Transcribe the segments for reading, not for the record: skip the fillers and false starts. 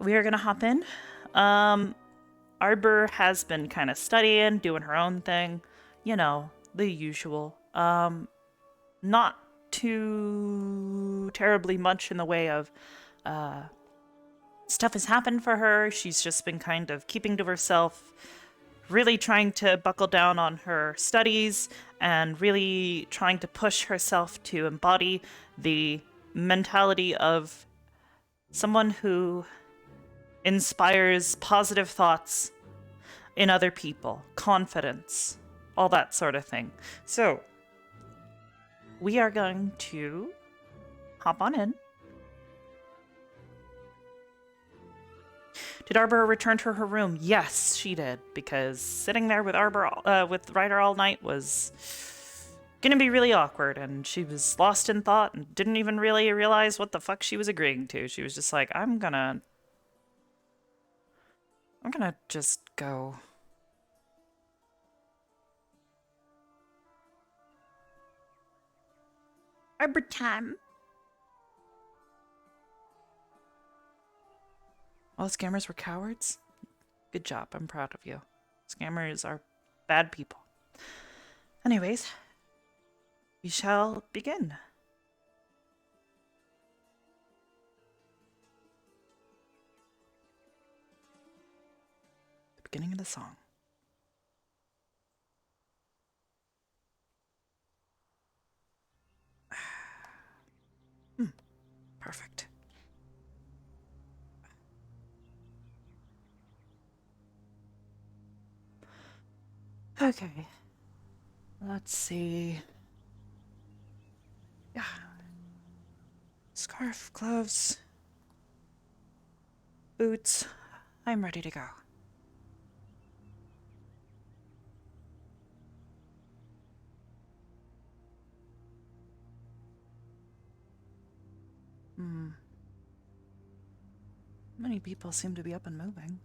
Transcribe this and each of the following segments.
we are gonna hop in. Arbor has been kind of studying, doing her own thing. You know, the usual. Not too terribly much in the way of stuff has happened for her. She's just been kind of keeping to herself, really trying to buckle down on her studies and really trying to push herself to embody the mentality of someone who inspires positive thoughts in other people, confidence, all that sort of thing. So, we are going to hop on in. Did Arbor return to her room? Yes, she did, because sitting there with with Ryder all night was gonna be really awkward, and she was lost in thought and didn't even really realize what the fuck she was agreeing to. She was just like, I'm gonna just go. Arbor time. All scammers were cowards? Good job. I'm proud of you. Scammers are bad people. Anyways, we shall begin. The beginning of the song. Perfect. Okay. Let's see. Yeah. Scarf, gloves, boots. I'm ready to go. Many people seem to be up and moving.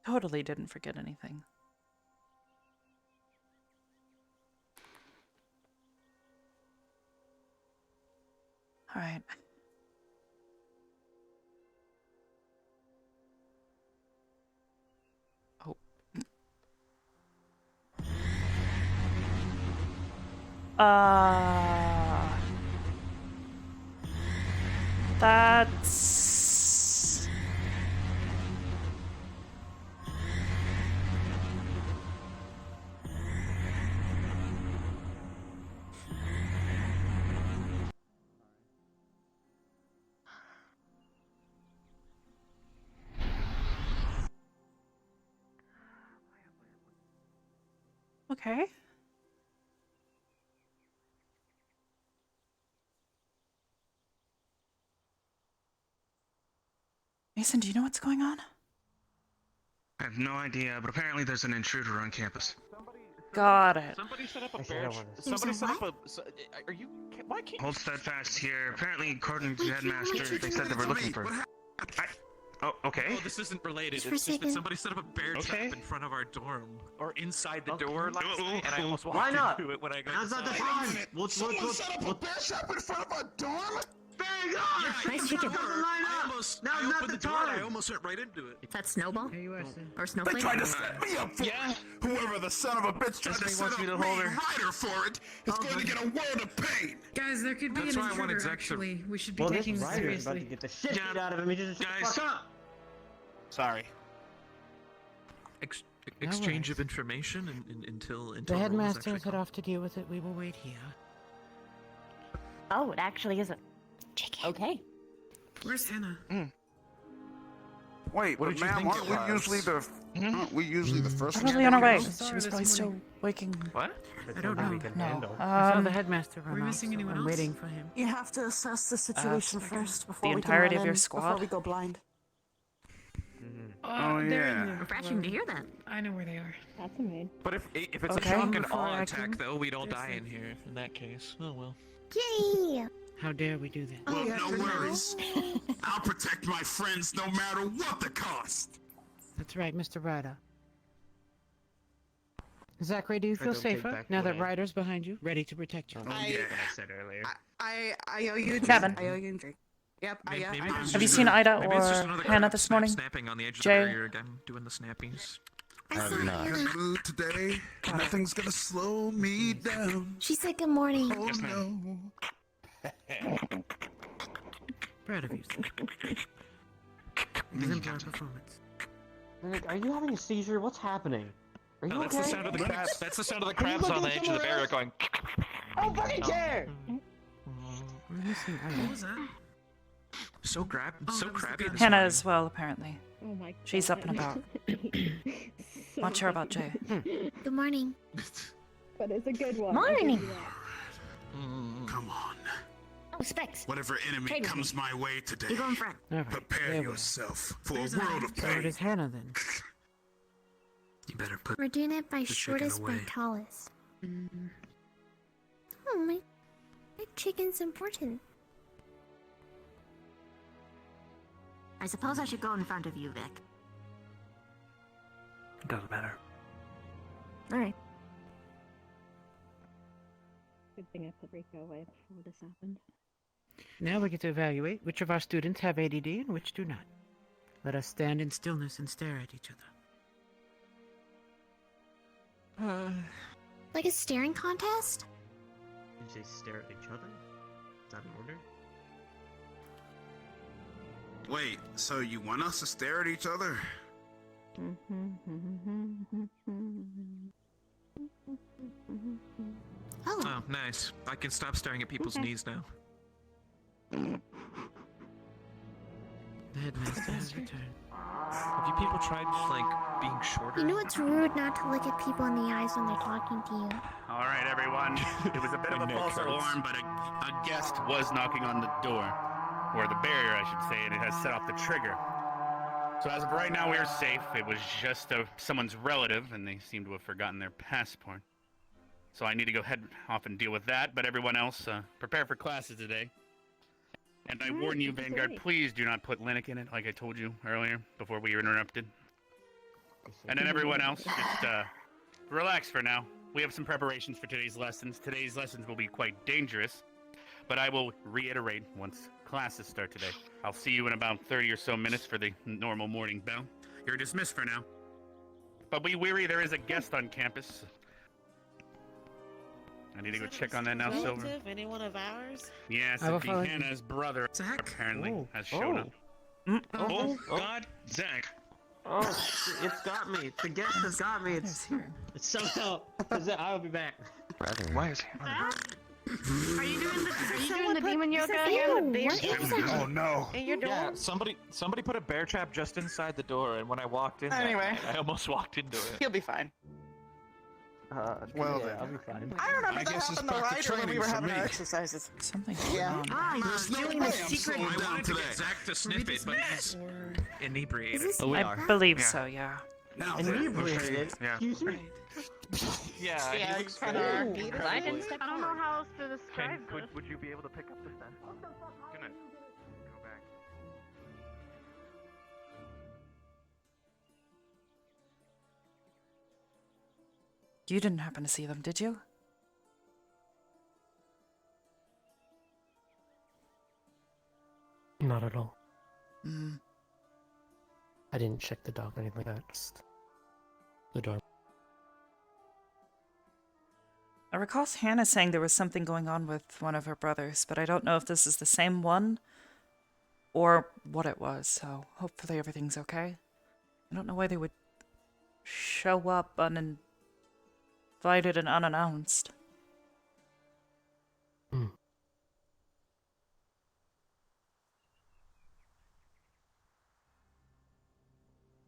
Totally didn't forget anything. All right. Oh. That's... Okay. Mason, do you know what's going on? I have no idea, but apparently there's an intruder on campus. Got it. Somebody set up a bear. Somebody set up a. Are you? Why can't? Hold steadfast here. Apparently, according to the headmaster, they said they were looking for. Oh, okay. Oh, this isn't related. It's just that somebody set up a bear trap in front of our dorm, or inside the door last night, and I almost walked into it when I got. Now's not the time. Someone set up a bear trap in front of our dorm? Bang on! Nice chicken. I almost. Now's I not opened the the door. time. I almost went right into it. Is that Snowball? Or They Snowflake? tried to set me up for it. Whoever the son of a bitch tried to set up me, Ryder, for it is going to get a world of pain. Guys, there could be That's an why I want intruder, executive. actually. We should be Well, taking this this Ryder is about to seriously. get the shit beat out of him. He just Guys. fuck up. Sorry. Exchange of information until The headmaster set off to deal with it. We will wait here. Oh, it actually is a chicken. Okay. Where's Hannah? Wait, What but did you ma'am, think aren't it was? aren't we usually the first ones? Probably on her way. I She saw her was this probably still morning. waking. What? I don't know. No. I saw the headmaster run we off, missing so anyone I'm else? waiting for him. You have to assess the situation first before the we can entirety run of your in, squad? Before we go blind. They're in yeah. the Refreshing to hear that. I know where they are. That's amazing. But if it's Okay. a shock and Before awe acting, attack, though, we don't just die like- in here. In that case, oh well. Yay! How dare we do that? Oh, Well, yeah, no for now. worries. I'll protect my friends no matter what the cost. That's right, Mr. Ryder. Zachary, do you feel don't take safer back now what that I- Ryder's behind you, ready to protect you? Oh, yeah. What I said earlier. I owe you a drink. Kevin. I owe you a drink. Yep, Maybe I it's Have just you another- seen Ida maybe it's just or another Hannah crab this morning? Snapping on the edge of Jay? the barrier again, doing the snappies. I saw I'm in a Hannah. good mood today. Nothing's gonna slow me down. She said good morning. Oh no. Proud of you, sir. Exemplary performance. Are you having a seizure? What's happening? Are you No, that's okay? the sound of the crabs. That's the sound of the Can you crabs look on the at edge of the somewhere barrier else? going. I don't fucking care! We're missing What Ida. was that? So crab, Oh, so that was the crabby. gun. this Hannah morning. as well, apparently. Oh my god. She's up and about. Not sure about Jay. Good morning. But it's a good one. Morning. Come on. Oh, Specs. Whatever enemy Trade with comes my way today, You go in front. All right, prepare there we are. yourself for Where's a world of So it pain. is Hannah then. You better put We're doing it by chicken shortest by away. tallest. Oh, my chicken's important. I suppose I should go in front of you, Vic. Doesn't matter. Alright. Good thing I put Rico away before this happened. Now we get to evaluate which of our students have ADD and which do not. Let us stand in stillness and stare at each other. Like a staring contest? Did you say stare at each other? Is that an order? Wait, so you want us to stare at each other? Oh, Oh, nice. I can stop staring at people's knees now. The headmaster has returned. Have you people tried like being shorter? you know it's rude not to look at people in the eyes when they're talking to you. All right, everyone. It was a bit of a No false cards. alarm, but a guest was knocking on the door. Or the barrier, I should say, and it has set off the trigger. So as of right now, we are safe. It was just someone's relative, and they seem to have forgotten their passport. So I need to go head off and deal with that, but everyone else, prepare for classes today. And I warn you, Vanguard, please do not put Linux in it, like I told you earlier, before we were interrupted. And then everyone else, just relax for now. We have some preparations for today's lessons. Today's lessons will be quite dangerous, but I will reiterate once classes start today. I'll see you in about 30 or so minutes for the normal morning bell. You're dismissed for now. But be weary, there is a guest on campus. I need to go check on that now, Silver. Anyone of ours? Yes, I will it'd be follow you. Hannah's brother, Zach? apparently, Oh. has shown up. Oh, God, Zach. Oh, it's got me. The guest has got me. It's somehow. I'll be back. Why is he? Are you doing the demon yoga Ew, again? what is that? Oh no. In your door? Yeah, somebody put a bear trap just inside the door, and when I walked in, Anyway. I almost walked into it. He'll be fine. Well yeah, then. I'll be fine. I remember I that guess it's happened to back to Ryder when we training were for having our me. exercises. Something Yeah. going on. Ah, There's no doing way the I'm secret. slowing I down wanted to today. get Zach to sniff it, but he's Or... inebriated. Is this I believe Yeah. so, yeah. Now Inebriated. Yeah. Excuse me? Yeah, Yeah, he you looks kinda very- are. incredibly- I don't know how else to describe Ken, this. would you be able to pick up the pen? Gonna go back. You didn't happen to see them, did you? Not at all. Mm. I didn't check the dog or anything like that. Just the door. I recall Hannah saying there was something going on with one of her brothers, but I don't know if this is the same one or what it was, so hopefully everything's okay. I don't know why they would show up uninvited and unannounced.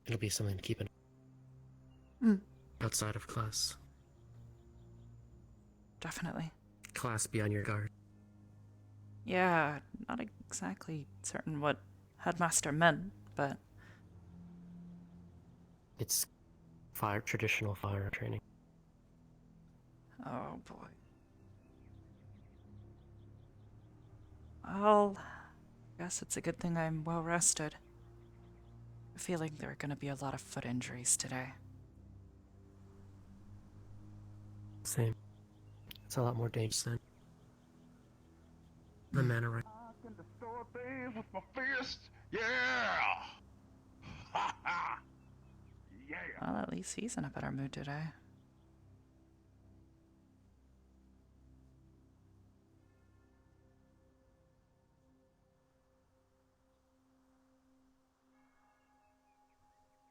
It'll be something to keep an Mm. outside of class. Definitely. Class, be on your guard. Yeah, not exactly certain what headmaster meant, but It's traditional fire training. Oh boy. Well, guess it's a good thing I'm well rested. I have a feeling there are going to be a lot of foot injuries today. Same. It's a lot more dangerous than the manner. I can destroy things with my fist. Yeah. Ha ha. Yeah. Well, at least he's in a better mood today.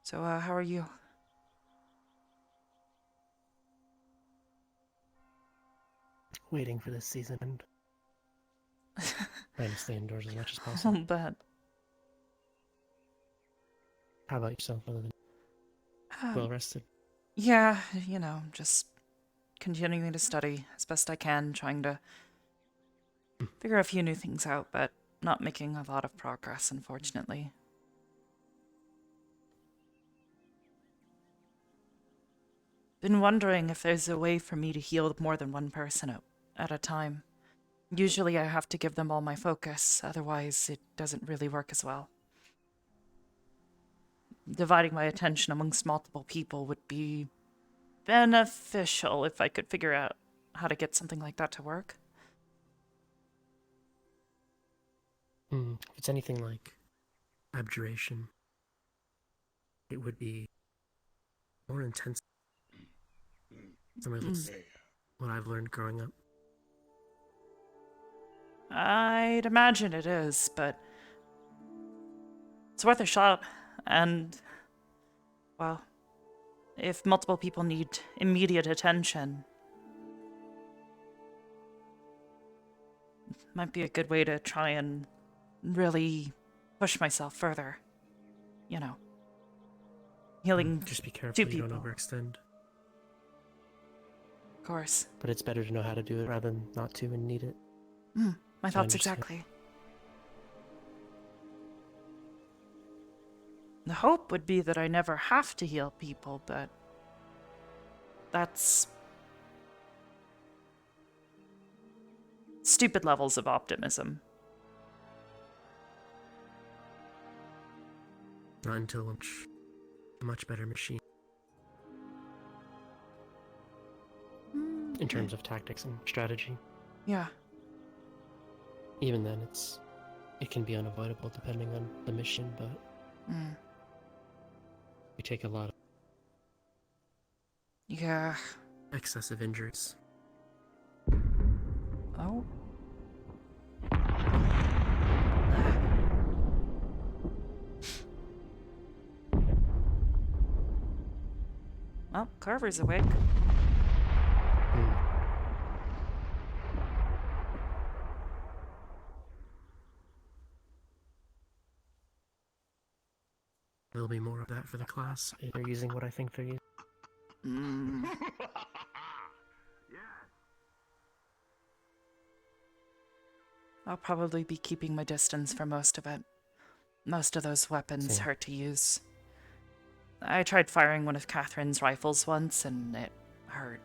So, how are you? Waiting for this season and trying to stay indoors as much as possible. I'll bet. How about yourself, other than well rested? Yeah, just continuing to study as best I can, trying to figure a few new things out, but not making a lot of progress, unfortunately. Been wondering if there's a way for me to heal more than one person at a time. Usually I have to give them all my focus, otherwise it doesn't really work as well. Dividing my attention amongst multiple people would be beneficial if I could figure out how to get something like that to work. If it's anything like abjuration, it would be more intense. That's what I've learned growing up. I'd imagine it is, but it's worth a shot. And, well, if multiple people need immediate attention, it might be a good way to try and really push myself further. Healing Just be careful two you don't people. overextend. Of course. But it's better to know how to do it rather than not to and need it. My thoughts exactly. The hope would be that I never have to heal people, but that's stupid levels of optimism. Not until a much better machine. In terms of tactics and strategy. Yeah. Even then, it can be unavoidable depending on the mission, but we take a lot of excessive injuries. Oh. Well, Carver's awake. There'll be more of that for the class. They're using what I think they're using. I'll probably be keeping my distance for most of it. Most of those weapons hurt to use. I tried firing one of Catherine's rifles once, and it hurt.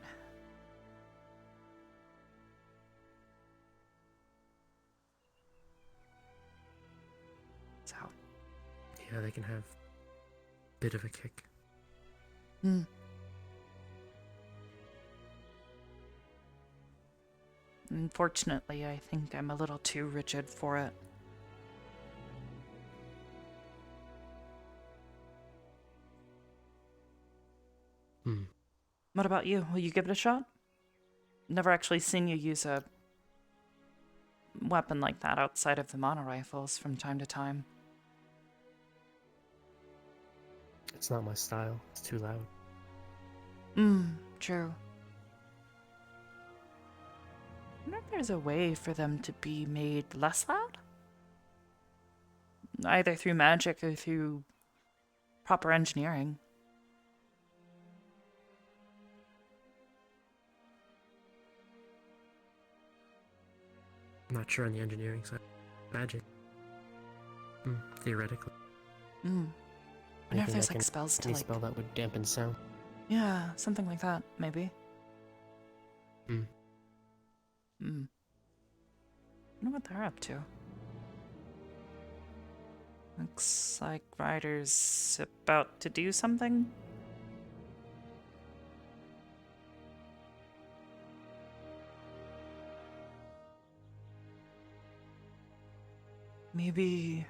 So. Yeah, they can have a bit of a kick. Unfortunately, I think I'm a little too rigid for it. What about you? Will you give it a shot? Never actually seen you use a weapon like that outside of the mono rifles from time to time. It's not my style. It's too loud. True. I wonder if there's a way for them to be made less loud? Either through magic or through proper engineering. I'm not sure on the engineering side. Magic. Theoretically. I wonder if Anything there's that like can- spells to any like. spell that would dampen sound. Yeah, something like that, maybe. Hmm. Hmm. I wonder what they're up to. Looks like Ryder's about to do something. Maybe.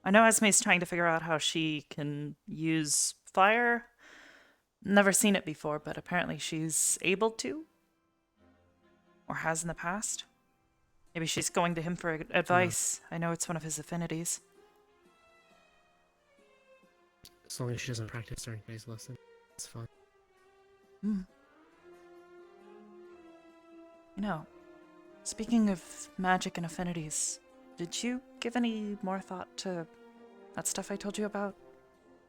I know Esme's trying to figure out how she can use fire. Never seen it before, but apparently she's able to. Or has in the past. Maybe she's going to him for advice. I know it's one of his affinities. As long as she doesn't practice during today's lesson, it's fine. Hmm. You know, speaking of magic and affinities, did you give any more thought to that stuff I told you about?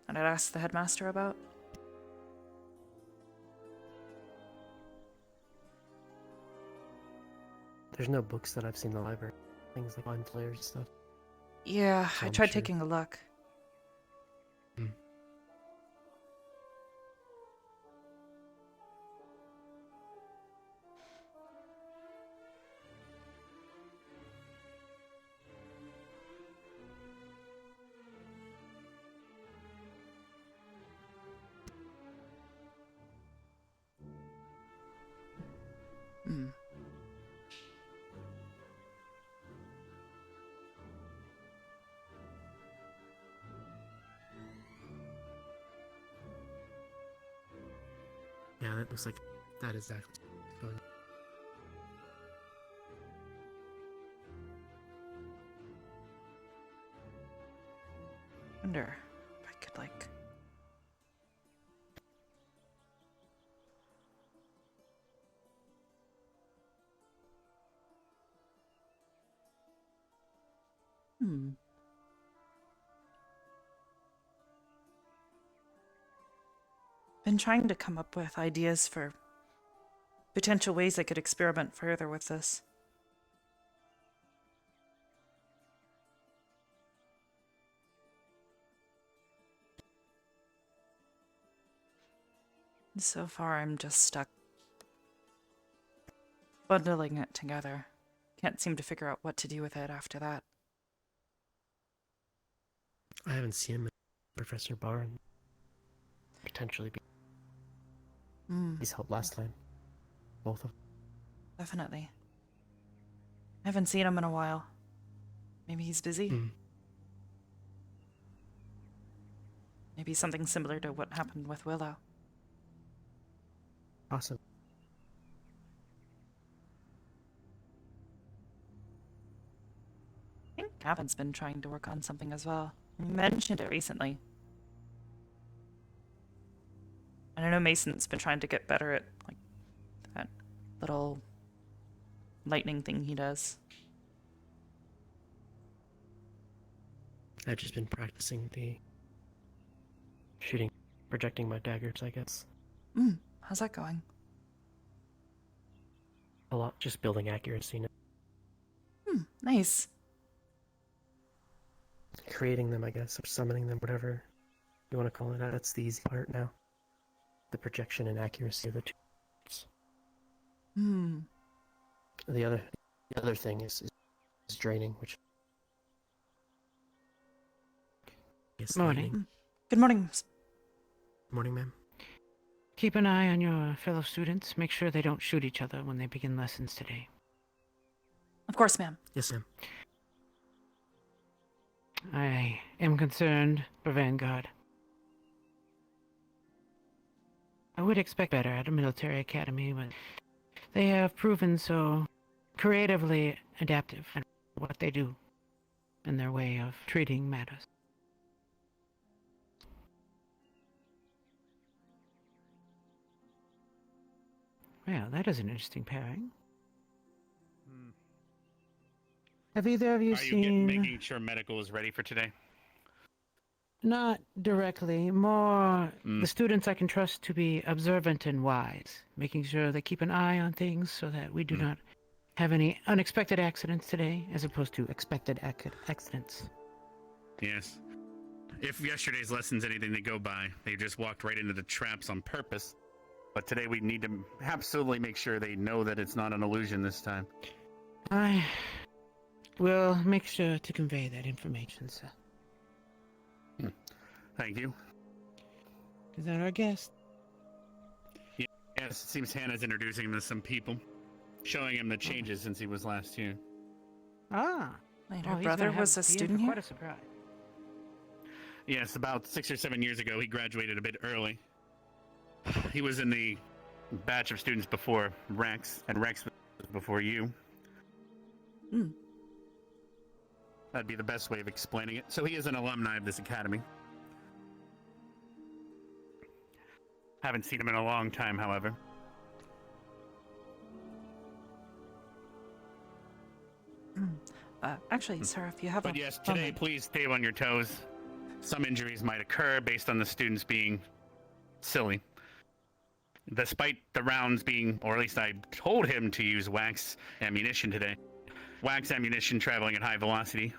And I'd asked the headmaster about? There's no books that I've seen in the library. Things like mind flayers and stuff. Yeah, So I I'm tried sure. taking a look. Hmm. Hmm. Yeah, that looks like that is exactly what's going on. Wonder if I could, like... Been trying to come up with ideas for potential ways I could experiment further with this. So far, I'm just stuck bundling it together. Can't seem to figure out what to do with it after that. I haven't seen him in Professor Barr and potentially be. He's helped last time. Both of them. Definitely. I haven't seen him in a while. Maybe he's busy? Maybe something similar to what happened with Willow. Awesome. I think Gavin's been trying to work on something as well. He mentioned it recently. And I know Mason's been trying to get better at, like, that little lightning thing he does. I've just been practicing the shooting, projecting my daggers, I guess. How's that going? A lot, just building accuracy now. Nice. Creating them, I guess, or summoning them, whatever you want to call it. That's the easy part now. The projection and accuracy of the two. The other thing is draining, which. Yes, Morning. lightning. Good morning. Morning, ma'am. Keep an eye on your fellow students. Make sure they don't shoot each other when they begin lessons today. Of course, ma'am. Yes, ma'am. I am concerned for Vanguard. I would expect better at a military academy, but they have proven so creatively adaptive in what they do and their way of treating matters. Well, that is an interesting pairing. Have either of you Are seen... making sure medical is ready for today? Not directly, more the students I can trust to be observant and wise, making sure they keep an eye on things so that we do not have any unexpected accidents today, as opposed to expected accidents. Yes. If yesterday's lesson's anything to go by, they just walked right into the traps on purpose. But today we need to absolutely make sure they know that it's not an illusion this time. I will make sure to convey that information, sir. Thank you. Is that our guest? Yes, it seems Hannah's introducing him to some people, showing him the changes since he was last here. Ah. Wait, Oh, her he's brother gonna was a be in for student here? Quite a surprise. Yes, about 6 or 7 years ago, he graduated a bit early. He was in the batch of students before Rex, and Rex was before you. Hmm. That'd be the best way of explaining it. So he is an alumni of this academy. Haven't seen him in a long time, however. Actually, sir, if you have But yes, today, please stay on your toes. Some injuries might occur based on the students being silly. Despite the rounds being, or at least I told him to use wax ammunition today. Wax ammunition traveling at high velocity,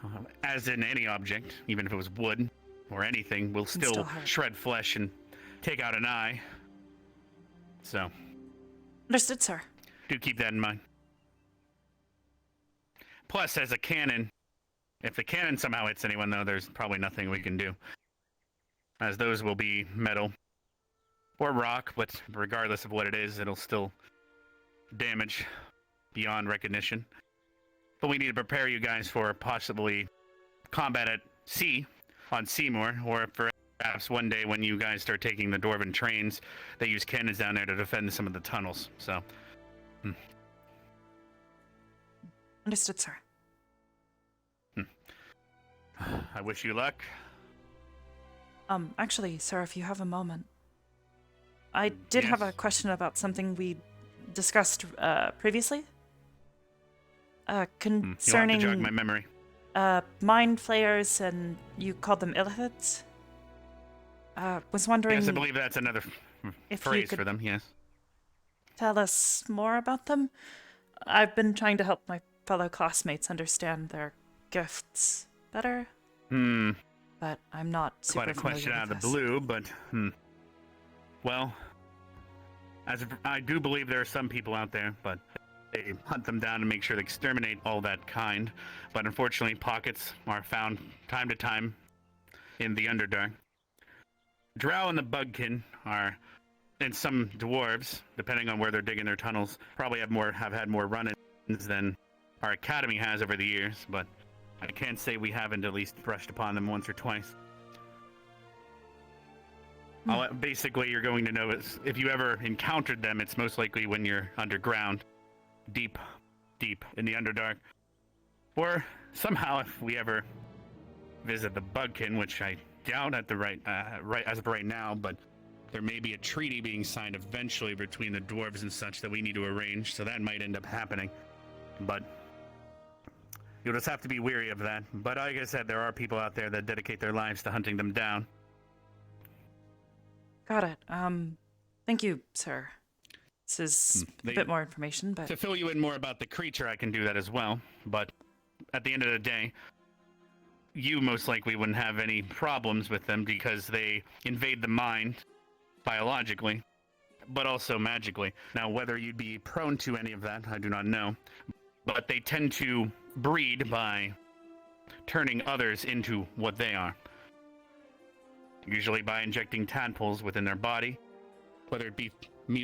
as in any object, even if it was wood or anything, will still shred flesh and take out an eye. So. Understood, sir. Do keep that in mind. Plus, as a cannon, if the cannon somehow hits anyone, though, there's probably nothing we can do. As those will be metal or rock, but regardless of what it is, it'll still damage beyond recognition. But we need to prepare you guys for possibly combat at sea, on Seymour, or perhaps one day when you guys start taking the Dwarven trains, they use cannons down there to defend some of the tunnels, so. Understood, sir. I wish you luck. Actually, sir, if you have a moment. I did have a question about something we discussed previously. Concerning You'll have to jog my memory. Mind flayers, and you called them illithids. Was wondering. Yes, I believe that's another phrase for them. Yes. Tell us more about them. I've been trying to help my fellow classmates understand their gifts better. But I'm not super Quite a question out of the blue, but well, as I do believe there are some people out there, but they hunt them down to make sure they exterminate all that kind. But unfortunately, pockets are found time to time in the Underdark. Drow and the Bugkin are, and some dwarves, depending on where they're digging their tunnels, probably have had more run-ins than our academy has over the years, but I can't say we haven't at least brushed upon them once or twice. Basically, you're going to know if you ever encountered them, it's most likely when you're underground, deep in the Underdark. Or somehow, if we ever visit the Bugkin, which I doubt at the right as of right now, but there may be a treaty being signed eventually between the dwarves and such that we need to arrange, so that might end up happening. But you'll just have to be wary of that. But like I said, there are people out there that dedicate their lives to hunting them down. Got it. Thank you, sir. This is a bit more information, but... To fill you in more about the creature, I can do that as well. But at the end of the day, you most likely wouldn't have any problems with them because they invade the mind biologically, but also magically. Now, whether you'd be prone to any of that, I do not know. But they tend to breed by turning others into what they are. Usually by injecting tadpoles within their body, whether it be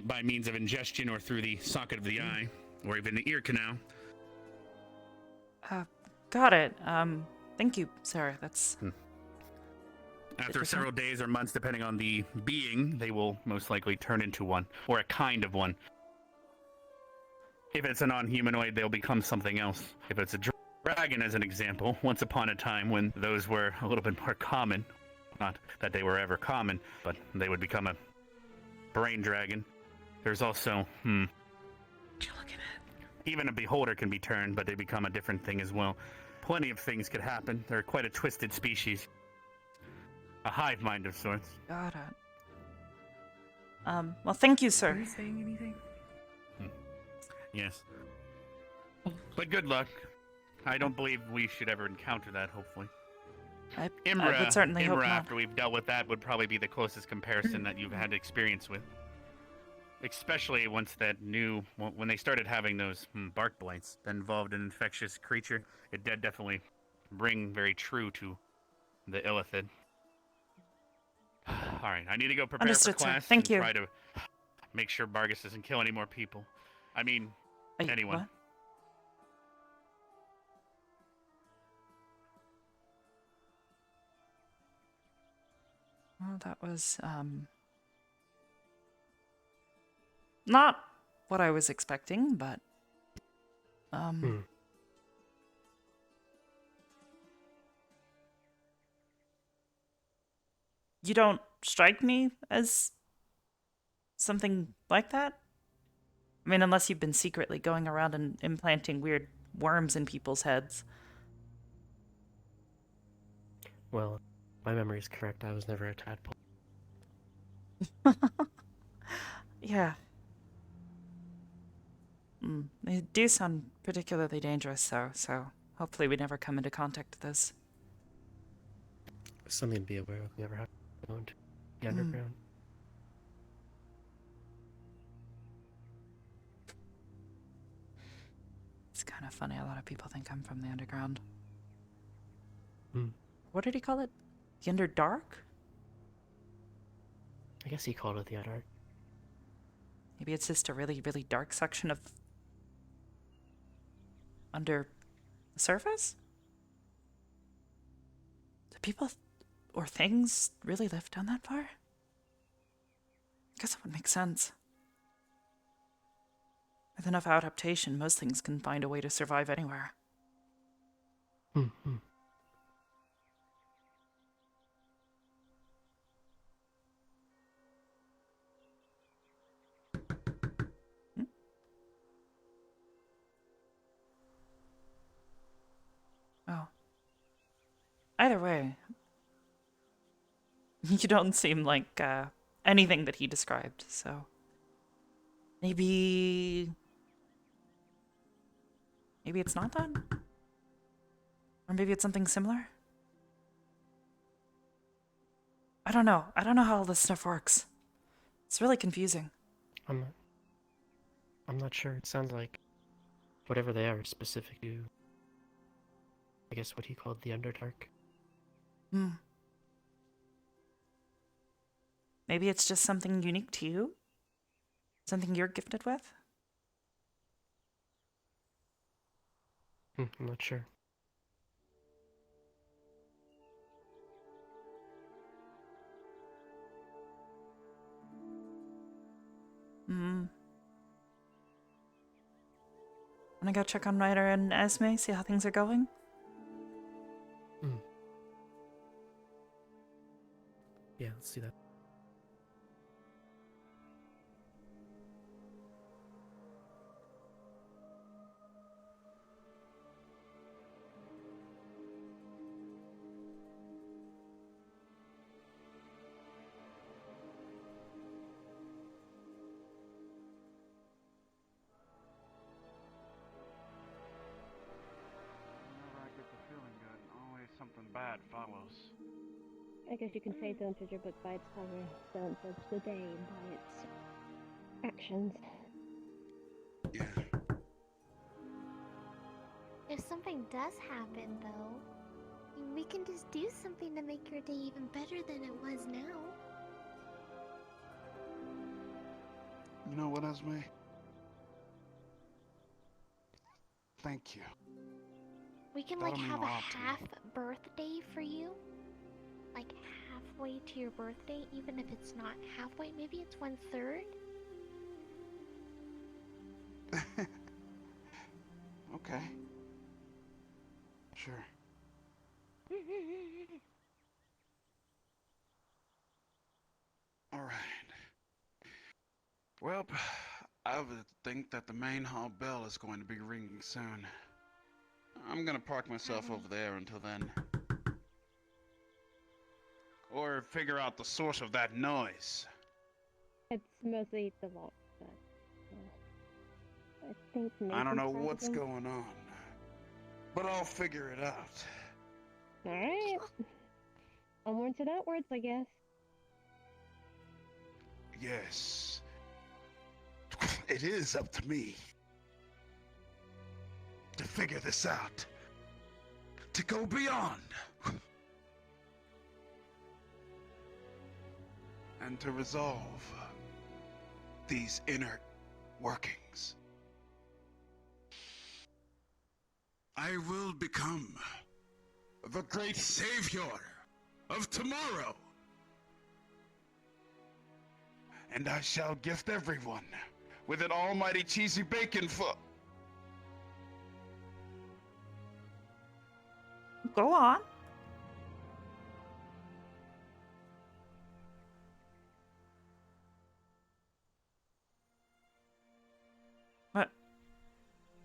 by means of ingestion or through the socket of the eye, or even the ear canal. Got it. Thank you, sir. That's... After several days or months, depending on the being, they will most likely turn into one, or a kind of one. If it's a non-humanoid, they'll become something else. If it's a dragon, as an example, once upon a time when those were a little bit more common, not that they were ever common, but they would become a brain dragon. There's also, What you looking at? Even a beholder can be turned, but they become a different thing as well. Plenty of things could happen. They're quite a twisted species. A hive mind of sorts. Got it. Well, thank you, sir. Are you saying anything? Yes. But good luck. I don't believe we should ever encounter that, hopefully. I Imra, would certainly hope Imra, not. after we've dealt with that, would probably be the closest comparison that you've had experience with. Especially once when they started having those bark blights that involved an infectious creature, it did definitely ring very true to the Illithid. All right, I need to go prepare Understood, for class sir. Thank and you. try to make sure Bargus doesn't kill any more people. I mean, anyone. What? Well, that was, not what I was expecting, but, You don't strike me as something like that? I mean, unless you've been secretly going around and implanting weird worms in people's heads. Well, my memory is correct. I was never a tadpole. Yeah. They do sound particularly dangerous, so hopefully we never come into contact with this. Something to be aware of if we ever have to go into the underground. It's kind of funny. A lot of people think I'm from the underground. Hmm. What did he call it? The Underdark? I guess he called it the Underdark. Maybe it's just a really, really dark section of under the surface? Do people or things really live down that far? I guess it would make sense. With enough adaptation, most things can find a way to survive anywhere. Oh. Either way, you don't seem like anything that he described, so maybe it's not that? Or maybe it's something similar? I don't know. I don't know how all this stuff works. It's really confusing. I'm not sure. It sounds like whatever they are specific to, I guess, what he called the Underdark. Maybe it's just something unique to you? Something you're gifted with? I'm not sure. Wanna go check on Ryder and Esme, see how things are going? Yeah, let's do that. Whenever I get the feeling good, always something bad follows. I guess you can say don't judge a book by its cover, don't judge the day by its actions. Yeah. If something does happen, though, we can just do something to make your day even better than it was now. You know what, Esme? Thank you. We can, That'll like, mean have a a lot to me. half birthday for you. Like, halfway to your birthday, even if it's not halfway, maybe it's 1/3. Okay. Sure. All right. Well, I would think that the main hall bell is going to be ringing soon. I'm gonna park myself over there until then. Or figure out the source of that noise. It's mostly the vault, but I think maybe I don't know what's going on, but I'll figure it out. Alright. Onwards and outwards, I guess. Yes. It is up to me to figure this out. To go beyond. And to resolve these inner workings. I will become the great savior of tomorrow. And I shall gift everyone with an almighty cheesy bacon foot. Go on. What?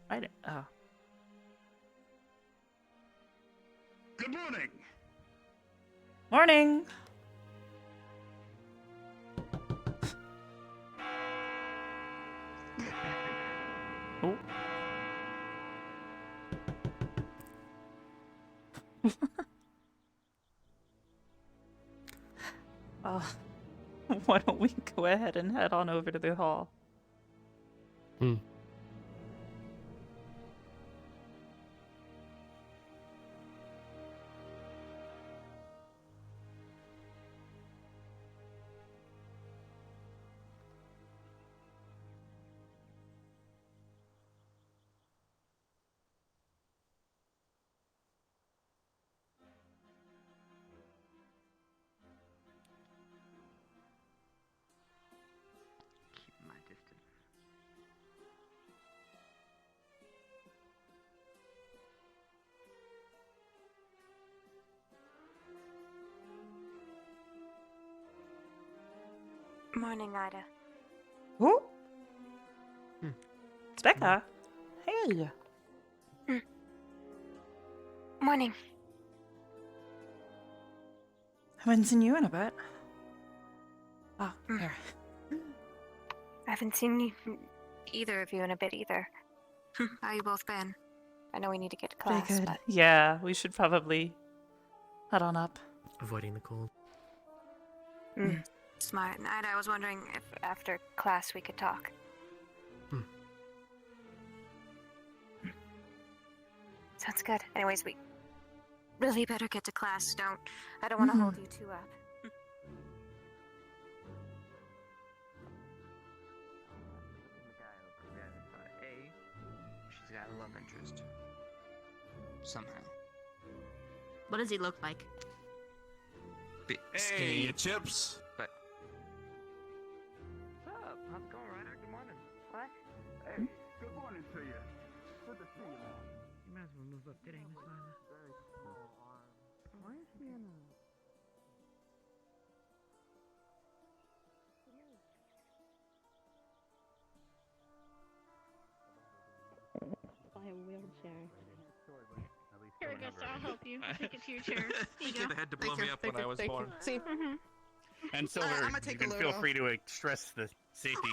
I didn't. Oh. Good morning. Morning. Oh. Why don't we go ahead and head on over to the hall? Keep my distance. Morning, Ida. Who? It's Becca. Hey. Morning. Haven't seen you in a bit. Oh, there. I haven't seen either of you in a bit either. How you both been? I know we need to get to Very class, good. but Yeah, we should probably head on up. Avoiding the cold. smart. And I was wondering if after class we could talk. Sounds good. Anyways, we really better get to class. I don't want to hold you two up. She's got a love interest. Somehow. What does he look like? Hey, you chips. But. What's up? How's it going, Ryder? Good morning. What? Hey, good morning to you. Good to see you, man. You might as well move up today, Miss Lila. Very small arm. Why is she in a... By a wheelchair. Here we go, so I'll help you. Take it to your chair. There you go. They had to blow me up when I was born. See? And Silver, I'ma you take can a feel load free to stress the safety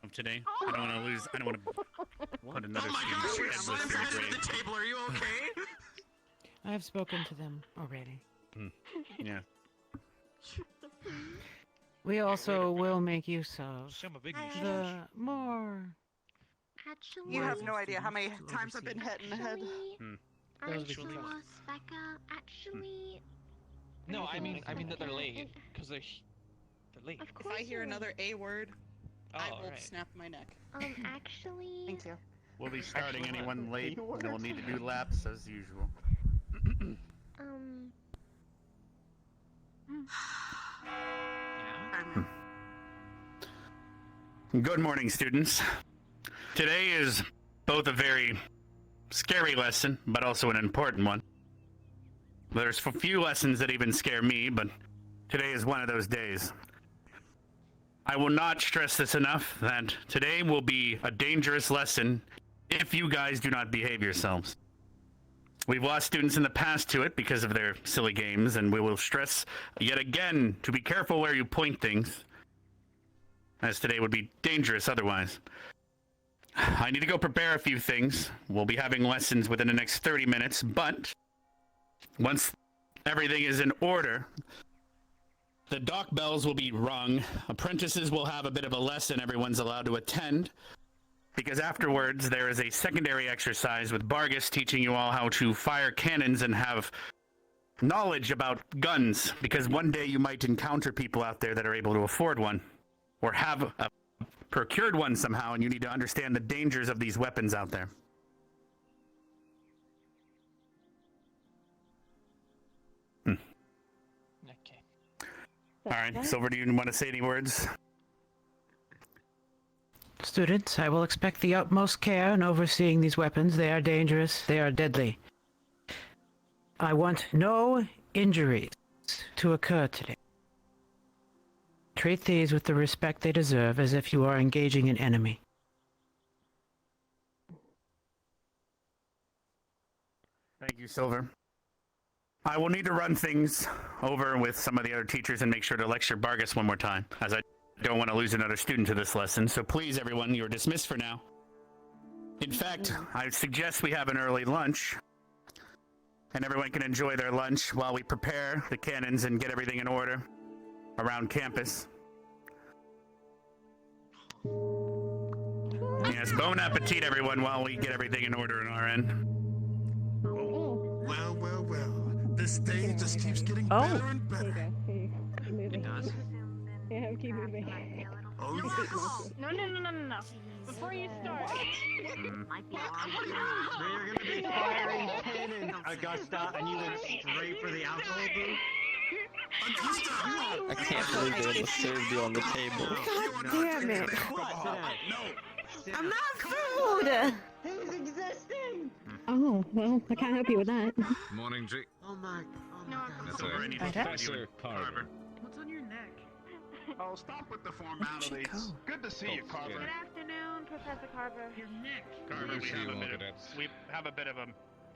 of today. I don't want to lose. I don't want to put another Oh my student gosh, you're headless slamming in your the head grave. at the table. Are you okay? I've spoken to them already. Yeah. We also will make use of Some a big the more... Actually, You have no idea how many times I've been hit in the head. Actually, Becca, actually. No, I mean that they're Becca, late because they're late. Of If course I hear you another A word, I Oh, will right. snap my neck. Actually. Thank you. We'll be starting anyone late, and we'll need to do laps as usual. Good morning, students. Today is both a very scary lesson, but also an important one. There's a few lessons that even scare me, but today is one of those days. I will not stress this enough that today will be a dangerous lesson if you guys do not behave yourselves. We've lost students in the past to it because of their silly games, and we will stress yet again to be careful where you point things, as today would be dangerous otherwise. I need to go prepare a few things. We'll be having lessons within the next 30 minutes, but once everything is in order, the dock bells will be rung. Apprentices will have a bit of a lesson everyone's allowed to attend. Because afterwards, there is a secondary exercise with Bargus teaching you all how to fire cannons and have knowledge about guns. Because one day you might encounter people out there that are able to afford one. Or have procured one somehow, and you need to understand the dangers of these weapons out there. Okay. Alright, Silver, do you want to say any words? Students, I will expect the utmost care in overseeing these weapons. They are dangerous. They are deadly. I want no injuries to occur today. Treat these with the respect they deserve, as if you are engaging an enemy. Thank you, Silver. I will need to run things over with some of the other teachers and make sure to lecture Bargus one more time, as I don't want to lose another student to this lesson. So please, everyone, you're dismissed for now. In fact, I suggest we have an early lunch, and everyone can enjoy their lunch while we prepare the cannons and get everything in order around campus. Yes, bon appetit, everyone, while we get everything in order on our end. Well, well, well. This day just keeps getting better and better. Keep moving. Yeah, keep moving. Oh, No. Before you start. We're gonna be firing cannons, Augusta, and you went straight for the alcohol booth? I can't believe they almost served you on the table. God damn it. I'm not food! He's existing! Oh, well, I can't help you with that. Morning, Jake. Oh my god. That's all right. Professor Carver. What's on your neck? Oh, stop with the formalities. Good to see you, Carver. Good afternoon, Professor Carver. Your neck. Carver, we have a bit of a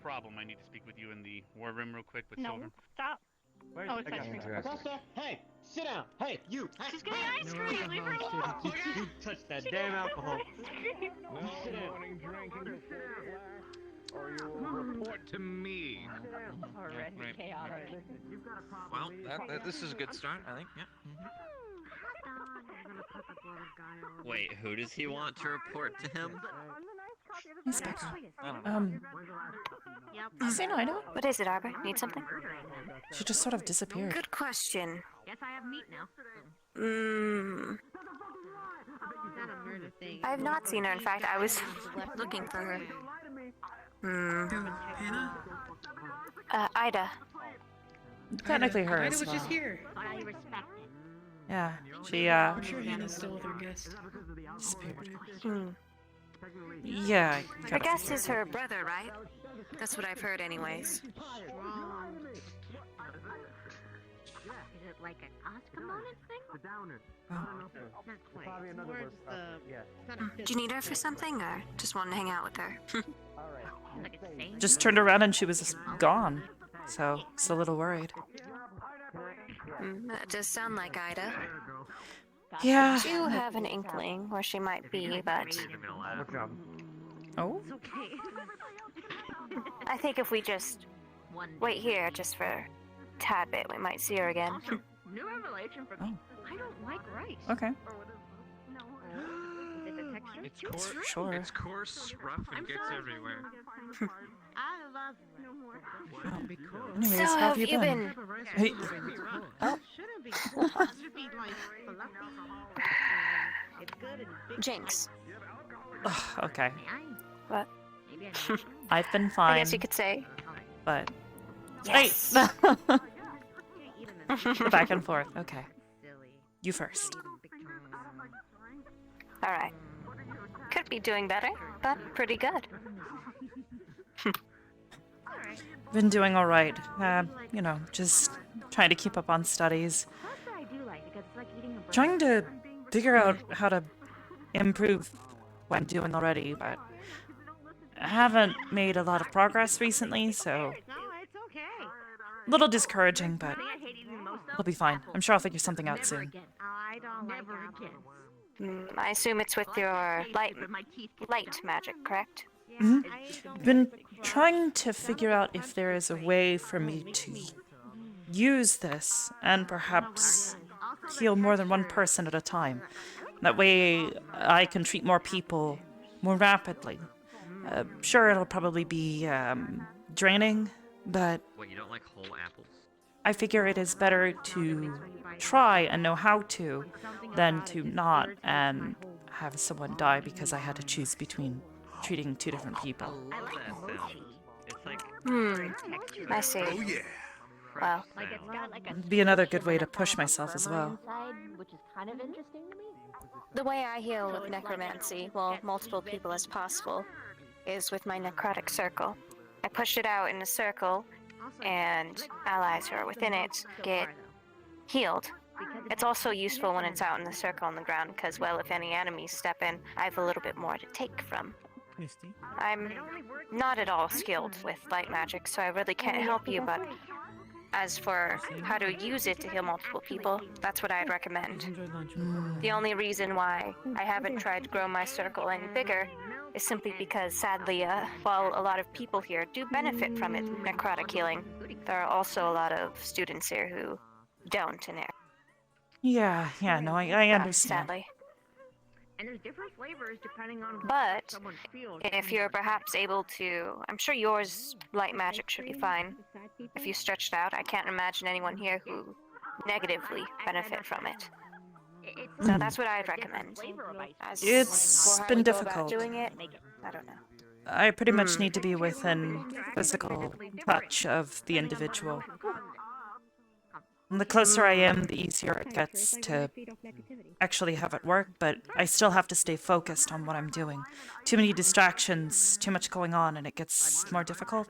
problem. I need to speak with you in the war room real quick with No, Silver. stop. Oh, it's ice cream. Augusta, hey, sit down. Hey, you. She's getting ice cream. Leave her alone. You touched that damn alcohol. Morning drinking or you will report to me. Already chaotic. Well, this is a good start, I think. Yeah. Wait, who does he want to report to him? Inspector. I don't know. Is it Ida? What is it, Arbor? Need something? She just sort of disappeared. Good question. Yes, I have meat now. I have not seen her. In fact, I was looking for her. Hannah? Ida. Technically her Ida as was well. just here. I respect it. Yeah, she I'm sure Hannah's still with her guest. disappeared. Her Yeah, kind of. guest is her brother, right? That's what I've heard anyways. Is it like a cost component thing? Do you need her for something, or just wanting to hang out with her? Just turned around and she was just gone. So, it's a little worried. That does sound like Ida. Yeah. I do have an inkling where she might be, but Oh? I think if we just wait here just for a tad bit, we might see her again. New revelation for me. I don't like rice. Okay. Is it the texture? It's coarse. Sure. It's coarse, rough, and gets everywhere. I love no more. Anyways, So, how have you been? Hey. Oh. Shouldn't be. It's good and big. Jinx. Ugh, okay. What? I've been I fine, guess you could say. but... Yes. Hey! The back and forth. Okay. You first. Alright. Could be doing better, but pretty good. Been doing alright. You know, just trying to keep up on studies. Trying to figure out how to improve what I'm doing already, but I haven't made a lot of progress recently, so a little discouraging, but it'll be fine. I'm sure I'll figure something out soon. I assume it's with your light magic, correct? Mm-hmm. Been trying to figure out if there is a way for me to use this and perhaps heal more than one person at a time. That way I can treat more people more rapidly. Sure, it'll probably be draining, but What, you don't like whole apples? I figure it is better to try and know how to than to not and have someone die because I had to choose between treating two different people. I love that sound. It's like... I see. Oh yeah. Well, It'd be another good way to push myself as well. Which is kind of interesting to me. the way I heal with necromancy, well, multiple people as possible, is with my necrotic circle. I push it out in a circle, and allies who are within it get healed. It's also useful when it's out in the circle on the ground, because, well, if any enemies step in, I have a little bit more to take from. I'm not at all skilled with light magic, so I really can't help you, but as for how to use it to heal multiple people, that's what I'd recommend. The only reason why I haven't tried to grow my circle any bigger is simply because, sadly, while a lot of people here do benefit from it, necrotic healing, there are also a lot of students here who don't, and Yeah, no, I understand. sadly. And there's different flavors depending on But someone feels. if you're perhaps able to, I'm sure yours light magic should be fine. If you stretched out, I can't imagine anyone here who negatively benefit from it. So that's what I'd recommend. As It's for how been you go about difficult. doing it, I don't know. I pretty much need to be within physical touch of the individual. And the closer I am, the easier it gets to actually have it work, but I still have to stay focused on what I'm doing. Too many distractions, too much going on, and it gets more difficult.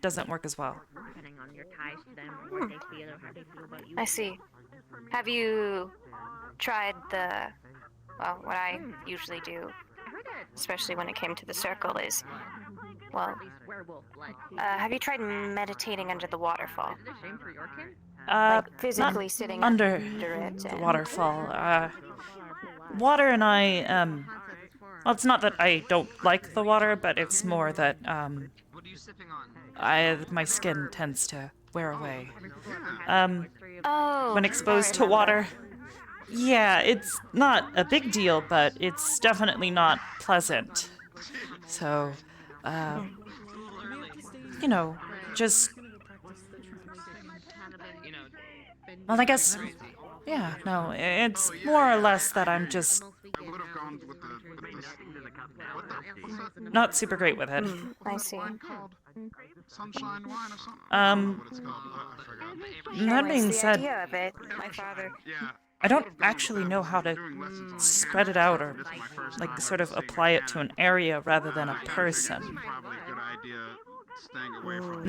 Doesn't work as well. Depending on your ties to them or what they feel or how they feel about you. I see. Have you tried well, what I usually do, especially when it came to the circle, is, well, have you tried meditating under the waterfall? Like physically not sitting under it the and- waterfall. Water and I, well, it's not that I don't like the water, but it's more that, my skin tends to wear away. Oh, When exposed I to remember. water. Yeah, it's not a big deal, but it's definitely not pleasant. So, just... Well, I guess... Yeah, no, it's more or less that I'm just... not super great with it. I see. Sunshine wine or something? That Anyways, being the said, idea of it, my father. I don't actually know how to spread it out or, like, sort of apply it to an area rather than a person.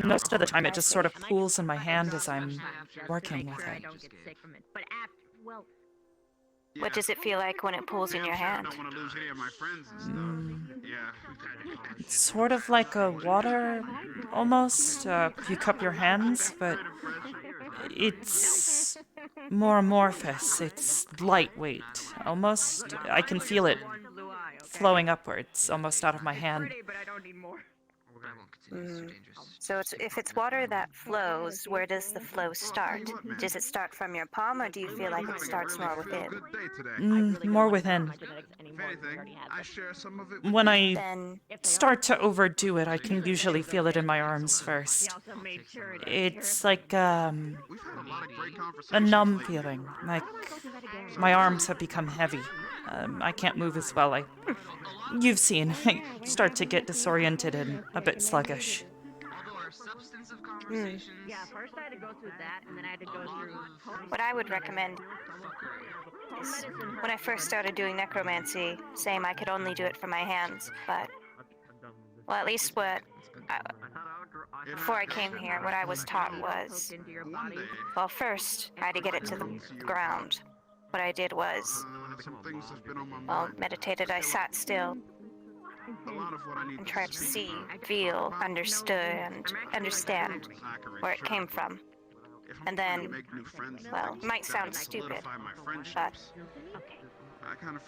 Most of the time it just sort of pools in my hand as I'm working with it. But well, What does it feel like when it pulls in your hand? It's sort of like a water, almost. You cup your hands, but it's more amorphous. It's lightweight, almost. I can feel it flowing upwards, almost out of my hand. So if it's water that flows, where does the flow start? Does it start from your palm, or do you feel like it starts more within? More within. When I Then start to overdo it, I can usually feel it in my arms first. It's like a numb feeling, like my arms have become heavy. I can't move as well. You've seen, I start to get disoriented and a bit sluggish. yeah, first I had to go through that, and then I had to go through. what I would recommend is, when I first started doing necromancy, same, I could only do it from my hands, but, well, at least before I came here, what I was taught was, well, first, I had to get it to the ground. What I did was, well, meditated, I sat still and tried to see, feel, understand where it came from. And then, well, it might sound stupid, but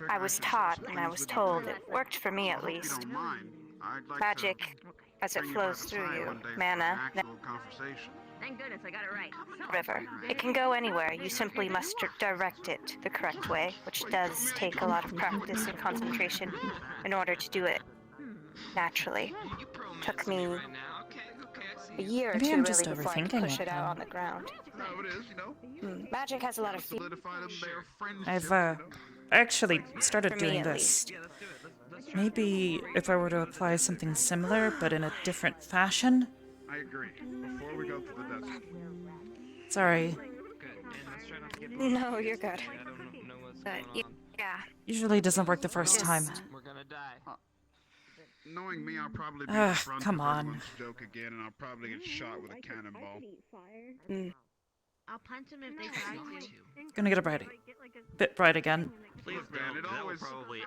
I was taught and I was told, it worked for me at least. Magic, as it flows through you, mana, Thank goodness I got it right. River. It can go anywhere. You simply must direct it the correct way, which does take a lot of practice and concentration in order to do it naturally. Took me a year or Maybe two I'm just really before I could overthinking push it, it out then. on the ground. Magic has a lot of I've actually started For me, doing at this. least. Maybe if I were to apply something similar, but in a different fashion. I agree. Before we go to the desert. Sorry. No, you're good. But yeah. Usually doesn't work the first time. We're gonna die. Knowing me, I'll probably be Ugh, the front come of on. everyone's joke again, and I'll probably get shot with a cannonball. I'll punch him if they try to. Gonna get a bit bright again. Please man, it don't. That will always- probably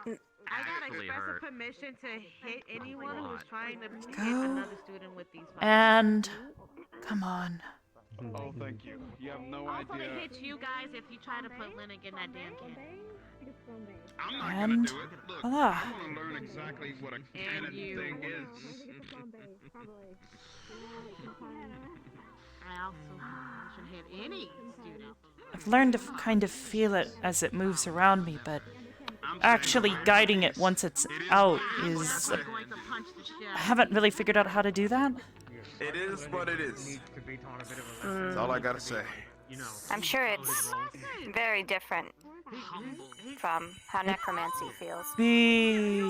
I got actually expressive hurt. permission to hit anyone who's trying to hit Go. another student with these firearms. And come on. Oh, thank you. You have no Also, to idea. hit you guys if you try to put Linux in that damn cannon. I'm not And gonna do it. Look, voila. I want to learn exactly what a cannon you. thing is. I also should hit any student. I've learned to kind of feel it as it moves around me, but actually guiding it once it's out is... I haven't really figured out how to do that. It is what it is. That's all I gotta say. I'm sure it's very different from how necromancy feels. Be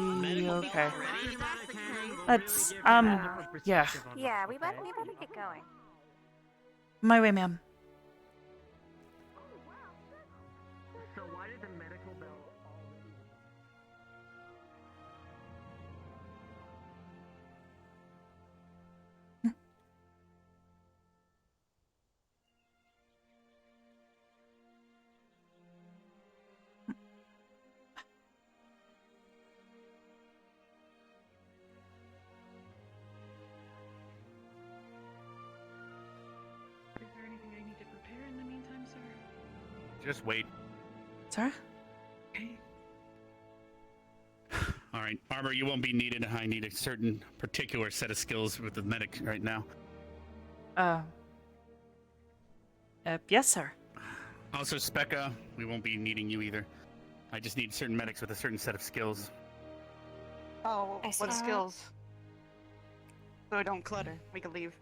okay. Let's yeah. Yeah, we better get going. My way, ma'am. So why did the medical bill Is there anything I need to prepare in the meantime, sir? Just wait. Sorry? Okay. All right, Arbor, you won't be needed. I need a certain particular set of skills with the medic right now. Yes, sir. Also, Specca, we won't be needing you either. I just need certain medics with a certain set of skills. Oh, I what see. skills? So don't clutter. We can leave.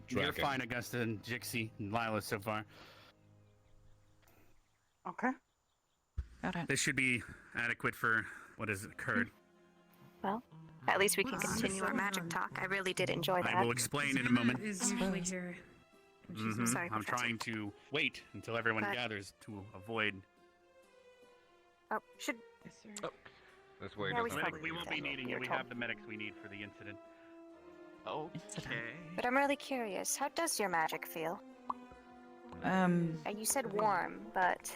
You're fine, Augusta and Jixie and Lila so far. Okay. Got it. This should be adequate for what has occurred. Well, at least we can continue our magic talk. I really did enjoy that. I will explain in a moment. Is usually here. Mhm. Sorry, I'm Professor. trying to wait until everyone But- gathers to avoid. Oh, should. Yes, sir. That's weird. Yeah, we isn't should it? Medic, we won't be needing you. We have the medics we need for the incident. Okay. But I'm really curious. How does your magic feel? You said warm, but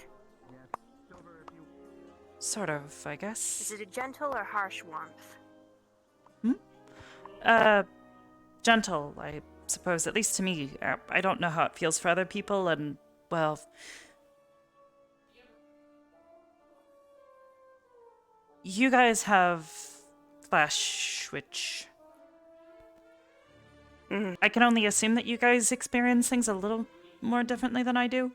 Sort of, I is guess. it a gentle or harsh warmth? Gentle, I suppose, at least to me. I don't know how it feels for other people, and, well... You guys have flesh, which... I can only assume that you guys experience things a little more differently than I do.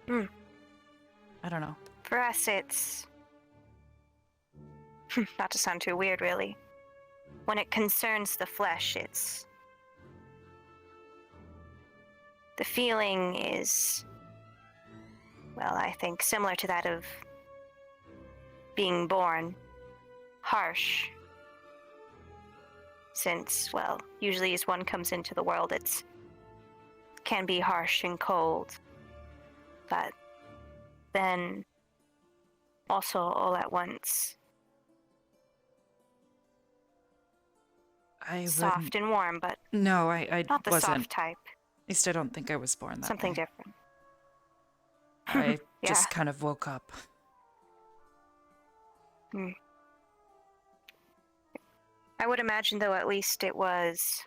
I don't know. For us, it's. Not to sound too weird, really. When it concerns the flesh, it's. The feeling is. Well, I think similar to that of being born. Harsh. Since, well, usually as one comes into the world, it's. Can be harsh and cold. But then. Also, all at once. I Soft wouldn't... and warm, but No, I not the wasn't. soft type. At least I don't think I was born that Something way. different. I Yeah. just kind of woke up. I would imagine, though, at least it was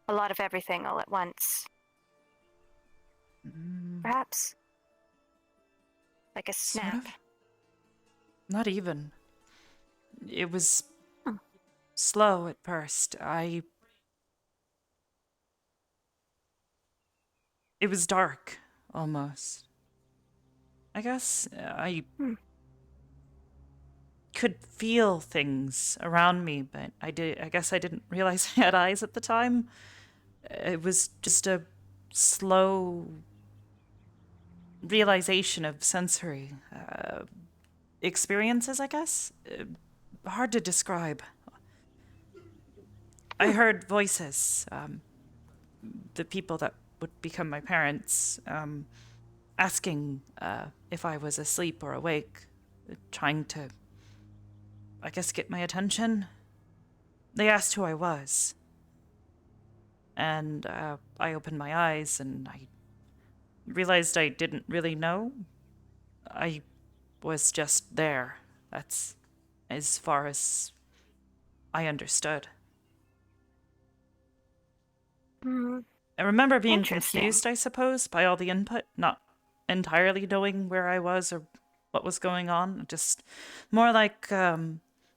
a lot of everything all at once. Perhaps like a Sort snap. of. Not even. It was slow at first. I It was dark, almost. I guess I could feel things around me, but I guess I didn't realize I had eyes at the time. It was just a slow realization of sensory experiences, I guess. Hard to describe. I heard voices, the people that would become my parents, asking if I was asleep or awake, trying to, I guess, get my attention. They asked who I was. And I opened my eyes and I realized I didn't really know. I was just there. That's as far as I understood. I remember being confused, I suppose, by all the input, not entirely knowing where I was or what was going on. Just more like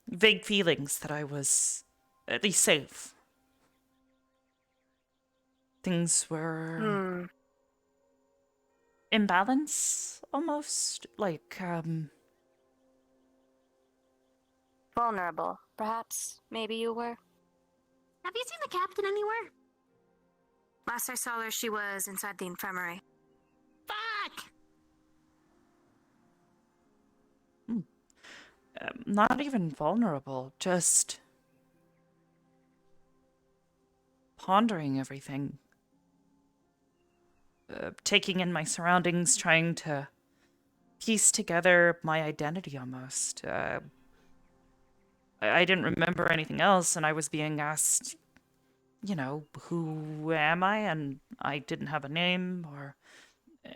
vague feelings that I was at least safe. Things were in balance, almost. Like, Vulnerable, perhaps. Maybe you were. Have you seen the captain anywhere? Last I saw her, she was inside the infirmary. Fuck! not even vulnerable, just pondering everything. Taking in my surroundings, trying to piece together my identity almost. I didn't remember anything else, and I was being asked, you know, who am I? And I didn't have a name or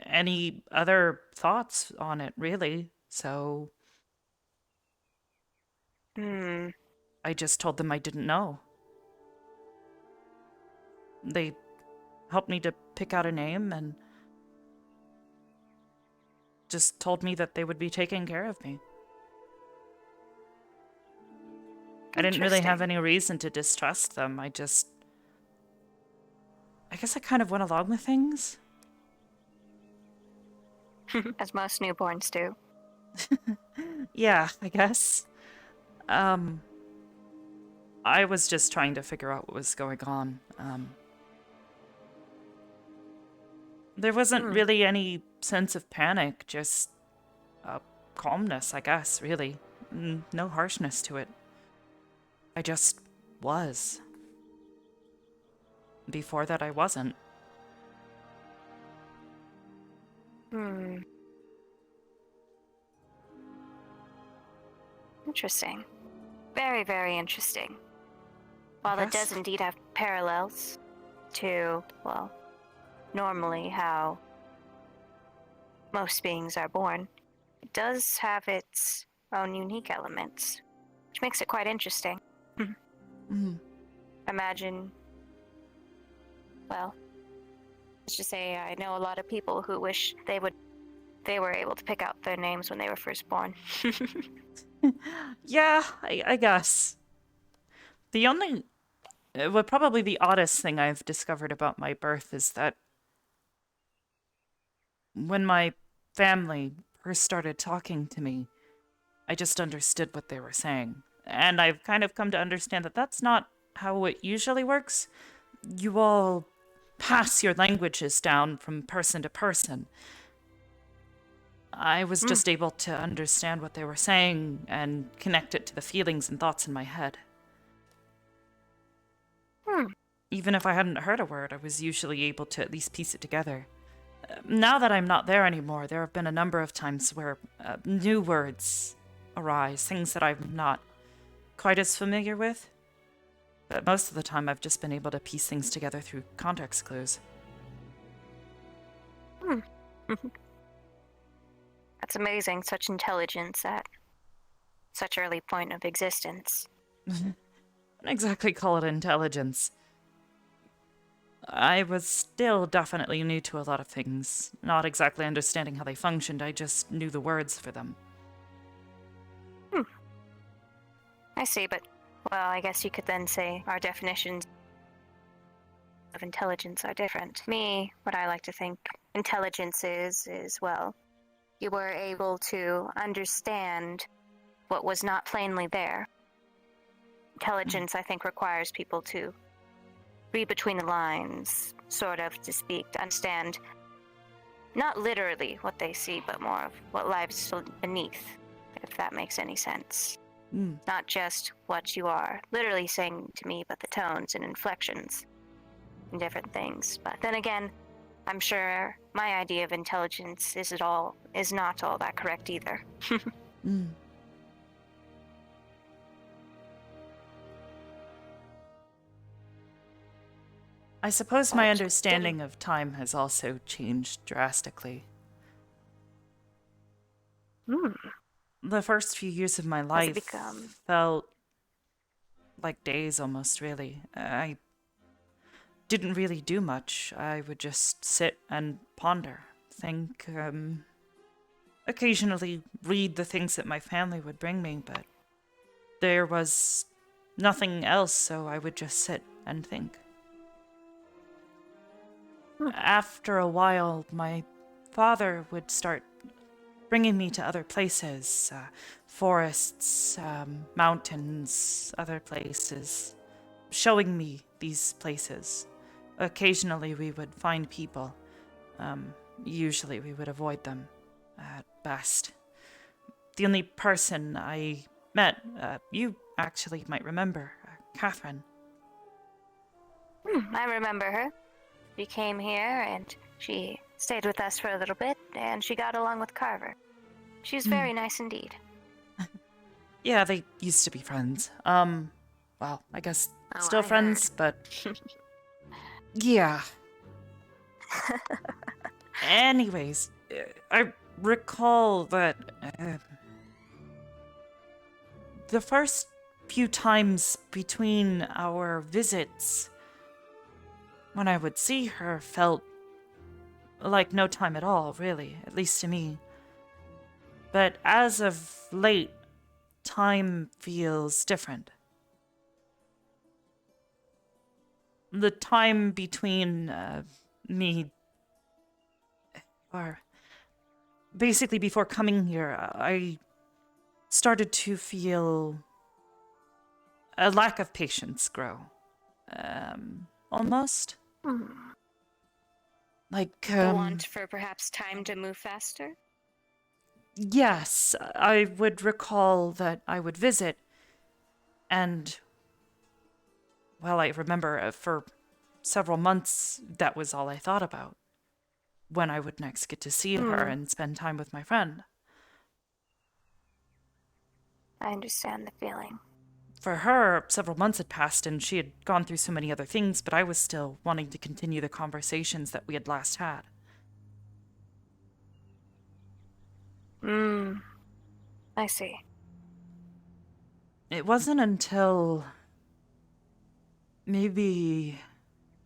any other thoughts on it, really. So I just told them I didn't know. They helped me to pick out a name and just told me that they would be taking care of me. I didn't really have any reason to distrust them. I guess I kind of went along with things. As most newborns do. Yeah, I guess. I was just trying to figure out what was going on. There wasn't really any sense of panic, just calmness, I guess, really. No harshness to it. I just was. Before that, I wasn't. Interesting. Very, very interesting. While it does indeed have parallels to, well, normally how most beings are born, it does have its own unique elements, which makes it quite interesting. Imagine, well, let's just say I know a lot of people who wish they were able to pick out their names when they were first born. Yeah, I guess. Probably the oddest thing I've discovered about my birth is that when my family first started talking to me, I just understood what they were saying. And I've kind of come to understand that that's not how it usually works. You all pass your languages down from person to person. I was just able to understand what they were saying and connect it to the feelings and thoughts in my head. Even if I hadn't heard a word, I was usually able to at least piece it together. Now that I'm not there anymore, there have been a number of times where new words arise, things that I'm not quite as familiar with. But most of the time, I've just been able to piece things together through context clues. That's amazing, such intelligence at such early point of existence. I wouldn't exactly call it intelligence. I was still definitely new to a lot of things, not exactly understanding how they functioned, I just knew the words for them. I see, but, well, I guess you could then say our definitions of intelligence are different. Me, what I like to think intelligence is, well, you were able to understand what was not plainly there. Intelligence, I think, requires people to read between the lines, sort of, to speak, to understand not literally what they see, but more of what lies beneath, if that makes any sense. Not just what you are literally saying to me, but the tones and inflections and different things. But then again, I'm sure my idea of intelligence is not all that correct either. I suppose my understanding of time has also changed drastically. The first few years of my life felt like days almost, really. I didn't really do much. I would just sit and ponder, think, occasionally read the things that my family would bring me, but there was nothing else, so I would just sit and think. After a while, my father would start bringing me to other places, forests, mountains, other places, showing me these places. Occasionally we would find people. Usually we would avoid them, at best. The only person I met, you actually might remember, Catherine. I remember her. She came here and she stayed with us for a little bit, and she got along with Carver. She's very nice indeed. Yeah, they used to be friends. Well, I guess still friends, but yeah. Anyways, I recall that the first few times between our visits, when I would see her, felt like no time at all, really, at least to me. But as of late, time feels different. The time between me, or basically before coming here, I started to feel a lack of patience grow. Almost. Like, Want for perhaps time to move faster? Yes, I would recall that I would visit, and, well, I remember for several months that was all I thought about. When I would next get to see her and spend time with my friend. I understand the feeling. For her, several months had passed and she had gone through so many other things, but I was still wanting to continue the conversations that we had last had. I see. It wasn't until maybe,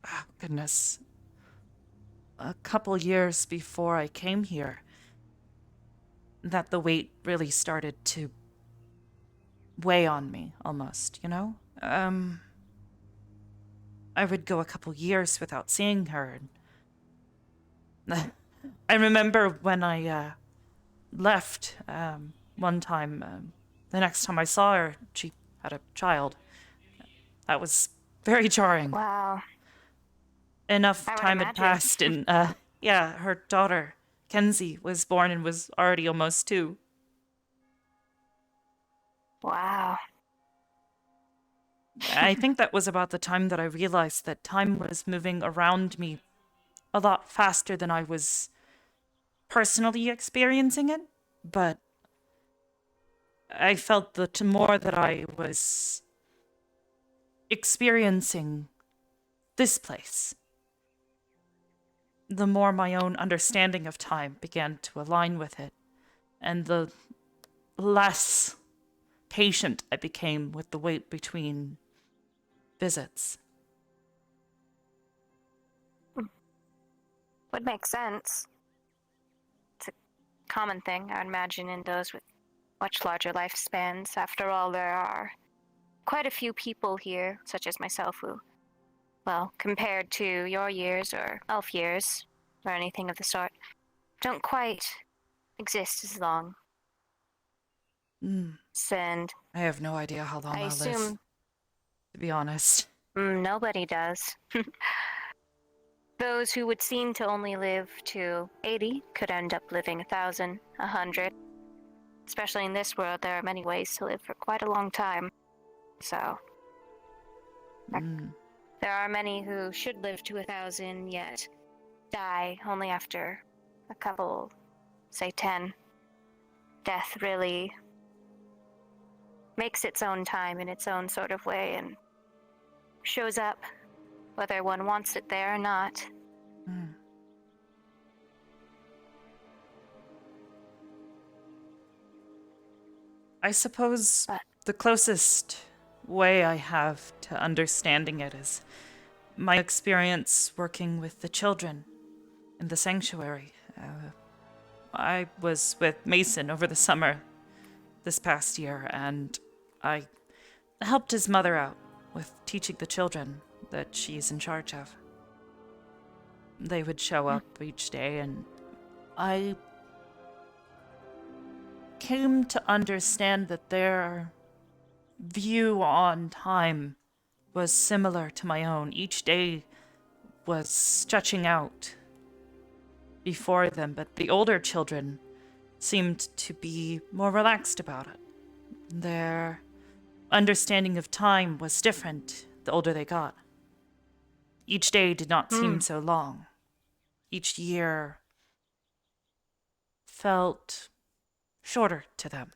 oh goodness, a couple years before I came here that the weight really started to weigh on me, almost, you know? I would go a couple years without seeing her. I remember when I left one time, the next time I saw her, she had a child. That was very jarring. Wow. Enough time had passed, and yeah, her daughter, Kenzie, was born and was already almost 2. Wow. I think that was about the time that I realized that time was moving around me a lot faster than I was personally experiencing it, but I felt that the more that I was experiencing this place, the more my own understanding of time began to align with it, and the less patient I became with the wait between visits. Would make sense. It's a common thing, I would imagine, in those with much larger lifespans. After all, there are quite a few people here, such as myself, who well, compared to your years or elf years, or anything of the sort, don't quite exist as long. Mm. And I have no idea how long I I'll assume live, to be honest. nobody does. Those who would seem to only live to 80 could end up living 1,000, 100. Especially in this world, there are many ways to live for quite a long time. So, there are many who should live to 1,000, yet die only after a couple, say 10. Death really makes its own time in its own sort of way and shows up whether one wants it there or not. I suppose the closest way I have to understanding it is my experience working with the children in the sanctuary. I was with Mason over the summer this past year, and I helped his mother out with teaching the children that she's in charge of. They would show up each day, and I came to understand that their view on time was similar to my own. Each day was stretching out before them, but the older children seemed to be more relaxed about it. Their understanding of time was different the older they got. Each day did not seem so long. Each year felt shorter to them.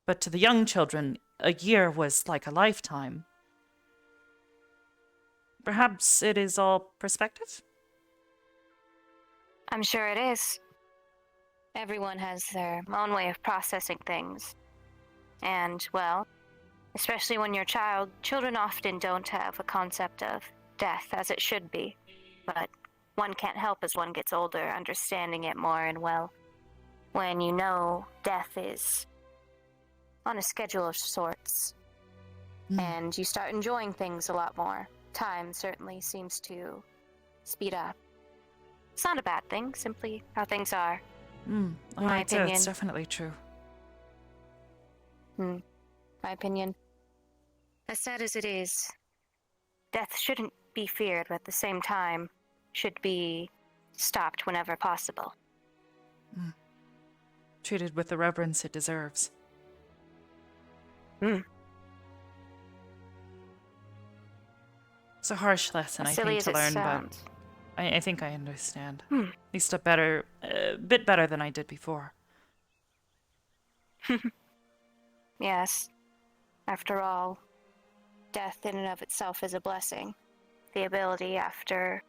But to the young children, a year was like a lifetime. Perhaps it is all perspective? I'm sure it is. Everyone has their own way of processing things. And, well, especially when you're a child, children often don't have a concept of death as it should be. But one can't help as one gets older understanding it more, and, well, when you know death is on a schedule of sorts, and you start enjoying things a lot more, time certainly seems to speed up. It's not a bad thing, simply how things are. In my opinion. It's definitely true. My opinion. As sad as it is, death shouldn't be feared, but at the same time, should be stopped whenever possible. Treated with the reverence it deserves. It's a harsh lesson, I think, to learn, but I think I understand. At least a bit better than I did before. Yes. After all, death in and of itself is a blessing. The ability, after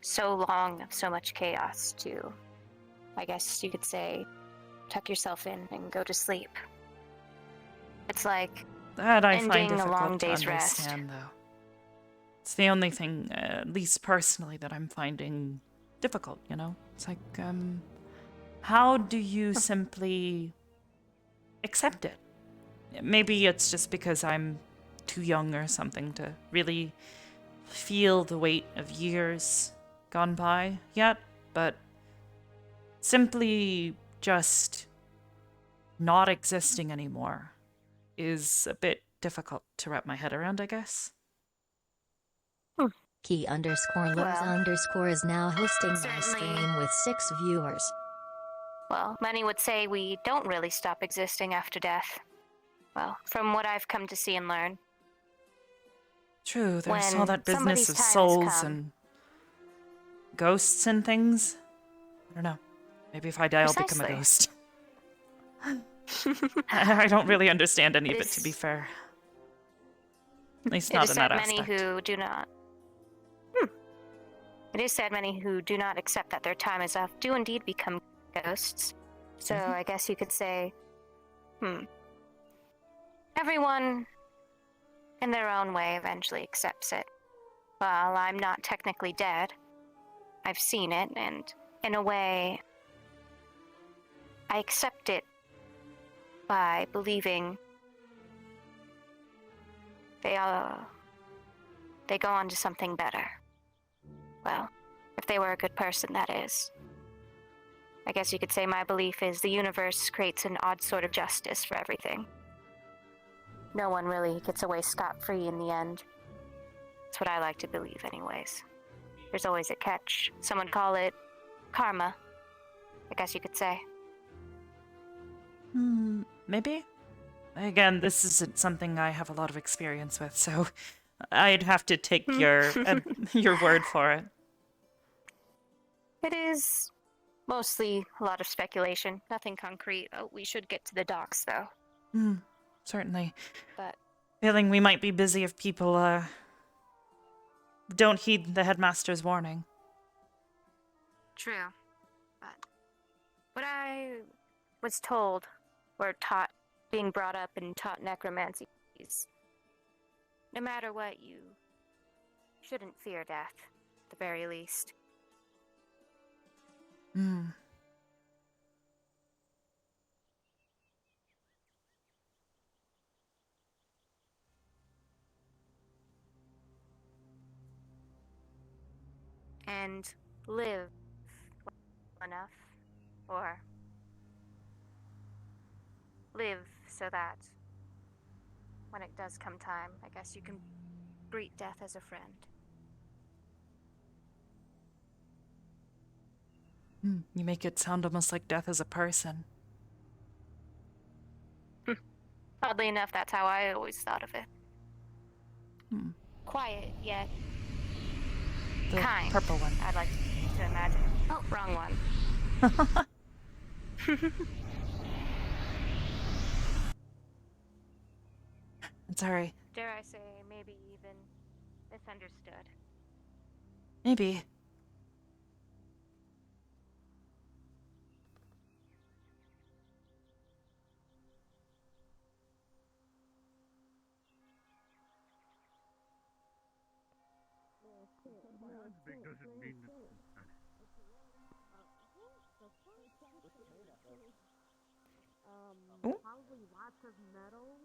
so long of so much chaos, to, I guess you could say, tuck yourself in and go to sleep. It's like that I ending find difficult a long to day's understand, rest. though. It's the only thing, at least personally, that I'm finding difficult, you know? It's like, how do you simply accept it? Maybe it's just because I'm too young or something to really feel the weight of years gone by yet, but simply just not existing anymore is a bit difficult to wrap my head around, I guess. Key_Loves_ is now hosting my stream with 6 viewers. Well, many would say we don't really stop existing after death. Well, from what I've come to see and learn. True, there's When all that business somebody's of time has souls come. and ghosts and things. I don't know. Maybe if I die, I'll become a Precisely. ghost. I don't really understand any of it, to be fair. At least It not is in said that many aspect. who do not. It is said many who do not accept that their time is up do indeed become ghosts. So I guess you could say, everyone in their own way eventually accepts it. Well, I'm not technically dead. I've seen it, and in a way, I accept it by believing they they go on to something better. Well, if they were a good person, that is. I guess you could say my belief is the universe creates an odd sort of justice for everything. No one really gets away scot-free in the end. That's what I like to believe anyways. There's always a catch. Some would call it karma, I guess you could say. Maybe? Again, this isn't something I have a lot of experience with, so I'd have to take your word for it. It is mostly a lot of speculation, nothing concrete. Oh, we should get to the docks, though. Certainly. But Feeling we might be busy if people, don't heed the headmaster's warning. true. But what I was told, or taught, being brought up and taught necromancy, is no matter what, you shouldn't fear death, at the very least. And live enough, or live so that when it does come time, I guess you can greet death as a friend. You make it sound almost like death as a person. Oddly enough, that's how I always thought of it. Quiet, yet The kind. purple one. I'd like to imagine. Oh, wrong one. It's alright. Dare I say, maybe even misunderstood. Maybe. Probably lots of metal.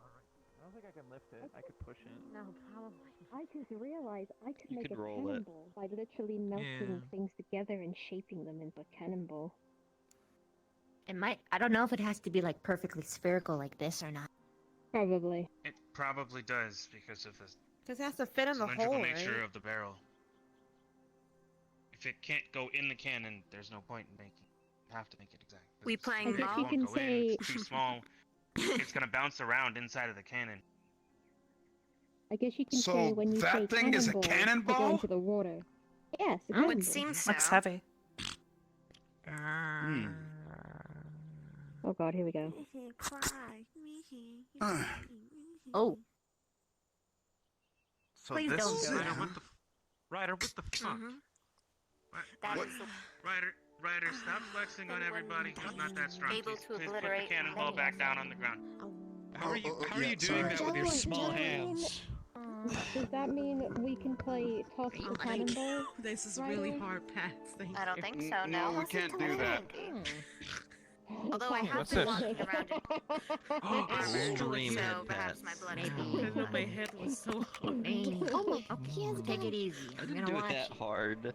I don't think I can lift it. I could push it. No, probably. I just realized I could You make could a roll it. cannonball by literally melting things together and shaping them into a cannonball. It might. I don't know if it has to be like perfectly spherical like this or not. Probably. It probably does because of the Because it has to fit in the cylindrical hole, nature right? of the barrel. If it can't go in the cannon, there's no point in making. You have to make it exact. We playing If it ball? won't You can go in, say- it's too small. It's gonna bounce around inside of the cannon. I guess you can So say when you that say thing is a cannonball, to cannonball? go into the water. Yes, a It cannonball. seems so. Looks heavy. Oh god, here we go. Oh. So Please this don't is do it. that. Ryder, what the fuck? That What? is the Ryder, stop flexing on everybody. It's not that strong. able Please, to please put the obliterate cannonball many back of down them. on the ground. How are you yeah, doing that with your Does small that hands? Does that mean we can play toss the cannonball? This is Ryder? really hard, Pat. Thank I don't you. think so, no. No, we can't do that. Although I have What's been this? walking around in Extreme so head perhaps pat. my blood I know my head was so hard. Okay, take it easy. I I'm didn't gonna do it watch. that hard.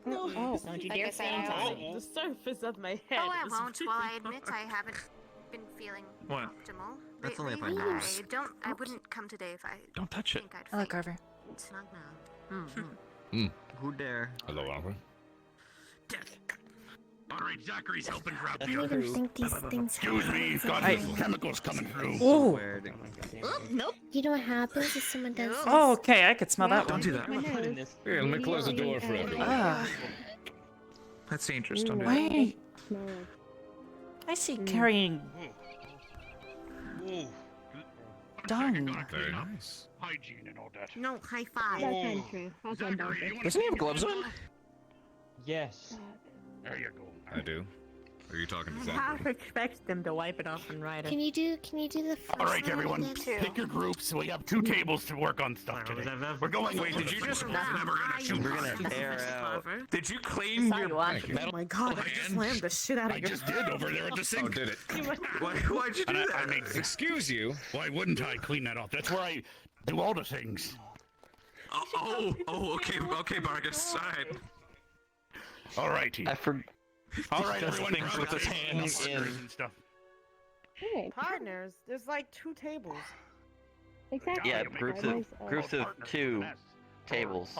No. Oh. Don't you Like I dare said, say I anything. The surface of my head. Oh, I is won't. really Well, I admit hard. I haven't been feeling What? optimal. That's only if I lately. lose. I wouldn't come today if I Don't touch it. think I'd Hello, faint. Carver. Who dare? Hello, Arbor. Alright, Zachary's helping for I don't even think these things Excuse me, got Hey. chemicals coming through. Ooh. Nope. You know what happens if someone does this? Oh, okay, I could smell that Don't one. do that. Here, let me close the door for everyone. Ah, That's dangerous. Don't do that. why? No. I see carrying Ooh. dung. Very nice. Hygiene and all that. No, high five. That's kind of true. I'll go down there. Doesn't he have gloves on? Yes. There you go. I do. Are you talking to I Zachary? half expect them to wipe it off and ride it. Can you do the first Alright, one everyone, again? pick your groups. We have 2 tables to work on stuff today. We're going. Wait, did you just? We're never gonna shoot. We're gonna tear out. Did you clean your Thank you. Oh my god, I just hands. slammed the shit out of I your just did over there at the Oh, sink. did it? Why'd you do And I that? made. Excuse you. Why wouldn't I clean that off? That's where I Do all the things. Okay, Vargas. All righty. All right, does everyone, things grab with the his tables hands and stuff. Partners? There's like 2 tables. Exactly. Yeah, groups of 2 tables.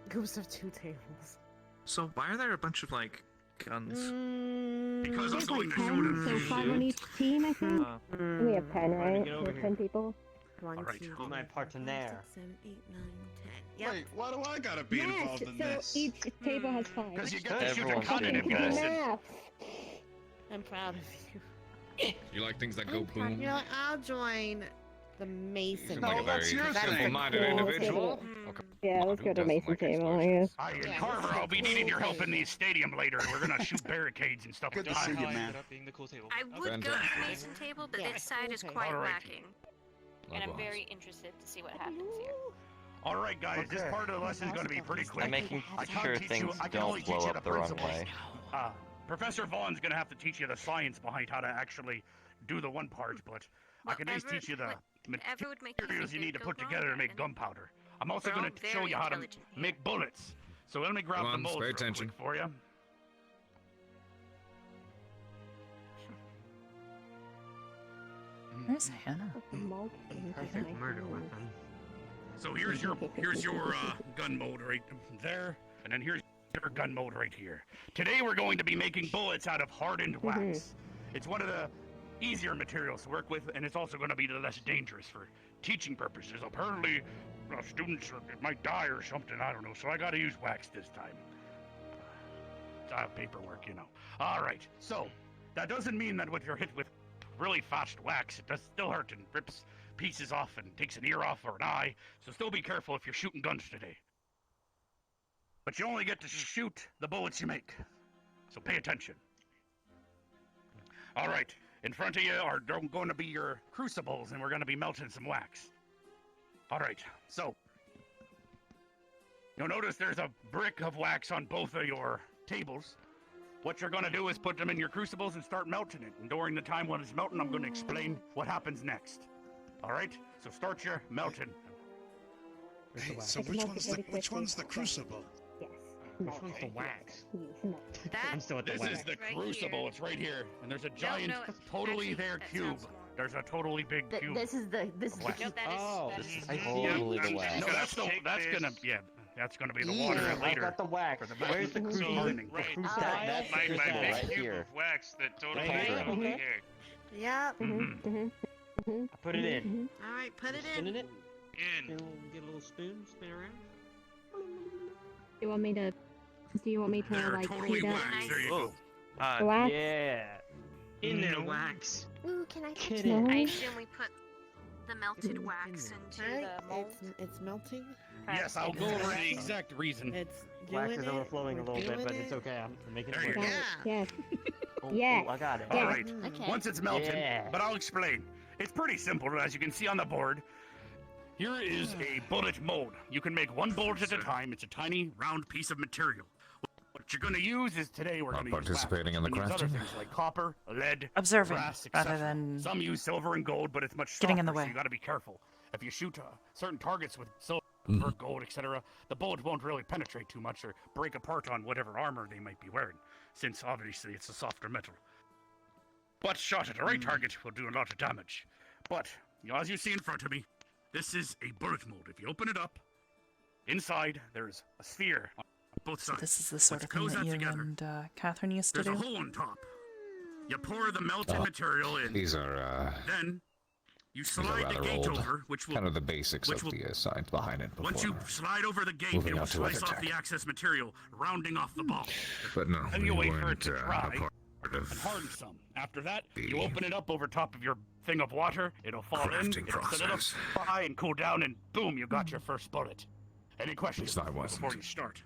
Groups of 2 tables. So why are there a bunch of like guns? Because I'm There's going like to 10, so 5 on each team, I think. We have 10, right? get We over have here. 10 people. One, All right. two, Do my partenaire. 7, 8, 9, 10. Yep. Wait, why do I gotta be Yes, involved in so this? each table has 5. Because you get to shoot a Everyone's gun getting if you involved. listen. Math. I'm proud of you. You like things that go I'm proud. boom? You know what? I'll join the Mason. Like a that's very your thing. simple-minded Yeah, let's go individual. to- Okay. Yeah, let's Who go to doesn't Mason like table, I explosions? guess. Aye, Yeah, Carver, that's I'll be cool. needing your help in the stadium later. We're gonna shoot barricades and stuff. Good with to see knives. you, man. being the cool table. I would go to Fantastic. the Mason table, but Yeah, this side is okay. quite Alright. lacking. And I'm very interested to see what happens here. All right, guys, this part of the lesson is going to be pretty quick. I'm making I can't sure teach things you, I can only don't blow teach you up the the wrong principles. way. Professor Vaughn's going to have to teach you the science behind how to actually do the one part, but I Well, can at least Everett- teach you the Whatever would make you materials you think need to it'd put go wrong, together to make Captain. gunpowder. I'm also We're going all to show very you how to intelligent here. make bullets. So let me grab Come the on, molds pay real attention. quick for you. Where's Hannah? Perfect murder weapon. So here's your gun mold right there, and then here's your gun mold right here. Today we're going to be making bullets out of hardened wax. It's one of the easier materials to work with, and it's also going to be the less dangerous for teaching purposes. Apparently, students might die or something. I don't know. So I got to use wax this time. It's paperwork, you know. All right. So that doesn't mean that when you're hit with really fast wax, it does still hurt and rips pieces off and takes an ear off or an eye. So still be careful if you're shooting guns today. But you only get to shoot the bullets you make. So pay attention. All right. In front of you are going to be your crucibles, and we're going to be melting some wax. All right. So you'll notice there's a brick of wax on both of your tables. What you're going to do is put them in your crucibles and start melting it. And during the time when it's melting, I'm going to explain what happens next. All right? So start your melting. Hey, so which one's the crucible? Yes. Which one's the wax? That I'm still at the This wax. is the Right crucible. here. It's right here. And there's a giant, no, totally actually, there that cube. sounds more- There's a totally big cube. This is the wax. No, that is. Oh, that this is is Totally the wax. No, that's gonna be the water I later. got the wax. For the Where's the wax. crucible? Hardening. The crucible? That's the Right crucible there. right here. wax that totally Right here. over here. Yep. Mhm. I put it in. Alright, put it Spinning in. it. In. Get a little spoon, spin around. You want me to? Do you want me to They're like totally heat up wax. There you go. the wax? Yeah. In there, wax. Ooh, can I touch Get it? in. I assume we put the melted wax into Alright, the mold. it's melting. Yes, I'll go over the exact reason. It's Wax doing is it. overflowing a We're little bit, doing but it. it's okay. I'm making There it you work. go. Yes. Oh, Yes. oh, I got it. All right. Okay. Once it's melted, Yeah. but I'll explain. It's pretty simple, as you can see on the board. Here is a bullet mold. You can make one bullet at a time. It's a tiny, round piece of material. What you're going to use is today we're going to use participating in the We use other question? things like copper, lead, Observing, brass, rather etc. than Some use silver and gold, but it's much getting in the softer, so way. you got to be careful. If you shoot certain targets with silver, Mhm. gold, etc., the bullet won't really penetrate too much or break apart on whatever armor they might be wearing, since obviously it's a softer metal. But shot at the right target will do a lot of damage. But, as you see in front of me, this is a bullet mold. If you open it up, inside there's a sphere on both So sides. this is the sort Once of you thing close that you together, and Catherine used to there's a do. hole on top. You pour the melted material in. These are Then you these are slide the rather gate old. over, which will Kind of the basics which of will- the science behind it. Before. once you slide over the gate, Moving it will on to slice other off the tech. excess material, rounding off the ball. But no, Then we you wait for it weren't to dry a part of and harden some. After that, the you open it up over top of your thing of water. It'll fall in, crafting it'll sit process. by and cool down, and boom, you got your first bullet. Any questions least I wasn't. before you start?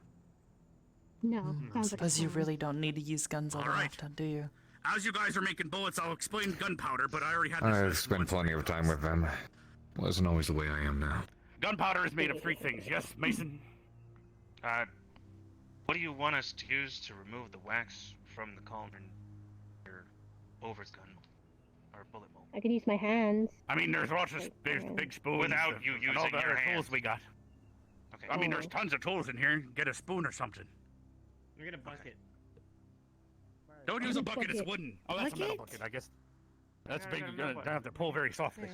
No. I Sounds like a suppose you plan. really don't need to use guns all that Alright. often, do you? As you guys are making bullets, I'll explain gunpowder, but I already had this I've lesson spent once. plenty of time with them. Wasn't always the way I am now. Gunpowder is made of three things, yes, Mason? What do you want us to use to remove the wax from the cauldron or over gun? I could use my hands. I mean, there's lots of there's big spoons Without you and all using the your other hands. tools we got. Okay. I mean, there's tons of tools in here. Get a spoon or something. We're gonna bucket. Don't use a bucket, it's bucket. wooden. Oh, that's a metal bucket, I guess. That's big, you're gonna have to pull very softly.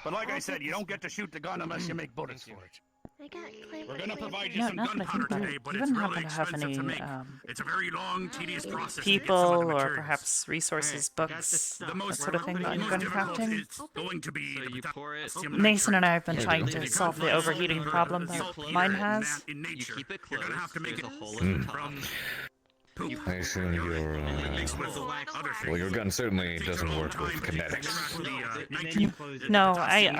But like I said, you don't get to shoot the gun unless you make bullets for it. I got clever. We're gonna provide you No, some not that I gunpowder think about today, it. but You it's wouldn't really happen to have expensive to any make. It's a very long, tedious process. to get some of the people or materials. perhaps resources, books, The that most sort of thing on most gun difficult crafting? is going to be the potassium Mason and I have been nitrate. trying You to can't solve the find overheating silver problem or that saltpeter mine in has. that in nature. keep it You're gonna have to make it closed, there's a hole in the top. from poop. I assume your Mixed with other things. well, your gun certainly doesn't work with kinetics. No, I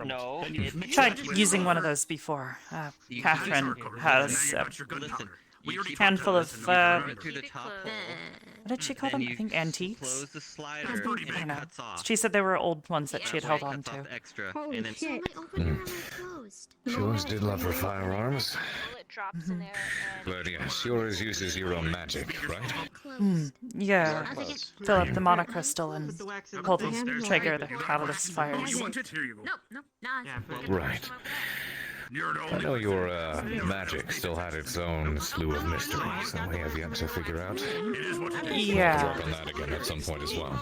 No. tried using one of those before. Catherine has a handful of what did she call them? I think antiques. Close the slider I and don't it know. cuts off. She said they were old ones that she had held on Cuts to. off extra, Holy and then shit. She always did love her firearms. Drops in there. But yes, yours uses your own magic, right? Yeah. Fill up the monocrystal and pull the trigger, the catalyst fires. You want it? Here you go. No, nah. Right. I know your magic still had its own slew of mysteries that we have yet to figure out. Yeah. We'll work on that again at some point as well.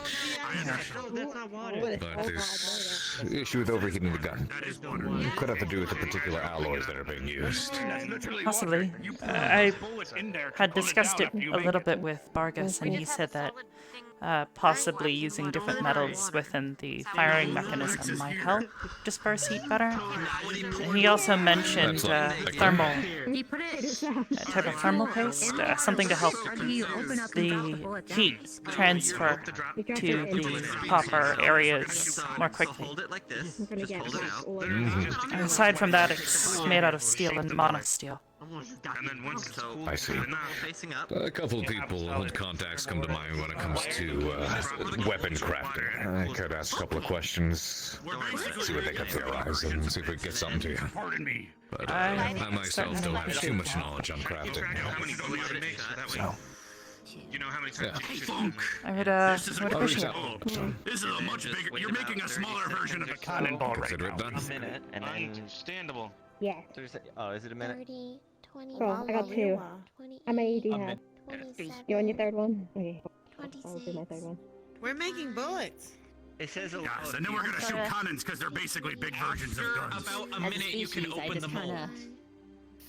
That's not water. But this issue with overheating the gun could have to do with the particular alloys that are being used. Possibly. I had discussed it a little bit with Vargas, and he said that possibly using different metals within the firing mechanism might help disperse heat better. He also mentioned thermal, He put it. a type of thermal paste, something to help the heat transfer to the proper areas more quickly. Hold it like this. I'm gonna Just get hold it out. And aside from that, it's made out of steel and monosteel. And then once it's cool, I see. Facing up. A couple of people with contacts come to mind when it comes to weapon crafting. I could ask a couple of questions, see what they can theorize, and see if we can get something to you. Pardon me. But I myself don't have too much knowledge on crafting. So, You know how many yeah. times I would appreciate it. This is a much bigger. You're making a smaller version of a cannonball right Consider it now. done. A minute, and then Understandable. Yeah. oh, is it a minute? 30, 20, Oh, I got two. 28, How many do you have? 27, You on your third one? Okay. I'll 26. do my third one. We're making bullets. It says a Yes, and then we're gonna shoot cannons because they're basically big versions of guns. About a As minute, you can species, I open the just mold. kinda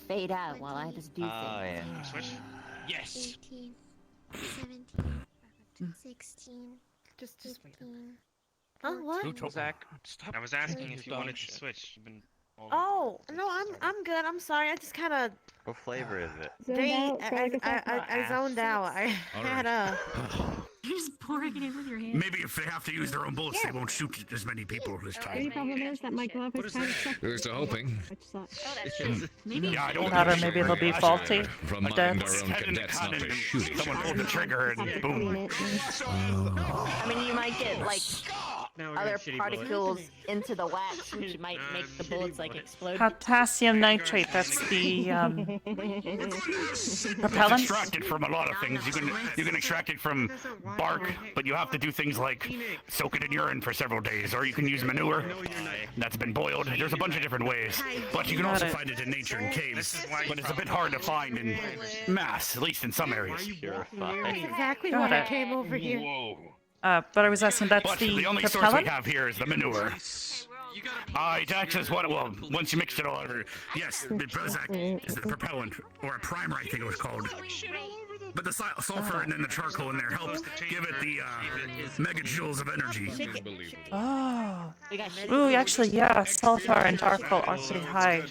fade out while I just do things. Oh, yeah. Switch. Yes. 18, 17, 16, Just wait. 15. Oh, what? Who told Zach, stop. I was asking if you wanted to switch. You've been. Oh no, I'm good. I'm sorry. I just kind of What flavor is it? I zoned out. I had a. You're just pouring it in with your hands. Maybe if they have to use their own bullets, they won't shoot as many people this The time. only problem is that my glove is kind of stuck. Here's to hoping. Which sucks. Maybe. Yeah, I don't That or maybe they'll be faulty. Remind Dead. our own cadets not to shoot each Someone other. pulled the trigger and boom. I mean, you might get like Now we're other getting shitty particles into the wax, which might make the bullets like explode. Potassium nitrate, that's the It's propellant. extracted from a lot of things. You can extract it from bark, but you have to do things like soak it in urine for several days, or you can use manure that's been boiled. There's a bunch of different ways, but you can also find it in nature in caves. But it's a bit hard to find in mass, at least in some areas. That's exactly Got why I it. came over here. But I was asking, that's But the the only source we propellant? have here is the manure. It acts as one. Well, once you mix it all over, yes, it does act as the propellant or a primer, I think it was called. But the sulfur and then the charcoal in there helps give it the megajoules of energy. Oh. Ooh, actually, yeah, sulfur and charcoal are pretty high.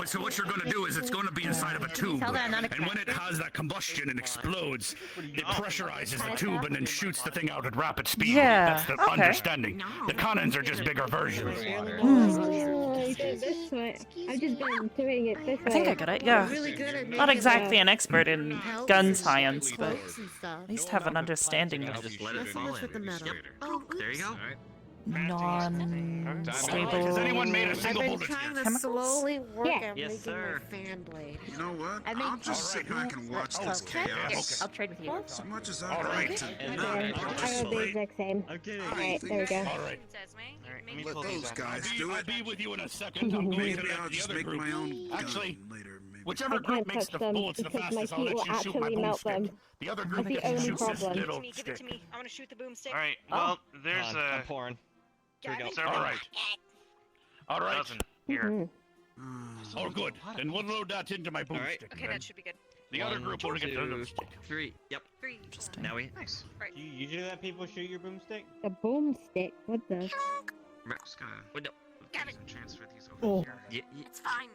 So what you're going to do is it's going to be inside of a tube, and when it has that combustion and explodes, it pressurizes the tube and then shoots the thing out at rapid speed. Yeah, That's the okay. understanding. The cannons are just bigger versions. Oh, you do it this way. I've just been doing it this way. I think I got it, yeah. Not exactly an expert in gun science, but at least have an understanding of Just let it fall in. Oh, There you go. non-stable. Has anyone made a single I've been bullet trying yet? to slowly work Yeah. at Yes, making sir. my fan blade. You know what? I I'll think just sit back and watch this chaos. I'll trade with you. So much as All I'd right. like to Okay. not I have the participate, exact same. Okay. Alright, there we go. All right. let those guys do I'll it. be with you in a second. I'm going to Maybe I'll let the just other make group. my own Actually, gun later. Maybe. whichever I group can't makes touch the them bullets the because my fastest, I'll heat let will you shoot my actually melt boomstick. them. The other That's group the can only shoot this problem. little Give it stick. to me. I want to shoot the boomstick. All right. Oh. Well, there's Hold on, I'm pouring. Here we go. several All right. All right. dozen here. Mhm. Oh, good. Then we'll load that into my All right. boomstick. Okay, that should be good. The other group will get the little 2, stick. 3. Yep. 3. Interesting. Now we. Nice. Right. Do you usually let people shoot your boomstick? The boomstick. What the? Just gonna Wait, no. Got it. transfer these Oh. over here. Yeah. It's fine.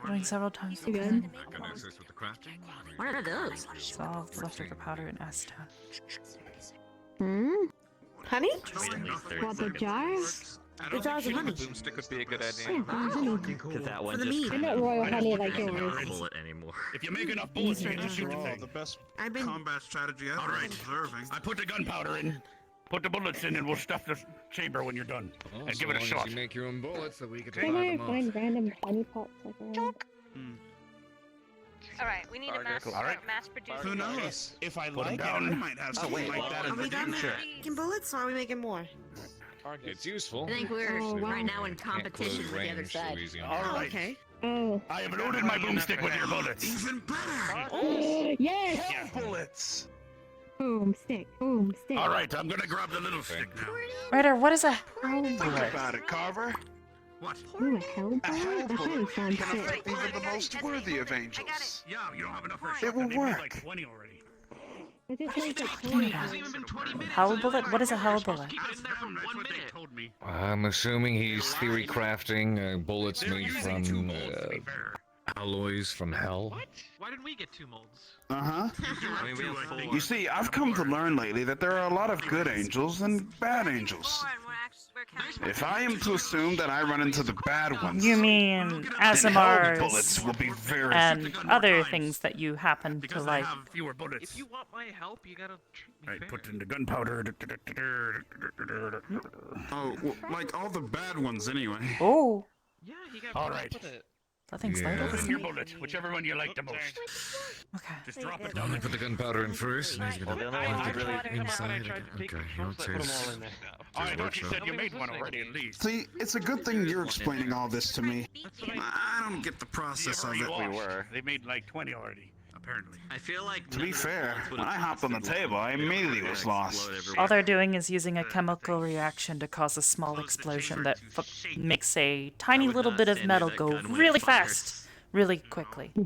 Going several times. You good? Got access with the crafting? What are those? Solve leftover powder in acetone. Hmm? Honey? What, the jar? The jars of honey. Boomstick would be a good Yeah, idea. honey. Because that one For the just meat. I meant royal I'd honey have to like drink yours. it. bullet anymore. If you make enough bullets, you can shoot the Overall, thing. the best I've been combat strategy I've All been right. observing. I put the gunpowder in. Put the bullets in, and we'll stuff the chamber when you're done. Well, And so give it a long as shot. you make your own bullets, so we can Can fire I them off. find random honey pots like around? All right, we need to mass All right. mass produce. Who knows? If I Put 'em like it, I down. might have Oh, something wait. like that Are in we the done future. making bullets or are we making more? It's useful. I think we're Oh, wow. right now in Can't competition close with the other range so side. easy on All that. right. Okay. Oh. I have loaded my boomstick with your bullets. Even better! Yes! Yeah. Bullets! Boomstick. Boomstick. All right, I'm gonna grab the little stick now. Ryder, what is a Think bullet? about it, Carver. What? Ooh, a hell A hell That bullet sounds can sick. affect even the most worthy of angels. Yeah, you don't have enough for a It shotgun. will They made work. like 20 already. It just makes it It cool. hasn't even been 20 minutes. Hell bullet? What is a hell bullet? Keep it in there for That's 1 what they minute. told me. I'm assuming he's theory crafting bullets They're made using 2 from bullets, to be fair. alloys from hell. What? Why didn't we get 2 molds? Uh-huh. I mean, we have 4. You see, I've come to learn lately that there are a lot of good angels and bad angels. If I am to assume that I run into the bad ones, You mean then hell bullets ASMRs will be very... and other things that you happen to Because like. I have fewer bullets. If you want my help, you gotta be Right, fair. put in the gunpowder. Oh, well, like all the bad ones anyway. Oh, Yeah, you got All right. with it. that thing's Yeah. loaded. Put in your bullet, whichever one you like the most. Okay. Just drop it I'm down. gonna put the gunpowder in first, and he's Well, gonna the only one put who really- it inside again. Okay, no taste. I thought you said you made one already, at least. See, it's a good thing you're explaining all this to me. I don't get the process of it. We were. They made like 20 already, apparently. I feel like To be fair, when I hopped on the table, I immediately was lost. All they're doing is using a chemical reaction to cause a small explosion that makes a tiny little bit of metal go really fast, really quickly. Oh,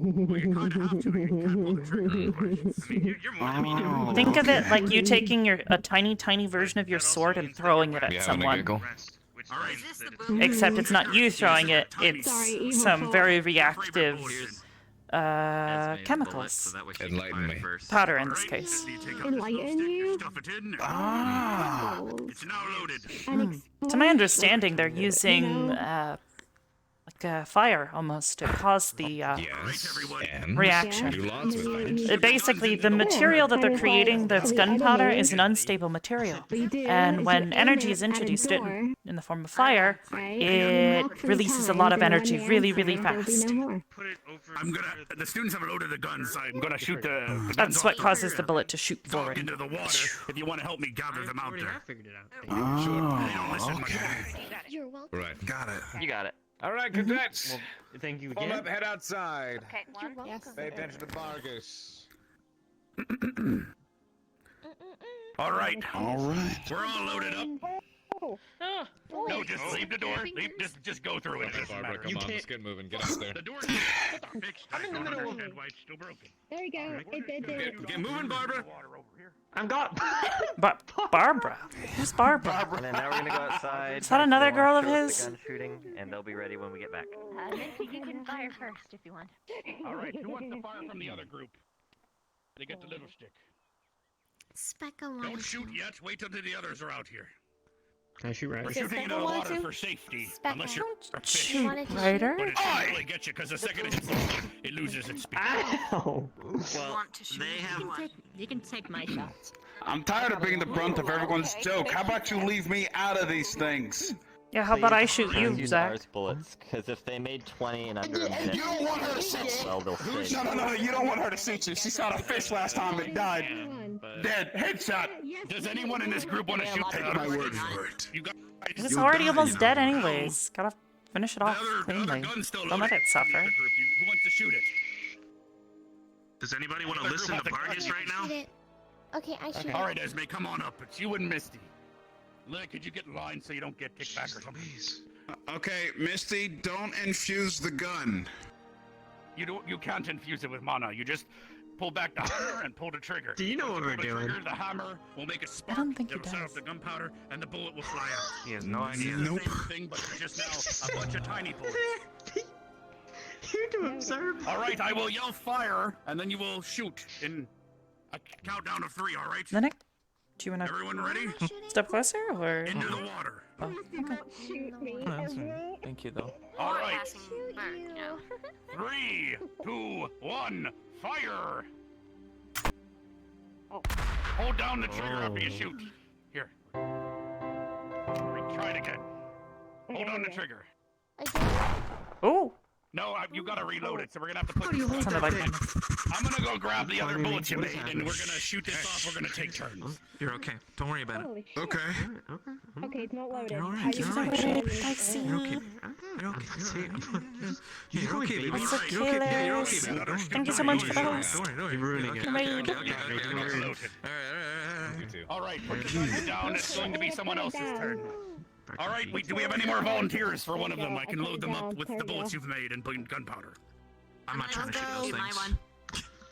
Think of it okay. like you taking a tiny, tiny version of your sword and throwing it at You having a someone. giggle? Except it's not you throwing it, it's some very reactive chemicals. Enlighten me. Powder in this case. Enlighten you? Ah. It's now loaded. To my understanding, they're using like fire almost to cause the Yes. And reaction. do lots with it. Basically, the material that they're creating that's gunpowder is an unstable material. And when energy is introduced in the form of fire, it releases a lot of energy really, really fast. I'm gonna. The students have loaded the guns. I'm gonna shoot the guns That's what off causes the bullet to shoot the forward. into the water. If you want to help me gather them out there. Oh, okay. You're welcome. Right. Got it. You got it. All right, cadets. Thank you Form again. up, head outside. Okay, You're one. welcome. Pay attention to Vargas. All right. All right. We're all loaded up. No, just leave the door. Just go through it. It doesn't Barbara, matter. come on, let's get moving. Get out there. The door's fixed. I'm in the middle. Why it's still broken. There you go. It did it. Get moving, Barbara. I'm gone. Barbara? Who's Barbara? And then now we're gonna go outside. Is that another go girl on of show us his? The gun shooting, and they'll be ready when we get back. Nancy, you can fire first if you want. All right. Who wants to fire from the other group? They get the little stick. Speckle Don't shoot yet. Wait till the others are out here. Can I shoot right? We're shooting into the water for safety, unless you're a fish. Shoot, Ryder. But it should really get you, because the second it hits the water, it loses its speed. Ow! Well, they have You can take my shots. I'm tired of being the brunt of everyone's joke. How about you leave me out of these things? Yeah, how about I shoot you, use Zach? ours bullets, because if they made 20 in under a minute, You don't want her to shoot you. well, they'll stay. No, you don't want her to shoot you. She shot a fish last time and died. Dead. Headshot. Does anyone in this group want to shoot? Take my word for it. You got. It's already almost dead anyways. Gotta finish it off cleanly. Don't let it suffer. Who wants to shoot it? Does anybody want to listen to Bargus right now? Okay, I shoot. All right, Esme, come on up. It's you and Misty. Look, could you get in line so you don't get kicked back or something? Okay, Misty, don't infuse the gun. You can't infuse it with mana. You just pull back the hammer and pull the trigger. Do you know what we're doing? Trigger, the hammer will make a spark. I don't think he It'll set off does. the gunpowder, and the bullet will fly out. He has no idea. Nope. Same thing, but it's just now a bunch of tiny bullets. You're too absurd. All right, I will yell fire, and then you will shoot in a countdown of 3. All right. Linux, do you wanna Everyone ready? step closer or? Into the water. Oh, okay. Shoot me. Thank you, though. All right. Passing bird, you know. 3, 2, 1, fire! Hold down the trigger after you shoot. Here. Try it again. Hold on the trigger. Oh. No, you gotta reload it, so we're gonna have to put. Sounded like I'm gonna go grab the other bullets you made, and we're gonna shoot this off. We're gonna take turns. You're okay. Don't worry about it. Holy shit. Okay. Okay, it's not loaded. You're alright. I You're just alright. put it in the You're okay. You're okay. You're okay, baby. It's okay, You're okay. Yeah, you're okay, Liz. baby. Thank you so much for the host. Don't worry. You're ruining it. Raid. All right, put the gun down. It's going to be someone else's turn. All right, do we have any more volunteers for one of them? I can load them up with the bullets you've made and put gunpowder. I'm not trying to shoot those things.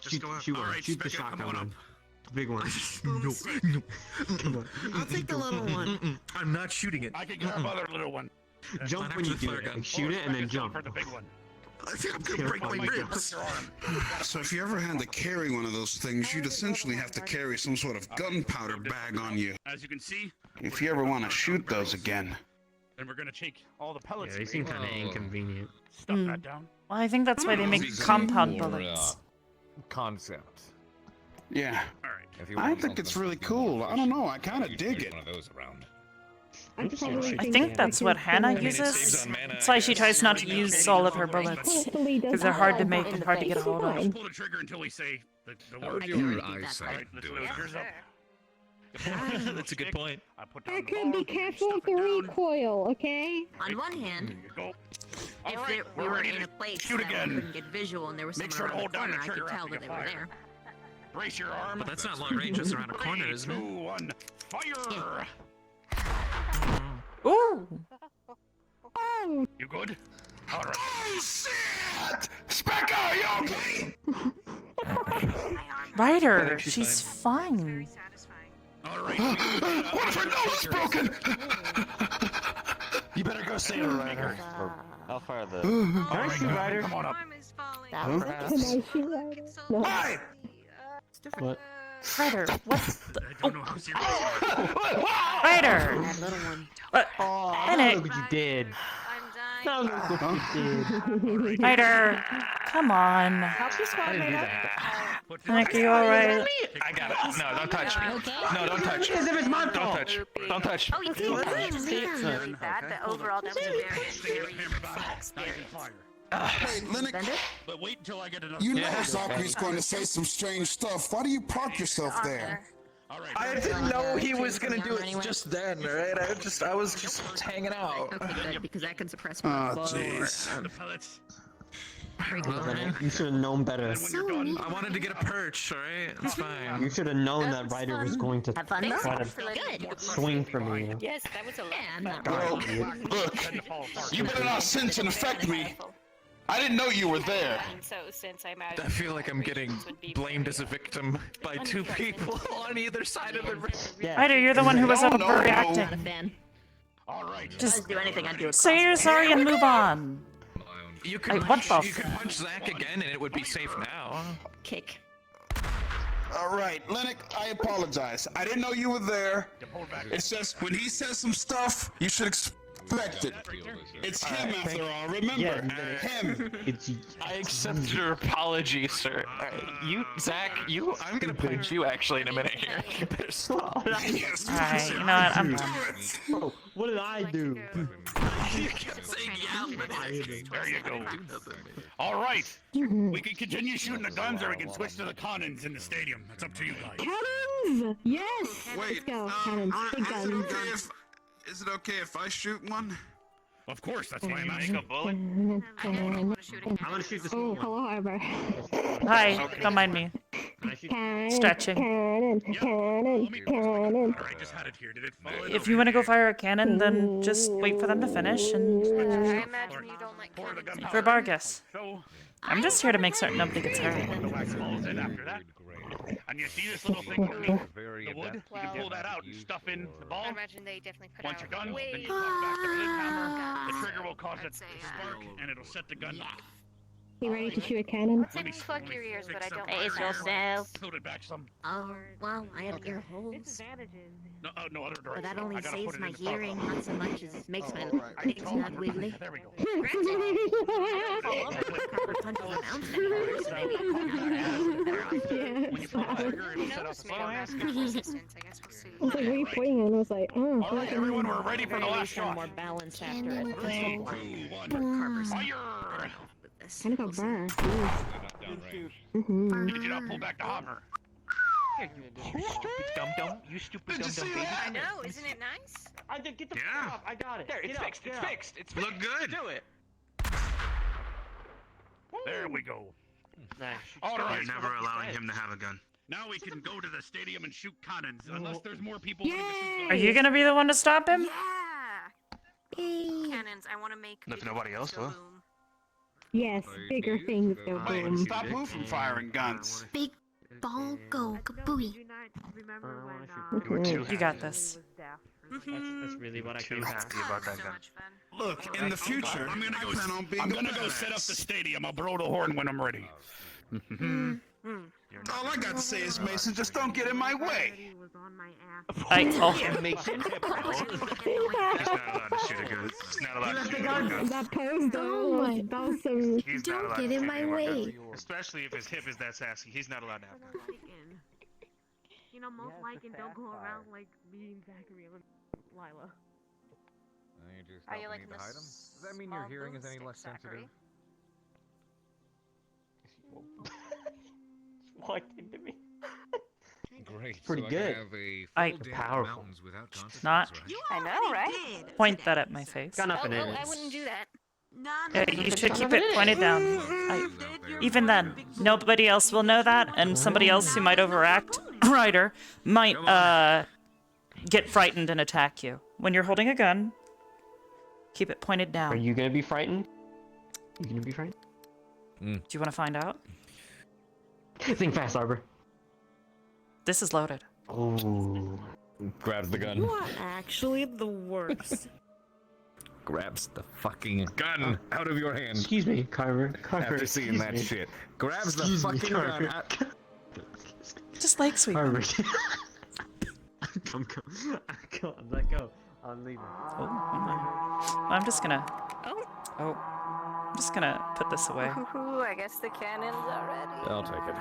Just go up. Shoot All one. right, Shoot the Spigot, come shotgun on up. one. The big one. No. Come on. I'll take the little one. I'm not shooting it. I can grab other little one. Jump when you do it. Like, shoot it and then jump. For the big one. I think I'm gonna break my ribs. So if you ever had to carry one of those things, you'd essentially have to carry some sort of gunpowder bag on you. As you can see, If you ever want to shoot those again. then we're gonna take all the pellets. Yeah, they seem kind of inconvenient. Stuff that down. Well, I think that's why they make compound bullets. Concept. Yeah. All right. If you I want think it's something really cool. I don't know. I kind of dig it. one of those around. I think that's what Hannah uses. That's why she tries not to use all of her bullets. Because they're hard to make and hard to get a hold of. Just pull the trigger until we say the How word. would your eyesight Let's do load it? yours up. That's a good point. I put I down the could be ball, careful stuff with the it down. recoil, okay? On one hand, Go. All if right, we we're were ready in to a place shoot that we again. couldn't get visual and there was Make someone sure to around hold the down the corner, I could trigger tell after that they you were fire. there. Brace your arm. But that's not long range, just around a corner, isn't 3, it? 2, 1, fire! Ooh! You good? All right. Oh, shit! Specko, you okay? Ryder, she's fine. All right. What if her nose is broken? You better go save her, Ryder. How far the? Can I shoot Ryder? Come on up. Can I shoot Ryder? No. Hey! What? Ryder, what's the... I don't know how serious. Ryder! That little one. Fennec. Look what you did. Now look what you did. Ryder, come on. I didn't do that. Fennec, are you alright? I got it. No, don't touch me. No, don't touch. As if it's my Don't fault. touch. Don't touch. Oh, you see, it's really bad, but overall that was a very, very fun experience. Hey, Linux, But wait until I get enough. you know Zachary's going to say some strange stuff. Why do you park yourself there? All right. I didn't know he was gonna do it just then, right? I was just hanging out. Okay, good, because that can suppress Oh, my jeez. The pellets. You should have known better. And when you're done, I wanted to get a perch, alright? It's fine. You should have known that Ryder was going to Have fun, try though. to swing for me. Yes, that was a lot. Yeah, I'm not Bro, wrong. look, you better not sense and affect me. I didn't know you were there. So since I'm out, I feel like I'm getting blamed as a victim by two people on either side of the room. Yeah. Ryder, you're the one who was No, no, overreacting. I'm a fan. all right. Just do anything, I'd do it. say you're sorry and move on. You could Hey, what the you could punch Zach again and it would be safe now. Kick. All right, Lennox, I apologize. I didn't know you were there. It's just when he says some stuff, you should expect it. It's him after all. Remember, him. I accept your apology, sir. You, Zach, I'm gonna punch you actually in a minute here. You better stop. Alright, you know what? I'm done. Oh, what did I do? You kept saying yeah, There you go. All right. We can continue shooting the guns, or we can switch to the cannons in the stadium. It's up to you guys. Cannons! Yes! Wait, Let's go, cannons. Big guns. Is it okay if I shoot one? Of course, that's why I'm asking. I want to shoot this Oh, one. hello, Arbor. Hi, don't mind me. Cannon, Stretching. Cannon, cannon, cannon. I just had it here. Did it fall? If you want to go fire a cannon, then just wait for them to finish and I imagine you don't like cannons. for Bargus. I'm just here to make certain nobody gets hurt. And you see this little thing underneath the wood? You can pull that out and stuff in the ball. I imagine they definitely put Once you're done, way then you plug back the flint hammer. The trigger will cause it to spark, and it'll set the gun off. You ready to shoot a cannon? Let me plug your ears, but I don't Face want yourself. Put it back some. Oh, well, I have ear holes. No, no other direction. But that only I gotta saves put it my in the start hearing, box. not so much as it makes my I legs told not you. wiggly. There we go. Yeah. I guess we'll see. I was like, what are you pointing at? And I was like, oh. All right, everyone, we're ready for the last shot. More balance after it. Fire! Kind of got burned. Did you not pull back the hammer? You stupid dum-dum. You stupid dum-dum baby. I know, isn't it nice? I did get the Yeah. up. I got it. There, it's fixed. It's fixed. It's fixed. Look good. Do it. There we go. Nice. All right, You're never allowing him to have a gun. now we can go to the stadium and shoot cannons, unless there's more people wanting to shoot Are you gonna be the one to stop him? Yeah. Cannons. I want to make. If nobody else will. Yes, bigger things go Wait, boom. stop who from firing guns? Big ball go kabooey. You got this. That's really what I Too came happy about that gun. Look, in the future, I'm gonna go. I plan on being I'm a gonna go set up the stadium. I'll blow the horn when I'm ready. All I got to say is, Mason, just don't get in my way. I told him. He's not allowed to shoot a gun. He's not allowed to shoot a gun. That pose though, that was some. He's not allowed to shoot any more guns. Especially if his hip is that sassy. He's not allowed to have guns. You know, most and don't go around like me and Zachary and Lila. Are you like this? Does that mean your hearing is any less sensitive? Walked into me. Great. Pretty so good. I have a I- full day in the Powerful. mountains without consequence, Not. right? I know, right? Point that at my face. Got nothing in I it. wouldn't do that. You should keep it pointed down. Even then, nobody else will know that, and somebody else who might overact, Ryder, might get frightened and attack you. When you're holding a gun, keep it pointed Are down. you gonna be frightened? You gonna be frightened? Do you want to find out? Think fast, Arbor. This is loaded. Oh. Grabs the gun. You are actually the worst. Grabs the fucking gun out of your hand. Excuse me, Carver. Carver. After seeing excuse that me. shit. Grabs the Excuse me, fucking Carver. gun out. Just leg sweep. Carver. Come. Let go. I'm leaving. I'm just gonna. Oh. I'm just gonna put this away. Ooh, I guess the cannon's already. I'll take it.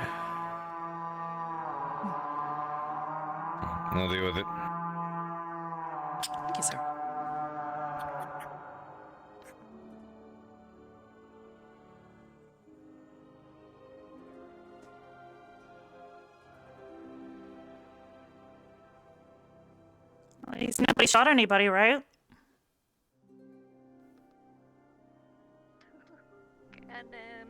I'll deal with it. Thank you, sir. He's nobody shot anybody, right? Cannon.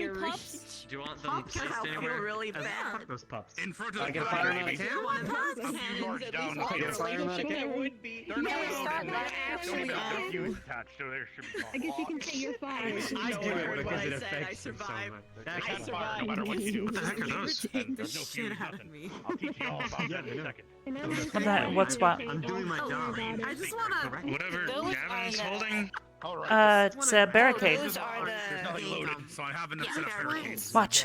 have any pups? Do you want them placed anywhere? really bad. Fuck those pups. In front of I the get a fire, fire maybe. can? One of those A few cannons, yards at down least the all field. the like there would be. They're not we start loaded. that Don't even have actually a fuse attached, so there should be I guess you can say you're fine. I do it what because I it said, I affects you so survived. much. They I can't fire survived. no matter what you do. What the heck are those? Take the There's no shit fuse, out of nothing. me. I'll teach you all about that in a second. And I'm just What's what? I'm doing my job. I just wanna. Whatever Those Gavin's are the- holding. All right. It's a barricade. Those are There's the. nothing loaded, so I have enough set up barricades. Watch.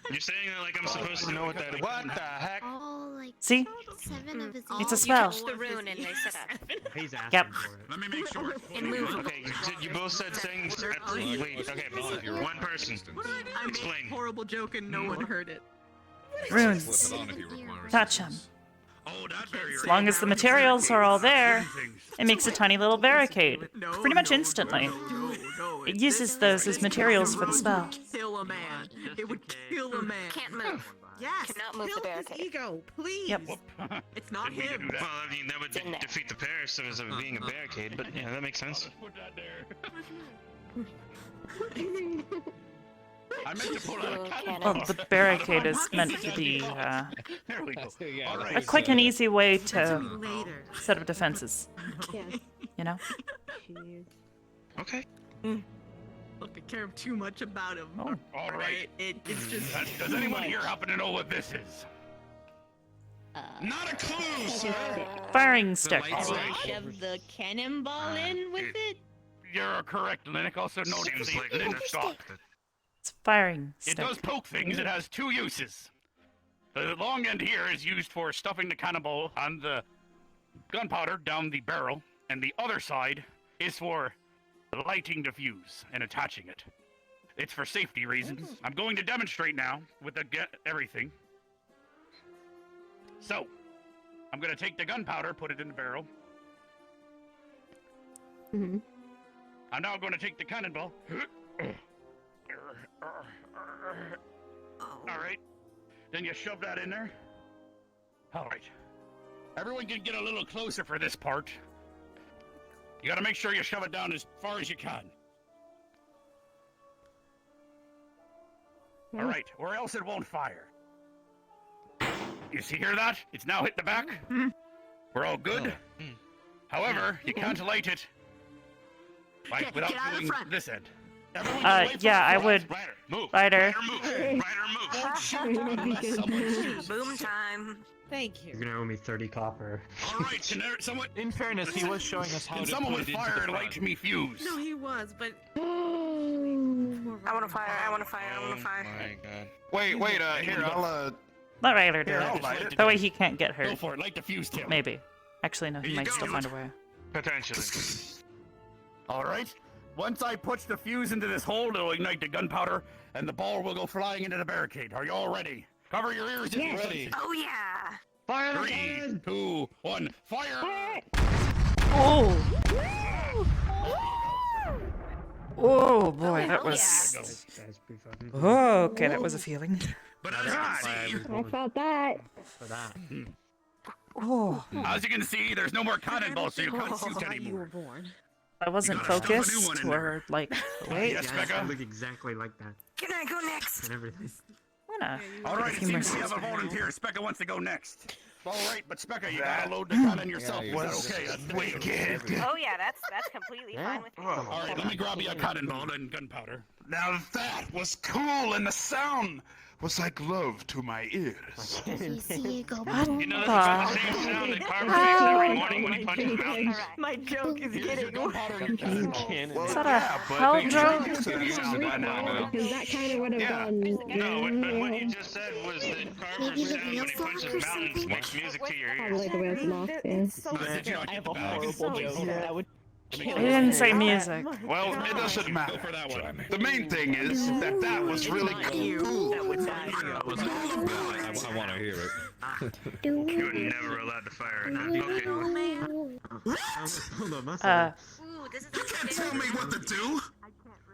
You're saying that like I'm supposed to know what that is. What the heck? All like See? 7 of his. It's a You spell. touch the rune and they set up. He's asking Yep. for it. Let me make sure. And move. Okay, you both said things. Wait, okay, one person. I made Explain. a horrible joke and no one heard it. Runes. Touch them. Oh, that barrier. As long as the materials are all there, it makes a tiny little barricade. Pretty much instantly. It uses those as materials for the spell. Kill a man. It would kill a man. Can't move. Yes. Cannot move the kill his barricade. ego, please. Yep. It's not Didn't mean to him. do that. Well, I mean, that would in there. defeat the purpose of it being a barricade, but yeah, that makes sense. Put that there. I meant to pull out a cannon. Well, the barricade is meant to be There we go. All a right. quick and easy way to Later. set up defenses. Yeah. You know? Jeez. Okay. Look, I care too much about him. Oh. All right. It's just. Does anyone here happen to know what this is? Not a clue, sir. Firing stick. All right. Shove the cannonball in with it. You're correct, Linux. Also known as Seems the like Linux that's stock. It's firing It stick. does poke things. It has two uses. The long end here is used for stuffing the cannonball and the gunpowder down the barrel, and the other side is for lighting the fuse and attaching it. It's for safety reasons. I'm going to demonstrate now with everything. So, I'm going to take the gunpowder, put it in the barrel. Mhm. I'm now going to take the cannonball. All right. Then you shove that in there. All right. Everyone can get a little closer for this part. You gotta make sure you shove it down as far as you can. All right, or else it won't fire. You hear that? It's now hit the back. We're all good. However, you can't light it without doing this end. Yeah, I would. Ryder. Boom time. Thank you. You're gonna owe me 30 copper. All right, can there, someone? In fairness, he was showing us how Can to someone put with it into fire the light front. me fuse? No, he was, but. I want to fire. I want to fire. I want to fire. My God. Wait, here, Let Ryder do Here, I'll it. light it. That way he can't get Go hurt. for it. Light the fuse, Tim. Maybe. Actually, no, he Here you might go. still find a way. Potentially. All right. Once I push the fuse into this hole, it'll ignite the gunpowder, and the ball will go flying into the barricade. Are you all ready? Cover your ears if you're ready. Oh yeah. Fire the 3, cannon! 2, 1, fire! Oh! Oh boy, that was. That's pretty fucking Oh, okay, that was a feeling. But as you can see, I felt that. for that. Oh, as you can see, there's no more cannonballs, so you can't shoot anymore. I wasn't You gotta stuff a new one focused in there. or like. Wait, Yes, Yeah, I Becca? look exactly like that Can I go next? and everything. wanna. All right, it seems we have a volunteer. Specca wants to go next. All right, but Specca, you gotta load the cannon yourself. Is that okay? That's wicked. Oh yeah, that's completely fine with me. All right, let me grab you a cannonball and gunpowder. Now that was cool, and the sound was like love to my ears. You go. You know, that's the same sound that Carver makes every morning when he punches mountains. My joke is getting. Is that a hell joke? Because that kind of would have gone. No, what you just said was that Carver's sound when he punches mountains makes music to your Probably ears. the way it's lost, yeah. Did you not I get have the a bag? horrible joke that would He didn't say music. Well, it doesn't matter. For that one. The main thing is that was really cool. That would die. I want to hear it. You were never allowed to fire it. Okay. Hold on, Uh, Ooh, this is You can't tell me what to do.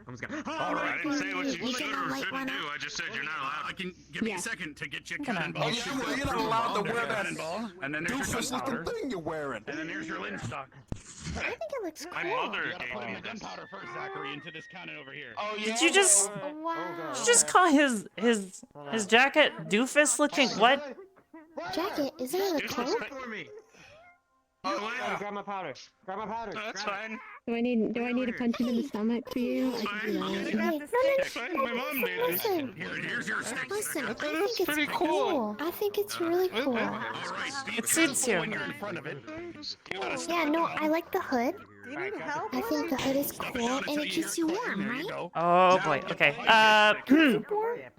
All right, I didn't say what you You should gonna or light shouldn't one do. up? I just said you're not allowed. I can give me a second to get you a cannonball. Oh, yeah, you're not allowed to wear that cannonball. And then there's your doofus-looking gunpowder. thing you're wearing. And then there's your lynch stock. I think it looks My cool. mother You gotta gave put in me the this. gunpowder first, Zachary, into this cannon over here. Oh, yeah? Did you just Wow. did you just call his jacket doofus looking? What? Jacket, isn't it a cloak? For me. Oh, yeah. Grab my powder. Grab my powder. No, that's fine. Do I need to punch him in the stomach for you? I can do that. Hey, no, It's fine. My mom did it. listen. Here's your stick. Listen, I That think is it's pretty cool. I think it's really cool. All right, be It suits careful you. when you're in front of it. You gotta stop. Yeah, no, I like the hood. I think the hood is cool, and it keeps you warm, There you right? go. Oh boy. Okay.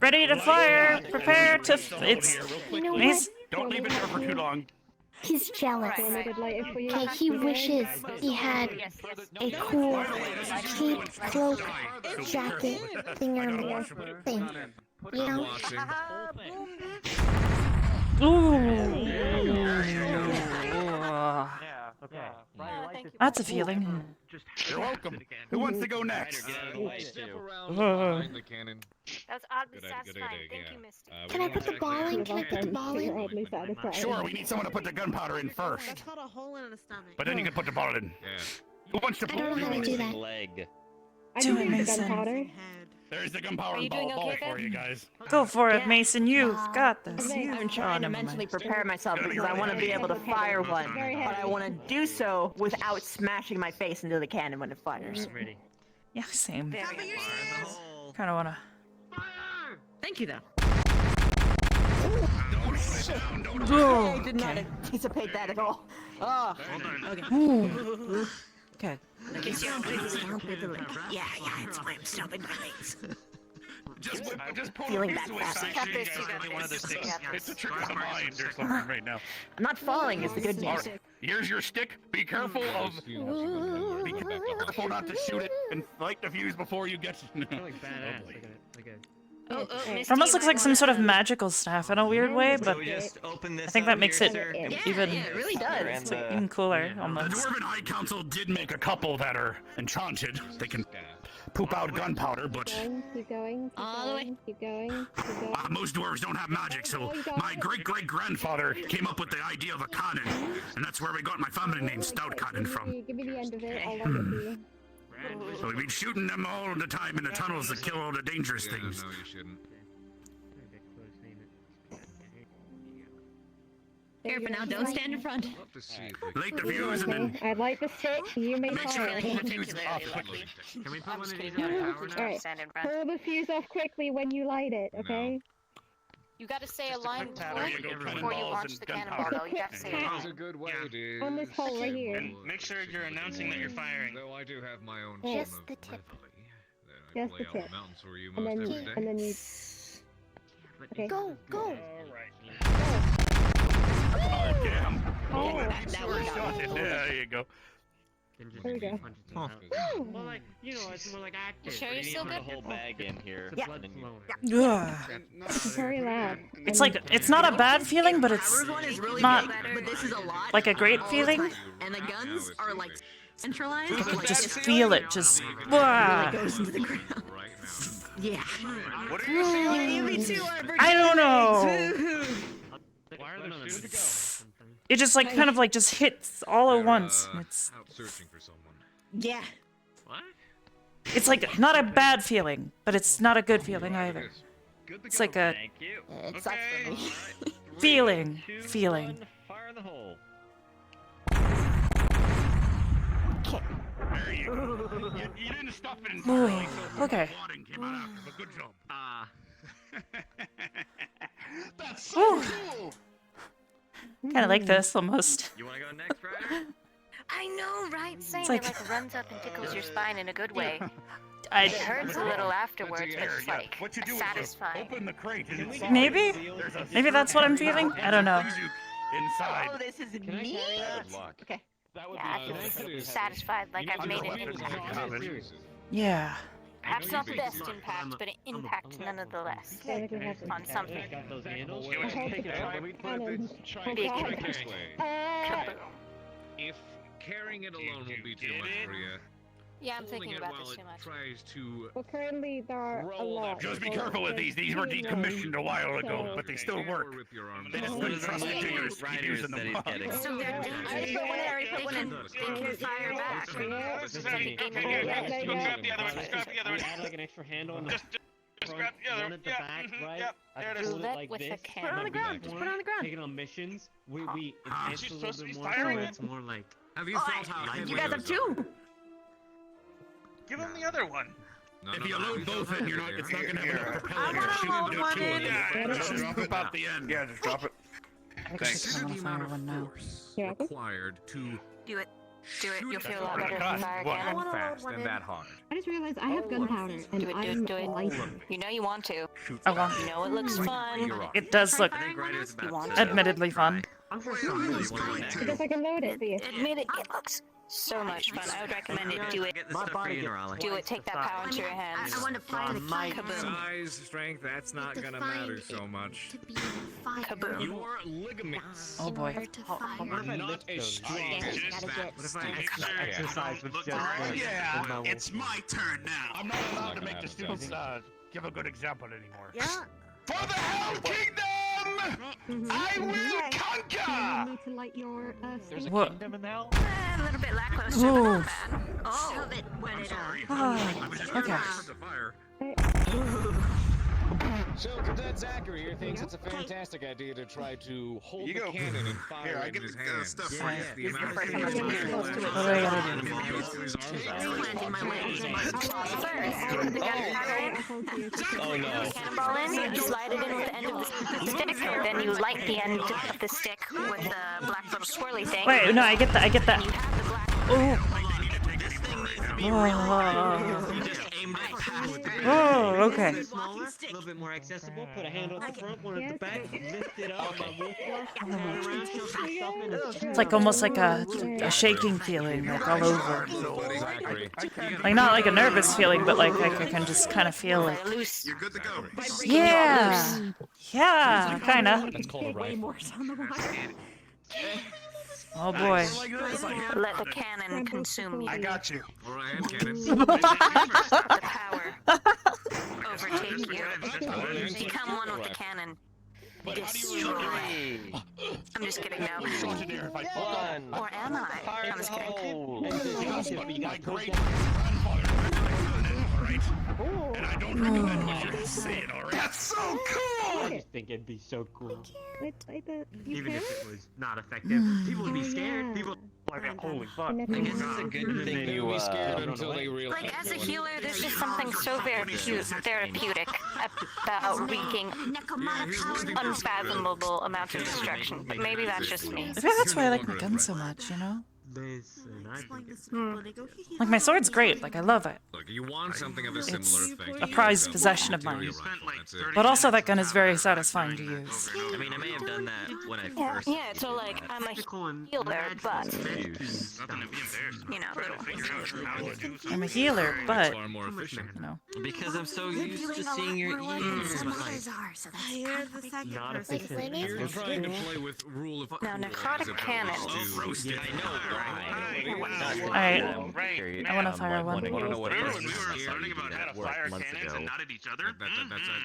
Ready to fire. Prepare to. It's You know Mace. what? Don't leave it there for too long. He's jealous. Do I need to light it for you? Okay, he wishes he had a cool cheap cloak jacket thing. You know? That's a feeling. You're welcome. Who wants to go next? That was oddly satisfying. Thank you, Misty. Can I put the ball in? Can I put the ball in? Oddly satisfying. Sure, we need someone to put the gunpowder in first. That's called a hole in the stomach. But then you can put the ball in. Who wants to I don't know how to do that. Leg. I Do can it, use the Mason. gunpowder. There's the gunpowder Are you doing ball okay, for Ben? you guys. Go for it, Mason. You've got this. I'm trying to mentally prepare myself because I want to be able to fire one, but I want to do so without smashing my face into the cannon when it fires. Yeah, same. Fire Kind of wanna. Thank you, though. I did not anticipate that at all. Oh. Ooh. Okay. Yeah, it's why I'm stopping my legs. Just pull Feeling the that piece fast. away. Got this, you got Really one of this. those things. It's a trick of the mind or something right now. I'm not falling is the good All news. right, here's your stick. Be careful of. Be careful not to shoot it and light the fuse before you get. Like badass. It almost looks like some sort of magical staff in a weird way, but I think that makes it even it really does. it's like even cooler The almost. Dwarven High Council did make a couple that are enchanted. They can poop out gunpowder, but Keep going. All the way. Keep going. Keep going. most dwarves don't have magic, so my great-great-grandfather came up with the idea of a cannon, and that's where we got my family name Stout Cannon from. Give me the end of it. I'll let it to you. So we've been shooting them all the time in the tunnels that kill all the dangerous things. No, you shouldn't. Careful now, don't stand in front. Love to see if we Light the fuse and then I'd like to sit. You may make sure fire. to pull the fuse off quickly. Can we put one of these kidding. on power now? Alright. Stand in front. Pull the fuse off quickly when you light it, okay? You gotta say a line There you go, before you cannonballs launch and the cannonball, gunpowder. though. You gotta say it. That's a good way, dude. On this hole right here. And make sure you're announcing that you're firing. Though I do have my own Just form of the tip. reveille that I Just play the out tip. the mountains for you And most then every you, day. and then you. Okay. Go, go. Oh, damn. Oh, That was shot it. There you go. there we go. Well, like, you know, it's more like active. You sure you're still Put a good? whole bag in here. The and blood then you- flowing. Ugh. It's very loud. It's like it's not a bad feeling, but it's Ours one is really not big, but this is a lot. like a great all the feeling. time. And the guns are like centralized. Like, Just feel it. Just ah. really goes into the ground. Yeah. What are you saying? Me too, Arbor. I don't know. Why are the shoes? It just like kind of like just hits all at once. It's Out searching for someone. Yeah. What? it's like not a bad feeling, but it's not a good feeling either. It's like a Thank you. It sucks for me. feeling. Fire in the hole. There you go. You didn't stuff it entirely, so Okay. wadding came out after, but good job. That's so Whew. cool. Kind of like this almost. You wanna go next, Ryder? I know, right? Same. It's It like- like runs up and tickles your spine in a good way. I It hurts a little afterwards, but There, it's yeah. like What you do is just satisfying. open the crate and inside. maybe There's a maybe that's what I'm feeling. I don't know. brings you inside. Oh, this is Can I neat. carry that? Good luck. Okay. That would Yeah, I be feel satisfied, like I've made it. Yeah. Perhaps not the best impact, but an impact nonetheless. On something. Got those handles? It was Take it out. Let me put this. Try Big it impact. this way. Kaboom. If carrying it alone will be too much for you, Yeah, I'm thinking about this too much. Tries to Well, currently there are a lot. Just be careful with these. These were decommissioned a while ago, but they still work. They just couldn't trust the diggers to keep using them. So they're dangerous, but when I put one in, they can fire back. Add like an extra handle on the front, one at the back, right? I put it like with this. a can. Put it on the ground. Just put it on the ground. Taking on missions, we enhance it a little bit more. So So it's more like. Have you felt how? You guys have two. Give him the other one. If you load both in, it's not gonna have enough propeller I to shoot wanna into hold two one of in. them. Just scoop out the end. Yeah, just drop it. Thanks. Consider the amount of force required to Do it. Do it. You'll feel a lot better God, if you fire what? again. fast and that hard. I just realized I have gunpowder, and Do it, I'm do it. lighter. You know you want to. I want. You know it looks fun. It does look You want to. admittedly fun. I guess I can load it for you. Admit it, it looks so much fun. I would recommend it. Do it. Do it. Take that power into your hands. I want to fly the Kaboom. Size, strength, that's not gonna matter so much. Kaboom. Your ligaments Oh boy. are not as strong as that. What if I exercise with just Yeah, it's my turn now. I'm not allowed to make the students give a good example anymore. Yeah. For the Hell Kingdom, I will conquer. Need to light your There's a What? kingdom in hell? A little bit lackluster, but Ooh. not bad. Oh, Shove it, wet it up. Ah, okay. The fire. So, Cadet Zachary here thinks it's a fantastic idea to try to hold the cannon and fire Here, I it get in his the hand. stuff for you. The amount of What do I gotta do? Oh no. Cannonball in, you slide it in with the end of the stick, then you light the end of the stick with the black little swirly thing. Wait, no, I get that. I get that. You have the black. Oh, okay. Smaller, a little bit more accessible. Put a handle at the front, one at the back. Lift it up by wolf It's like almost like a shaking feeling, like all over. Like not like a nervous feeling, but like I can just kind of feel it. You're good to go. Yeah, yeah, kinda. That's called a rifle. Oh boy. Let the cannon consume you. I got you. All right, I'm cannon. The power overtake you. Become one with the cannon. Destroy. I'm just kidding now. Or am I? I'm just kidding. My great and I don't recommend you should say it already. That's so cool! I just think it'd be so cool. Even if it was not effective, people would be scared. People like, holy fuck. I guess it's a good thing They you would be scared until they realize. Like, as a healer, there's just something so therapeutic about wreaking unfathomable amounts of destruction. But maybe that's just me. I think that's why I like my gun so much, you know? Like, my sword's great, like, I love it. Look, you want something of a similar effect. A prized possession of mine. But also, that gun is very satisfying to use. I mean, I may have done that when I Yeah, first. yeah, so like, I'm a healer, but, you know, I'm a healer, but, Far more efficient. you know. Because I'm so used to seeing your ears. Not efficient. We're trying to play with rule of now necrotic cannon. Yeah, I know Alright, I wanna fire one. Remember when we were learning about how to fire cannons and not at each other?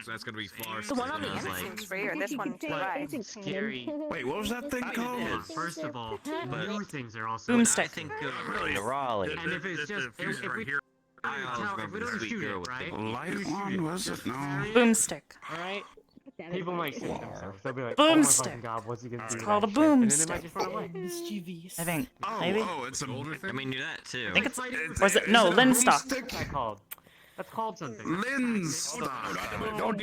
That's gonna be far. The one on the end seems freer, this one's right. Scary. Wait, what was that thing called? First of all, the newer things are also. Boomstick. I think of Raleigh. And if it's just, if we I always remember the sweet girl with the Light one, was it? No. Boomstick. Alright? People might say themselves. They'll be like, Boomstick. oh my fucking god, what's he gonna do? It's to called a that shit? And then they boomstick. might just run away. I think. Maybe? Oh, it's an older thing. I mean, do that too. I think it's. Or is it? No, Linstock. What's that called? That's called something. Don't,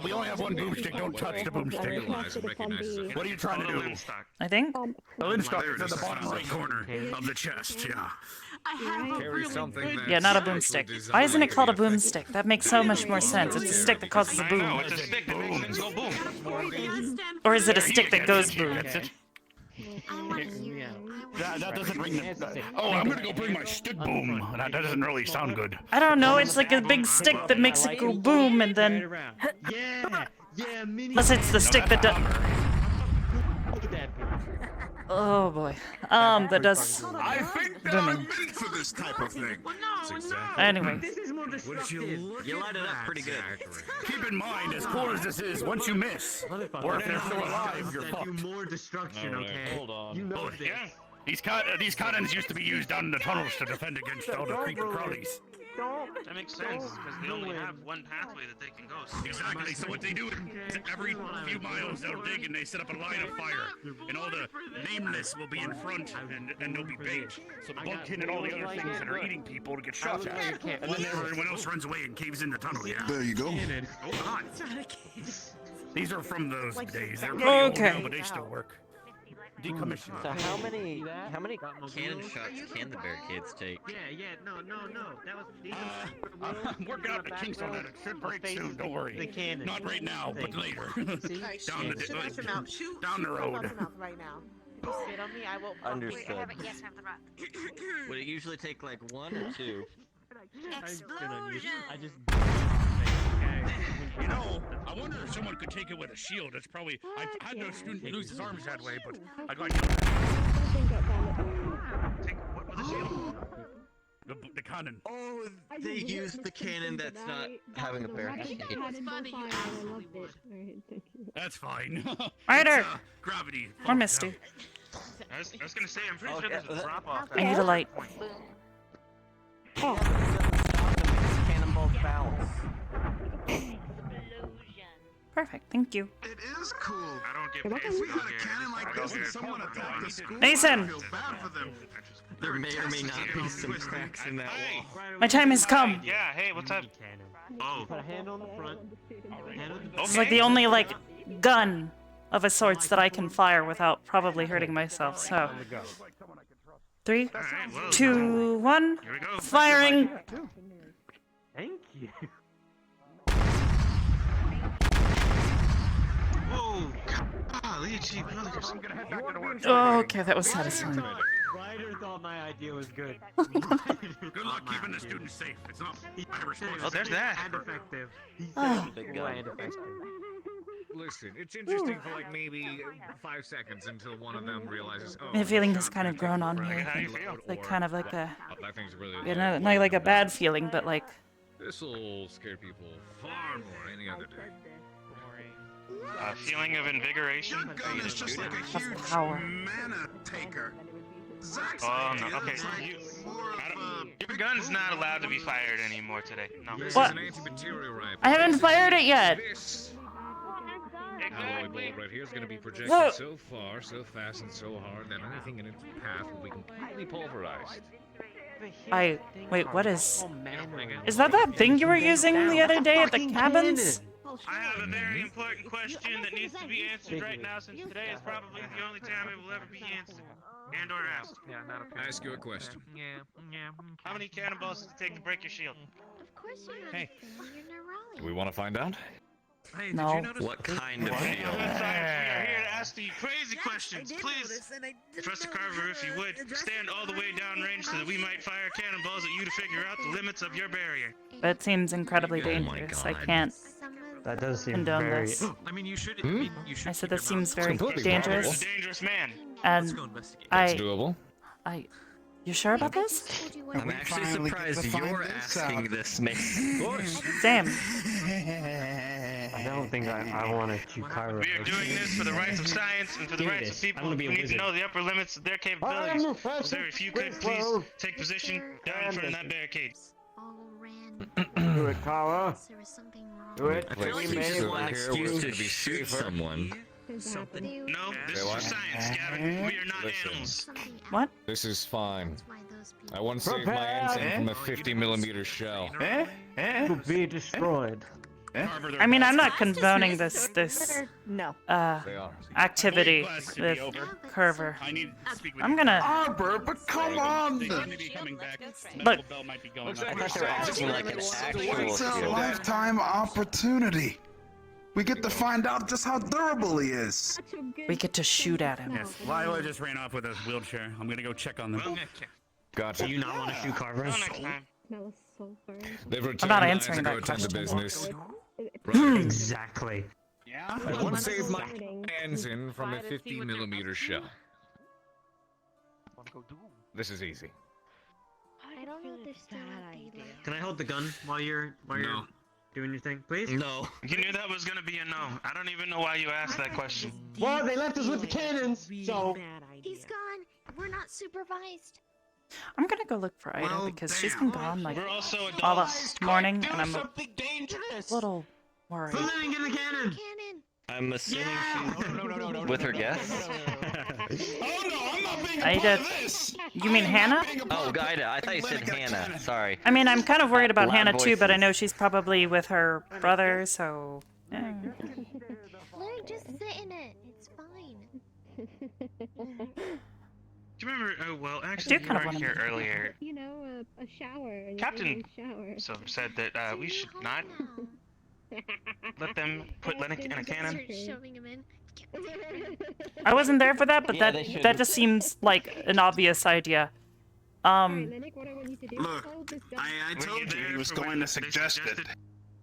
we only have one boomstick. Don't touch the boomstick. What are you trying to do? I think? The linstock is in the bottom right corner of the chest, yeah. Carry something that. Yeah, not a boomstick. Why isn't it called a boomstick? That makes so much more sense. It's a stick that causes a boom. It's a stick that makes things go boom. Or is it a stick that goes boom? That doesn't ring the... Oh, I'm gonna go bring my stick boom. That doesn't really sound good. I don't know, it's like a big stick that makes it go boom and then... Yeah, mini. Unless it's the stick that does... Look at that. Oh boy. That does. I think that I'm meant for this type of thing. Anyway. This is more destructive. You light it up pretty good. Keep in mind, as cool as this is, once you miss, or if they're still alive, you're fucked. More destruction, okay? Hold on. You know this. Yeah. These cannons used to be used down in the tunnels to defend against all the creepy crawlies. That makes sense, because they only have one pathway that they can go. Exactly, so what they do is every few miles they'll dig and they set up a line of fire, and all the nameless will be in front, and they'll be bait. So the bugkin and all the other things that are eating people to get shot at. And then everyone else runs away and caves in the tunnel, yeah. There you go. Oh, God. These are from those days. They're pretty old now, but they still work. Decommissioned. So how many cannon shots can the barricades take? Yeah, no. That was. I'm working out the kinks on that. It should break soon. Don't worry. The cannon. Not right now, but later. down the road. Right now. You sit on me, I will. Understood. Yes, have the rock. Would it usually take like 1 or 2? Explosion! I just. You know, I wonder if someone could take it with a shield. It's probably. I've had no student lose his arms that way, but I got you. Take what with a shield? The cannon. Oh, they used the cannon that's not having a barricade. That's fine. Ryder! Gravity. Or Misty. I was gonna say, I'm pretty sure there's a drop off. I need a light. Cannonball bounce. Perfect, thank you. It is cool. I don't get paid. If we had a cannon like this and someone attacked the school, Mason! I feel bad for them. There may or may not be some cracks in that wall. My time has come. Yeah, hey, what's up? Oh. Put a hand on the front. This is like the only gun of a sorts that I can fire without probably hurting myself. So, 3, 2, 1, firing. Thank you. Whoa! Golly, gee, brothers. Oh, okay, that was satisfying. Ryder thought my idea was good. Good luck keeping the students safe. It's not my responsibility. Oh, there's that. And effective. Oh. And effective. Listen, it's interesting for like maybe 5 seconds until one of them realizes. Oh, My feeling has kind of grown on me. How do you feel? Like kind of like a, that thing's really. not like a bad feeling, but like. This'll scare people far more any other day. A feeling of invigoration. Your gun is just like a huge mana taker. Zach's No, okay. Your gun's not allowed to be fired anymore today. No. What? I haven't fired it yet. Alloy bullet right here is going to be projected so far, so fast, and so hard that anything in its path will be completely pulverized. Wait, what is that thing you were using the other day at the cabins? I have a very important question that needs to be answered right now, since today is probably the only time it will ever be answered. And or asked. Yeah, not a Ask you a question. Yeah. How many cannonballs does it take to break your shield? Of course you're not Hey. you're neurologist. Do we want to find out? Hey, No. did you notice What kind of shield? We are here to ask the crazy questions. Please, Professor Carver, if you would, stand all the way downrange so that we might fire cannonballs at you to figure out the limits of your barrier. That seems incredibly dangerous. I can't That does seem condone very. this. I mean, you should. You should I said keep this your mouth seems very closed. He's a dangerous, dangerous man. and Let's go investigate. It's doable. You sure about this? I'm actually surprised you're asking this, mate. Damn. I don't think I want to shoot Kyra. We are doing this for the rights of science and for the rights of people who need to know the upper limits of their capabilities. Sir, if you could please take position down in front of that barricade. Do it, Kyra. There was something wrong. Do it. I feel like you just want an excuse to shoot someone. No, this is for science, Gavin. We are not animals. What? This is fine. I want to save my ensign from a 50mm shell. To be destroyed. I mean, I'm not condoning this No. activity with Curver. I'm gonna. Arbor, but come on! Look. It's a lifetime opportunity. We get to find out just how durable he is. We get to shoot at him. Yes, Lila just ran off with a wheelchair. I'm gonna go check on them. Gotcha. Do you not want to shoot Carver? That was so funny. They've returned I'm not to answering go that attend to question. business. Exactly. I want to save my ensign from a 50mm shell. This is easy. I don't know if there's still a day left. Can I hold the gun while you're doing your thing, please? No. You knew that was gonna be a no. I don't even know why you asked that question. Well, they left us with the cannons, so. He's gone. We're not supervised. I'm gonna go look for Ida because she's been gone like We're also all adults. the morning, and I'm a Something dangerous. little worried. Put it in the cannon. I'm assuming she's with her guests. Oh no, I'm not being a Ida, part of this. you mean Hannah? Oh, Ida. I thought you said Hannah. Sorry. I mean, I'm kind of worried about Loud Hannah too, but I voices. know she's probably with her brother, so. Yeah. Larry, just sit in it. It's fine. Do you remember? Oh well, I actually, do you kind of weren't want here to. earlier. You know, a shower. And Captain shower. So said that we should not let them put Lennox in a cannon. Shoving him in. I wasn't there for that, but Yeah, they that should've. just seems like an obvious idea. Look, I told you he was going to suggest it.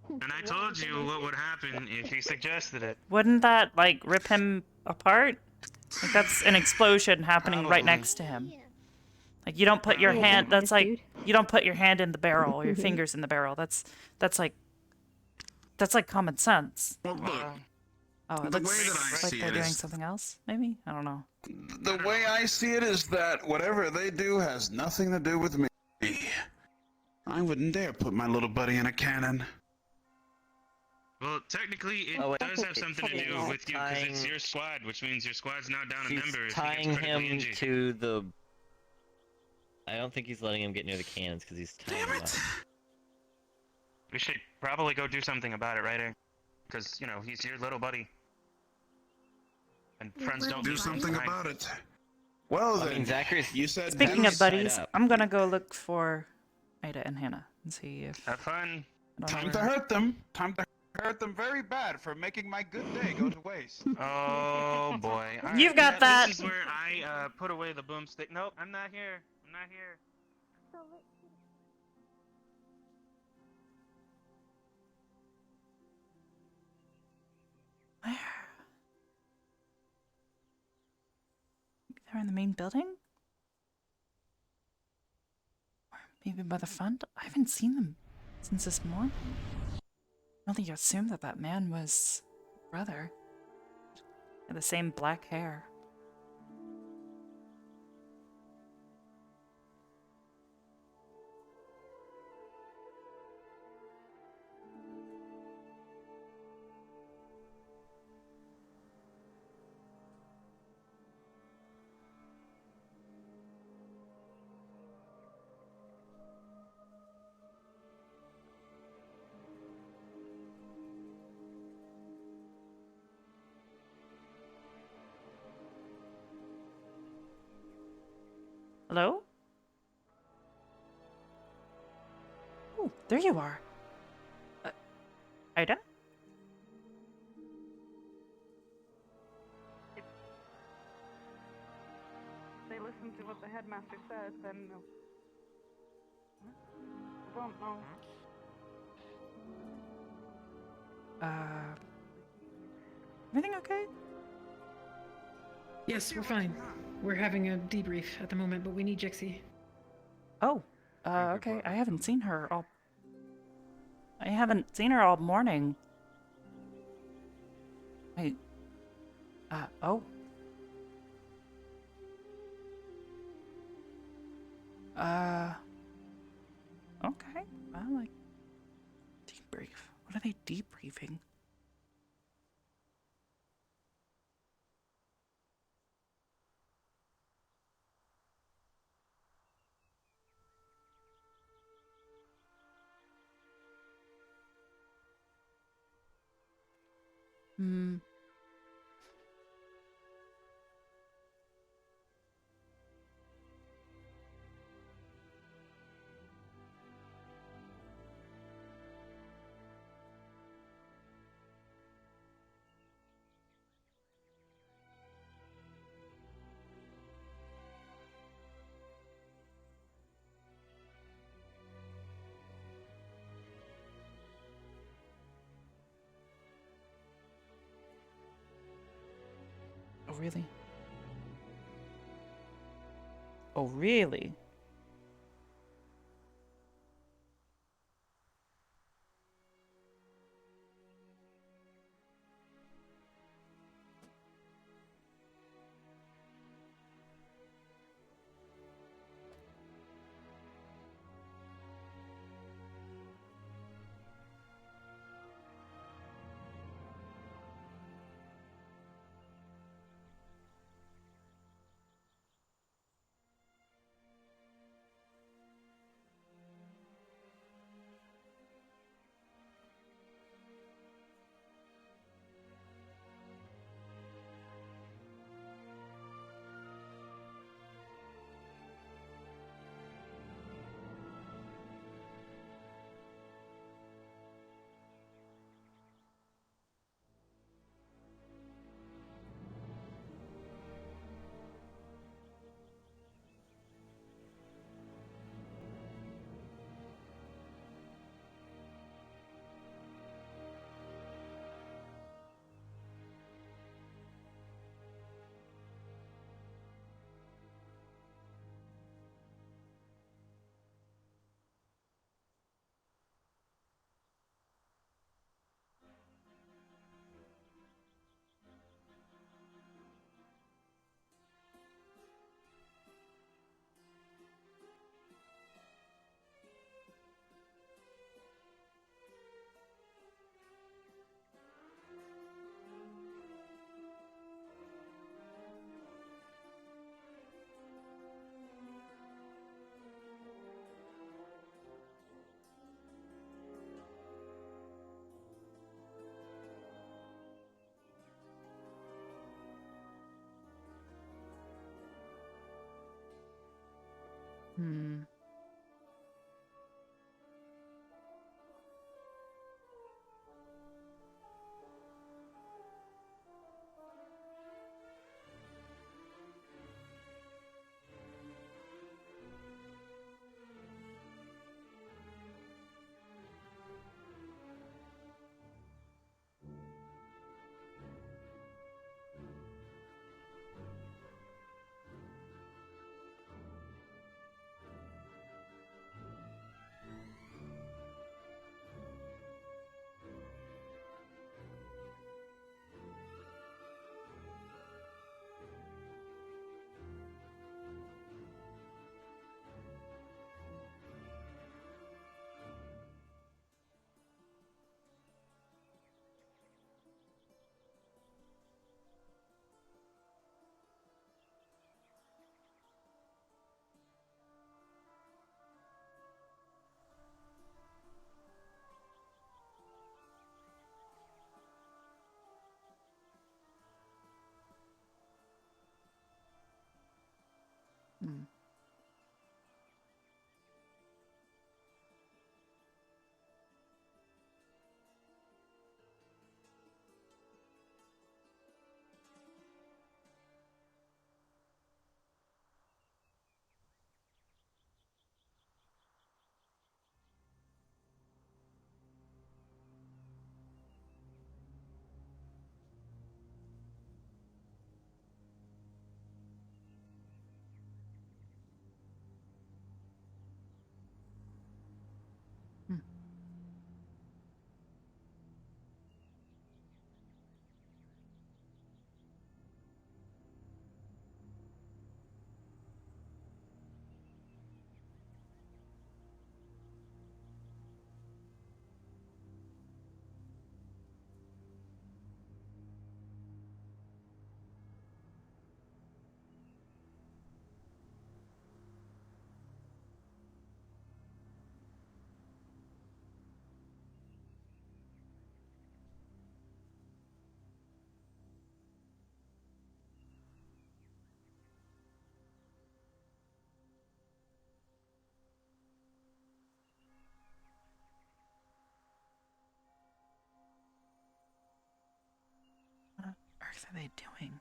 And I told you what would happen if he suggested it. Wouldn't that like rip him apart? Like that's an explosion happening right next to him. Like you don't put your hand. That's like you don't put your hand in the barrel or your fingers in the barrel. That's like common sense. Well, look, Oh, it the looks way that I like see they're it doing is- something else. Maybe I don't know. the way I see it is that whatever they do has nothing to do with me. I wouldn't dare put my little buddy in a cannon. Well, technically, it Oh, wait. does have something to He's do with you because it's tying- your squad, which means your squad's now down a He's member if he tying gets critically him injured. to the. I don't think he's letting him get near the cannons because he's tying him up. We should probably go do something about it, right, Aaron? Because, you know, he's your little buddy. And friends don't Do something behind. about it. Well I then, mean, Zachary's. you said Speaking Hannah- of buddies, up. I'm gonna go look for Ida and Hannah and see if. Have fun. I don't Time know to where- hurt them. Time to hurt them very bad for making my good day go to waste. Oh boy. All You've got that. This is where I put away the boomstick. Nope, I'm not here. I'm not here. Where? They're in the main building? Or maybe by the front? I haven't seen them since this morning. I only assumed that that man was brother. Had the same black hair. Hello? Oh, there you are. Ida? They listened to what the headmaster said, then I don't know. Everything okay? Yes, we're fine. We're having a debrief at the moment, but we need Jixie. Oh, okay. I haven't seen her all morning. Wait. Oh. Okay. Well, like, debrief. What are they debriefing? Hmm. Oh, really? Oh, really? Hmm. Hmm. What on earth are they doing?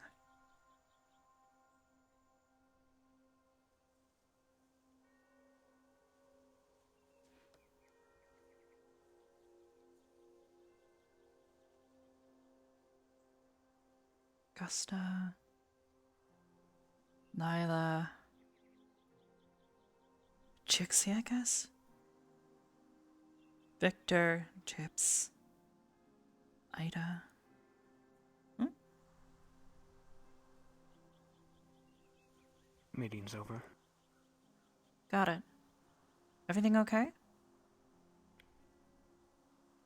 Gusta, Nyla, Chixie, I guess? Victor, Chips, Ida. Meeting's over. Got it. Everything okay?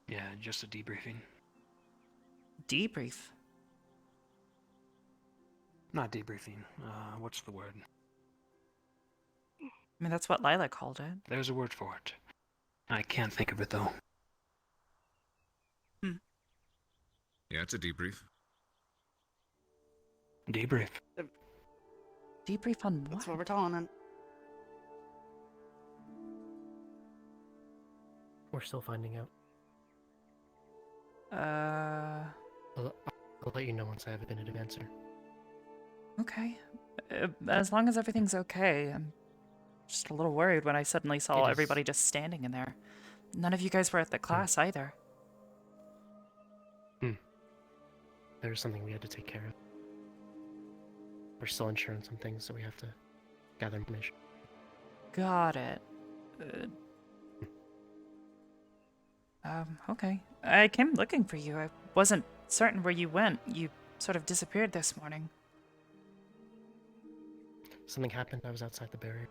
Yeah, just a debriefing. Debrief? Not debriefing. What's the word? I mean, that's what Lila called it. There's a word for it. I can't think of it, though. Yeah, it's a debrief. Debrief. Debrief on what? That's what we're calling it. We're still finding out. I'll let you know once I have a definitive answer. Okay. As long as everything's okay. I'm just a little worried when I suddenly saw everybody just standing in there. None of you guys were at the class either. There was something we had to take care of. We're still insuring some things, so we have to gather information. Got it. Okay. I came looking for you. I wasn't certain where you went. You sort of disappeared this morning. Something happened. I was outside the barrier.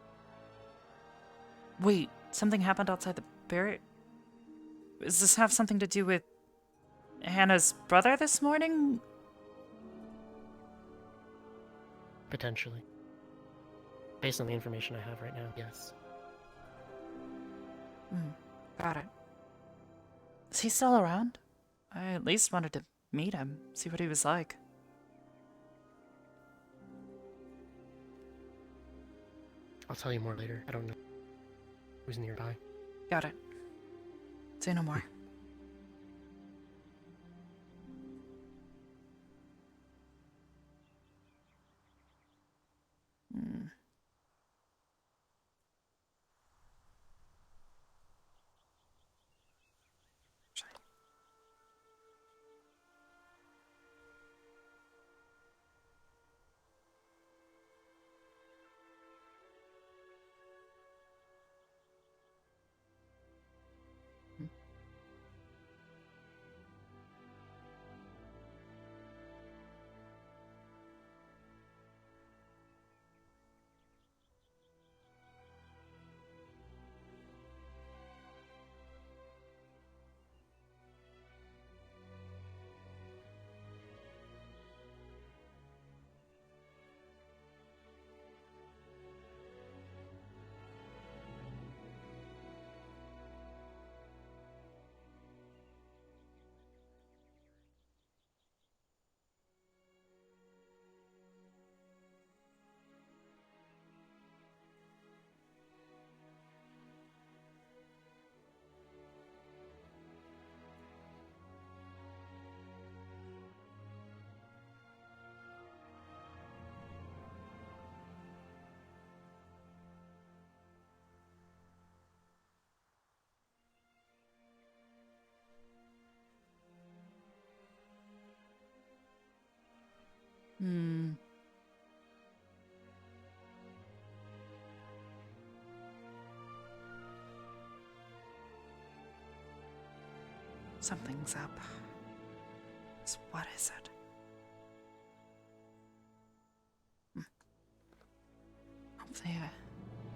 Wait, something happened outside the barrier? Does this have something to do with Hannah's brother this morning? Potentially. Based on the information I have right now, yes. Got it. Is he still around? I at least wanted to meet him, see what he was like. I'll tell you more later. I don't know who's nearby. Got it. Say no more. Something's up. So what is it?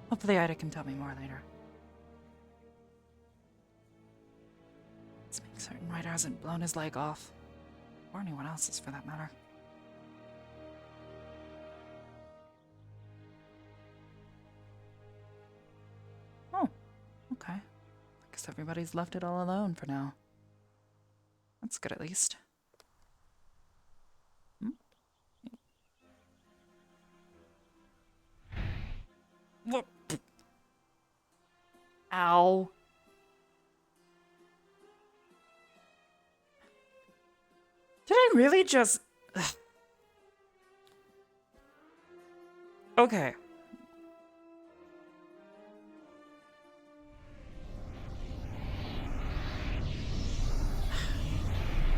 Hopefully Ida can tell me more later. Let's make certain Ryder hasn't blown his leg off. Or anyone else's, for that matter. Oh, okay. I guess everybody's left it all alone for now. That's good, at least. What? Ow. Did I really just... Ugh. Okay.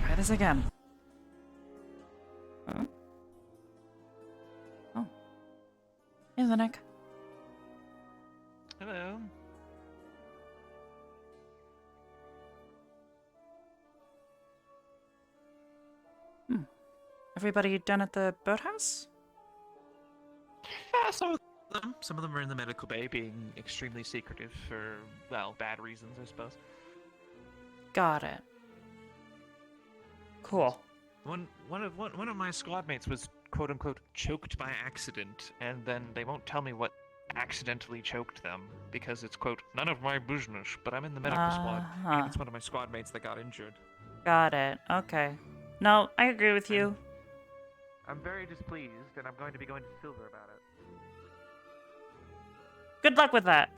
Try this again. Huh? Oh. Hey, Linux. Hello. Everybody done at the boathouse? Yeah, some of them are in the medical bay, being extremely secretive for, well, bad reasons, I suppose. Got it. Cool. One of my squad mates was quote unquote choked by accident, and then they won't tell me what accidentally choked them because it's quote none of my business. But I'm in the medical squad, and it's one of my squad mates that got injured. Got it. Okay. No, I agree with you. I'm very displeased, and I'm going to be going to Silver about it. Good luck with that.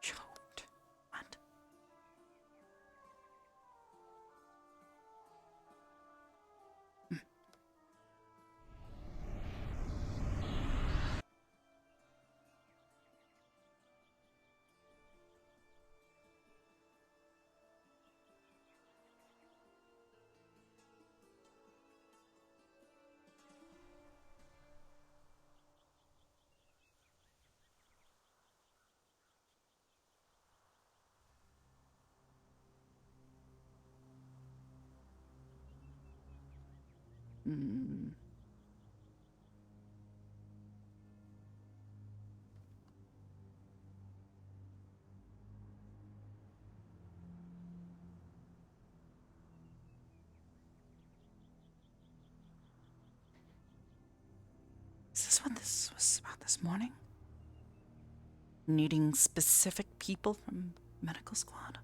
Choked. What? Mm. Is this what this was about this morning? Needing specific people from medical squad?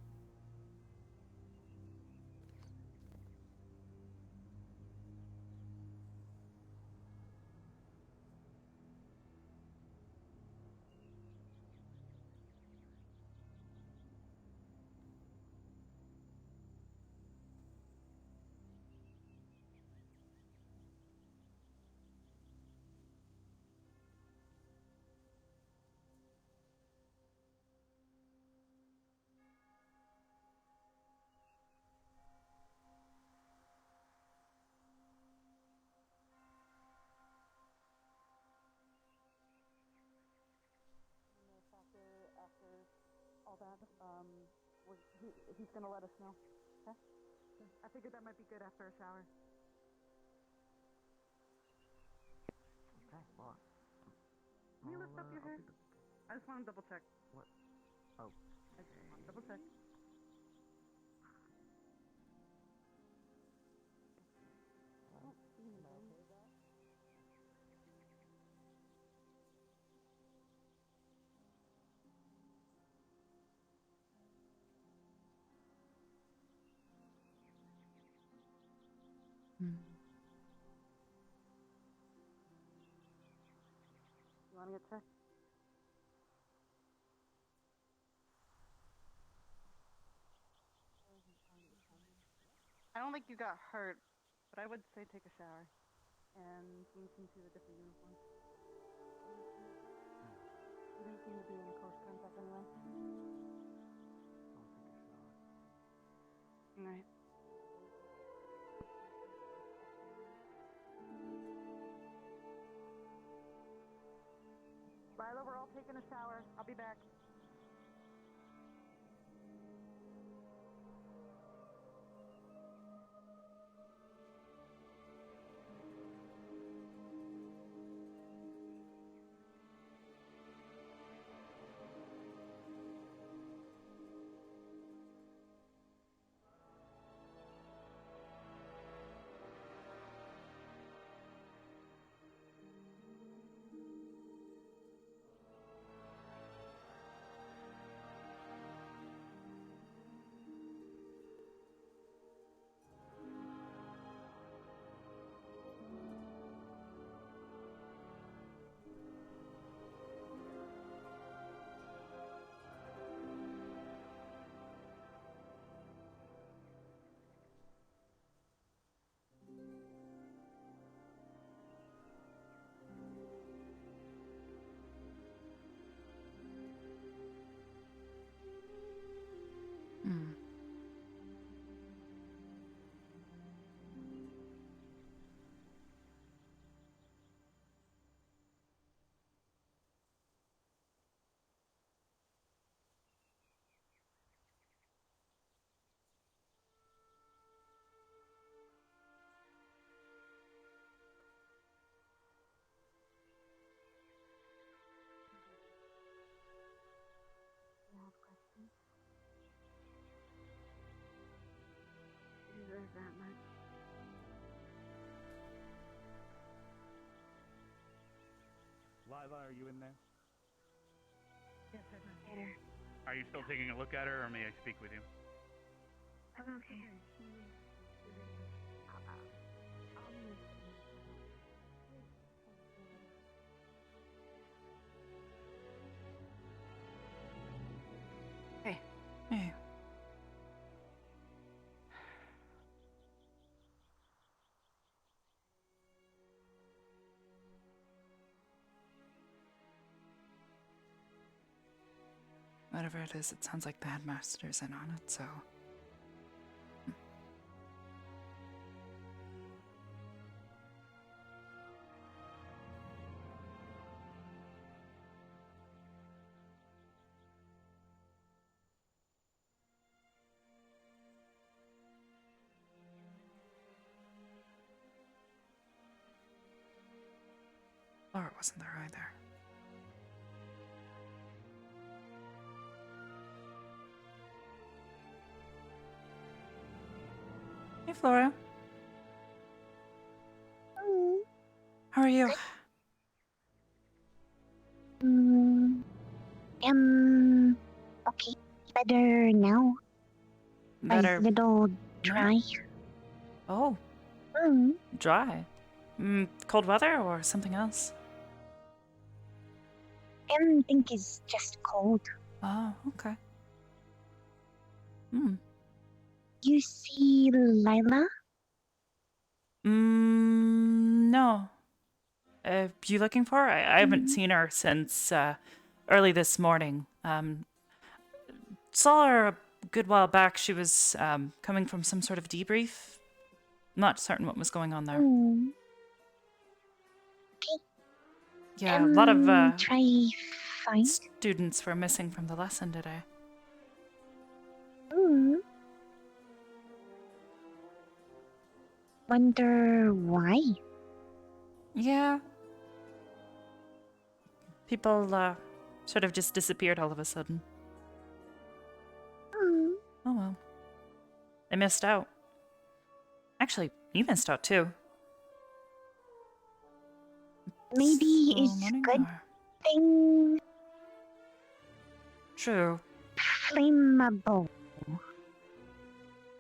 After all that, he's gonna let us know. Okay? I figured that might be good after a shower. Okay, well. Can you lift up your hair? I just want to double check. What? Oh. I just want to double check. I don't see anything. You want to get checked? I don't think you got hurt, but I would say take a shower and change into a different uniform. You didn't seem to be in close contact anyway. I'll take a shower. Alright. Lila, we're all taking a shower. I'll be back. Lila, are you in there? Yes, I'm here. Are you still taking a look at her, or may I speak with you? I'm okay. Hey. Hey. Whatever it is, it sounds like the headmaster's in on it, so... Laura wasn't there either. Hey, Flora. How are you? Okay. Better now. Better. A little dry. Oh. Dry. Cold weather or something else? Think it's just cold. Oh, okay. You see Lila? No. You looking for her? I haven't seen her since early this morning. Saw her a good while back. She was coming from some sort of debrief. Not certain what was going on there. Okay. Yeah, a lot of try find. students were missing from the lesson today. Wonder why? Yeah. People sort of just disappeared all of a sudden. Oh well. They missed out. Actually, you missed out too. Maybe it's a good thing. True. Flammable.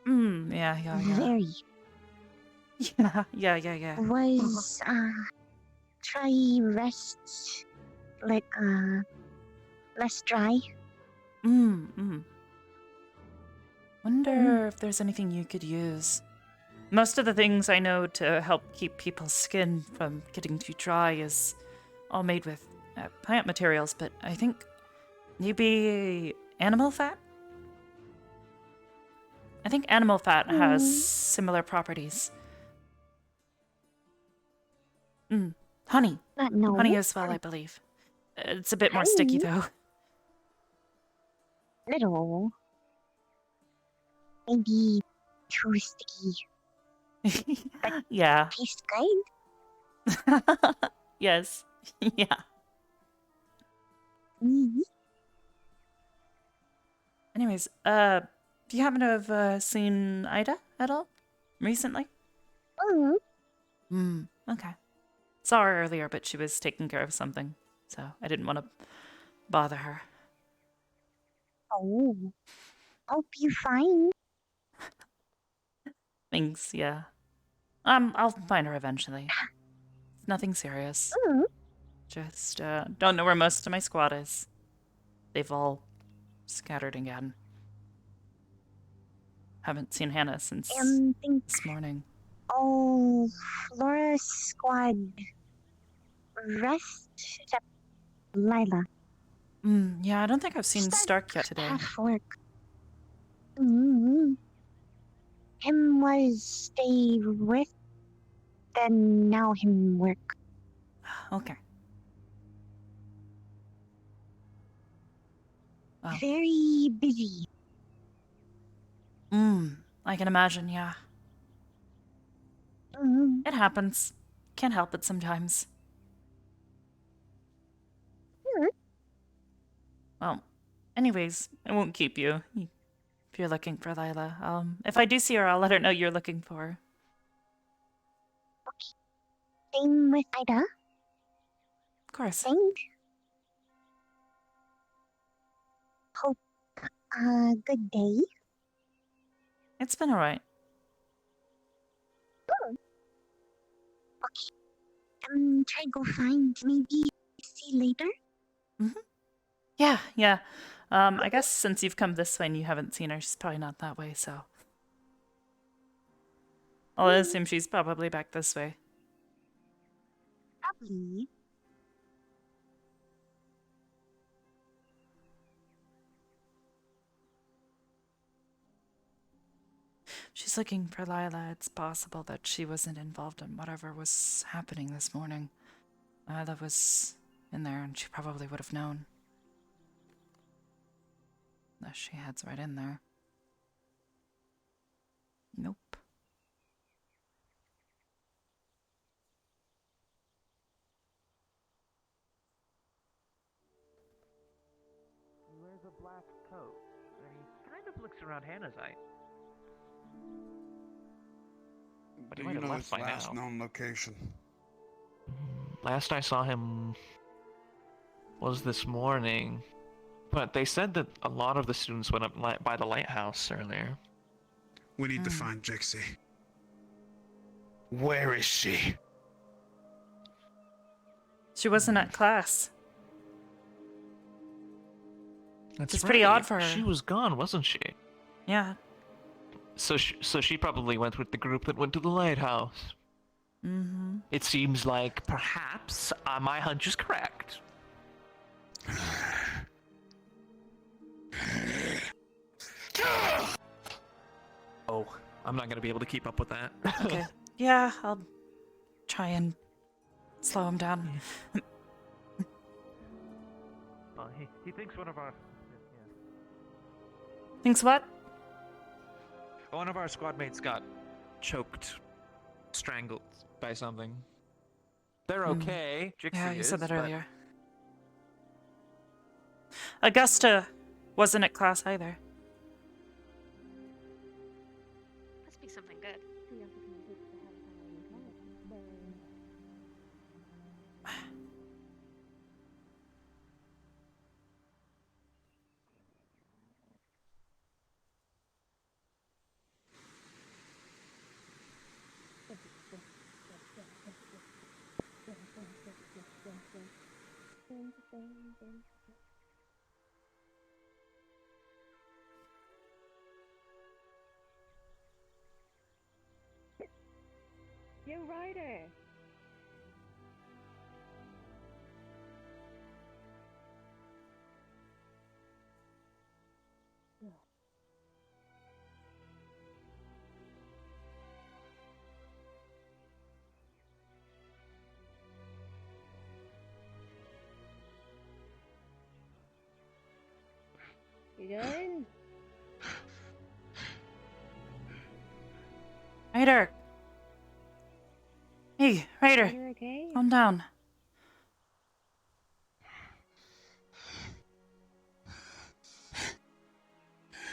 Yeah. Very. Yeah. Was try rest like less dry. Wonder if there's anything you could use. Most of the things I know to help keep people's skin from getting too dry is all made with plant materials, but I think maybe animal fat? I think animal fat has similar properties. Honey. No. Honey as well, I believe. It's a bit more sticky, though. Little. Maybe too sticky. But yeah. tastes good. Yes. Yeah. Anyways, do you happen to have seen Ida at all recently? Okay. Saw her earlier, but she was taking care of something, so I didn't want to bother her. Oh. Hope you fine. Thanks, yeah. I'll find her eventually. It's nothing serious. Just, don't know where most of my squad is. They've all scattered again. Haven't seen Hannah since this morning. Oh, Flora's squad rest except Lila. Yeah, I don't think I've seen Stark yet today. Half work. Him was stay with, then now him work. Okay. Wow. Very busy. I can imagine, yeah. It happens. Can't help it sometimes. Well, anyways, I won't keep you. If you're looking for Lila. If I do see her, I'll let her know you're looking for her. Okay. Same with Ida? Of course. Thanks. Hope, good day. It's been alright. Oh. Okay. Try go find. Maybe see you later. Yeah. I guess since you've come this way and you haven't seen her, she's probably not that way, so. I'll assume she's probably back this way. Probably. She's looking for Lila. It's possible that she wasn't involved in whatever was happening this morning. Lila was in there and she probably would have known. Unless she heads right in there. Nope. He wears a black coat, and he kind of looks around Hannah's eye. But Do he might you have know left his by last now. known location? Last I saw him was this morning, but they said that a lot of the students went up by the lighthouse earlier. We need to find Jixie. Where is she? She wasn't at class. That's It's pretty odd for her. She was gone, wasn't she? Yeah. So she probably went with the group that went to the lighthouse. Mm-hmm. It seems like perhaps my hunch is correct. Oh, I'm not gonna be able to keep up with that. Okay. Yeah, I'll try and slow him down. Well, he thinks one of our... Thinks what? One of our squad mates got choked, strangled by something. They're okay. Jixie Yeah, you said is, that but- earlier. Augusta wasn't at class either. Must be something good. You Ryder. You good? Ryder! Hey, Ryder! Ryder, okay? Calm down.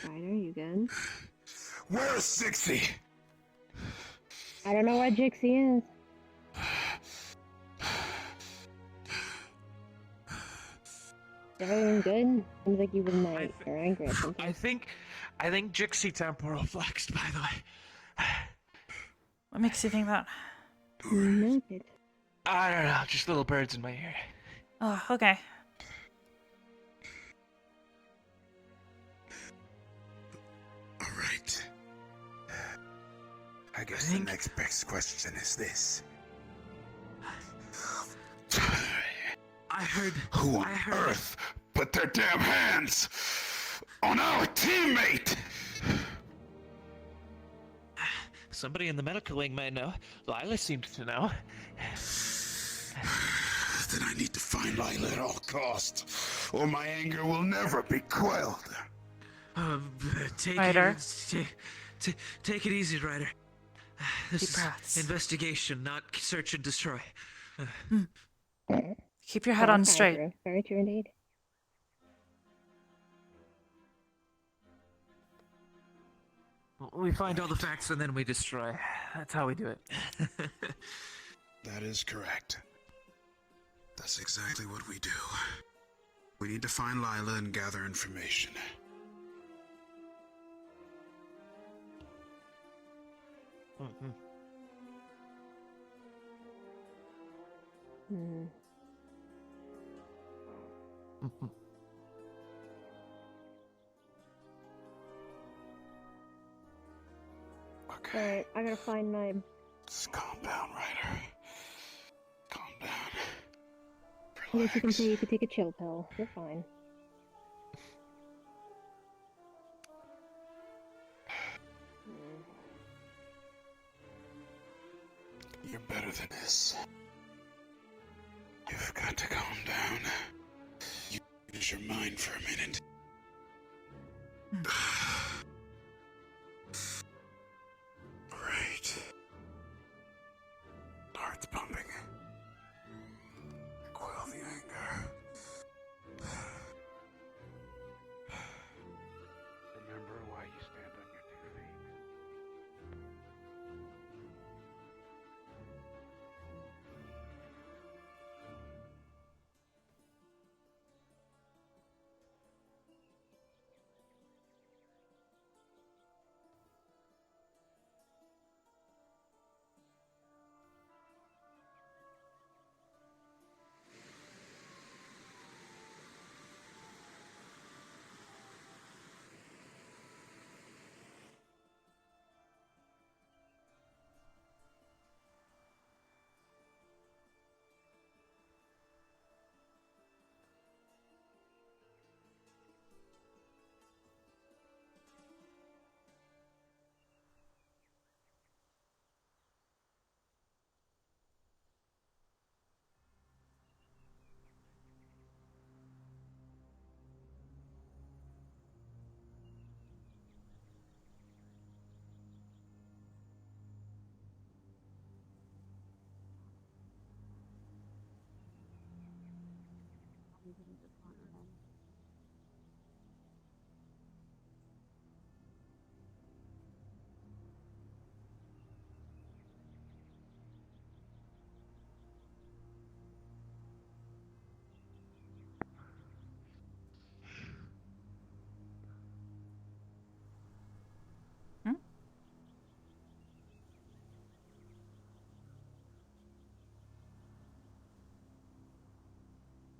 Ryder, you good? Where is Jixie? I don't know where Jixie is. Is everything good? Seems like you were mad or angry or something. I think Jixie temporal flexed, by the way. What makes you think that? Noted. I don't know, just little birds in my ear. Oh, okay. All right. I guess the next best question is this. I heard... Who on earth put their damn hands on our teammate? Somebody in the medical wing might know. Lila seemed to know. Then I need to find Lila at all costs, or my anger will never be quelled. Take Ryder. take it easy, Ryder. This Deep is breaths. investigation, not search and destroy. Keep your head on straight. True. Very true indeed. We find all the facts and then we destroy. That's how we do it. That is correct. That's exactly what we do. We need to find Lila and gather information. Mm-hmm. Okay. Alright, I gotta find my... Just calm down, Ryder. Calm down. I guess you can say you could take a chill pill. You're fine. You're better than this. You've got to calm down. Use your mind for a minute. Great. Heart's pumping. Quell the anger. Remember why you stand on your 2 feet.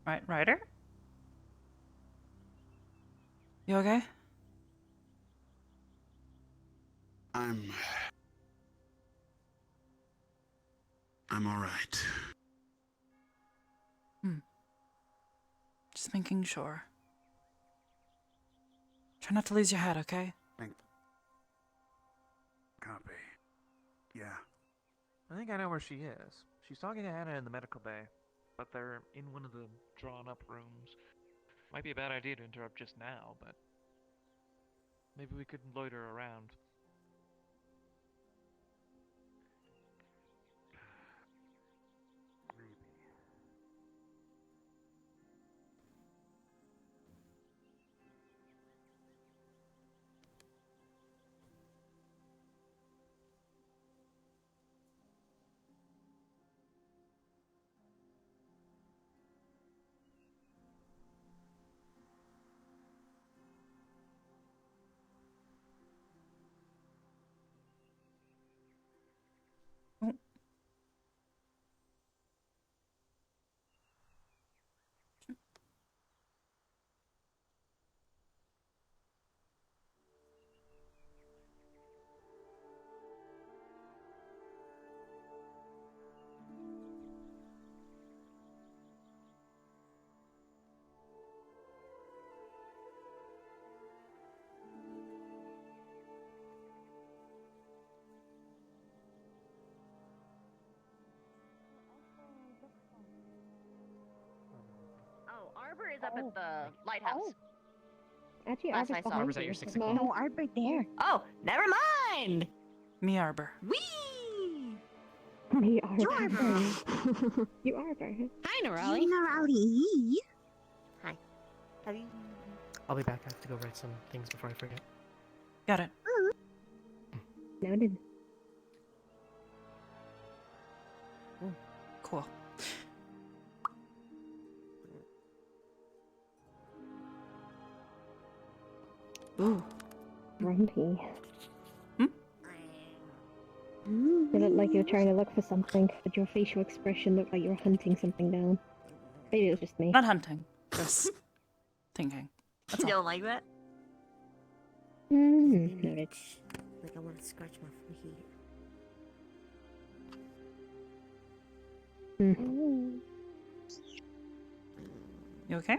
Right, Ryder? You okay? I'm all right. Just making sure. Try not to lose your head, okay? Copy. Yeah. I think I know where she is. She's talking to Hannah in the medical bay, but they're in one of the drawn-up rooms. Might be a bad idea to interrupt just now, but maybe we could loiter around. Oh, Arbor is up at the lighthouse. Actually, Last Arbor's I saw. behind Arbor's at you. your 6 No, o'clock. Arbor there. Oh, never mind! Me, Arbor. Whee! You Arbor. You Arbor. You Arbor. Hi, Nerali. Hi. Have you... I'll be back. I have to go write some things before I forget. Got it. Noted. Cool. Ooh. Grumpy. Hmm? You look like you're trying to look for something, but your facial expression looked like you were hunting something down. Maybe it was just me. Not hunting, just thinking. That's You all. don't like that? Noted. Like I want to scratch my feet. You okay?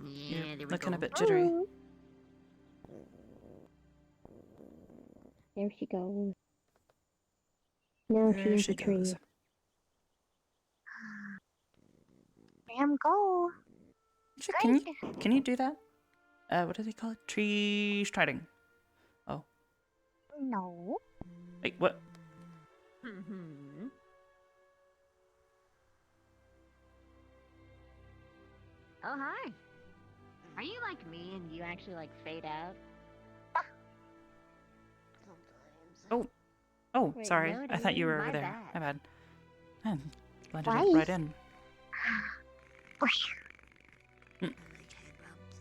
Yeah, You're there we looking go. a bit jittery. There she goes. Now she There is she a tree. goes. Bam, go. Actually, can you do that? What do they call it? Tree striding. Oh. No. Wait, what? Oh, hi. Are you like me and you actually like fade out? Oh. Oh, Wait, sorry. no, I thought you were my over there. bad. My bad. I blended Why? it right in.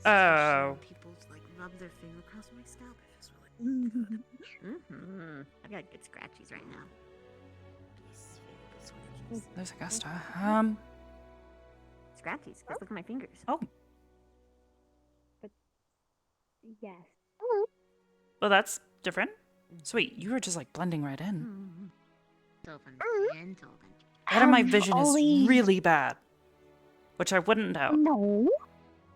Oh. People's like rub their finger across my scalp. It feels really good. I got good scratchies right now. There's Augusta. Scratchies. Just look at my fingers. Oh. Yes. Well, that's different. Sweet, you were just like blending right in. Tobin. That of my Have vision is always- really bad, which I wouldn't doubt. No.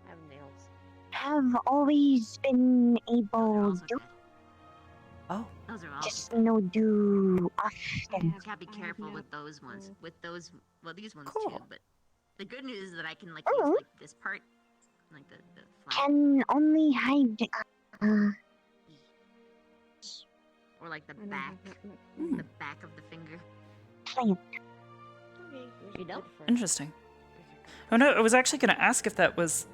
I have nails. Have always been able to. Oh. Those are all. Just no do often. I gotta be careful with those ones. With those, well, these ones too. But the good news is that I can like use like this part, like the flat, Can only hide. or like the back of the finger. Plant. You know. Interesting. Oh no, I was actually going to ask if that was,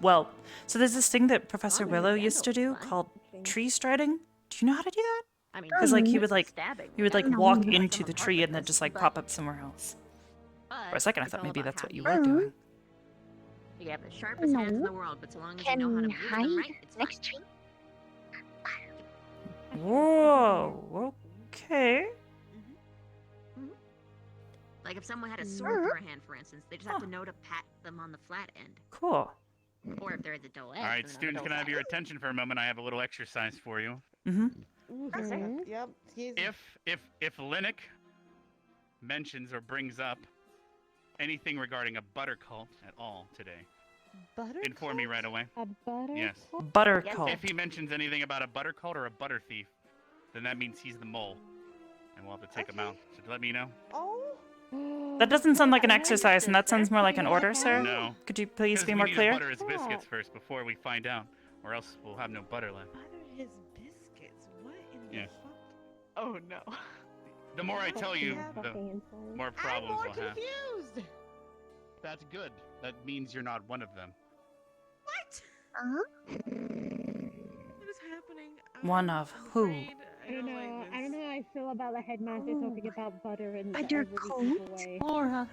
well, so there's this thing that Professor Willow used to do called tree striding. Do you know how to do that? I mean, Because like he would like stabbing. walk into the tree and then just like pop up somewhere else. For a second, I it's thought all maybe about that's how what you you were doing. You have the sharpest hands in the world, but so long as you know how to move them right, it's next tree. Whoa. Okay. like if someone had a sword for a hand, for instance, they just have to know to pat them on the flat end. Cool. Or if there is a dull edge. All right, then students, can I have your attention for a moment? I have a little exercise for you. Mm-hmm. Yep. If Linux mentions or brings up anything regarding a butter cult at all today, inform me right away. A butter Yes. cult? Butter cult. If he mentions anything about a butter cult or a butter thief, then that means he's the mole, and we'll have to take him out. So let me know. That doesn't sound like an exercise, and that sounds more like an order, sir. No. Could you please 'Cause be we more need to clear? butter his biscuits first before we find out, or else we'll have no butter left. His biscuits. What in the Yes. fuck? Oh no. The more I tell you, the more problems I'm more we'll have. confused. That's good. That means you're not one of them. What? Uh-huh. What is happening? One of who? I don't know. I don't know how I feel about the headmaster talking about butter and Butter every single way. Laura,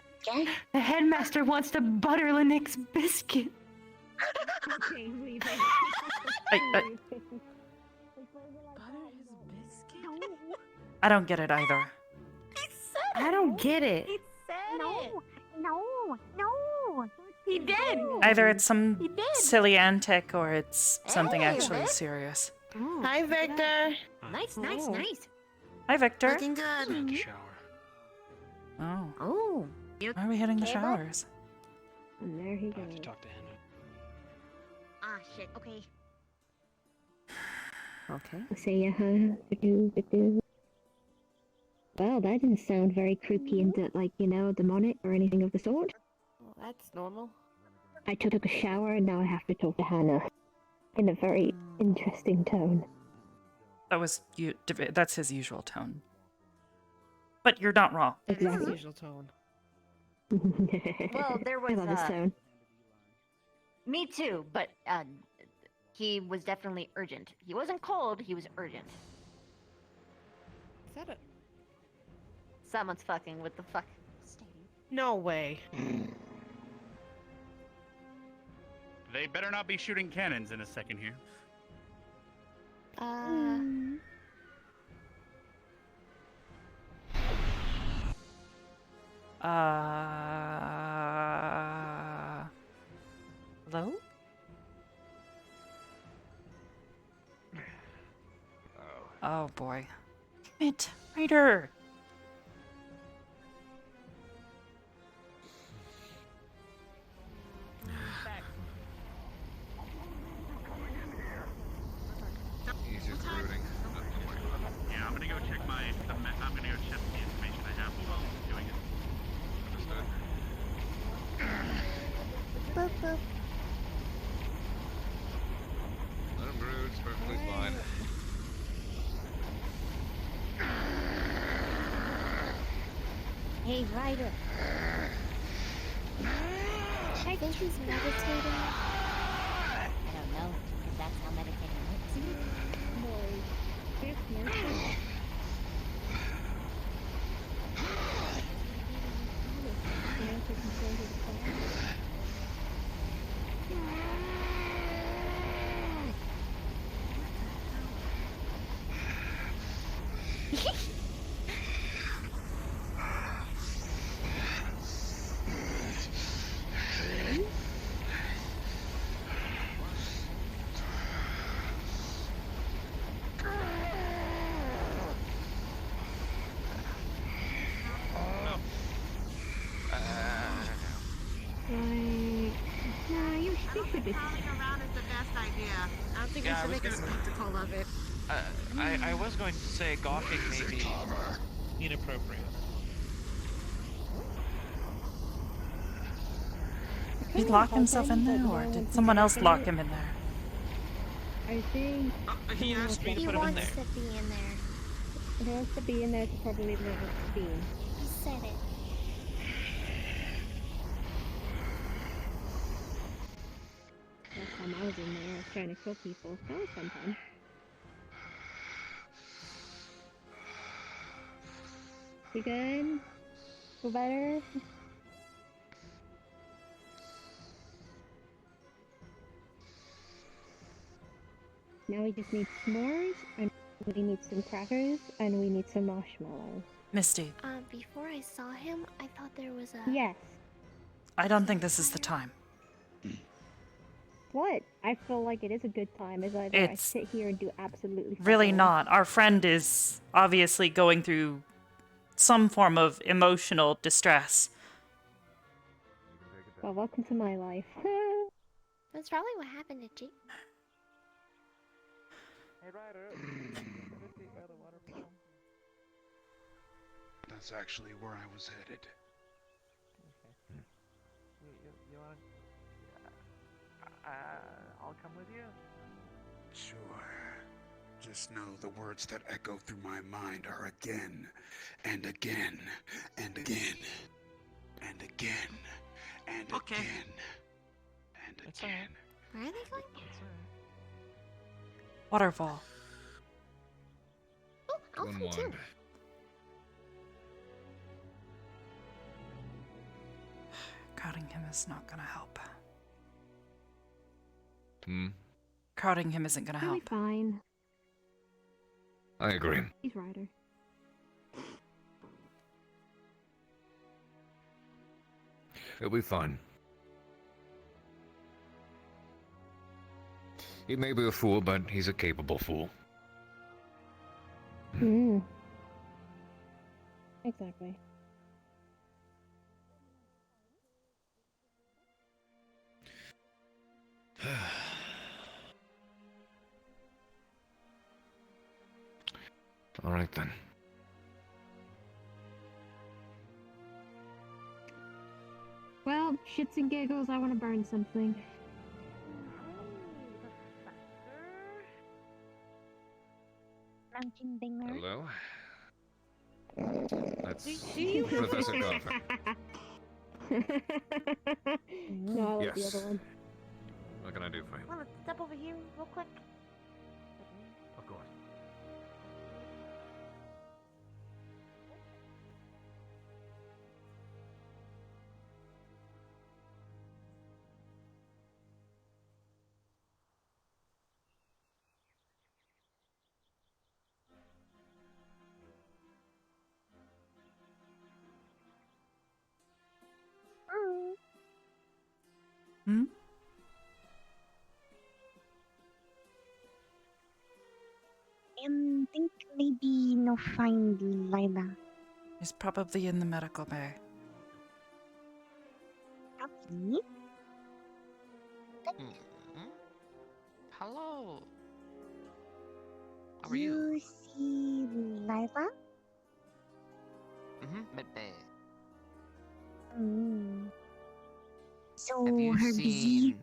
the headmaster wants to butter Linux biscuit. Okay, leave it. I don't get it either. I don't get it. No. He did. Either it's some silly antic or it's something actually serious. Hi, Victor. Nice. Hi, Victor. Looking good. Oh. Oh. Why are we hitting the Okay, bud. showers? And there he goes. Talk to Hannah. Ah, shit. Okay. Okay. Say do. Well, that didn't sound very creepy and like, demonic or anything of the sort. Well, that's normal. I took a shower and now I have to talk to Hannah. In a very interesting tone. That was you. That's his usual tone. But you're not wrong. Exactly. Usual tone. Well, there was. I love his tone. Me too, but he was definitely urgent. He wasn't cold. He was urgent. Is that a? Someone's fucking with the fuck. No way. They better not be shooting cannons in a second here. Hello? Oh boy. Damn it, Ryder! He's just brooding. Yeah, I'm gonna go check I'm gonna go check the information I have while he's doing it. Understood. Boop boop. Let him brood, it's perfectly fine. Hey, Ryder. I think he's meditating. I don't know if that's how meditating works. Crawling around is the best idea. I don't think Yeah, we I should was make a gonna- spectacle of it. I was going to say gawking may be inappropriate. Did he lock himself in there, or did someone else lock him in there? I think He asked me to He put him in wants there. to be in there. he wants to be in there to probably live a beam. He said it. Last time I was in there, I was trying to kill people. That was fun time. You good? Feel better? Now we just need s'mores, and we need some crackers, and we need some marshmallows. Misty, Before I saw him, I thought there was a... Yes. I don't think this is the time. What? I feel like it is a good time, as I It's sit here and do absolutely Really fuck all. not. Our friend is obviously going through some form of emotional distress. Well, welcome to my life. That's probably what happened to Jake. Hey, Ryder. By the waterfall. That's actually where I was headed. You want? I'll come with you. Sure. Just know the words that echo through my mind are again, and again, and again, and again, and again, and again. Where are they going? Waterfall. Oh, I'll come too. Unwind. Crowding him is not gonna help. Crowding him isn't gonna He'll be help. fine. I agree. He's Ryder. He'll be fine. He may be a fool, but he's a capable fool. Exactly. All right then. Well, shits and giggles, I want to burn something. Mountain Binger. Hello? That's Do you- Professor Carver. No, I like the Yes. other one. What can I do for you? Wanna step over here real quick? Of course. think maybe no find Lila. He's probably in the medical bay. Probably. Hello. How are you? You see Lila? Midday. So Have you her busy? seen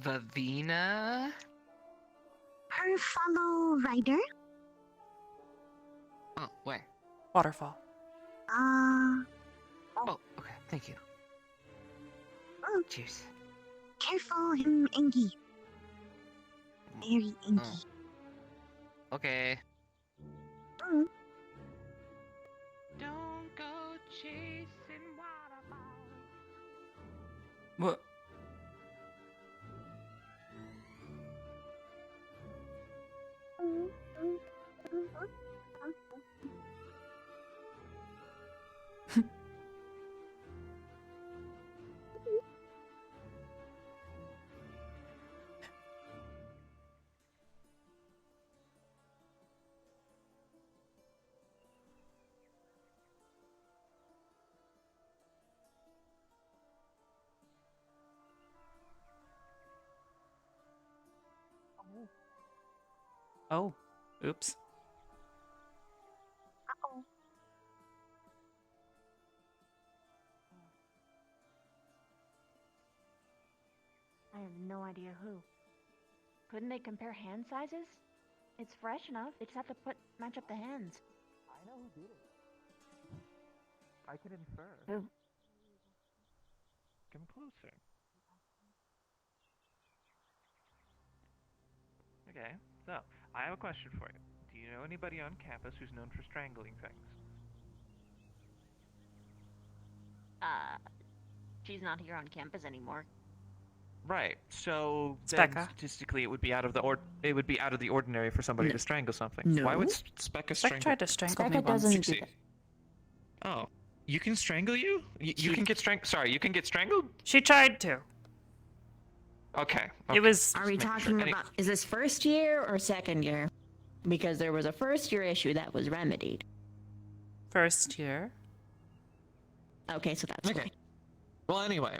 Vavina? Her fellow rider? Oh, where? Waterfall. Oh, okay. Thank you. Oh. Cheers. Careful him, Engie. Very Engie. Okay. Mm. Don't go chasing waterfalls. What? Oh, oops. Uh-oh. I have no idea who. Couldn't they compare hand sizes? It's fresh enough. They just have to match up the hands. I know who did it. I can infer. Who? Come closer. Okay, so I have a question for you. Do you know anybody on campus who's known for strangling things? She's not here on campus anymore. Right. So then Specca? statistically, it would be out of the ordinary for somebody to strangle something. No. Why would Specca Spec strangle? tried to strangle me Specca once. doesn't do that. Oh, you can strangle you? You can get Sorry, you can get strangled? She tried to. Okay. It was. Are we talking about, is this first year or second year? Because there was a first year issue that was remedied. First year. Okay, so that's Okay. Well, anyway,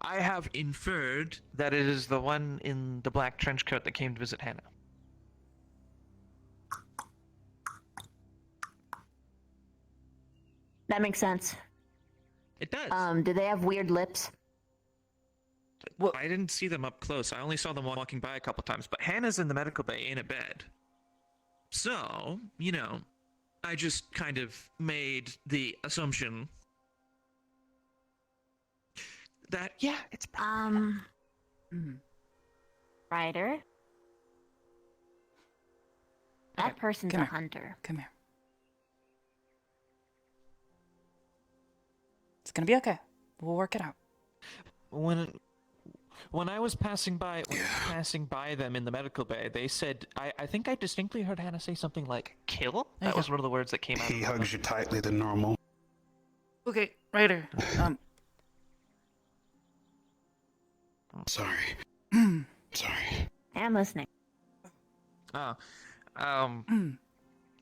I have inferred that it is the one in the black trench coat that came to visit Hannah. That makes sense. It does. Do they have weird lips? Well, I didn't see them up close. I only saw them walking by a couple times. But Hannah's in the medical bay in a bed. So, I just kind of made the assumption that, yeah, it's Ryder? That person's come a here. hunter. Come here. It's gonna be okay. We'll work it out. When I was passing by them in the medical bay, they said, I think I distinctly heard Hannah say something like, kill? That was one of the words that came out. He hugs you tightly than normal. Okay, Ryder. Sorry. Sorry. I'm listening.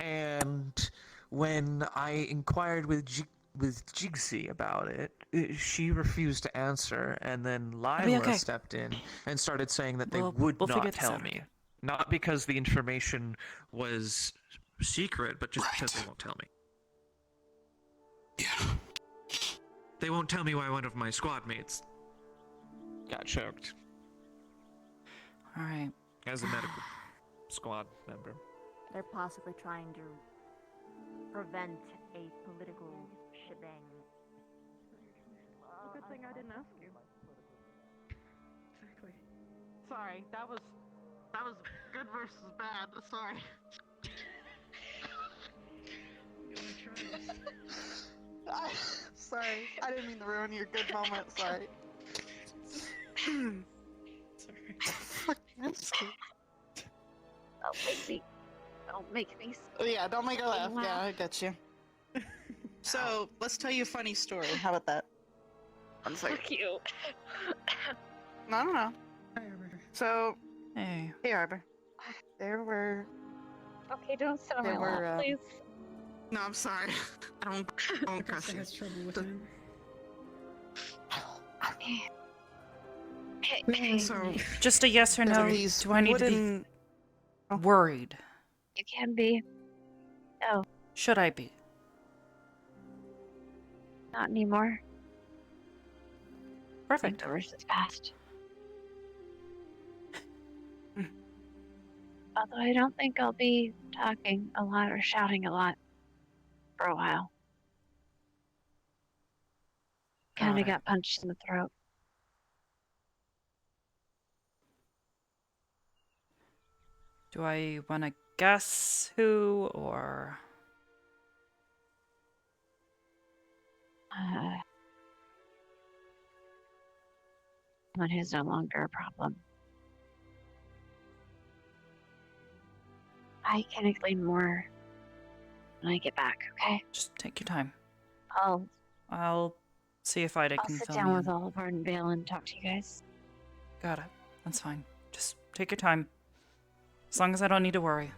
And when I inquired with Jigsy about it, she refused to answer, and then Lila stepped in and started saying that they would not tell me. Not because the information was secret, but just because they won't tell me. Yeah. They won't tell me why one of my squad mates got choked. Alright. As a medical squad member. They're possibly trying to prevent a political shebang. Good thing I didn't ask you. Exactly. Sorry, that was good versus bad. Sorry. Sorry, I didn't mean to ruin your good moment. Sorry. Sorry. I'm scared. Don't make me. Oh, yeah, don't make her laugh. Yeah, I got you. So let's tell you a funny story. How about that? One second. Fuck you. No. Hi, Arbor. So, Hey. hey, Arbor. There were. Okay, don't sit on There my were. lap, please. No, I'm sorry. I don't cuss Professor you. has trouble with him. So, Just a yes or there were no. these Do I need to wooden- be worried? You can be. No, Should I be? not anymore. Perfect. The worst is past. Although I don't think I'll be talking a lot or shouting a lot for a while. Kind of got punched in the throat. Do I want to guess who or? Someone who's no longer a problem. I can explain more when I get back, okay? Just take your time. I'll see if I I'll can sit fill down me with in. Oliver and Vale and talk to you guys. Got it. That's fine. Just take your time. As long as I don't need to worry.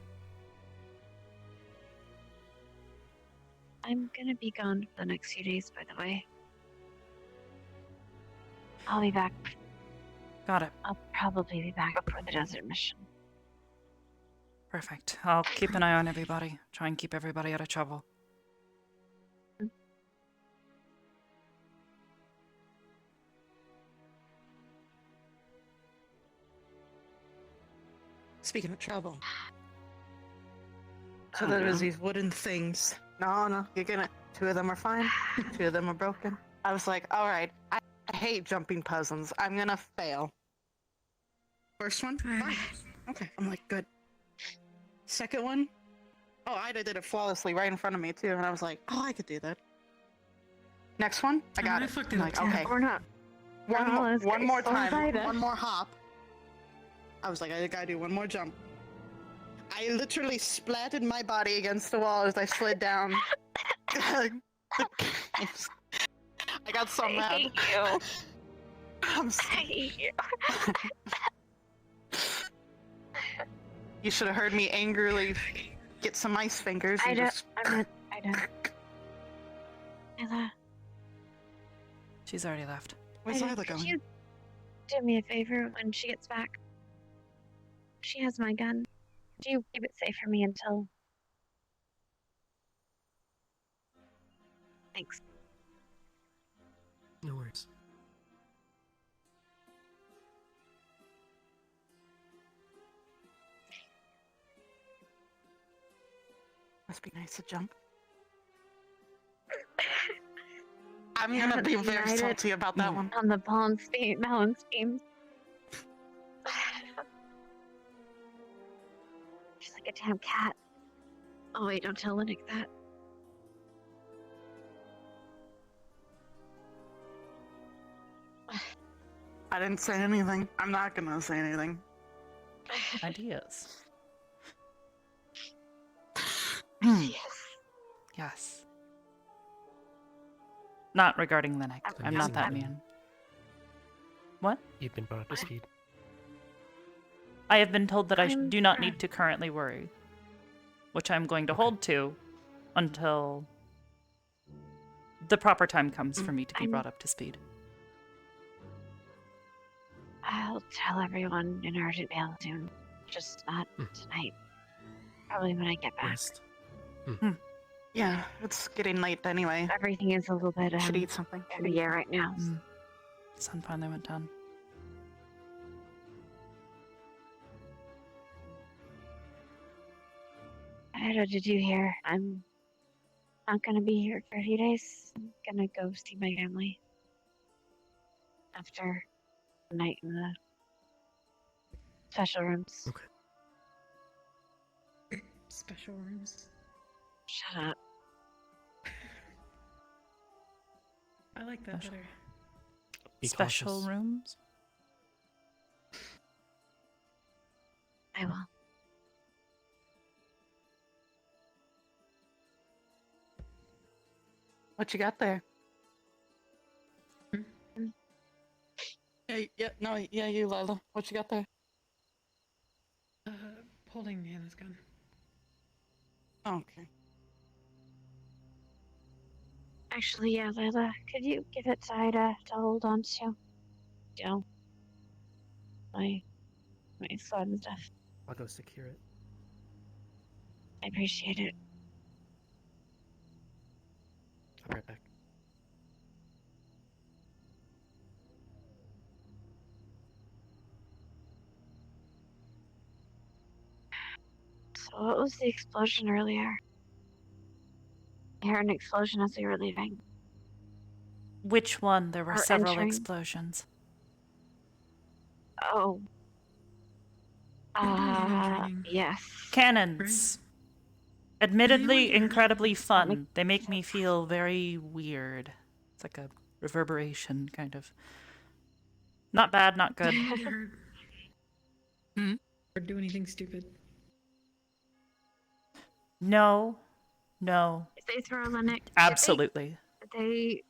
I'm gonna be gone for the next few days, by the way. I'll be back. Got it. I'll probably be back before the desert mission. Perfect. I'll keep an eye on everybody. Try and keep everybody out of trouble. Speaking of trouble. So there was these wooden things. No, you're gonna. 2 of them are fine. 2 of them are broken. I was like, all right. I hate jumping puzzles. I'm gonna fail. First one, fine. Okay, I'm like, good. Second one, oh, Ida did it flawlessly right in front of me too, and I was like, oh, I could do that. Next one, I got it. I'm like, okay. We're not. One more time, one more hop. I was like, I gotta do one more jump. I literally splatted my body against the wall as I slid down. I got so mad. I hate you. I'm I hate you. You should have heard me angrily get some ice fingers. And just... I don't. Ella. She's already left. Where's Ida, Lila could going? you do me a favor when she gets back? She has my gun. Do you keep it safe for me until... Thanks. No worries. Must be nice to jump. I'm gonna be very salty about that one. On the balance beams. She's like a damn cat. Oh wait, don't tell Linux that. I didn't say anything. I'm not gonna say anything. Ideas. Yes. Not regarding Linux. I'm not that mean. What? You've been brought up to speed. I have been told that I do not need to currently worry, which I'm going to hold to until the proper time comes for me to be brought up to speed. I'll tell everyone in Argent Vale soon. Just not tonight. Probably when I get back. Yeah, it's getting late anyway. Everything is a little bit should eat something. in the air right now. Sun finally went down. Ida, did you hear? I'm not gonna be here for a few days. I'm gonna go see my family. After the night in the special rooms. Okay. Special rooms. Shut up. I like that better. Be Special cautious. rooms? I will. What you got there? Yeah, you, Lila. What you got there? holding Hannah's gun. Okay. Actually, yeah, Layla, could you give it to Ida to hold on to? You know, my sword and stuff. I'll go secure it. I appreciate it. I'll be right back. So what was the explosion earlier? I heard an explosion as we were leaving. Which one? There were Or several entering. explosions. Oh. Yes. Cannons. Admittedly, incredibly fun. They make me feel very weird. It's like a reverberation, kind of. Not bad, not good. Or do anything stupid. No. No. If they throw Lennox, Absolutely. Did they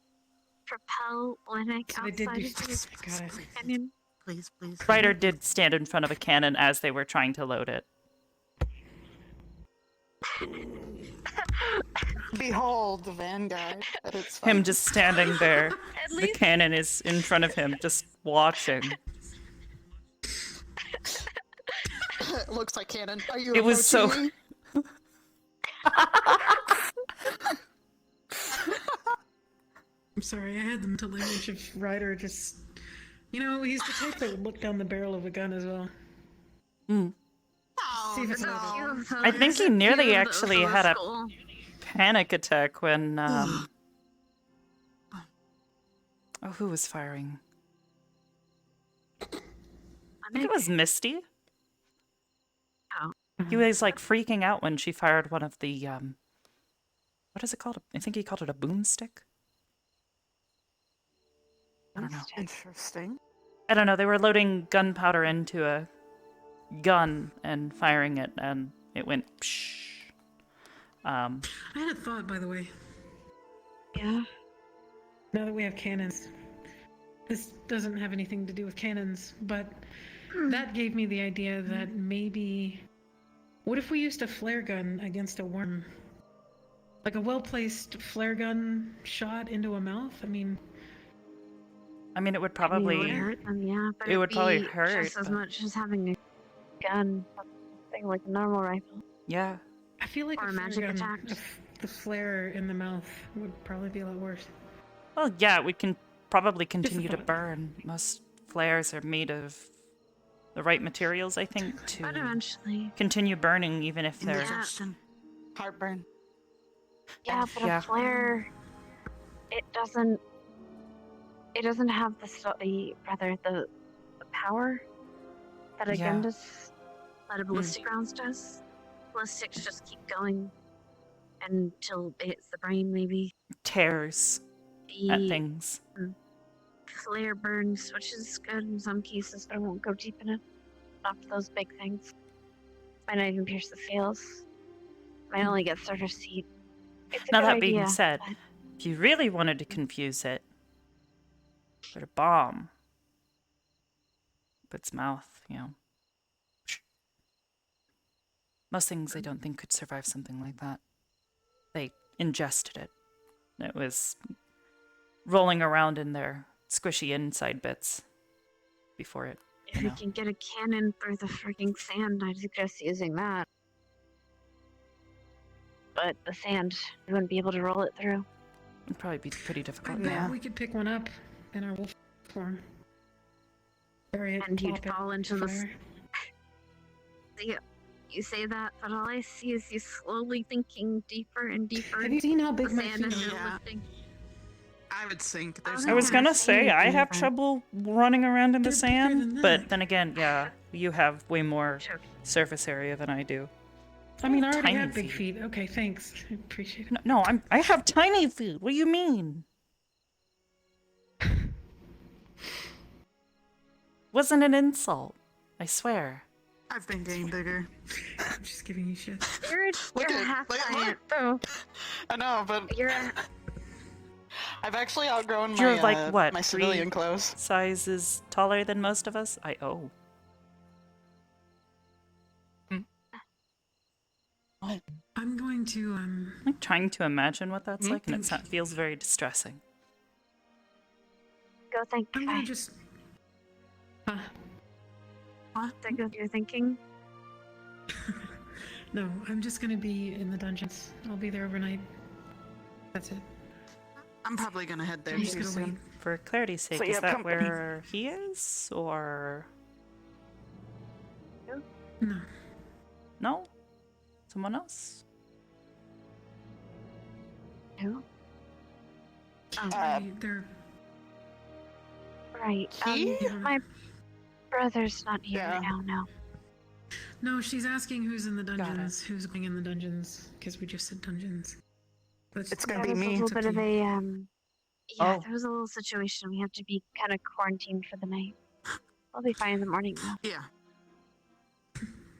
propel Lennox So they did outside do of the stuff. canyon? Please, please. Ryder did stand in front of a cannon as they were trying to load it. Behold the vanguard. At its Him finest. just standing there. At The least- cannon is in front of him, just watching. It looks like cannon. Are you It was so- approaching me? I'm sorry, I had the mental image of Ryder just... You know, he's the type that would look down the barrel of a gun as well. Hmm. See if it's loaded. I think he nearly actually had a panic attack when, Oh, who was firing? I think it was Misty. Oh. He was, like, freaking out when she fired one of the, what is it called? I think he called it a boomstick? I don't know. Interesting. I don't know. They were loading gunpowder into a gun and firing it, and it went psh. I had a thought, by the way. Yeah? Now that we have cannons. This doesn't have anything to do with cannons, but that gave me the idea that maybe... What if we used a flare gun against a worm? Like a well-placed flare gun shot into a mouth? I mean, it would probably... it would hurt them, yeah. But it would probably be hurt, just as but- much as having a gun, thing like a normal rifle. Yeah. I feel like Or a a flare magic gun, attack. the flare in the mouth would probably be a lot worse. Well, yeah, we can probably continue to thought. burn. Most flares are made of the right materials, I think, But to eventually. continue burning, even if they're... Indigestion. Heartburn. Yeah, but Yeah. a flare, it doesn't have the power that a gun Yeah. does, that a ballistic rounds does. Ballistics just keep going until it hits the brain, maybe. tears at The things. flare burns, which is good in some cases, but I won't go deep enough. Not for those big things. Might not even pierce the scales. Might only get surface heat. It's a Now, good that being idea, said, but- if you really wanted to confuse it, put a bomb up its mouth, Most things I don't think could survive something like that. They ingested it. It was rolling around in their squishy inside bits before it. If you can get a cannon through the freaking sand, I'd suggest using that. But the sand, you wouldn't be able to roll it through. It'd probably be pretty difficult. Yeah. We could pick one up in our wolf form. Bury it, And you'd plop it, fall into the... fire. See, you say that, but all I see is you slowly sinking deeper and deeper. Have you seen how big the my sand feet is are? lifting. I would sink. There's I was gonna say, I have trouble. trouble running around in the They're bigger sand, than but that. then again, yeah, you have way more surface area than I do. I mean, I already Tiny have big feet. Okay, thanks. I appreciate it. No, I have tiny feet. What do you mean? Wasn't an insult. I swear. I've been getting bigger. I'm just giving you shit. You're a half giant, though. I know, but You're a... I've actually outgrown You're my like what? my 3 civilian clothes. sizes taller than most of us. I'm going to I'm like trying to imagine what that's like, and it feels very distressing. Go think. I'm gonna just. What? That go you're thinking? No, I'm just gonna be in the dungeons. I'll be there overnight. That's it. I'm probably gonna head there I'm just too gonna soon. wait. For clarity's sake, So, is yeah, that company. where he is, or No. no? Someone else? Who? They're. Right. He? My brother's not here Yeah. right now. No. No, she's asking who's in the Got dungeons. Who's going in the dungeons? Because we just said dungeons. It's gonna There be was a me. little It's up bit to of you. a Yeah, Oh. there was a little situation. We have to be kind of quarantined for the night. I'll be fine in the morning though. Yeah.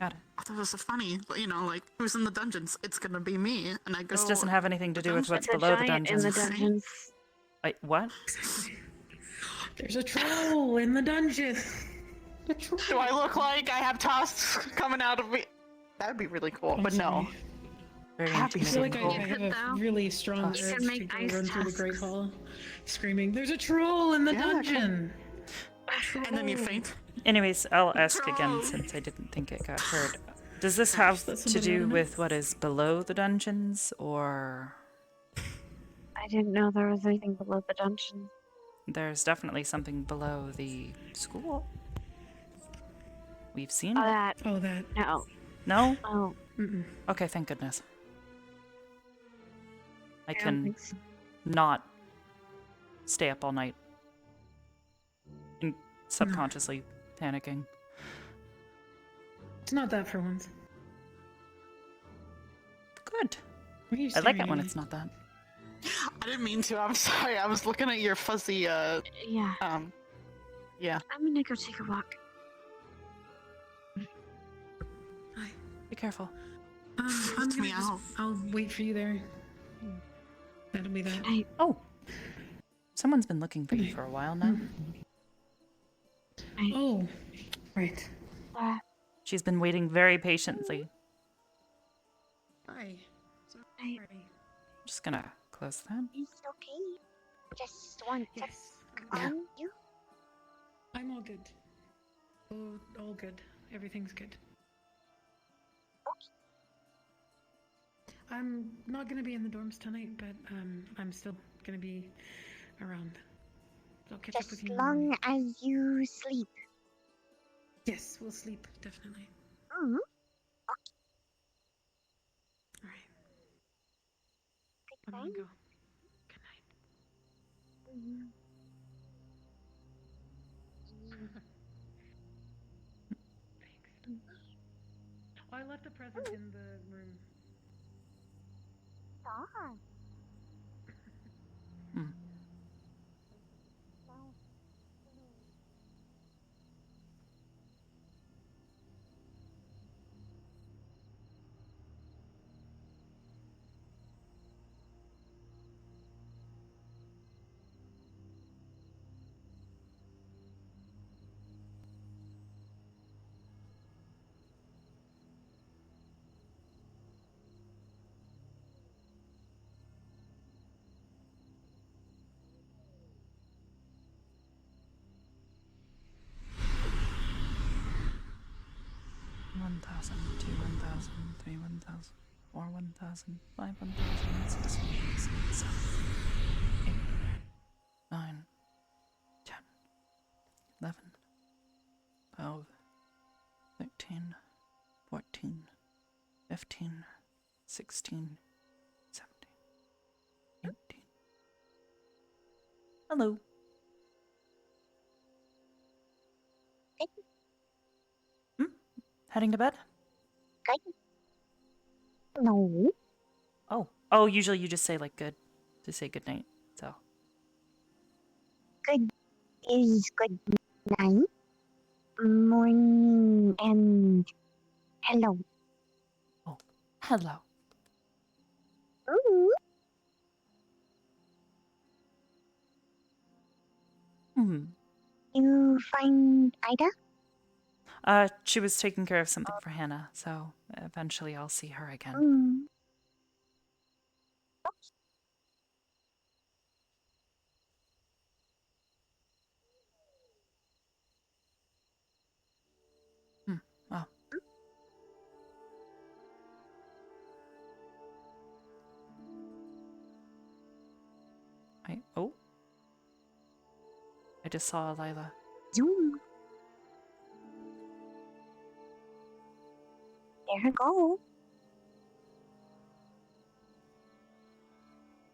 Got it. I thought it was so funny, but like, who's in the dungeons? It's gonna be me, and I go. This doesn't have anything to do with what's It's a below the giant dungeons. in the dungeons. Wait, what? There's a troll in the dungeon. Do I look like I have tusks coming out of me? That'd be really cool, but no. Very I feel like I intimidating. have a really strong You urge can to make go ice run through the tusks. Great Hall, screaming, "There's a troll in the Yeah, dungeon!" And then you faint. Anyways, I'll ask again since I didn't think it got heard. Does this have Let to somebody do know. with what is below the dungeons, or I didn't know there was anything below the dungeon. there's definitely something below the school? We've seen Oh, it. that. Oh, that. No. No? Oh. Mm-mm. Okay, thank goodness. I don't can think so. not stay up all night and subconsciously panicking. It's not that for once. Good. Why are you I like staring it when at it's not that. I didn't mean to. I'm sorry. I was looking at your fuzzy. Yeah. Yeah. I'm gonna go take a walk. Be careful. I'm Freaks gonna me just, out. I'll wait for you there. That'll be that. Oh. Someone's been looking for you for a while now. Oh, right. She's been waiting very patiently. Hi. Hey. Just gonna close that. It's okay. Just one Yes. on you. I'm all good. Oh, all good. Everything's good. I'm not gonna be in the dorms tonight, but I'm still gonna be around. So I'll catch up with Just you. in the morning. long as you sleep. Yes, we'll sleep definitely. Mm-hmm. All right. Good I'm night. gonna go. Good night. Mm-hmm. Oh, I left a present in the room. Ah. Hmm. One thousand, 2 1,000, 3 1,000, 4 1,000, 5 1,000, 6 1,000, 7 8 9 10 11 12 13 14 15 16 17 18. Hello. Heading to bed? No. Oh, usually you just say like good to say good night. So Good is good night. Morning and hello. hello. Ooh. Hmm. You find Ida? She was taking care of something for Hannah, so eventually I'll see her again. Mm. Oh. I just saw Lila. Zoom. There you go.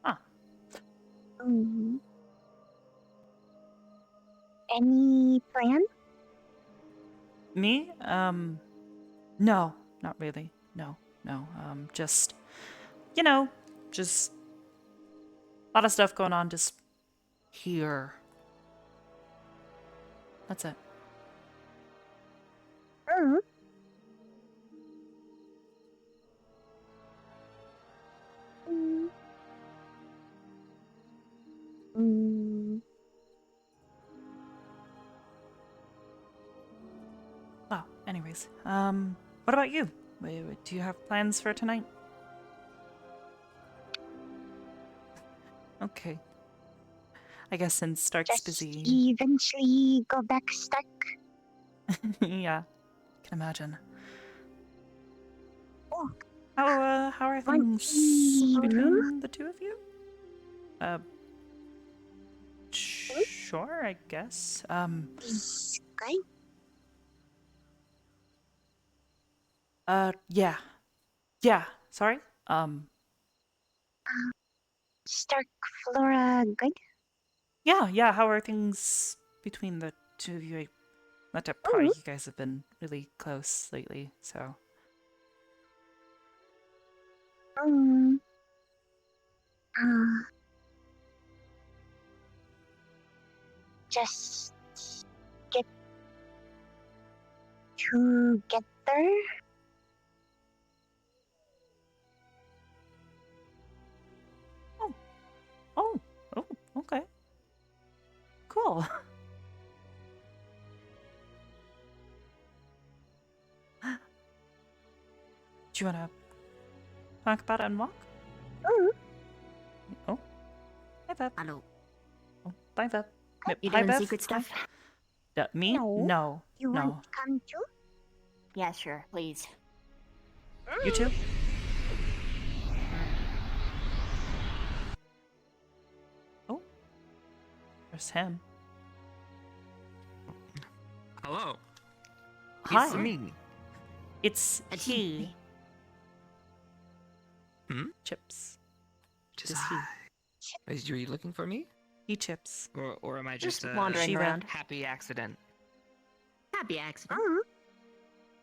Huh. Any plan? Me? No, not really. No. Just, just a lot of stuff going on just here. That's it. Well, anyways, what about you? Do you have plans for tonight? Okay. I guess since Stark's busy. Eventually go back Stark. Yeah, can imagine. How are things between the two of you? Sure, I guess. Great. Yeah, sorry? Stark, Flora, good? Yeah, how are things between the two of you? Not to pry, you guys have been really close lately, so. Just get together. Oh, okay. Cool. Do you want to talk about it and walk? Oh. Hi, Vep. Hello. Oh, bye, Vep. You Hi, doing Vep. secret stuff? Me? No. You No. want to come too? Yeah, sure, please. You too? Oh. There's him. Hello. Hi. It's me. It's he. Chips. Just Just he. Are you looking for me? He Chips. Or am I just a wandering around. happy accident? Happy accident.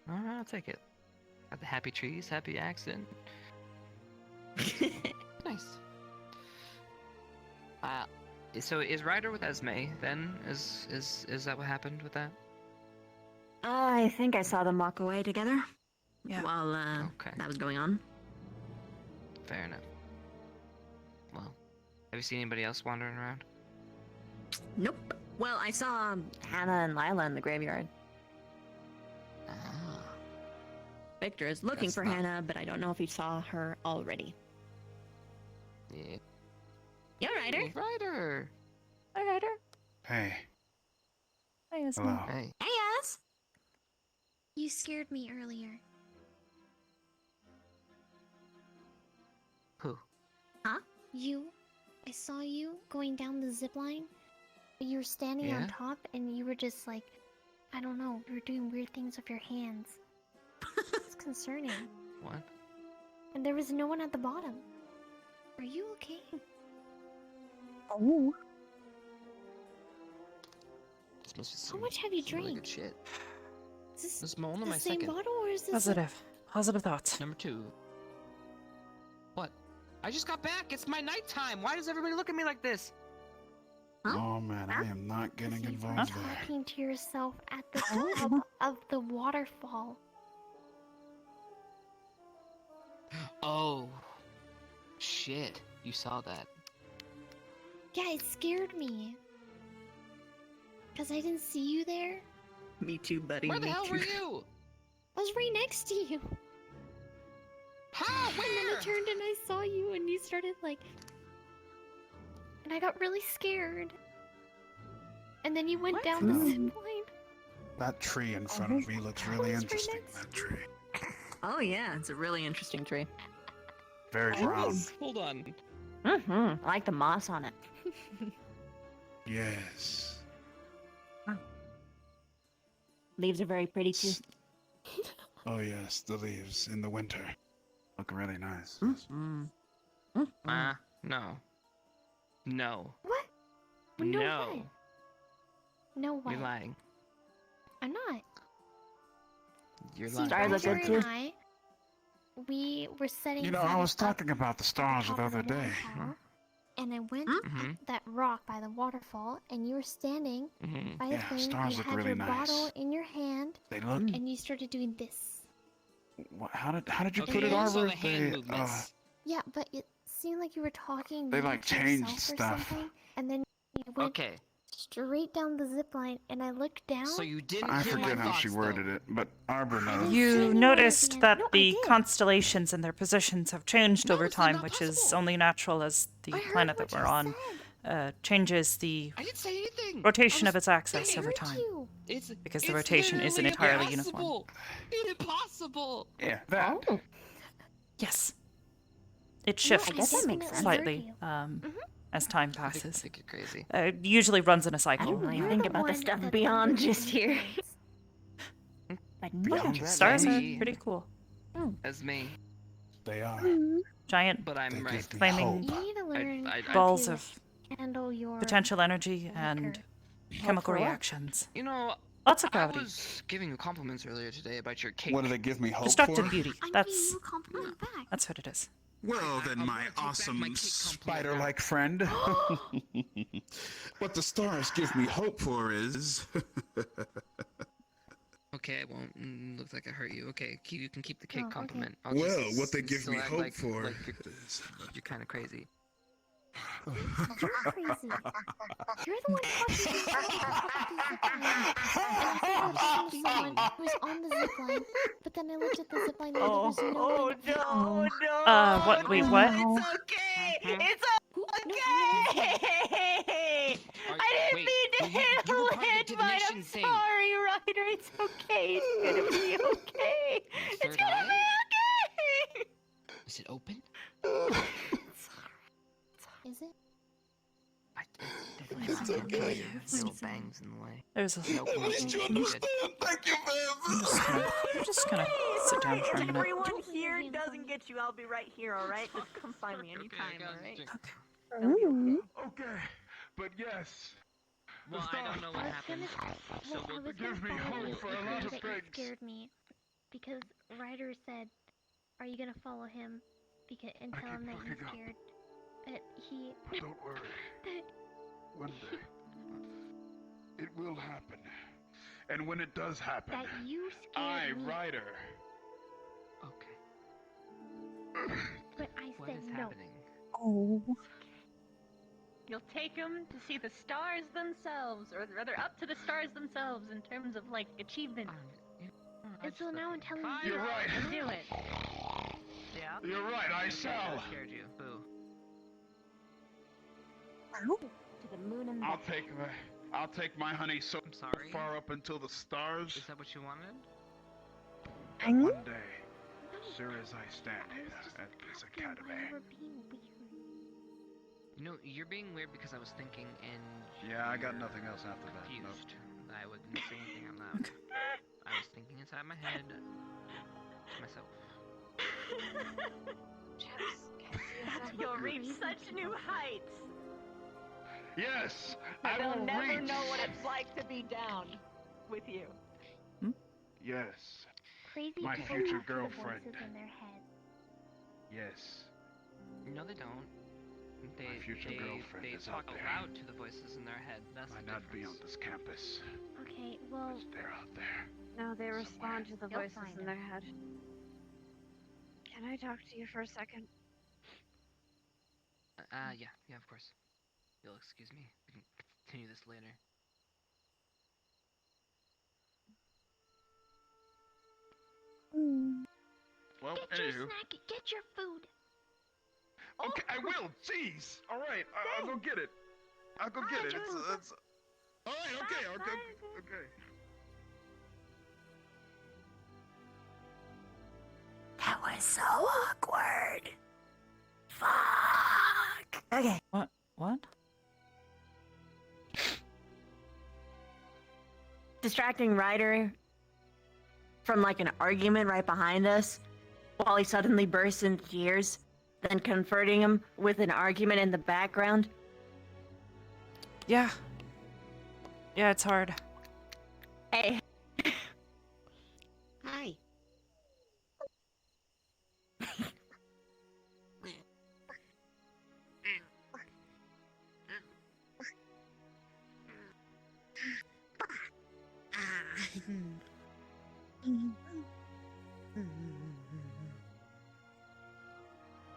I'll take it. Got the happy trees, happy accident. Nice. So is Ryder with Esme then? Is that what happened with that? I think I saw them walk away together. Yeah. While that was going on. Fair enough. Well, have you seen anybody else wandering around? Nope. Well, I saw Hannah and Lila in the graveyard. Victor is looking for Hannah, but I don't know if he saw her already. Yeah. Yeah, Ryder. Ryder. Hi, Ryder. Hey. Hi, Esme. Hello. Hey. Hey, As. You scared me earlier. Who? Huh? You. I saw you going down the zip line. But you were standing on Yeah? top and you were just like, I don't know, you were doing weird things with your hands. It's concerning. What? And there was no one at the bottom. Are you okay? Oh. This must be How some, much have you some really drank? good shit. Is this This is only the my same second. bottle or is this Positive thoughts. Number 2. What? I just got back. It's my nighttime. Why does everybody look at me like this? Oh man, I am not getting you were involved there. talking to yourself at the top of the waterfall? Oh. Shit. You saw that. Yeah, it scared me. Because I didn't see you there. Me too, buddy. Where the me hell too. were you? I was right next to you. How? And then Where? I turned and I saw you, and you started like, and I got really scared. And then you went down the zip line. That tree in front of me looks really interesting. That tree. Oh yeah, it's a really interesting tree. Very brown. Hold on. I like the moss on it. Yes. Leaves are very pretty too. Oh yes, the leaves in the winter look really nice. No. No. What? No No. way. No way. You're lying. I'm not. You're See, lying. Roger and I, we were setting. You know, I was talking about the stars the other day. And I went Mhm. up that rock by the waterfall, and you were standing Mhm. by the Yeah, thing. stars You look had really your nice. bottle in your hand, They look. and you started doing this. How did you Okay, put it, also Arbor? the hand They, movements. Yeah, but it seemed like you were talking. They, maybe like, to changed yourself or stuff. something, and then you went Okay. straight down the zip line, and I looked down. So you didn't I hear my forget how thoughts, she though. worded it, but Arbor knows. You noticed that I the did. constellations and their positions have changed over it's time, not which is possible. only natural as the I heard planet what that we're you on changes the I didn't say anything. rotation I of was its axis I over heard time. you. It's Because the it's rotation isn't literally entirely uniform. impossible. Impossible. Yeah, that. Oh. Yes. It I shifts guess that makes sense. slightly Heard you. as time I passes. think you're crazy. It usually runs in a I cycle. don't really You're think the about the one stuff that beyond doesn't just here. influence. Beyond That Stars are may be pretty cool. as me, They are. Giant but I'm They right. give me flaming You need to learn I- how balls to of handle your potential energy and liquor. chemical for what? reactions. You know, Lots of I gravity. was giving you compliments earlier today about your cake. What do they give me hope Destructive for? beauty. I'm That's giving you a compliment back. that's what it is. Well, then, I my wanna take back my awesome cake compliment spider-like friend. What the stars give me hope for is. Okay, I won't. Looks like I hurt you. Okay, you can keep the cake Oh, okay. compliment. I'll Well, just what they give still me act hope like, for like is. you're kind of crazy. You're crazy. You're the one talking to someone who was on the zip line, but then I looked at the zip line and there was no thing that no, no. What? Wait, what? It's okay. It's okay. Are- I didn't wait, mean to well, you were part of the hit but I'm divination thing. sorry, Ryder. It's okay. It's gonna be okay. It's Third gonna eye? be okay. Is it open? Is it? I definitely not gonna kill you. Little bangs in the way. There's a. Nope. Did you understand? Thank you, I'm just gonna sit down for a minute. Everyone here doesn't get you. I'll be right here, alright? Just come find me anytime, alright? Okay, but yes. Well, I don't know what happened. So I we'll was gonna Give me follow hope you, for a but lot of you things. scared me because Ryder said, "Are you gonna follow him?" And tell him that you're looking up. scared. That he. Don't worry. That One day. It will happen. And when it does happen, that you I, scared me. Ryder. Okay. But I What said is no. happening? Oh. You'll take them to see the stars themselves, or rather up to the stars themselves in terms of like achievement. And so now I'm telling you. You're right. To do it. Yeah. You're right, I Okay, shall. I scared you. Boo. To the moon and I'll take my honey so I'm sorry. far up until the stars. Is that what you wanted? One day, sure as I stand here at this academy. You know, you're being weird because I was thinking and Yeah, I got you're nothing else after that. Nope. confused. I wouldn't say anything on that. I was thinking inside my head to myself. You'll reach such new heights. Yes, That I they'll will never reach. know what it's like to be down with you. Yes, Crazy My people future talk to the girlfriend. voices in their head. yes. No, they don't. They, future girlfriend they is talk out there. aloud to the voices in their head. That's Might the not be on difference. this campus. Okay, well, They're out there. No, they respond to the You'll voices find in their head. Can I talk to you for a second? Yeah, of course. You'll excuse me. We can continue this later. Well, Get your anywho. snack. Get your food. Okay, I will. Jeez. All right, I'll go get it. I'll go get it. It's. All right. Okay. Okay. That was so awkward. Fuck. Okay. What? Distracting Ryder from like an argument right behind us while he suddenly bursts into tears, then comforting him with an argument in the background. Yeah. Yeah, it's hard. Hey. Hi.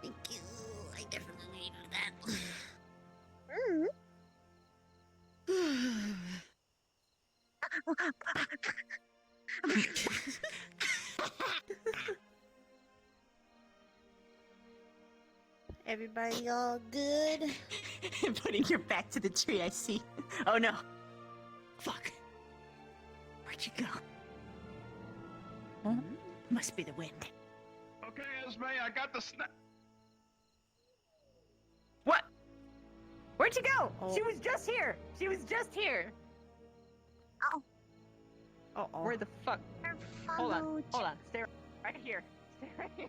Thank you. I definitely needed that. Everybody all good? Putting your back to the tree, I see. Oh no. Fuck. Where'd you go? Must be the wind. Okay, Esme, I got the snack. What? Where'd you go? She was just here. She was just here. Oh. Uh-oh. Where the fuck? Hold on. Hold on. Stay right here. Stay right here.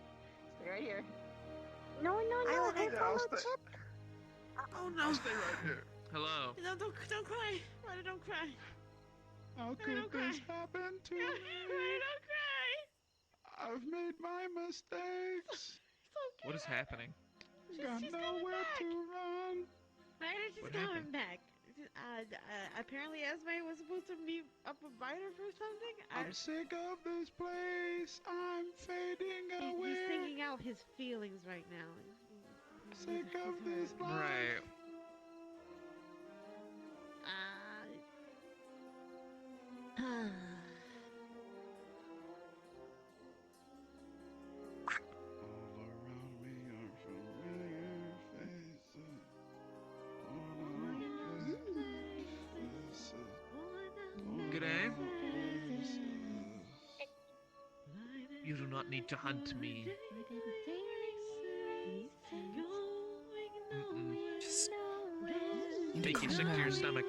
Stay right here. No, I followed Chip. Oh no. I'll stay right here. Hello. No, don't cry. Ryder, don't cry. How could this happen to me? Ryder, don't cry. I've made my mistakes. What is happening? Got nowhere to run. Ryder's What just coming happened? back. Apparently Esme was supposed to be up with Ryder for something. I'm sick of this place. I'm fading away. He's singing out his feelings right now. Sick of this life. Right. G'day. You do not need to hunt me. Just Make you sick to your stomach.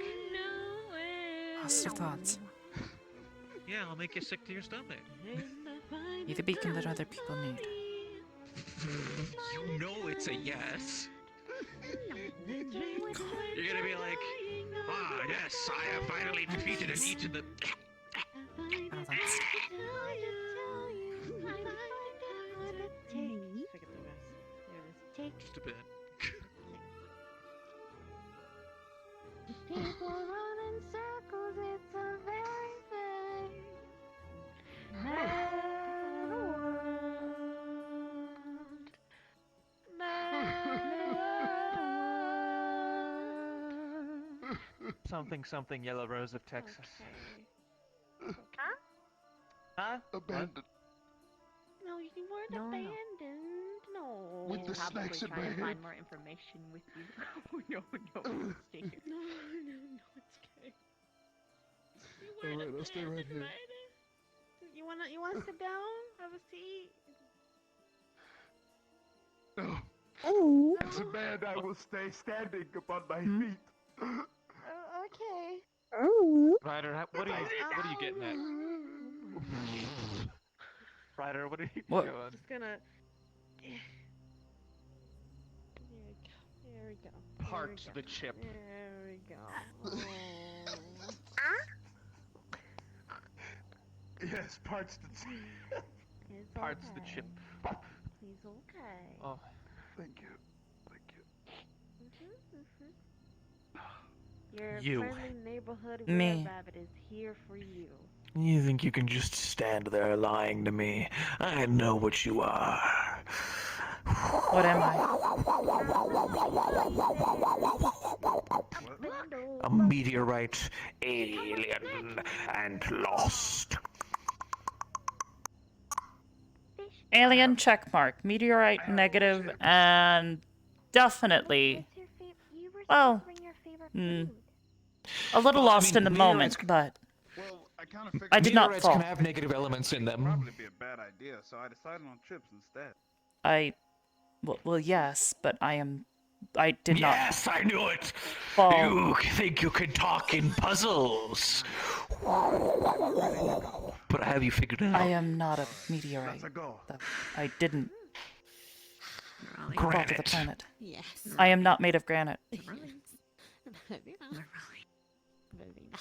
positive thoughts. Yeah, I'll make you sick to your stomach. Be the beacon that other people need. You know it's a yes. You're gonna be like, ah, yes, I have finally defeated and eaten the. Oh, that's... Just a bit. People run in circles, it's a very big mad world. Something Yellow Rose of Texas. Huh? Huh? Abandoned. No, you weren't abandoned. No. With the snakes in my trying to head. find more information with you. Oh no, stay here. No, it's okay. Alright, I'll stay right here. You wanna sit down? Have a seat? No. Oh. As a man, I will stay standing upon my feet. Okay. Ryder, what are you getting at? Ryder, what are you What? doing? Just gonna. There we go. Parts the chip. There we go. Yes, parts the chip. It's Parts the okay. chip. He's okay. Oh. Thank you. Your You. friendly neighborhood Me. rabbit is here for you. You think you can just stand there lying to me? I know what you are. What am I? A meteorite, alien, and lost. Alien checkmark, meteorite negative, and definitely, well, a little Well, I lost mean, in the moment, but I did not meteorites fall. can have negative elements in them. Probably be a bad idea, so I decided on chips instead. Well, yes, but I did not. Yes, I knew it. Fall. You think you can talk in puzzles, but have you figured it out? I am not a meteorite. I didn't fall to the planet. Yes. I am not made of granite.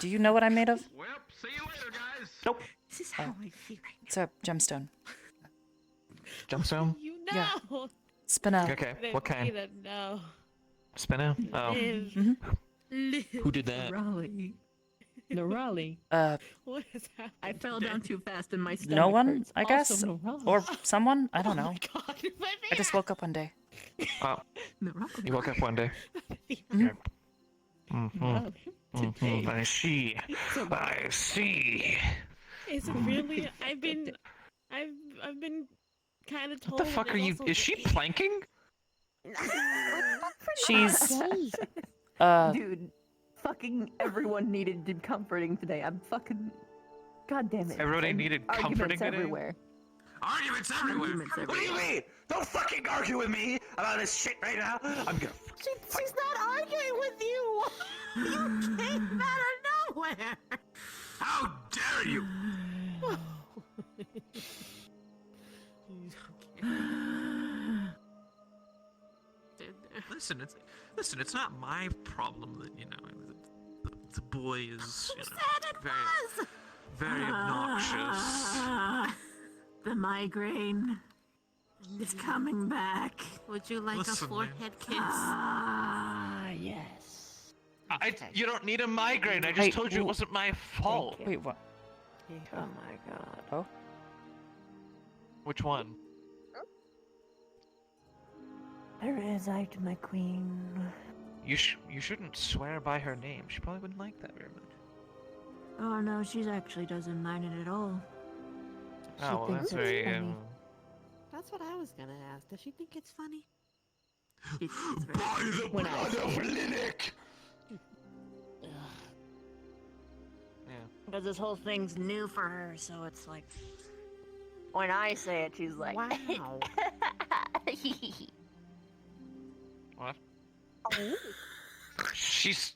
Do you know what I'm made of? Well, see you later, guys. Nope. This is how I feel right It's a gemstone. Gemstone? You Yeah. know. Spinel. Okay, But what kind? No. Spinel? Oh. Live. Live. Who did that? Raleigh. No, Raleigh. What is happening? I fell down too fast and my stomach No one, hurts. I guess, Also, no Raleigh. or someone. I don't know. God, I just woke up one day. Oh. No, Raleigh. You woke up one day. Today. I see. I see. It's really. I've been kind of told. What the fuck are you? Is she planking? She's Dude, fucking everyone needed comforting today. I'm fucking. God damn it. Everybody And needed arguments comforting today? everywhere. Arguments everywhere. Arguments What do you everywhere. mean? Don't fucking argue with me about this shit right now. I'm gonna. She's not arguing with you. You came out of nowhere. How dare you? Listen, it's not my problem that the boy is very obnoxious. The migraine is coming back. Would you like Listen, a forehead kiss? Yes. You don't need a migraine. I just told you it wasn't my fault. Wait, what? Oh my god. Oh. Which one? There is Ike, my queen. You shouldn't swear by her name. She probably wouldn't like that very much. Oh no, she actually doesn't mind it at all. Oh, well, that's very. That's what I was gonna ask. Does she think it's funny? By the blood of Linux! Because this whole thing's new for her, so it's like. When I say it, she's like. Wow. What?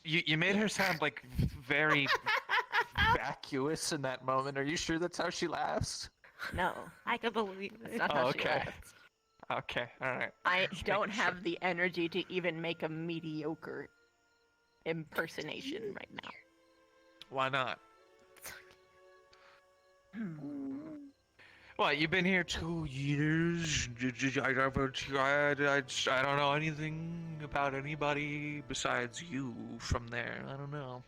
You made her sound like very vacuous in that moment. Are you sure that's how she laughs? No. I can believe it. That's not how she okay. laughs. Okay, alright. I don't have the energy to even make a mediocre impersonation right now. Why not? What, you've been here 2 years? I don't know anything about anybody besides you from there. I don't know.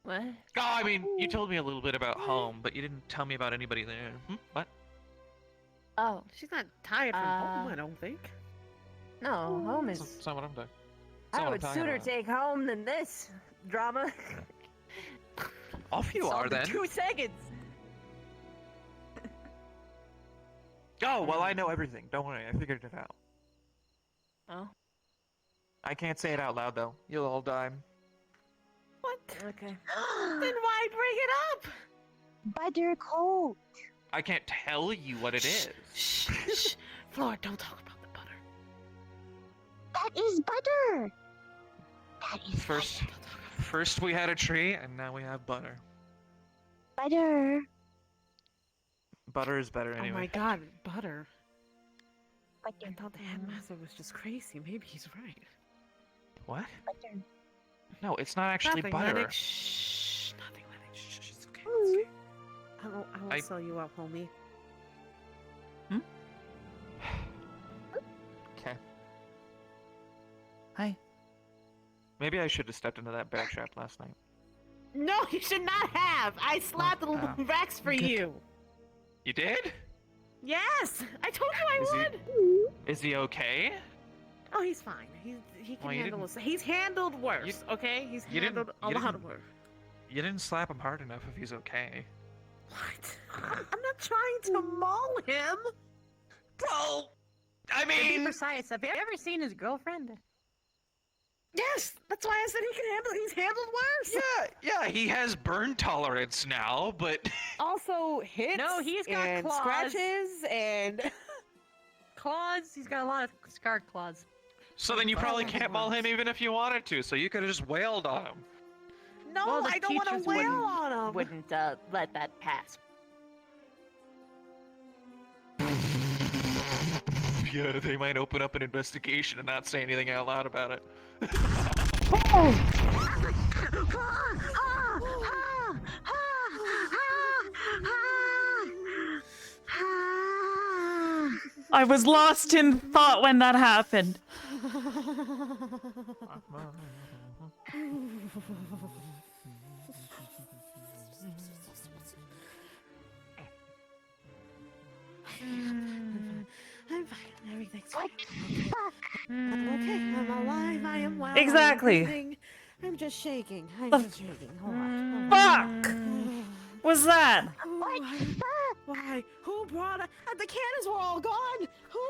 What? Oh, I mean, you told me a little bit about home, but you didn't tell me about anybody there. What? Oh. She's not tired from home, I don't think. No, home is. That's not what I'm doing. I would sooner take home than this drama. Off you are then. 2 seconds. Oh, well, I know everything. Don't worry, I figured it out. Oh. I can't say it out loud, though. You'll all die. What? Okay. Then why bring it up? Butter coat. I can't tell you what it is. Shh. Floor, don't talk about the butter. That is butter. That is First we had a tree, and now we have butter. butter. Butter is better anyway. Oh my god, butter. Butter. I thought the headmaster was just crazy. Maybe he's right. What? Butter. No, it's not actually Nothing, butter. Lennox. Shh. Nothing, Lennox. Shh. It's okay. It's okay. I won't I- sell you out, homie. Okay. Hi. Maybe I should have stepped into that bear trap last night. No, you should not have. I slapped the Oh. Rex for Good. you. You did? Yes, I told you I Is he- would. Is he okay? Oh, he's fine. He can Well, you handle didn't- it. He's handled worse. Okay, he's you didn't- handled a you lot didn't- worse. You didn't slap him hard enough if he's okay. What? I'm not trying to maul him. Well, I To be mean, precise, have you ever seen his girlfriend? Yes, that's why I said he can handle. He's handled worse. Yeah, he has burn tolerance now, but Also hits. No, he's got and claws. scratches and Claws. He's got a lot of scarred claws. so then you probably can't maul him even if you wanted to. So you could have just wailed on him. no, Well, the I don't want to teachers wail on him. Wouldn't let that pass. Yeah, they might open up an investigation and not say anything out loud about it. I was lost in thought when that happened. I'm fine. Everything's fine. I'm okay. I'm alive. I am well. Exactly. I'm just shaking. I'm The just shaking. Hold on. Fuck! Was that? Why? Who brought it? The cannons were all gone. Who?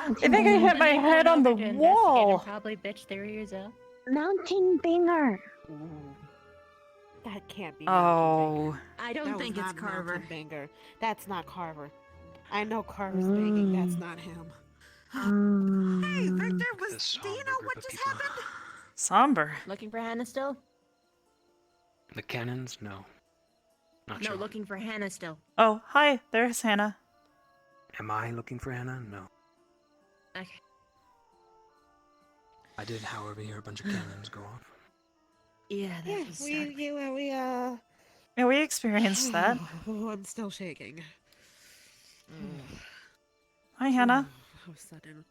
I think I hit my head on the wall. Probably bitch theory is up. Mountain Binger. That can't be. Oh. I don't That think was it's not Carver. Mountain Banger. That's not Carver. I know Carver's banging. That's not him. Hey, Victor, do you know what just happened? Somber. Looking for Hannah still? The cannons? No. Not No, sure. looking for Hannah still. Oh, hi. There's Hannah. Am I looking for Hannah? No. Okay. I did, however, hear a bunch of cannons go off. Yeah, that was sad. Yeah, we experienced that. Oh, I'm still shaking. Hi, Hannah. Oh, sudden.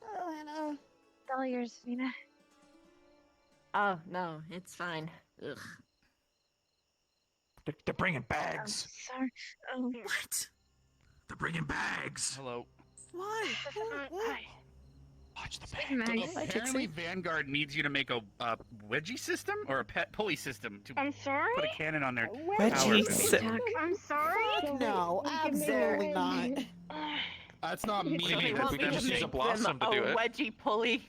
Oh, Hannah. It's all yours, Mina. Oh, no, it's fine. Ugh. They're bringing bags. Sorry. Oh. What? They're bringing bags. Hello. Why? What? Watch the Nice. Apparently, Vanguard needs you to make a wedgie system or a pet pulley system to I'm sorry? put a cannon on their Wedgie tower. system. I'm sorry? No, absolutely not. That's not me. We That's can just use a them. blossom to do it. wedgie pulley.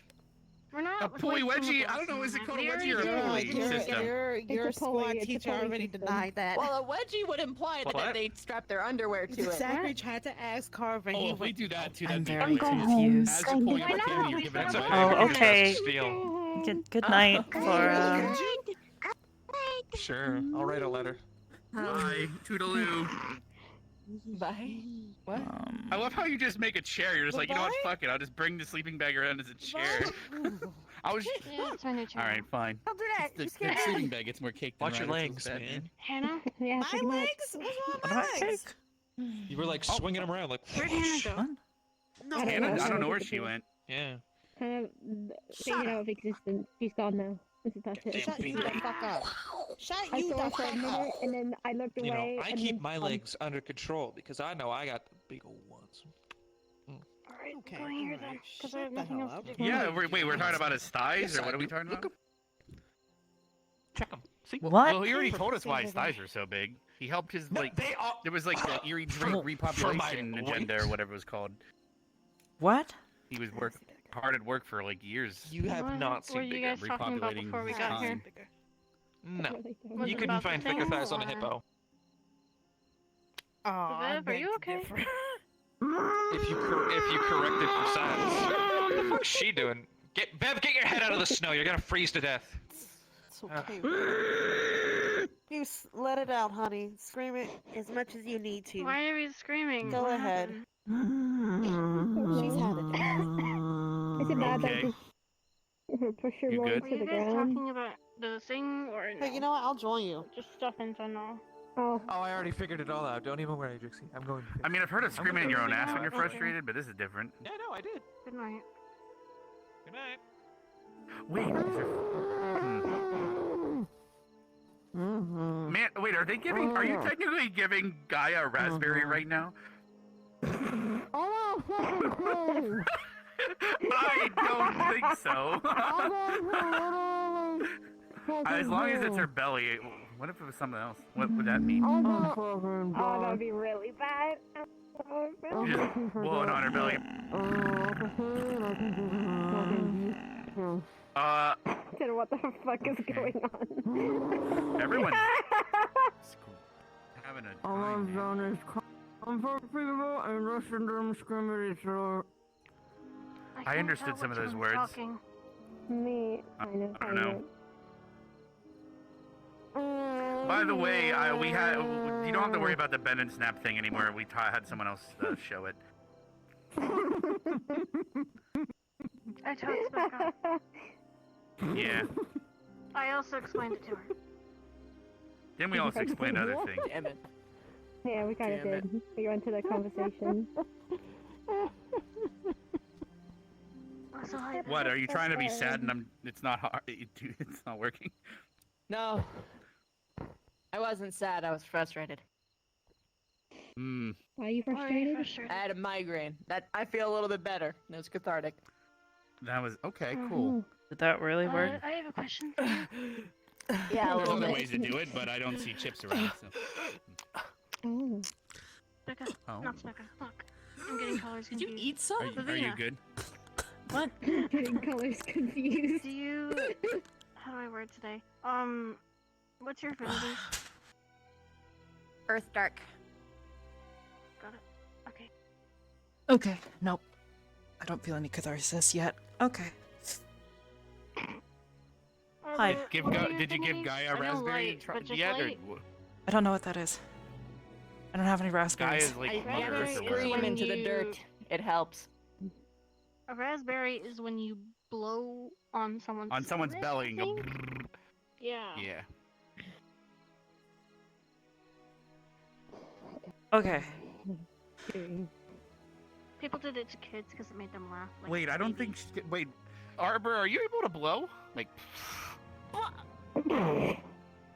We're not A pulley wedgie? I don't know. Is it called a wedgie or a pulley system? Your squad teacher already denied that. Well, a wedgie would imply What? that they'd strap their underwear to it. Exactly. Tried to ask Carver. Oh, He if we would. do that too, I'm that'd be very great. confused. As a pulley Why not? cannon, you're giving That's them okay. a Oh, we can just okay. steal. Good night Oh, for, Sure, I'll write a letter. Bye. Toodaloo. Bye. What? I love how you just make a chair. You're just like, you know what? Fuck it. I'll just bring the sleeping bag around as a chair. I was. Yeah, it's my new chair. All right, fine. Don't do that. The Just get sleeping bag gets more cake than Watch your rabbits legs, instead, man. Hannah? Yeah, My pretty much. legs? What's wrong with What my do I legs? You were like swinging them around like. Where'd Hannah go? What? No. Hannah, I don't know where she went. Yeah. Kind of faded out of existence. She's gone now. This is not it. Shut you the fuck up. Shut I you saw her the for a fuck minute, up. and then I looked You away. know, I and keep then, my legs under control because I know I got the big old ones. Alright, Okay, go here then. alright. Because I have Shut the nothing hell else to up. do. Yeah, wait, we're talking about his thighs, Yes, or what I are we do. talking Look about? Check them. See? What? Well, he already told us why his thighs were so big. He helped his, No, like, they are. there was, like, the Erie For my repopulation agenda, or weight. whatever it was called. What? He was hard at work for, like, years. You have What not were seen you bigger. guys talking about repopulating before we his got here? time. No, Was you it couldn't about the find thicker thing, thighs on a or- hippo. Aw, Viv, are you okay? If you corrected for size. What the fuck's she doing? Bev, get your head out of the snow. You're gonna freeze to death. It's okay. You let it out, honey. Scream it as much as you need to. Why are we screaming? Go What ahead. happened? She's had it. Is it bad Okay. that just push your You boy good? Were to you the guys ground? talking about the thing or no? But you know what? I'll join you. Just stuff in general. Oh. Oh, I already figured it all out. Don't even worry, Trixie. I'm going to. I mean, I've heard of screaming in your own ass when you're Okay. frustrated, but this is different. Yeah, no, I did. Good night. Good night. Wait, is there... Man, wait, are they giving... Are you technically giving Gaia a raspberry right now? I don't think so. As long as it's her belly. What if it was something else? What would that mean? Oh, that'd be really bad. Just blowing on her belly. Dude, what the fuck is going on? Everyone having a time, man. I understood some of those words. Me. I don't know. By the way, you don't have to worry about the bend and snap thing anymore. We had someone else show it. I told Becca. Yeah. I also explained it to her. Then we also explained other things. Damn it. Yeah, we kind of Damn did. We went to that conversation. What, are you trying to be sad and it's not hard? It's not working? No. I wasn't sad, I was frustrated. Hmm. Why are you frustrated? I had a migraine. That I feel a little bit better. It was cathartic. That was okay, cool. Did that really work? I have a question for you. Yeah, a There's little other bit. ways to do it, but I don't see chips around. So. Oh. Becca, Oh. not Becca. Look, I'm getting colors Did confused. you eat some? Are you good? What? Getting colors confused. Do you? How do I word today? What's your affinity? Earth dark. Got it. Okay. Okay, nope. I don't feel any catharsis yet. Okay. Hi. Did you give Guy a raspberry yet? Or... I don't know what that is. I don't have any Guy raspberries. is like I never scream into the dirt. It helps. A raspberry is when you blow on someone's belly and go. Yeah. Yeah. Okay. People did it to kids because it made them laugh. Like Wait, I don't think. Wait, Arbor, are you able to blow? Like.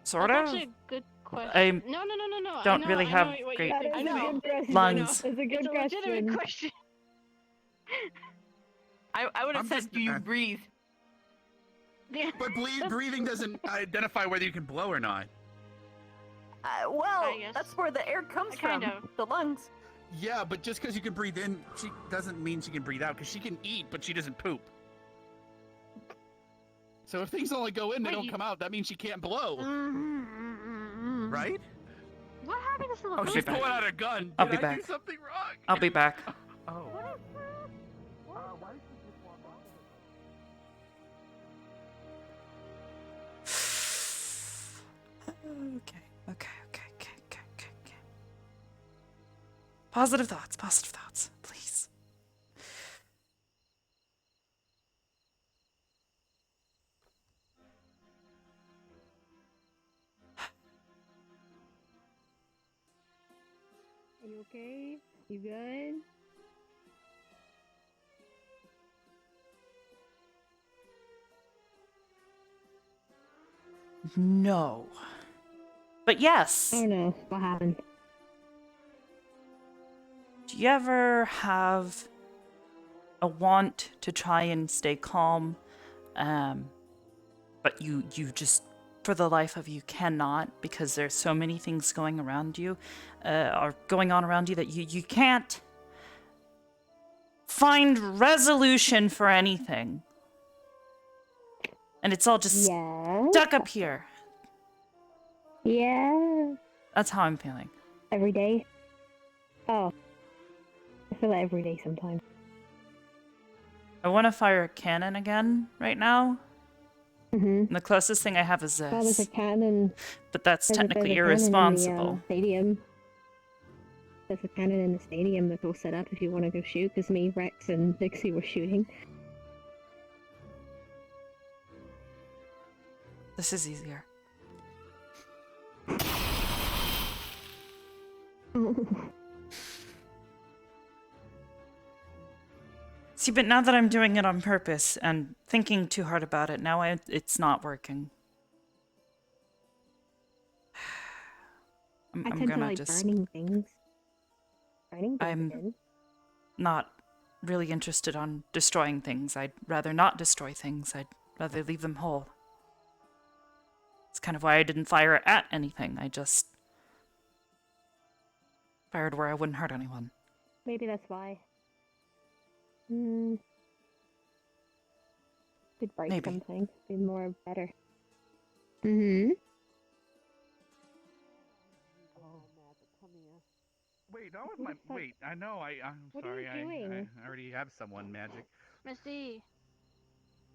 Sort That's of. actually a good question. I No. don't really have great lungs. It's a good It's a legitimate question. I would have said, do you breathe? Yeah. But breathing doesn't identify whether you can blow or not. Well, that's where the air comes from. The lungs. Yeah, but just because you can breathe in, she doesn't mean she can breathe out. Because she can eat, but she doesn't poop. So if things only go in, they don't come out. That means she can't blow. Right? What happened to the Oh, she's pulling out a gun. I'll Did be I back. do something wrong? I'll be back. Oh. Okay. Positive thoughts, please. Are you okay? You good? No. But yes. I don't know. What happened? Do you ever have a want to try and stay calm, but you just, for the life of you, cannot because there's so many things going around you, or going on around you that you can't find resolution for anything, and it's all just stuck up here. Yeah. That's how I'm feeling. Every day? Oh. I feel that every day sometimes. I want to fire a cannon again right now. And the closest thing I have is this. Oh, there's a cannon. But that's there's technically a cannon irresponsible. in the, stadium. There's a cannon in the stadium that's all set up if you want to go shoot, because me, Rex, and Dixie were shooting. This is easier. See, but now that I'm doing it on purpose and thinking too hard about it, now it's not working. I I'm tend to gonna like just... burning things. Burning things I'm again. not really interested on destroying things. I'd rather not destroy things. I'd rather leave them whole. It's kind of why I didn't fire at anything. I just fired where I wouldn't hurt anyone. Maybe that's why. Could break Maybe. something. Be more better. Mm-hmm. Wait, that was my. Wait, I know. I'm What are sorry. you I doing? already have someone magic. Misty,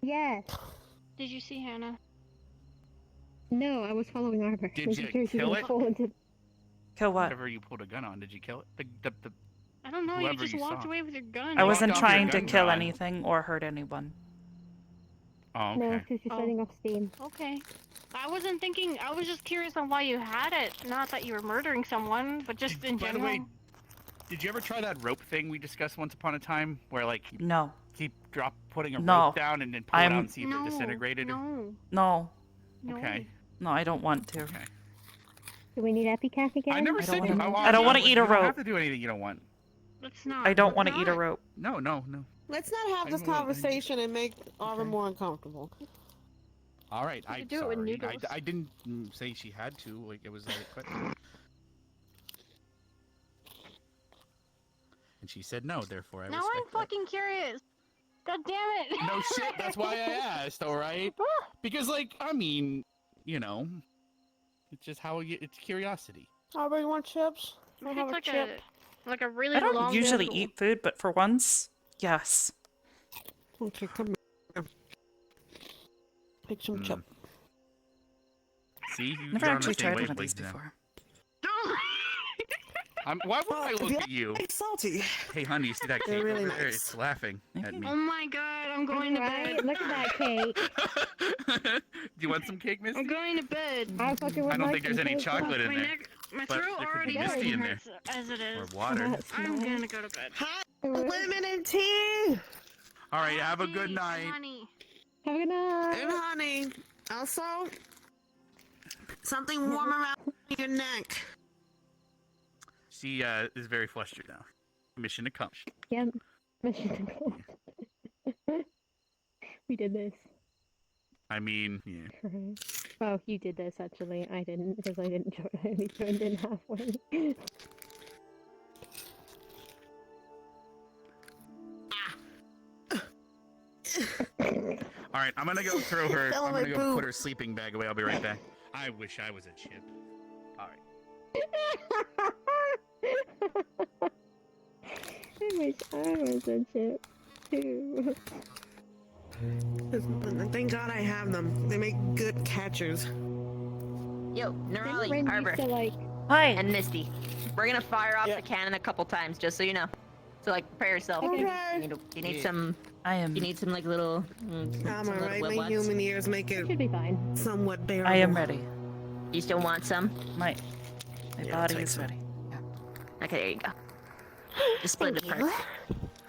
Yes. did you see Hannah? No, I was following Arbor. Did making you sure she kill didn't it? fall into- Kill what? Whatever you pulled a gun on, did you kill it? The I don't know, you whoever just you walked saw. away with your gun. I wasn't walked off your trying to gun kill rod. anything or hurt anyone. Oh, No, okay. she was just setting off steam. Okay. I wasn't thinking, I was just curious on why you had it. Not that you were murdering someone, but just in By general. the way, did you ever try that rope thing we discussed once upon a time, where like you No. keep putting a No. rope down and then pull it out I'm- and see if it disintegrated? No. No. Okay. No, I don't want to. Okay. Do we need Epicac again? I never said you. I don't want to eat a You don't have rope. to do anything you don't want. Let's not. I don't want to eat a rope. No, no, no. Let's not have this conversation and make Arbor more uncomfortable. All right, I'm could do it with sorry. noodles. I didn't say she had to. Like it was like a question. And she said no. Therefore, I Now respect I'm fucking curious. God damn it. that. No shit. That's why I asked. All right. Because like I mean, you know, it's just how it's curiosity. Arbor, you want chips? Maybe have it's a like chip. like a really I don't long usually noodle. eat food, but for once, yes. Okay, come here. Take some chip. See, you Never are on actually the same tried one of these wavelength now. before. Why would I look at you? Salty. Hey, honey, you see that They're cake really over there? nice. It's laughing at me. Oh my god, I'm going to Right? bed. Look at that cake. Do you want some cake, Misty? I'm going to bed. I fucking would I don't like think there's some any cake. chocolate in my there. neck, my but throat there could already be Misty in there. hurts as it is. Or water. That's I'm nice. gonna go to bed. Hot lemon and tea. All right, have a good Hey, night. honey. Have a good night. And honey. Also, something warm around your neck. She is very flustered now. Mission accomplished. Yep. Mission accomplished. We did this. I mean, yeah. Well, you did this actually. I didn't because I didn't join. I only joined in halfway. All right, I'm gonna go throw her. Fell I'm in gonna my go poop. put her sleeping bag away. I'll be right back. I wish I was a chip. All right. I wish I was a chip too. Thank God I have them. They make good catchers. Yo, Nerali, Ren Arbor, used to like. Hi. and Misty. We're gonna fire off Yeah. the cannon a couple times, just so you know. So like, prepare yourself. Okay. You need some. I am. You need some like little. I'm some little alright. wet My wets. human ears make it Should be fine. somewhat bearable. I am ready. You still want some? My Yeah, I'll body take is some. ready. Yeah. Okay, there you go. Just split it apart.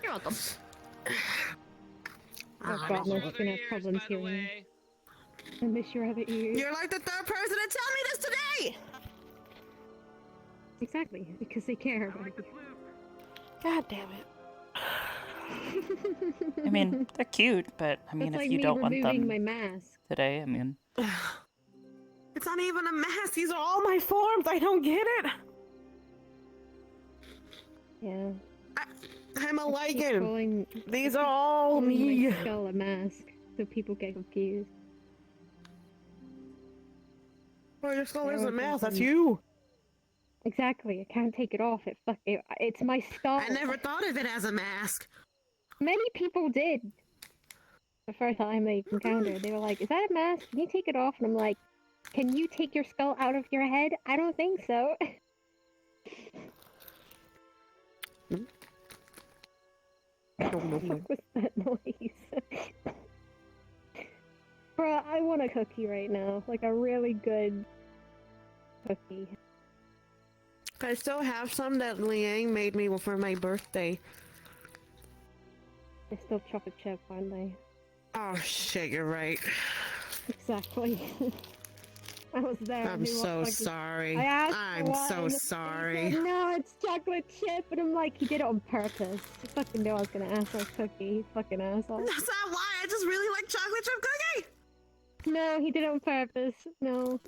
You're welcome. Oh god, no, she's gonna have problems hearing. I miss your other ears. You're like the third person to tell me this today. Exactly, because they care about you. God damn it. I mean, they're cute, but I mean, That's if like you me don't want removing them my mask. today, I mean, It's not even a mask. These are all my forms. I don't get it. Yeah. I'm a lichen. Calling, These are all calling me. my skull a mask, so people get confused. Oh, your skull is a There mask. was That's some- you. Exactly, I can't take it off. It's my skull. I never thought of it as a mask. Many people did. The first time they encountered, they were like, "Is that a mask? Can you take it off?" And I'm like, "Can you take your skull out of your head? I don't think so." What was that noise? Bruh, I want a cookie right now. Like a really good cookie. I still have some that Liang made me for my birthday. They're still chocolate chip, aren't they? Oh shit, you're right. Exactly. I was there. I'm so sorry. I asked I'm for so one, sorry. He said, no, it's chocolate chip, and I'm like, he did it on purpose. He fucking knew I was gonna ask for a cookie. Fucking asshole. That's not why. I just really like chocolate chip cookie. No, he did it on purpose. No.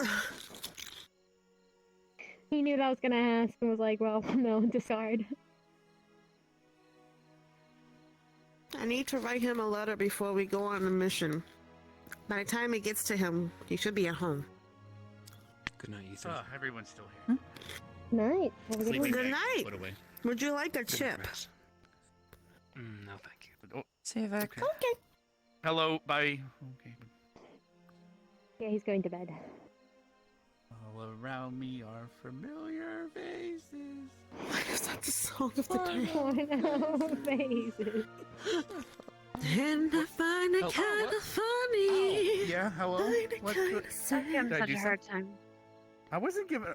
He knew that I was gonna ask and was like, well, no, discard. I need to write him a letter before we go on the mission. By the time it gets to him, he should be at home. Good night, Ethan. Oh, everyone's still here. Night. Have a good Well, one. good night. Put away. Would you like a chip? No, thank you. Oh, See you, Vic. Okay. hello, bye. Okay. Yeah, he's going to bed. All around me are familiar faces. Why is that the song of the day? Faces. And I find it Oh, kind what? of funny. Yeah, hello? What's good? I'm having Did I such do a hard time. I wasn't giving.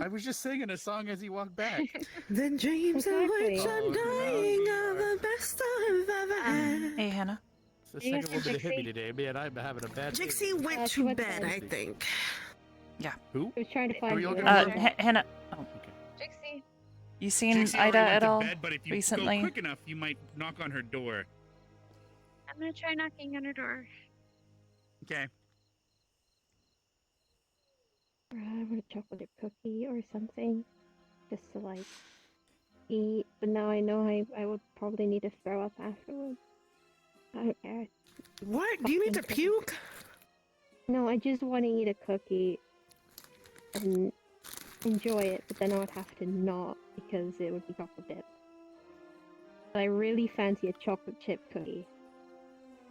I was just singing a song as he walked back. The dreams of which Exactly. I'm dying are the best I've ever had. Hey, Hannah. The Yes, second woman to hit me Jixie? today, man, I'm having a bad day. Jixie went she to went to bed, bed. I think. Yeah. Who? I was trying to find you all you. gonna Hannah. Oh, Jixie. you seen Jixie Ida already went at to all bed, but if you recently? go quick enough, you might knock on her door. I'm gonna try knocking on her door. Okay. I want a chocolate cookie or something, just to like eat. But now I know I would probably need to throw up afterwards. I don't care. What? Do you need to puke? No, I just want to eat a cookie and enjoy it, but then I would have to not because it would be chocolate dip. But I really fancy a chocolate chip cookie,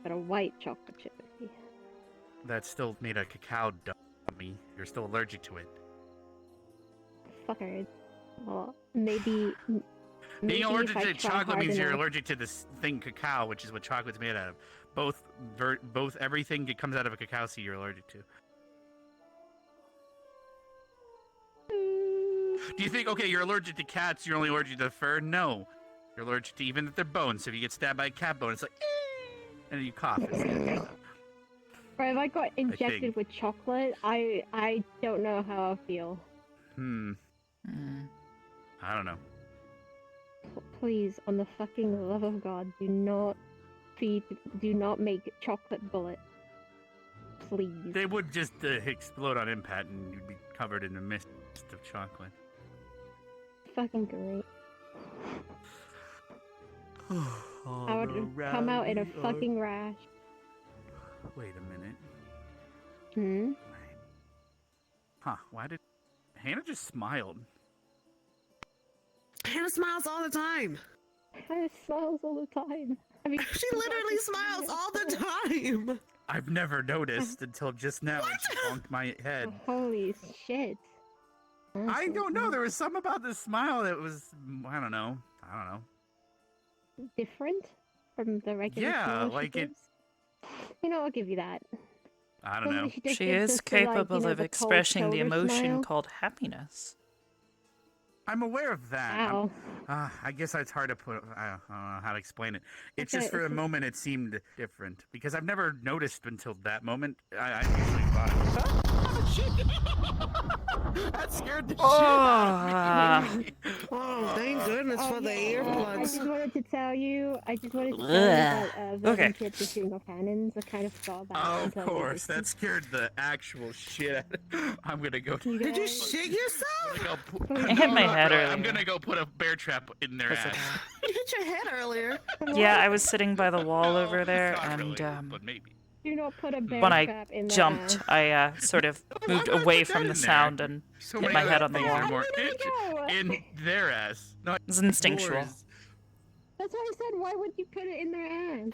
but a white chocolate chip cookie. That's still made of cacao, dummy. You're still allergic to it. Fucker. Well, maybe. Being allergic if I to try chocolate hard means you're enough- allergic to this thing, cacao, which is what chocolate's made out of. Both everything that comes out of a cacao seed you're allergic to. Do you think, okay, you're allergic to cats, you're only allergic to fur? No. You're allergic to even their bones. So if you get stabbed by a cat bone, it's like, and then you cough. It's the Or if I got injected think. with chocolate, I don't know how I'll feel. I don't know. Please, on the fucking love of God, do not make chocolate bullets. Please. They would just explode on impact and you'd be covered in a mist of chocolate. Fucking great. All I would come out in a around me fucking rash. Wait a minute. Hmm? Huh, why did... Hannah just smiled. Hannah smiles all the time. Hannah smiles all the time. I mean, She literally smiles all the time. I've never noticed until just now when she bonked my head. Holy shit. I don't know, there was something about this smile that was... I don't know. Different from the regular Yeah, smile she like it- gives? You know, I'll give you that. I don't know. Normally just She gives is us the, like, capable you know, of the cold expressing the shoulder emotion smile. called happiness. I'm aware of that. Ow. I guess it's hard to put... I don't know how to explain it. It's Okay, just for a it's- moment it seemed different. Because I've never noticed until that moment. I usually thought... That scared the shit out of me. Oh, thank goodness for the I earplugs. just wanted to tell you Ugh. that Okay. volunteered for shooting off cannons. I kind of saw that. Oh, of until course, that scared the actual shit out of me. I'm gonna go... Did you shit yourself? I hit my head I'm earlier. gonna go put a bear trap in their ass. You hit your head earlier. Yeah, I was sitting by the wall over there, and But maybe. Do not put a bear when I trap in their jumped, ass. I sort of moved away from the in there? sound and So hit many my head other on the things wall. are more in their ass. No, It was instinctual. yours. That's why I said, why would you put it in their ass?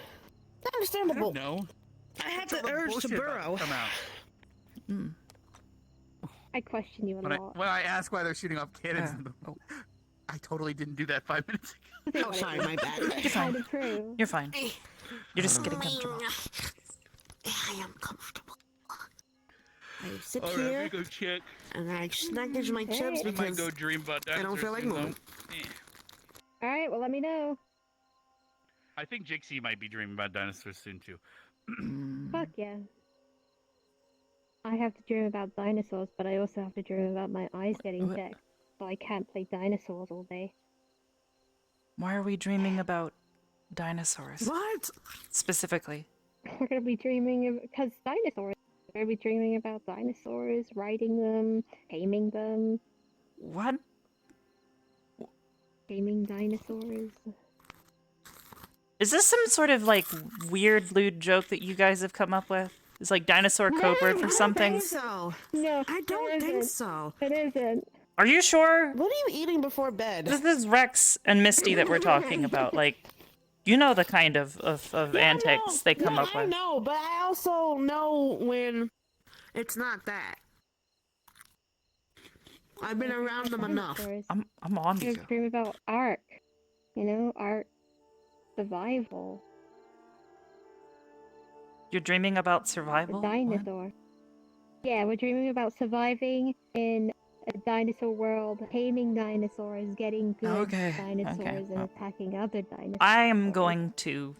Understandable. No. I had the Some urge to bullshit about burrow. Come out. I question you a When I, lot. when I ask why they're shooting off cannons, I totally didn't do that 5 minutes ago. Oh, sorry, my bad. You're fine. You're fine. You're just getting comfortable. I am comfortable. I sit All right, here I'm gonna go check. and I snaggage my chips I might because go dream about I don't feel like moving. Alright, well, let me know. I think Jixie might be dreaming about dinosaurs soon too. Fuck yeah. I have to dream about dinosaurs, but I also have to dream about my eyes getting sick. So I can't play dinosaurs all day. Why are we dreaming about dinosaurs? What? Specifically. We're gonna be dreaming of... because dinosaurs. Are we dreaming about dinosaurs, riding them, taming them? What? Taming dinosaurs. Is this some sort of like weird lewd joke that you guys have come up with? Is like dinosaur code word for something? So. No, I don't think so. It isn't. Are you sure? What are you eating before bed? This is Rex and Misty that we're talking about. Like, you know the kind of antics they come up I with. know, but I also know when it's not that. I've been around them enough. I'm on I you. dream about art. You know, art, survival. You're dreaming about A survival? What? dinosaur. Yeah, we're dreaming about surviving in a dinosaur world, taming dinosaurs, getting good Okay, dinosaurs, okay, and well. attacking other dinosaurs. I am going to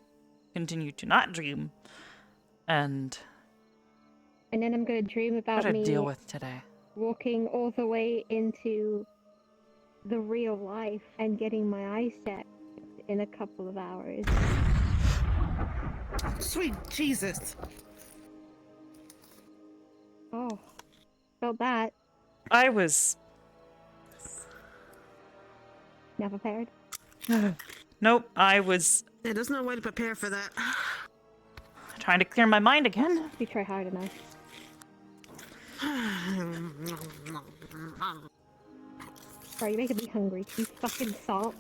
continue to not dream and And then I'm gonna dream about try to me deal with today. walking all the way into the real life and getting my eyes checked in a couple of hours. Sweet Jesus. Oh, felt that. I was... Not prepared. Nope, I was Yeah, there's no way to prepare for that. trying to clear my mind again. You try hard enough. Sorry, you're making me hungry. You fucking salt.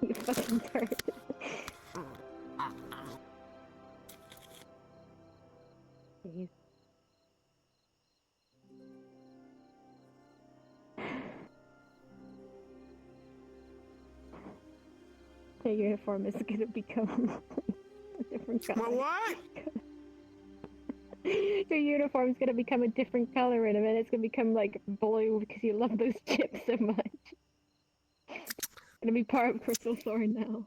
You fucking turd. Jeez. The uniform is gonna become a different color. My what? Your uniform's gonna become a different color in a minute. It's gonna become like blue because you love those chips so much. It's gonna be part of Crystal Thorn now.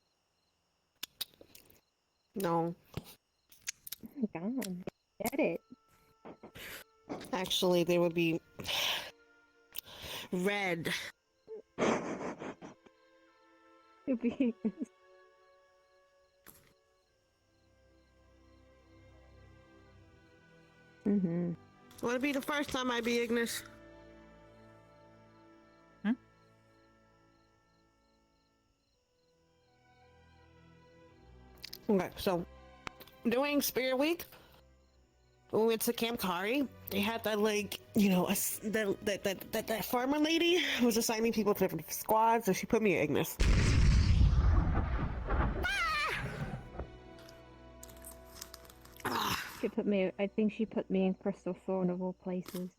No. Oh my god. Get it. Actually, they would be red. It'd be Would it be the first time I'd be Ignis? Okay, so doing Spirit Week, when we went to Camp Kari, they had that like, you know, that farmer lady was assigning people to different squads, so she put me in Ignis. She put me. I think she put me in Crystal Thorn of all places.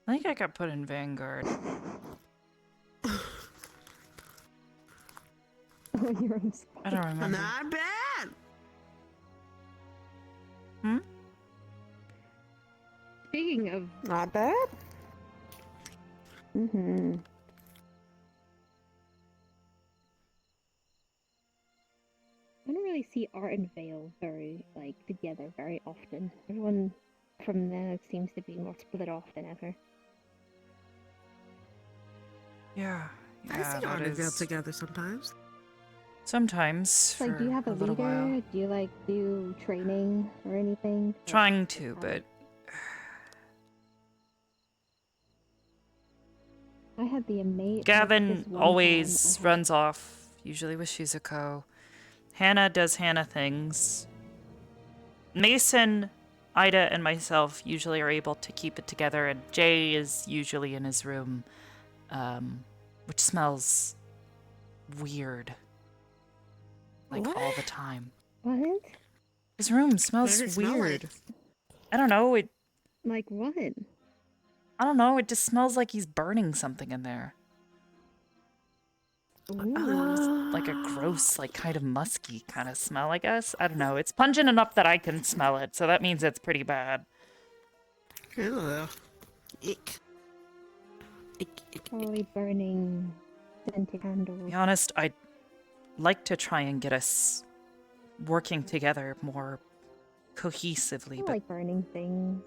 I think I got put in Vanguard. On your own squad. I don't remember. Not bad. Speaking of not bad. I don't really see Art and Vale very together very often. Everyone from there seems to be more split off than ever. Yeah. I see Art and Vale together sometimes. Sometimes. Like, do you have a little leader? while. Do you do training or anything? Trying to, but I had the amazing. Gavin always runs off, usually with Shizuko. Hannah does Hannah things. Mason, Ida, and myself usually are able to keep it together, and Jay is usually in his room, which smells weird. Like, all the time. What? His room What smells does it smell weird. like? I don't know, Like what? I don't know, it just smells like he's burning something in there. Like a gross, kind of musky kind of smell, I guess. I don't know. It's pungent enough that I can smell it, so that means it's pretty bad. Ew. Ick. Probably burning scented candles. To be honest, I'd like to try and get us working together more cohesively, I but like burning things.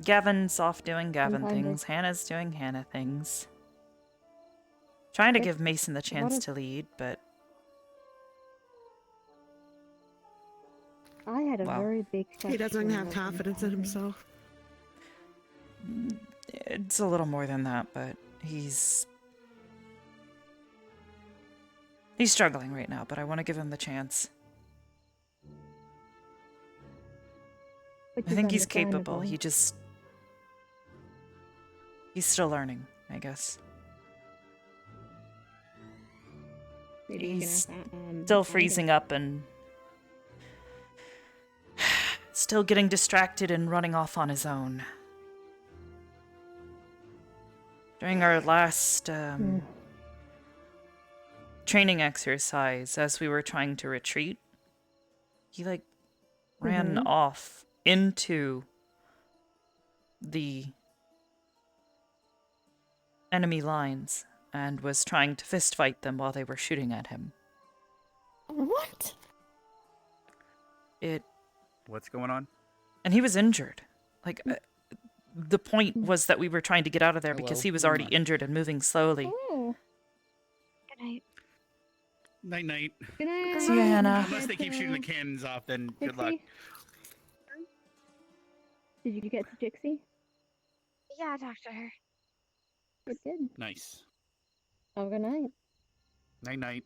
Gavin's off doing Gavin Sometimes things. Hannah's doing Hannah things. Trying to give Mason the chance if- to lead, but I had a Well, very big. He doesn't question have of confidence in himself. it's a little more than that, but he's struggling right now, but I want to give him the chance. Which I is think he's capable. understandable. He's still learning, I guess. Really, you're gonna He's have to, still find freezing it. up and still getting distracted and running off on his own. During our last training exercise, as we were trying to retreat, he ran Mhm. off into the enemy lines and was trying to fist fight them while they were shooting at him. What? What's going on? And he was injured. The point was that we were trying to get out of there because Hello? he was Hang already on. injured and moving slowly. Oh. Good night. Night night. Good night. See ya, Hannah. Unless they keep shooting the cannons off, then good luck. Did you get to Jixie? Yeah, I talked to her. Good. Nice. Have a good night. Night night.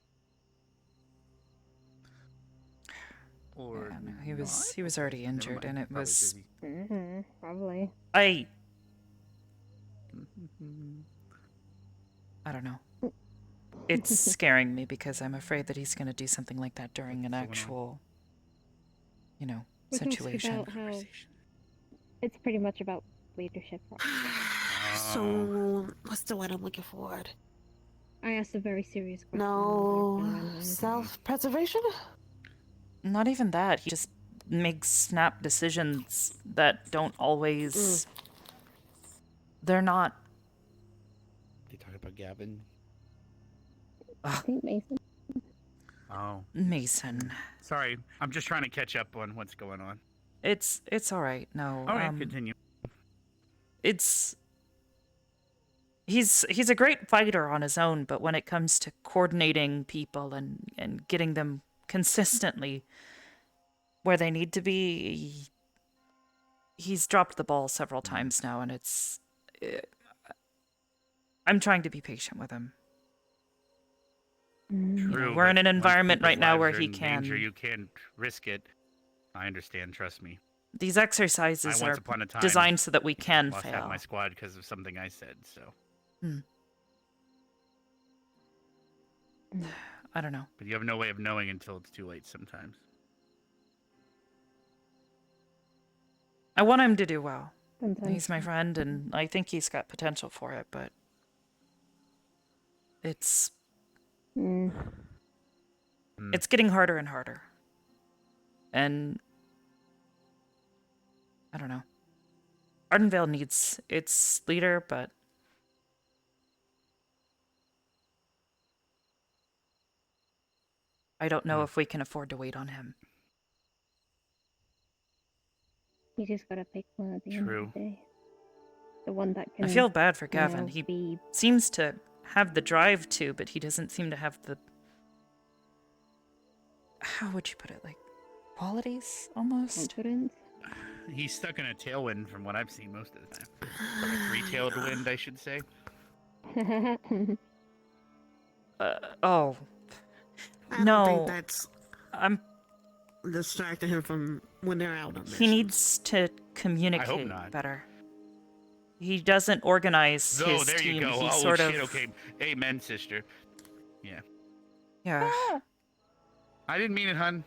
Or Yeah, no, he was already injured, and it was. Probably. I don't know. It's scaring me because I'm afraid that he's going to do something like that during an actual, We talked situation. about how it's pretty much about leadership. So, what's the word I'm looking for? I asked a very serious question. No, self-preservation? Not even that. He just makes snap decisions that don't always. They're not. They talk about Gavin. I think Mason. Oh. Mason. Sorry, I'm just trying to catch up on what's going on. It's all right. No. All right, continue. He's a great fighter on his own, but when it comes to coordinating people and getting them consistently where they need to be, he's dropped the ball several times now, and I'm trying to be patient with him. True. We're in but an once environment people's right now lives where are he in can. danger, you can't risk it. I understand. Trust me. These exercises I are once upon a time designed so that we can lost half fail. my squad because of something I said. So. I don't know. But you have no way of knowing until it's too late. Sometimes. I want him to do well. Sometimes. He's my friend, and I think he's got potential for it, but it's getting harder and harder. And I don't know. Ardenvale needs its leader, but I don't know if we can afford to wait on him. You just gotta pick one at the end True. of the day. The one that can. I feel bad for you Gavin. know, He be seems to have the drive to, but he doesn't seem to have the. How would you put it? Like, qualities, almost? confidence. He's stuck in a tailwind from what I've seen most of the time. Or a three-tailed wind, I should say. Oh. I No. don't think that's I'm. distracting him from when they're out on He mission. needs to communicate not. better. He doesn't organize Oh, his there team. you go. He Oh, sort shit, of. okay. Amen, sister. Yeah. Yeah. Ah! I didn't mean it, hun.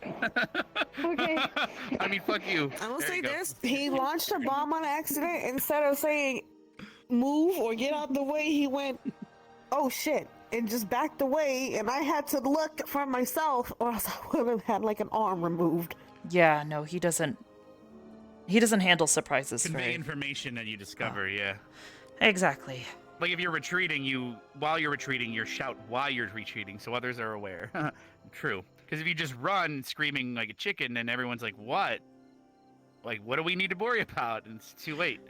Okay. I mean, fuck you. I will There say you go. this: he launched a bomb on accident. Instead of saying "move" or "get out the way," he went, "Oh shit!" and just backed away. And I had to look for myself, or else I would have had like an arm removed. Yeah, no, he doesn't. He doesn't handle surprises Convey very. information that you discover, yeah. Exactly. Like if you're retreating, while you're retreating, you shout while you're retreating, so others are aware. True. Because if you just run screaming like a chicken, then everyone's like, "What? Like, what do we need to worry about?" And it's too late.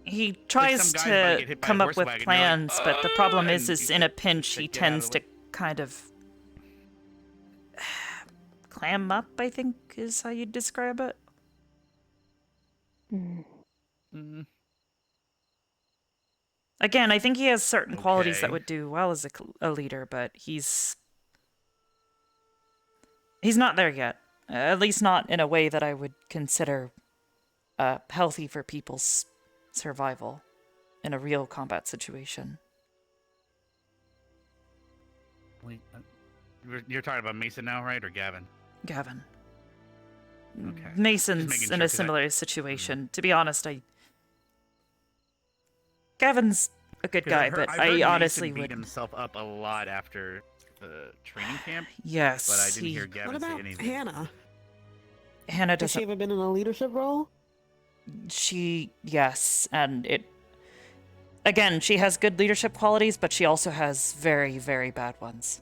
He tries some guy might get to hit by a come up horse with wagon, you're like, plans, but the problem and is you in a just pinch, he get out of tends the to kind of clam up, I think is how you'd describe it. Again, I think he has certain qualities that Okay. would do well as a leader, but he's not there yet. At least not in a way that I would consider healthy for people's survival in a real combat situation. Wait, you're talking about Mason now, right, or Gavin? Gavin. Okay. Just Mason's making in sure, a 'cause similar situation. To be honest, Gavin's a good 'cause guy, I've but heard I Mason honestly beat would. himself up a lot after the training camp. Yes, but I didn't he- hear Gavin What say about anything. Hannah? Hannah Has she doesn't. ever been in a leadership role? Yes, and it. Again, she has good leadership qualities, but she also has very, very bad ones.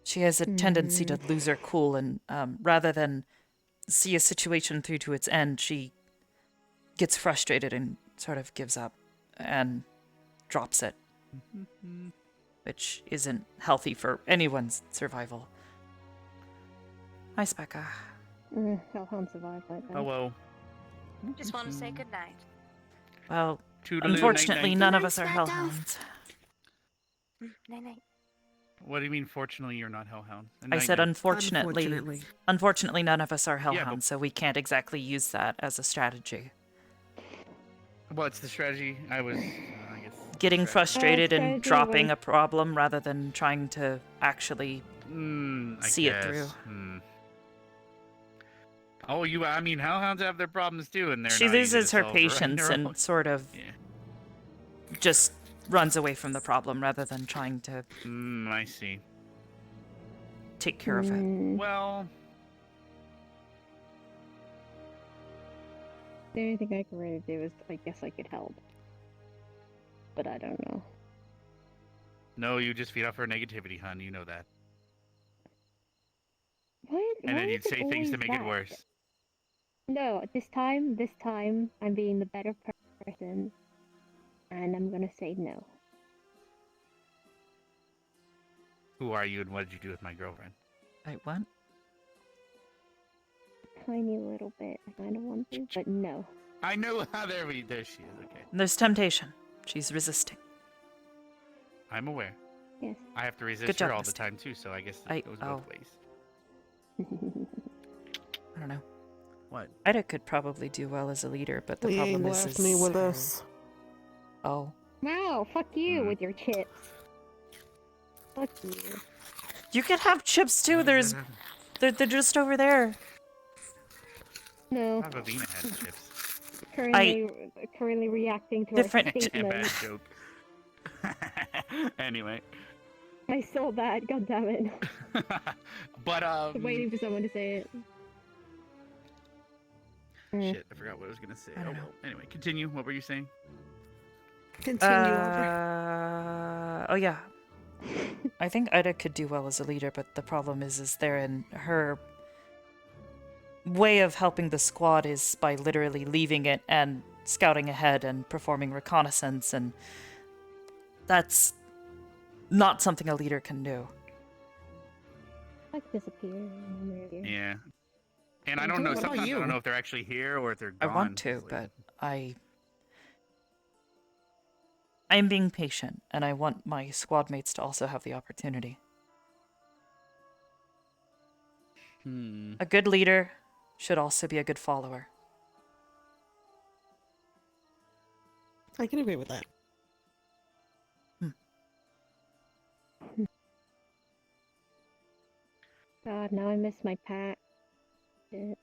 She has a tendency to lose her cool, and rather than see a situation through to its end, she gets frustrated and sort of gives up and drops it, which isn't healthy for anyone's survival. Hi, Specca. Hellhound survived like that. Hello. Just want to say goodnight. Well, Toodaloo, unfortunately, night-night. none of us are hellhounds. Night night. What do you mean, fortunately, you're not Hellhound? I said unfortunately. Unfortunately. Unfortunately, none of us are Yeah, hellhounds, so we can't exactly use that as a strategy. What's the strategy? I was, I guess. Getting frustrated and strategy dropping was- a problem rather than trying to actually I see it guess. through. Oh, I mean, Hellhounds have their problems too, and they're She not easy loses to her solve right patience or and wrong. sort of just runs away from the problem rather than trying to I see. take care of it. Well, The only thing I could really do is, I guess I could help. But I don't know. no, you just feed off her negativity, hun. You know that. What? And Why then you'd is it say things to always make it that? worse. No, this time, I'm being the better person. And I'm gonna say no. Who are you, and what did you do with my girlfriend? Wait, what? Tiny little bit. I kind of want to, but no. I know how there she is. Okay, There's temptation. She's resisting. I'm aware. Yes. I have to resist Good job, her all the Misty. time too, so I guess I- it goes both oh. ways. I don't know. What? Ida could probably do well as a leader, but the He problem left is me with her- this. Oh. Wow, fuck you with your chips. Fuck you. You can have chips too. They're just over there. No. Avina has chips. Currently reacting to Different our A statement. bad joke. Anyway, I saw that, god damn it. but I'm waiting for someone to say it. shit, I forgot what I was gonna say. Oh well. Anyway, continue. What were you saying? Continue. Oh yeah. I think Ida could do well as a leader, but the problem is they're in her way of helping the squad is by literally leaving it and scouting ahead and performing reconnaissance, and that's not something a leader can do. Like disappear and reappear. Yeah. And I Well, don't know. what about Sometimes I you? don't know if they're actually here or if they're I gone. want to, but I'm being patient, and I want my squad mates to also have the opportunity. A good leader should also be a good follower. I can agree with that. God, now I miss my pack. Shit.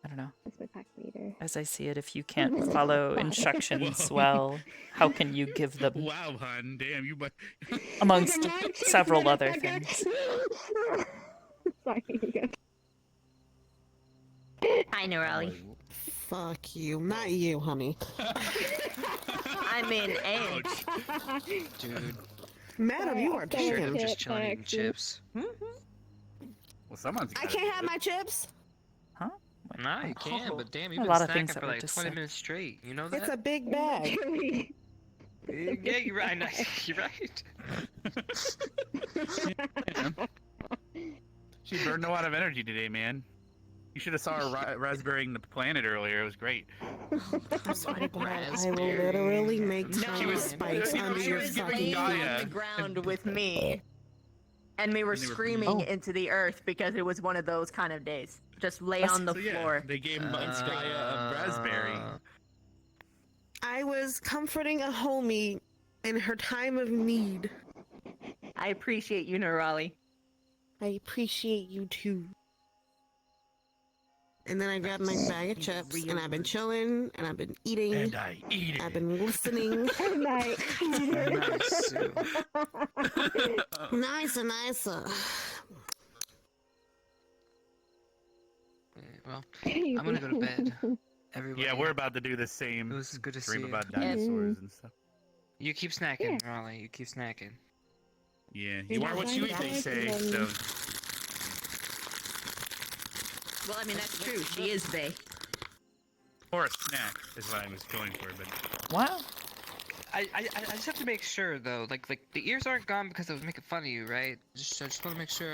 I don't know. Miss my pack leader. As I see it, if you can't follow instructions Whoa. well, how can you give them Wow, hun, damn you! But amongst several other things? Sorry. Hi, Norelli. Fuck you, not you, honey. I mean, A. Dude. Madam, you are Sure, taken. just chilling eating chips. Well, someone's. I can't have my chips. Huh? No, you can, but damn, you've A been lot of things snacking that for were like just 20 said. minutes straight. You know that? It's a big bag. Yeah, you're right. No, you're right. She burned a lot of energy today, man. You should have saw her raspberrying the planet earlier. It was great. I swear to God, I will literally make tiny spikes under she your was giving fucking Gaia. on the ground with me, and we were And they were screaming bleeding. into the earth because it was one of those kind of days. Just lay on the So, yeah, floor. they gave Gaia a raspberry. I was comforting a homie in her time of need. I appreciate you, Nerali. I appreciate you too. And then I grabbed my bag of chips, and I've been chilling, and I've been eating. And I eat it. I've been listening. And I eat it. Nice. Well, I'm gonna go to bed. Everybody. Yeah, we're about to do the same. It was good to see Dream you. about dinosaurs and stuff. You keep snacking, Raleigh. You keep snacking. Yeah, you are what you eat, they say. So. Well, I mean, that's true. She is they. Or a snack is what I was going for, but. Wow. I just have to make sure though, like the ears aren't gone because I was making fun of you, right? I just want to make sure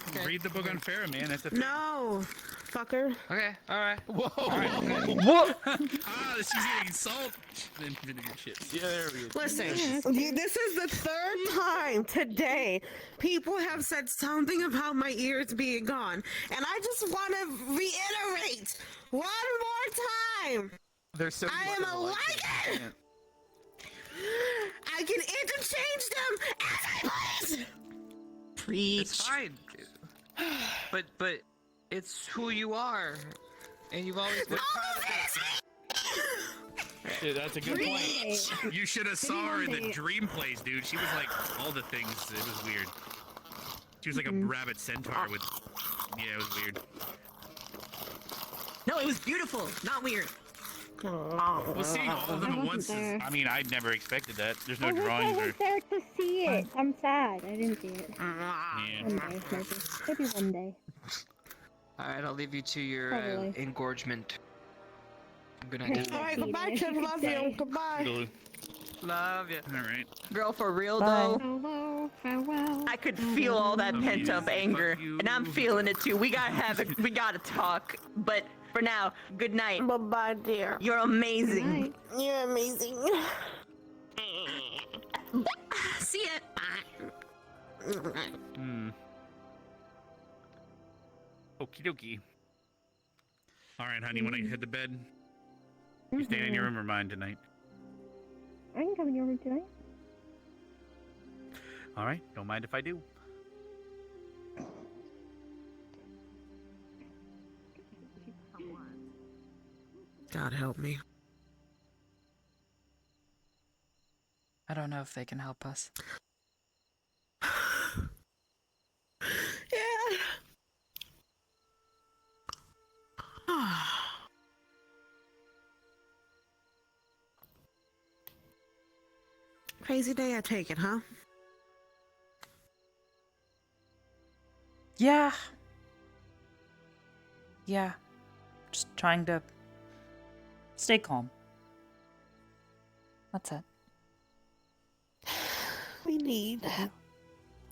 okay. Read the book on Farrah, man. That's a thing. No, fucker. Okay, alright. Whoa! Alright, okay. What? She's eating salt and vinegar chips. Yeah, there we go. Listen, this is the third time today people have said something about my ears being gone, and I just want to reiterate one more time. They're so. I am a lion. I can interchange them as I please. Preach. It's fine. But it's who you are, and you've always been proud of that. Dude, that's a good point. You should have saw her in the dream plays, dude. She was like all the things. It was weird. She was like a rabbit centaur with. Yeah, it was weird. No, it was beautiful, not weird. Well, seeing all of them at once is. I mean, I'd never expected that. There's no I drawings or. wasn't there to see it. I'm sad. I didn't see it. Yeah. One day, maybe one day. Alright, I'll leave you to your Probably. engorgement. Good night. All right, goodbye, Chip. Love you. Goodbye. Love you. All right. Girl, for real Bye. though, Hello, farewell. I could feel all that pent up anger, and I'm feeling it too. We gotta talk. But for now, good night. Bye-bye, dear. You're amazing. You're amazing. See ya. Hmm. Okie dokie. All right, honey. When I head to bed, you staying in your room or mine tonight? I can come in your room tonight. All right. Don't mind if I do. God help me. I don't know if they can help us. Yeah. Crazy day, I take it, huh? Yeah. Yeah. Just trying to stay calm. That's it. We need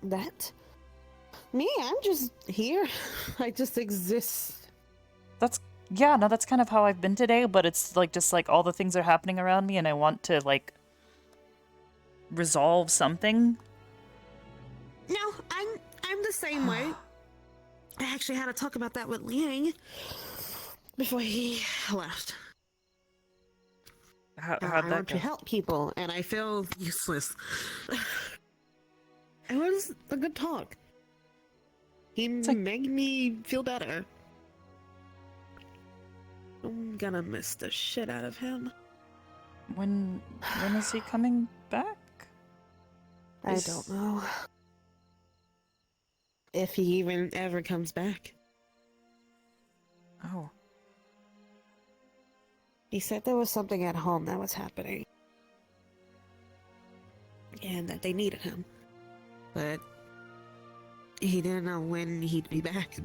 that. Me, I'm just here. I just exist. Yeah, no, that's kind of how I've been today, but it's like just like all the things are happening around me and I want to like resolve something. No, I'm the same way. I actually had to talk about that with Liang before he left. How'd I that want go? to help people, and I feel useless. It was a good talk. He made me feel better. I'm gonna miss the shit out of him. When is he coming back? I don't know. If he even ever comes back. Oh. He said there was something at home that was happening. And that they needed him. But he didn't know when he'd be back.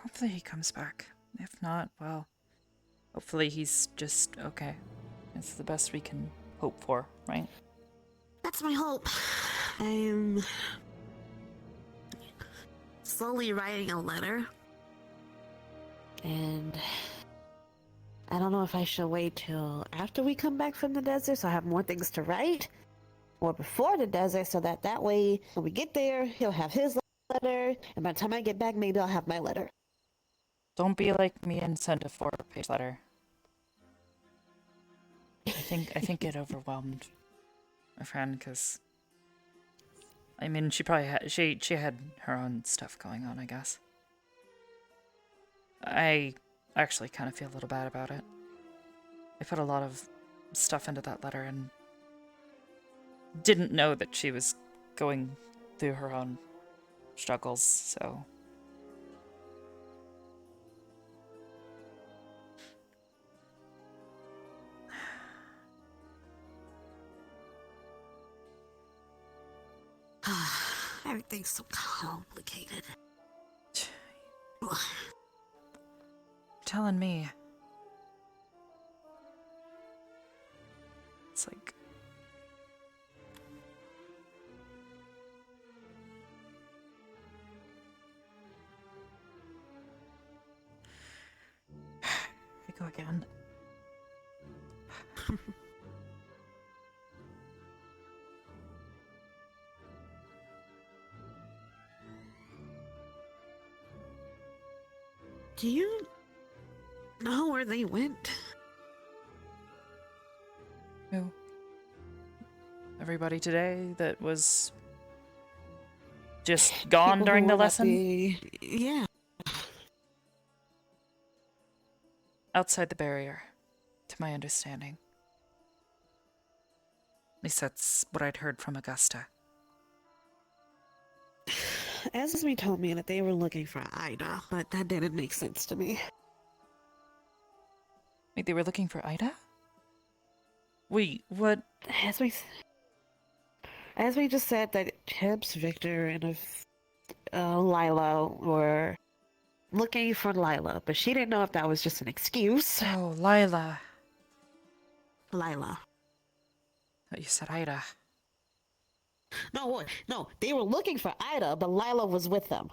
Hopefully he comes back. If not, well, hopefully he's just okay. It's the best we can hope for, right? That's my hope. I'm slowly writing a letter. And I don't know if I should wait till after we come back from the desert so I have more things to write, or before the desert so that way when we get there, he'll have his letter, and by the time I get back, maybe I'll have my letter. Don't be like me and send a 4-page letter. I think it overwhelmed my friend because, I mean, she probably had she had her own stuff going on, I guess. I actually kind of feel a little bad about it. I put a lot of stuff into that letter and didn't know that she was going through her own struggles, so... Everything's so complicated. You're telling me. It's like... I go again. Do you know where they went? Who? Everybody today that was just gone People during who the were at lesson? Yeah. Outside the barrier, to my understanding. At least that's what I'd heard from Augusta. Esme told me that they were looking for Ida, but that didn't make sense to me. Wait, they were looking for Ida? Wait, what? Esme just said that Tibbs, Victor, and Lila were looking for Lila, but she didn't know if that was just an excuse. Oh, Lila. Lila. Thought you said Ida. No, they were looking for Ida, but Lila was with them.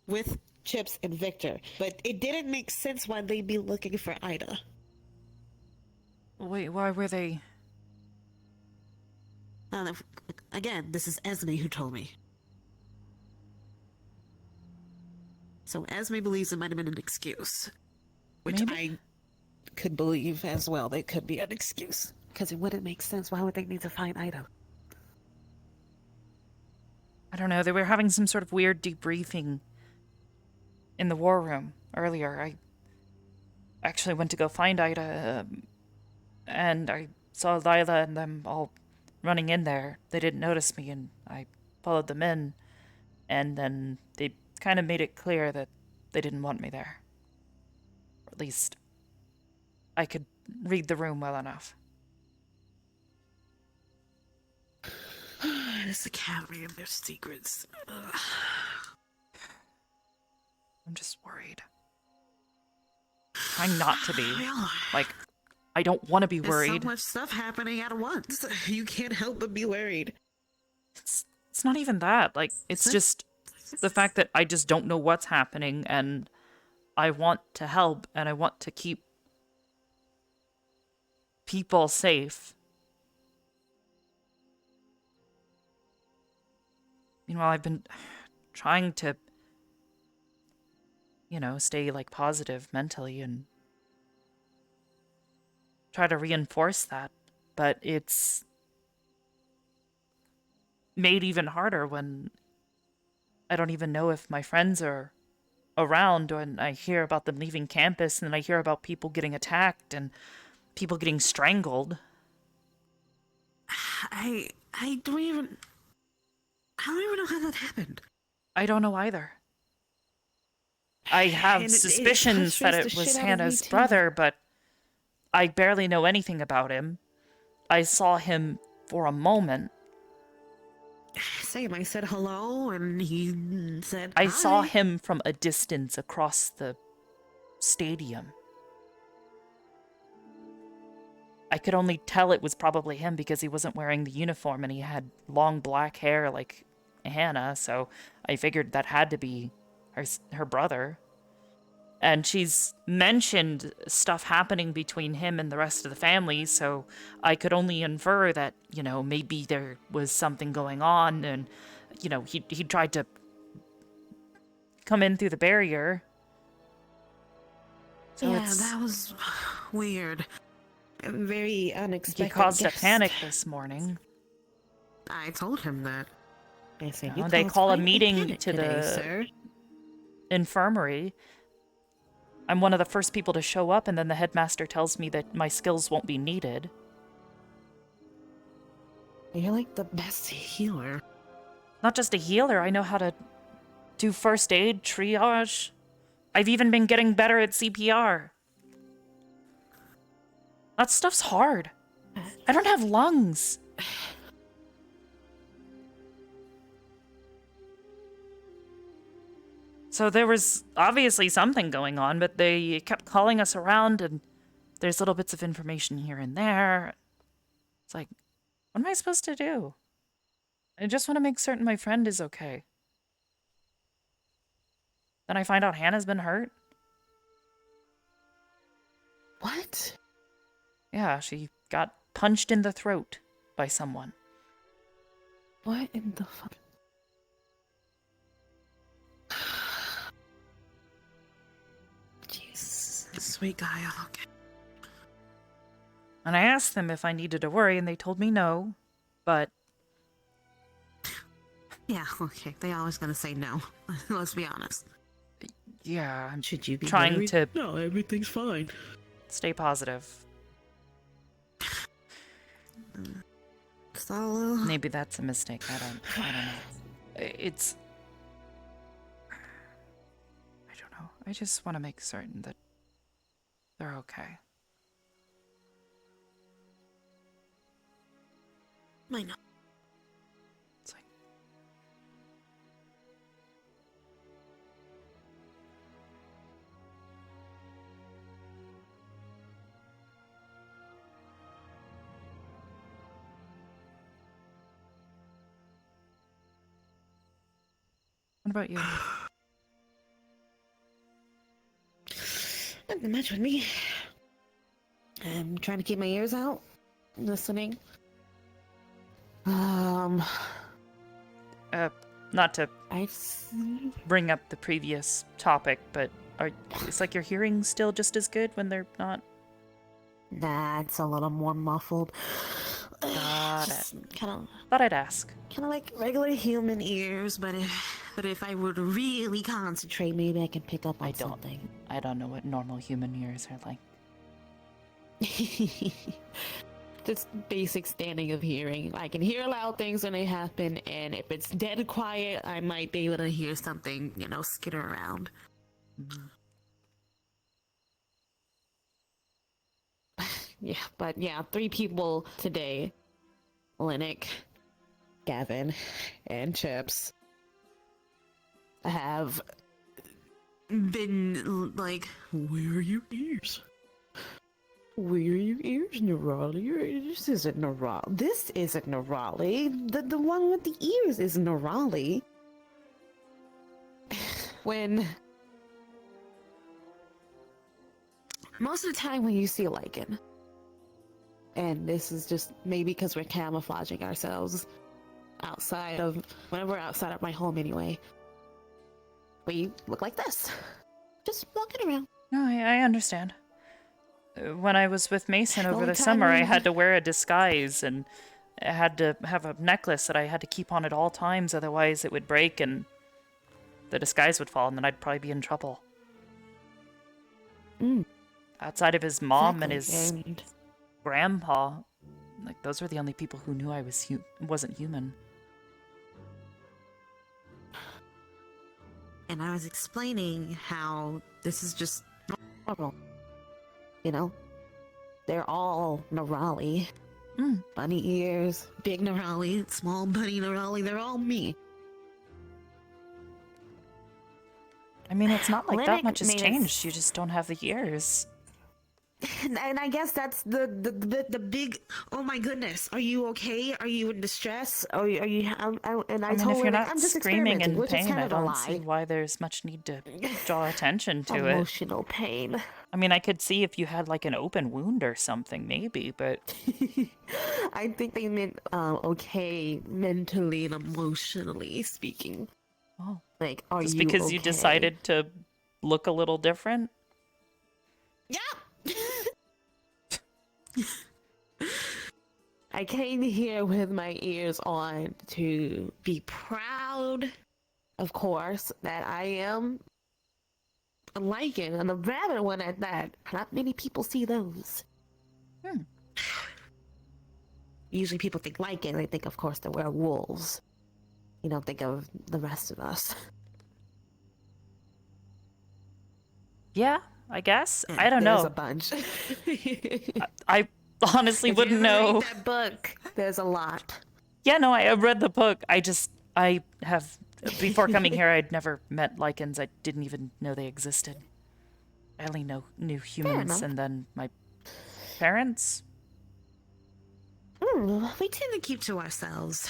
With Chips and Victor. But it didn't make sense why they'd be looking for Ida. Wait, why were they... Again, this is Esme who told me. So Esme believes it might have been an excuse. Which I could believe as well. They could be an excuse. Because it wouldn't make sense. Why would they need to find Ida? I don't know, they were having some sort of weird debriefing in the war room earlier. I actually went to go find Ida, and I saw Lila and them all running in there. They didn't notice me, and I followed them in, and then they kind of made it clear that they didn't want me there. Or at least, I could read the room well enough. This academy and their secrets. Ugh. I'm just worried. Trying not to be. Like, I don't want to be worried. There's so much stuff happening at once. You can't help but be worried. It's not even that. Like, it's just the fact that I just don't know what's happening, and I want to help, and I want to keep people safe. Meanwhile, I've been trying to, you know, stay, like, positive mentally and try to reinforce that. But it's made even harder when I don't even know if my friends are around, when I hear about them leaving campus, and then I hear about people getting attacked and people getting strangled. I don't even know how that happened. I don't know either. I have suspicions that it was Hannah's brother, but I barely know anything about him. I saw him for a moment. Same. I said hello, and he said, I saw "Hi." him from a distance across the stadium. I could only tell it was probably him because he wasn't wearing the uniform and he had long black hair like Hannah, so I figured that had to be her brother. And she's mentioned stuff happening between him and the rest of the family, so I could only infer that, you know, maybe there was something going on and, you know, he tried to come in through the barrier. So Yeah, that was weird. Very unexpected. He caused a guest. panic this morning. I told him that. I said, You know, "You they caused call a quite meeting panic to today, the sir." infirmary. I'm one of the first people to show up, and then the headmaster tells me that my skills won't be needed. You're like the best healer. Not just a healer, I know how to do first aid, triage. I've even been getting better at CPR. That stuff's hard. I don't have lungs. So there was obviously something going on, but they kept calling us around, and there's little bits of information here and there. It's like, what am I supposed to do? I just want to make certain my friend is okay. Then I find out Hannah's been hurt. What? Yeah, she got punched in the throat by someone. What in the fuck? Jeez, sweet guy. Okay. And I asked them if I needed to worry, and they told me no, but... Yeah, okay. They always gonna say no. Let's be honest. Yeah, I'm Should you be trying worried? to... No, everything's fine. Stay positive. So... Maybe that's a mistake. I don't know. It's... I don't know. I just want to make certain that they're okay. I know. It's like... What about you? Nothing much with me. I'm trying to keep my ears out, listening. Not to bring up the previous topic, but it's like your hearing's still just as good when they're not. Nah, it's a little more muffled. Got it. Kind of. Thought I'd ask. Kind of like regular human ears, but if I would really concentrate, maybe I can pick up on something. I don't know what normal human ears are like. Just basic standing of hearing. I can hear loud things when they happen, and if it's dead quiet, I might be able to hear something, you know, skitter around. Yeah, but yeah, 3 people today. Linnick, Gavin, and Chips have been like, where are your ears? Where are your ears, Nerali? This isn't Nerali. This isn't Nerali. The one with the ears is Nerali. When most of the time when you see a lichen, and this is just maybe because we're camouflaging ourselves outside of, when we're outside of my home anyway, we look like this. Just walking around. No, I understand. When I was with Mason over Only the time summer, I we- had to wear a disguise, and I had to have a necklace that I had to keep on at all times, otherwise it would break and the disguise would fall, and then I'd probably be in trouble. Outside of his mom and his grandpa, like, those were the only people who knew I wasn't human. And I was explaining how this is just normal. You know? They're all Nerali. Bunny ears, big Nerali, small bunny Nerali, they're all me. I mean, it's not like that Linux much has made us- changed. You just don't have the ears. And I guess that's the big. Oh my goodness, are you okay? Are you in distress? Are you? And I I mean, told if her you're like, not I'm just screaming experimenting, in which is pain, kind I of a don't lie. see why there's much need to draw attention to it. Emotional pain. I mean, I could see if you had like an open wound or something, maybe, but I think they meant okay mentally and emotionally speaking. Oh. Like, are just you because you okay? decided to look a little different. I came here with my ears on to be proud, of course, that I am a lichen and a rabbit one at that. Not many people see those. Usually people think lichen, they think, of course, that we're wolves. You don't think of the rest of us. Yeah, I guess. Yeah, I don't there's know. a bunch. I honestly If wouldn't you ever know. read that book, there's a lot. Yeah, no, I read the book. I have, before coming here, I'd never met lichens. I didn't even know they existed. I only knew humans enough. and then my parents. We tend to keep to ourselves.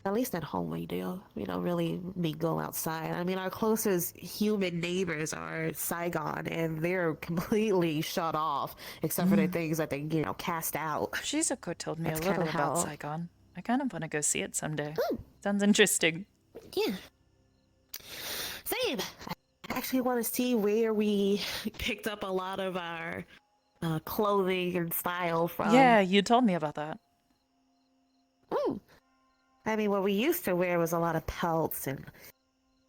At least at home we do. We don't really mingle outside. I mean, our closest human neighbors are Saigon, and they're completely shut off, except for the things that they, cast out. Shizuko told me That's a little kinda about how- Saigon. I kind of want to go see it someday. Sounds interesting. Yeah. Same. I actually want to see where we picked up a lot of our clothing and style from. Yeah, you told me about that. I mean, what we used to wear was a lot of pelts and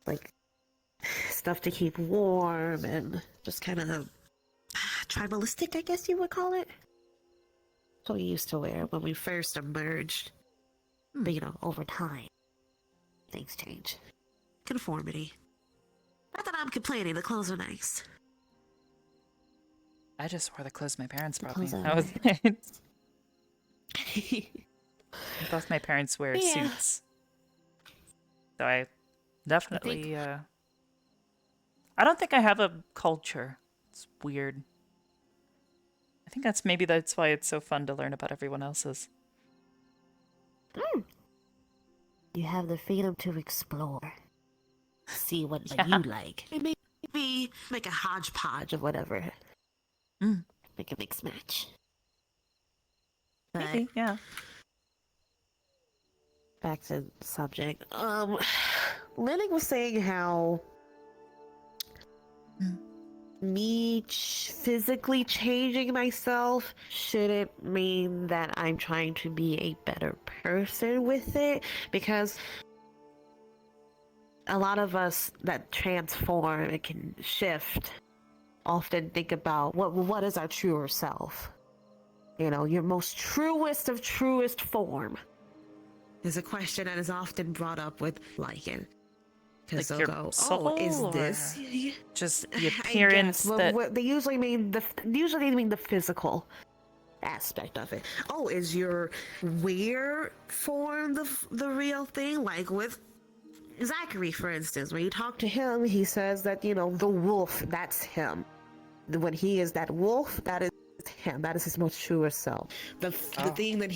like stuff to keep warm and just kind of tribalistic, I guess you would call it. That's what we used to wear when we first emerged. But over time, things change. Conformity. Not that I'm complaining, the clothes are nice. I just wore the clothes my parents brought me. clothes are That was it. Both my parents wear Yeah. suits. So I definitely, I don't think I have a culture. It's weird. I think that's why it's so fun to learn about everyone else's. You have the freedom to explore. See what Yeah. you like. And maybe make a hodgepodge of whatever. Make a mix match. But Maybe, yeah. back to the subject. Lennox was saying how me physically changing myself shouldn't mean that I'm trying to be a better person with it, because a lot of us that transform and can shift often think about what is our truer self. Your most truest of truest form is a question that is often brought up with lichen. Because Like they'll your go, soul, "Oh, is or this just the I guess, appearance but that they usually mean the physical aspect of it. Oh, is your weird form the real thing? Like with Zachary, for instance, when you talk to him, he says that the wolf, that's him. When he is that wolf, that is him. That is his most truer self. The thing that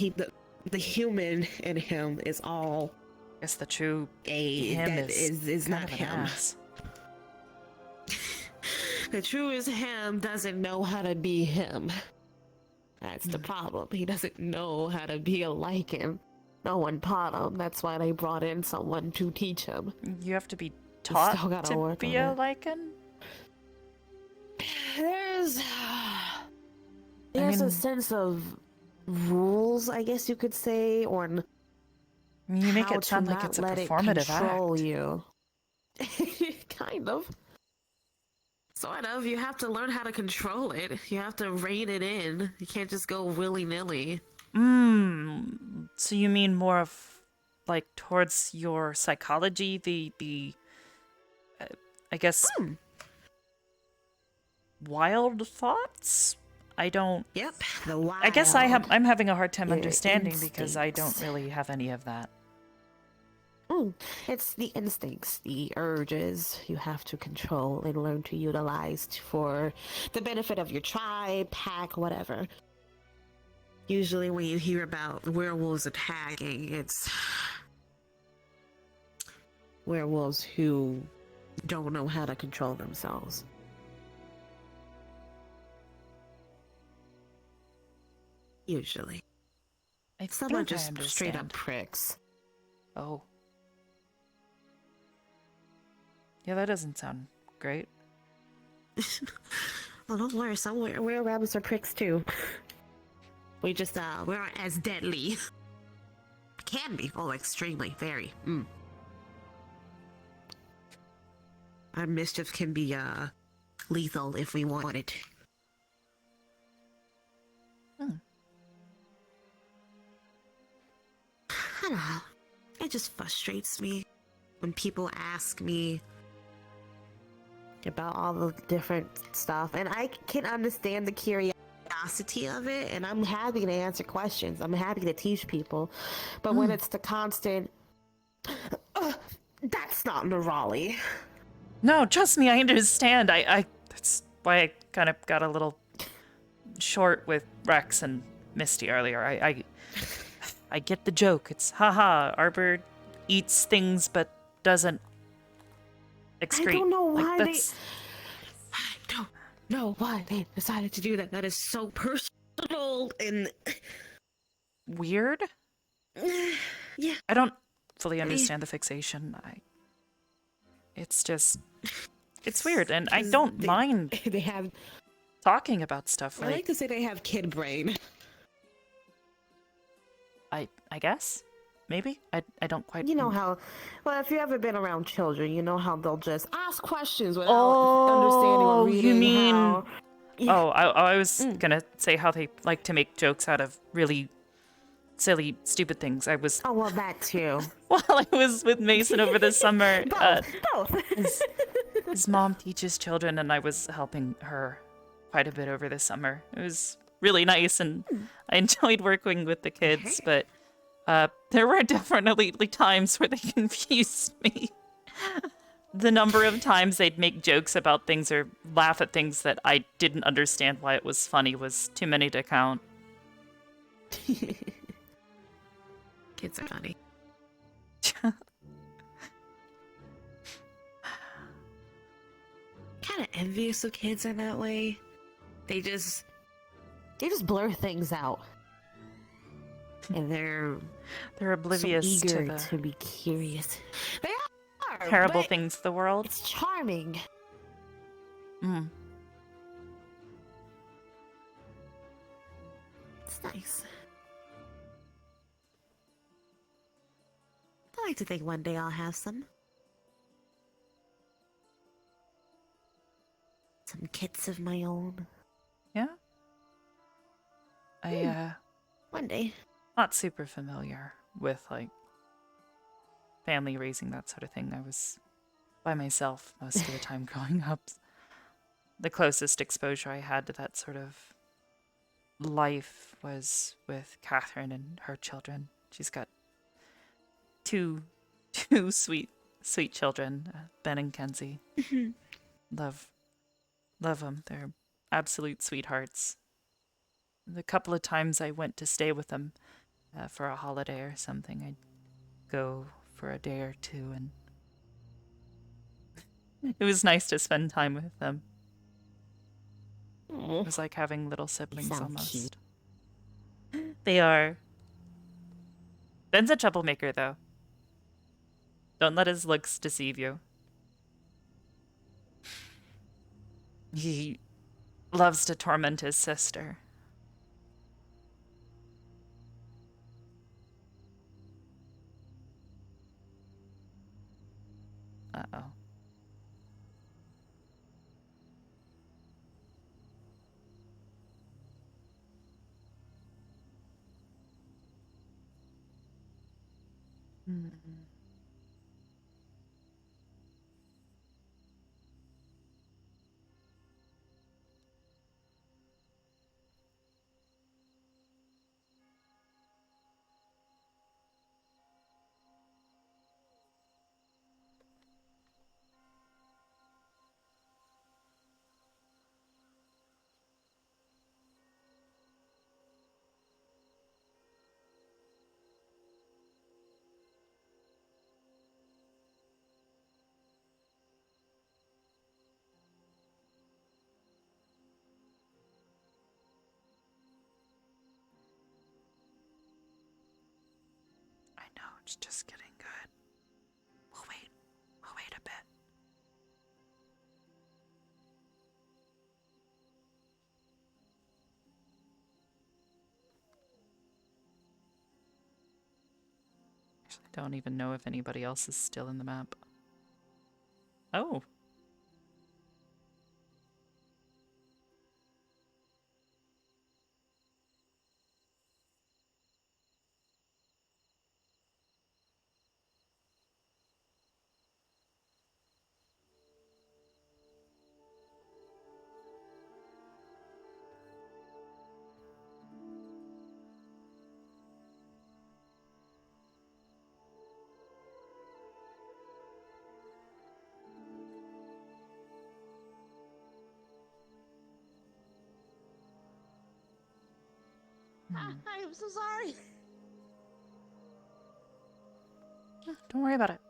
the human in him is all. I guess the true him him is kind not of an him. ass. The truest him doesn't know how to be him. That's the problem. He doesn't know how to be a lichen. No one taught him. That's why they brought in someone to teach him. You have to be Still taught gotta to work be on a it. lichen? There's mean- a sense of rules, I guess you could say, or You make how it sound to like not it's a let it performative control act. you. Kind of. Sort of. You have to learn how to control it. You have to rein it in. You can't just go willy-nilly. So you mean more of like towards your psychology, the I guess wild thoughts? I don't. Yep, the wild. I guess I'm having a hard time Your understanding because I don't instincts. really have any of that. know. It's the instincts, the urges you have to control and learn to utilize for the benefit of your tribe, pack, whatever. Usually when you hear about werewolves attacking, it's werewolves who don't know how to control themselves. Usually. Some are just straight up pricks. Oh. Yeah, that doesn't sound great. Well, don't worry, some were-rabbits are pricks too. We just, we aren't as deadly. Can be. Oh, extremely. Very. Our mischief can be, lethal if we want it. I don't know. It just frustrates me when people ask me about all the different stuff, and I can understand the curiosity of it, and I'm happy to answer questions. I'm happy to teach people, but when it's the constant, that's not Nerali. No, trust me, I understand. I that's why I kind of got a little short with Rex and Misty earlier. I get the joke. It's haha, Arbor eats things but doesn't excrete. I don't know why like, that's... I don't know why they decided to do that. That is so personal and weird. Yeah. I don't fully understand the fixation. It's just, it's weird, and I don't mind. They have talking about stuff I like to say they have kid brain. I guess, maybe. I don't quite. You know how, well, if you ever been around children, you know how they'll just ask questions without understanding or reading. You mean? How... Oh, I was gonna say how they like to make jokes out of really silly, stupid things. I was. Oh well, that too. While I was with Mason over the summer, both. His mom teaches children, and I was helping her quite a bit over the summer. It was really nice, and I enjoyed working with the kids, but there were definitely times where they confused me. The number of times they'd make jokes about things or laugh at things that I didn't understand why it was funny was too many to count. Kids are funny. Kind of envious of kids in that way. They just blur things out, and they're oblivious so eager to the be curious. They are terrible but things of the world. It's charming. It's nice. I like to think one day I'll have some kits of my own. Yeah. One day. Not super familiar with like family raising, that sort of thing. I was by myself most of the time growing up. The closest exposure I had to that sort of life was with Catherine and her children. She's got two sweet children, Ben and Kenzie. Love them. They're absolute sweethearts. The couple of times I went to stay with them for a holiday or something, I'd go for a day or two, and it was nice to spend time with them. It was like having little siblings almost. Cute. They are. Ben's a troublemaker, though. Don't let his looks deceive you. He loves to torment his sister. Uh-oh. It's just getting good. We'll wait. We'll wait a bit. Actually, I don't even know if anybody else is still in the map. Oh. I'm so sorry. Don't worry about it.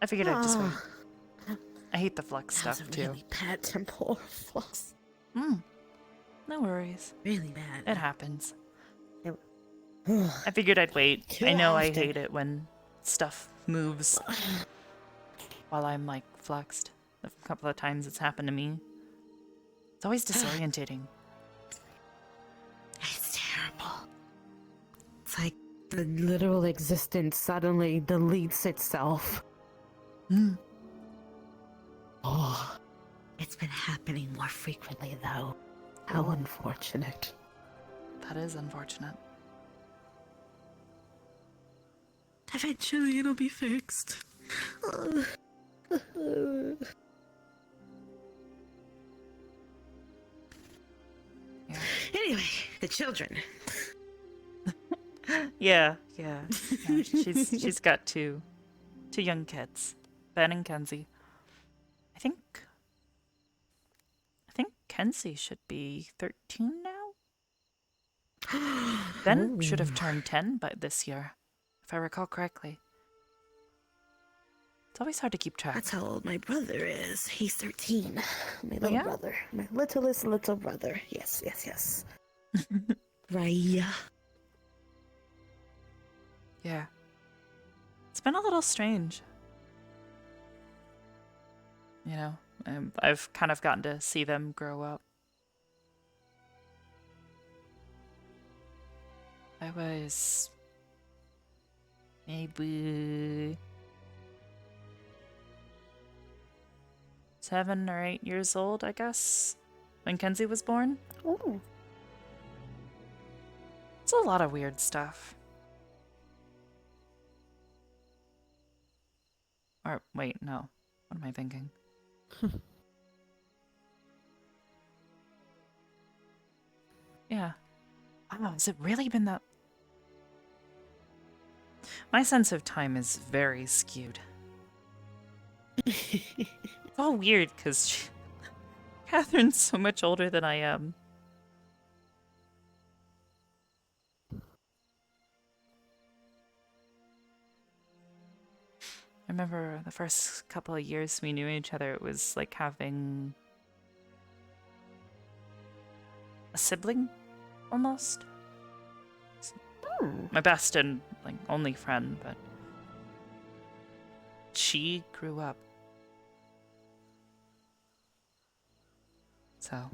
I figured I'd just wait. I hate the flux stuff That was a too. really bad temporal flux. No worries. Really bad. It happens. It- I figured I'd wait. Too I know I often. hate it when stuff moves while I'm like fluxed. A couple of times it's happened to me. It's always disorientating. It's terrible. It's like the literal existence suddenly deletes itself. Oh, it's been happening more frequently though. How unfortunate. That is unfortunate. Eventually it'll be fixed. Anyway, the children. Yeah. She's got two young kids, Ben and Kenzie. I think Kenzie should be 13 now. Ben should have turned 10 by this year, if I recall correctly. It's always hard to keep track. That's how old my brother is. He's 13. My little brother. My littlest little brother. Yes. Raya. Yeah. It's been a little strange. You know, I've kind of gotten to see them grow up. I was maybe 7 or 8 years old, I guess, when Kenzie was born. Oh. It's a lot of weird stuff. Or, wait, no. What am I thinking? Yeah. Oh, has it really been that? My sense of time is very skewed. It's all weird because Catherine's so much older than I am. I remember the first couple of years we knew each other, it was like having a sibling, almost. My best and like only friend, but she grew up. So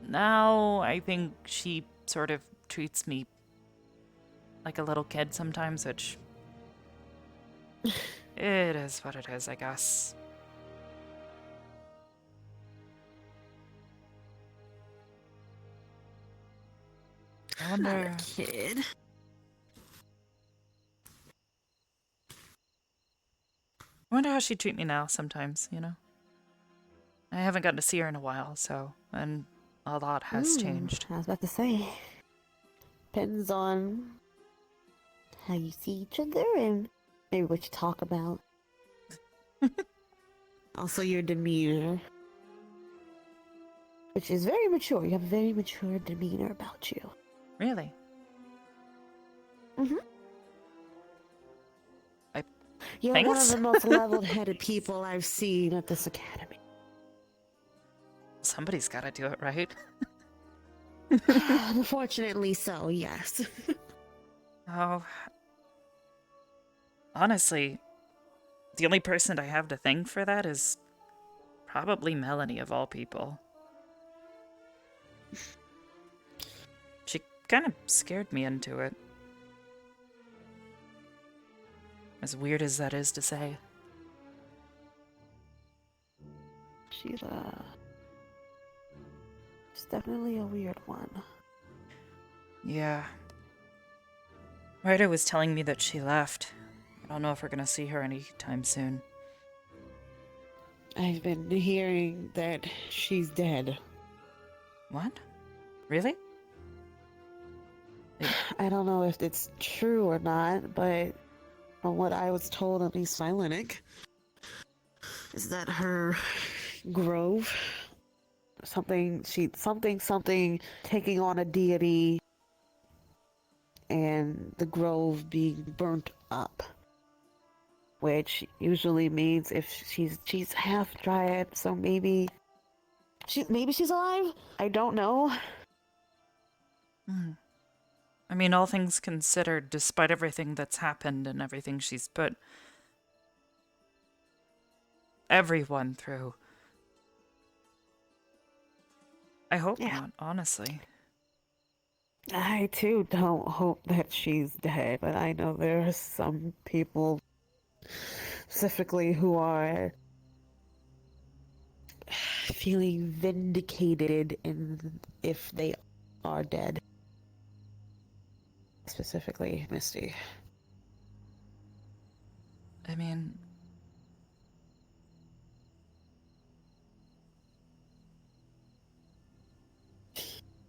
now I think she sort of treats me like a little kid sometimes, which it is what it is, I guess. I wonder. Not a kid. I wonder how she'd treat me now sometimes, you know? I haven't gotten to see her in a while, so, and a lot has changed. I was about to say. Depends on how you see each other and maybe what you talk about. Also your demeanor. Which is very mature. You have a very mature demeanor about you. Really? Mm-hmm. You're Thanks? one of the most level-headed people I've seen at this academy. Somebody's gotta do it, right? Unfortunately so, yes. Oh. Honestly, the only person I have to thank for that is probably Melanie, of all people. She kind of scared me into it. As weird as that is to say. She's definitely a weird one. Yeah. Ryder was telling me that she left. I don't know if we're gonna see her anytime soon. I've been hearing that she's dead. What? Really? I don't know if it's true or not, but from what I was told on East Silenic, is that her grove, something taking on a deity, and the grove being burnt up, which usually means if she's half dryad, so maybe she's alive. I don't know. I mean, all things considered, despite everything that's happened and everything she's put everyone through. I hope not, honestly. I too don't hope that she's dead, but I know there are some people specifically who are feeling vindicated if they are dead. Specifically, Misty. I mean...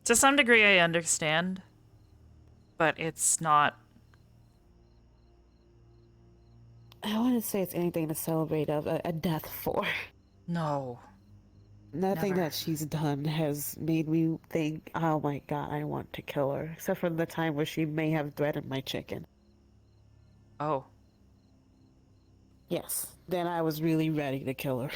To some degree, I understand. But it's not... I wouldn't say it's anything to celebrate a death for. No. Nothing Never. that she's done has made me think, oh my god, I want to kill her. Except for the time where she may have threatened my chicken. Oh. Yes. Then I was really ready to kill her.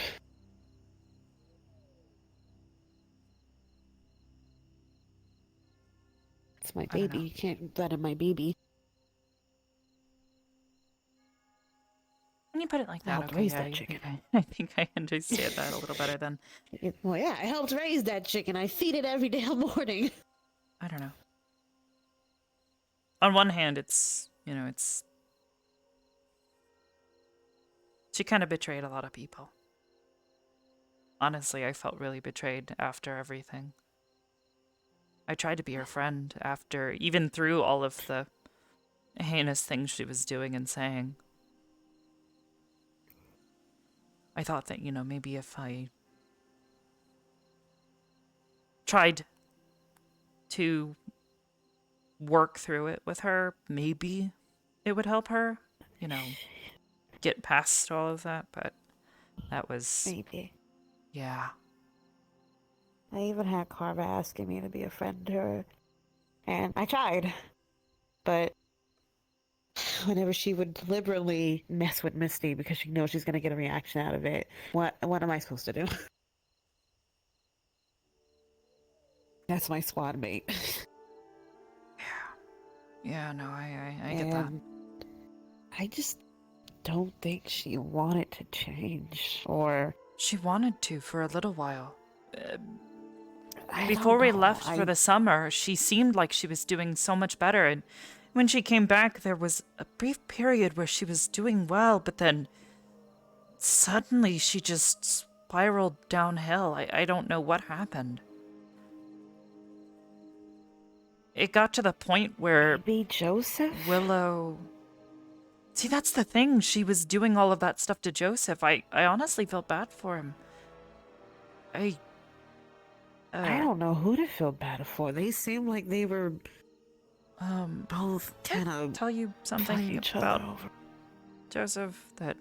It's my baby. You can't threaten my baby. When you put it like that, Helped okay, raise yeah, that chicken. I think I understand that a little better then. Well, yeah, I helped raise that chicken. I feed it every damn morning. I don't know. On one hand, it's, you know, it's... She kind of betrayed a lot of people. Honestly, I felt really betrayed after everything. I tried to be her friend after, even through all of the heinous things she was doing and saying. I thought that, you know, maybe if I tried to work through it with her, maybe it would help her, you know, get past all of that, but that was... Maybe. Yeah. I even had Carva asking me to be a friend to her. And I tried. But whenever she would deliberately mess with Misty because she knows she's going to get a reaction out of it, what am I supposed to do? That's my squad mate. Yeah, no, I get that. I just don't think she wanted to change, or... She wanted to for a little while. Before we left for the summer, she seemed like she was doing so much better, and when she came back, there was a brief period where she was doing well, but then suddenly she just spiraled downhill. I don't know what happened. It got to the point where... Maybe Joseph? Willow... See, that's the thing. She was doing all of that stuff to Joseph. I honestly felt bad for him. I don't know who to feel bad for. They seem like they were both kind of tell you something about Joseph that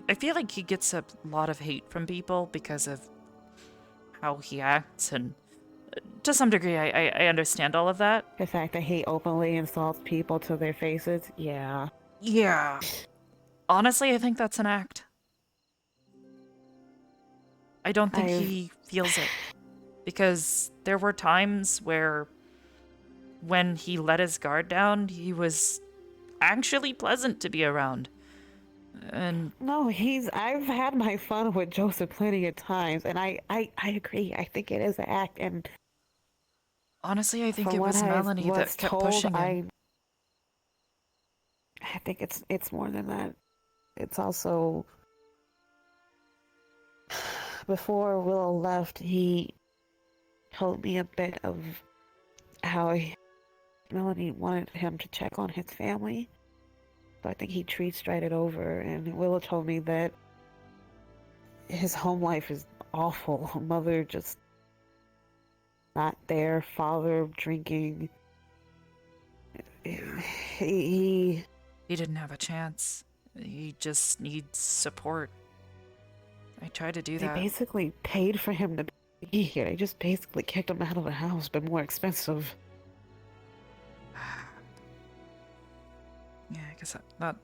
I feel like he gets a lot of hate from people because of how he acts, and to some degree I understand all of that. The fact that he openly insults people to their faces, yeah. Yeah. Honestly, I think that's an act. I don't think he feels it. Because there were times where when he let his guard down, he was actually pleasant to be around. And No, I've had my fun with Joseph plenty of times, and I agree. I think it is an act, and honestly, I think from it what was I Melanie was that kept told, pushing him. I think it's more than that. It's also before Willow left, he told me a bit of how Melanie wanted him to check on his family. So I think he treats-tried it over, and Willow told me that his home life is awful. Mother just not there, father drinking. He didn't have a chance. He just needs support. I tried to do they that. basically paid for him to be here. They just basically kicked him out of the house, but more expensive. Yeah, I guess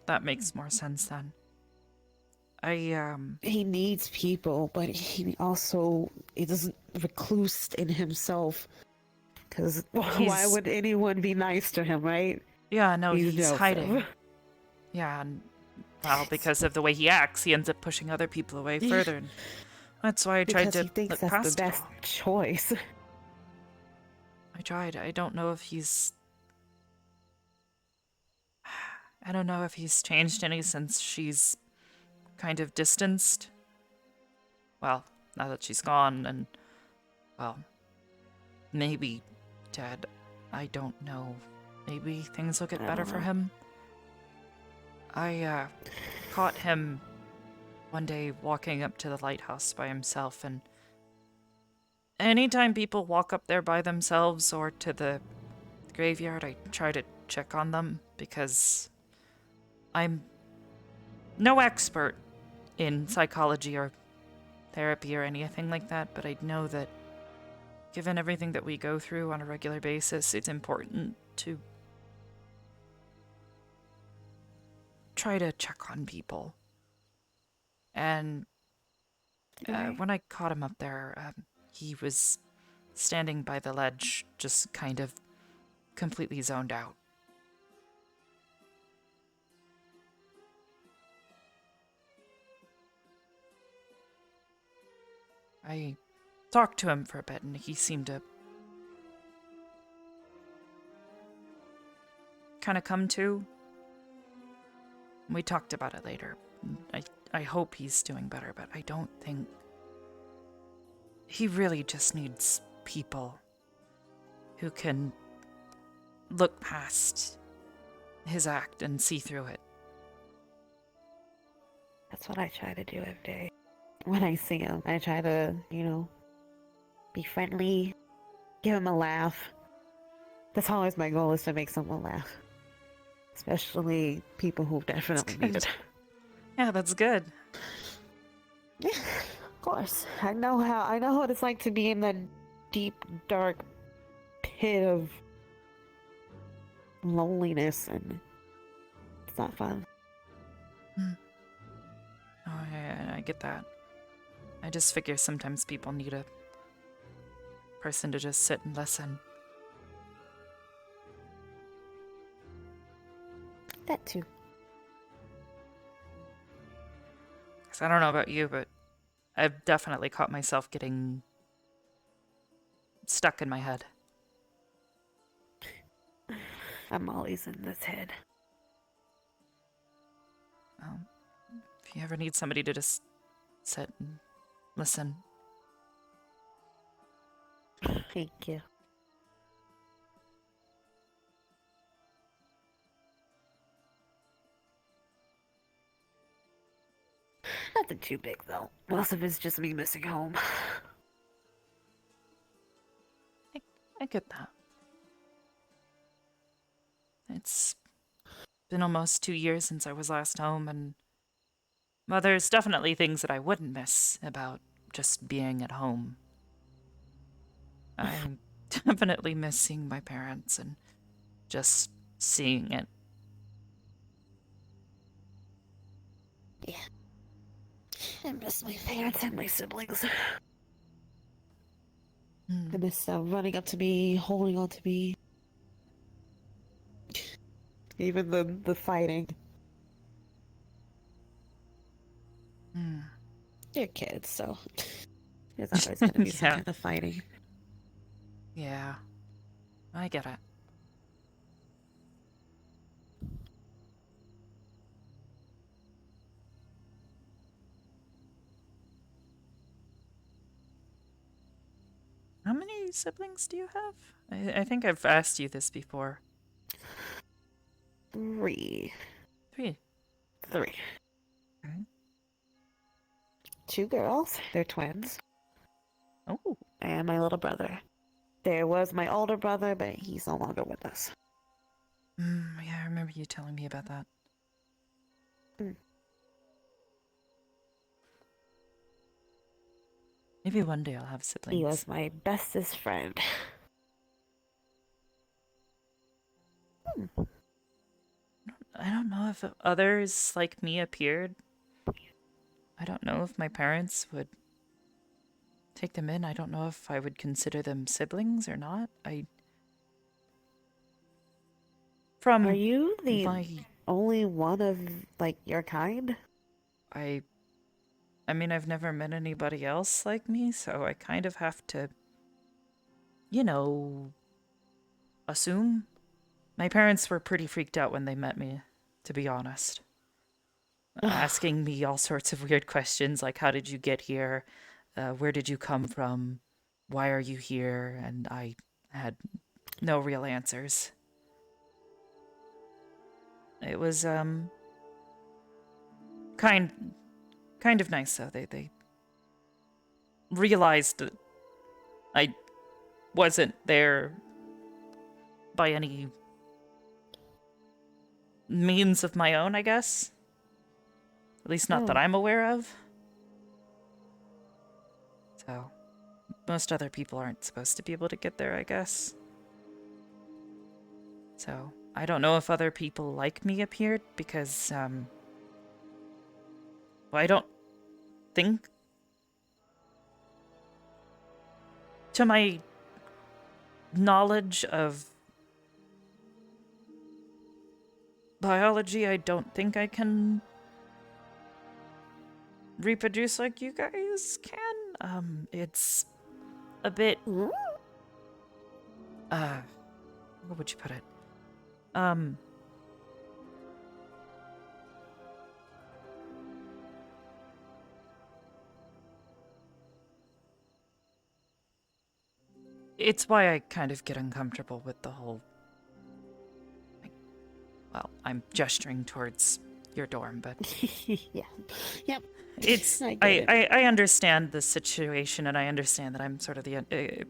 that makes more sense then. He needs people, but he doesn't recluse in himself. Because why would anyone be nice to him, right? Yeah, no, he's Joseph. hiding. Yeah, and well, because of the way he acts, he ends up pushing other people away further. And that's why I tried to he thinks look that's past the it best all. choice. I tried. I don't know if he's changed any since she's kind of distanced. Well, now that she's gone, and well, maybe dead. I don't know. Maybe things will get better for him. I caught him one day walking up to the lighthouse by himself, and anytime people walk up there by themselves or to the graveyard, I try to check on them because I'm no expert in psychology or therapy or anything like that, but I know that given everything that we go through on a regular basis, it's important to try to check on people. And when I caught him up there, he was standing by the ledge, just kind of completely zoned out. I talked to him for a bit, and he seemed to kind of come to. We talked about it later. I hope he's doing better, but I don't think... He really just needs people who can look past his act and see through it. That's what I try to do every day. When I see him, I try to, be friendly, give him a laugh. That's always my goal, is to make someone laugh. Especially people who definitely need it. Yeah, that's good. Yeah, of course. I know what it's like to be in that deep, dark pit of loneliness, and it's not fun. Oh, yeah, I get that. I just figure sometimes people need a person to just sit and listen. That too. 'Cause I don't know about you, but I've definitely caught myself getting stuck in my head. I'm always in this head. If you ever need somebody to just sit and listen. Thank you. Nothing too big, though. Most of it's just me missing home. I get that. It's been almost 2 years since I was last home, and well, there's definitely things that I wouldn't miss about just being at home. I definitely miss seeing my parents and just seeing it. Yeah. I miss my parents and my siblings. I miss them running up to me, holding on to me, Even the fighting. Hmm. They're kids, so there's always gonna be some Yeah. kind of fighting. Yeah. I get it. How many siblings do you have? I think I've asked you this before. 3. 3. 3. Okay. 2 girls. They're twins. Oh. And my little brother. There was my older brother, but he's no longer with us. Yeah, I remember you telling me about that. Maybe one day I'll have siblings. He was my bestest friend. I don't know if others like me appeared. I don't know if my parents would take them in. I don't know if I would consider them siblings or not. Are you the only one of, like, your kind? I mean, I've never met anybody else like me, so I kind of have to, assume. My parents were pretty freaked out when they met me, to be honest. Asking me all sorts of weird questions, like, how did you get here? Where did you come from? Why are you here? And I had no real answers. It was, kind of nice, though. They realized that I wasn't there by any means of my own, I guess. At least not that I'm aware of. So, most other people aren't supposed to be able to get there, I guess. So, I don't know if other people like me appeared because, well, I don't think, to my knowledge of biology, I don't think I can reproduce like you guys can. It's a bit, what would you put it? It's why I kind of get uncomfortable with the whole, well, I'm gesturing towards your dorm, but Yeah. Yep. it's I get I understand the situation, and I understand that I'm sort of the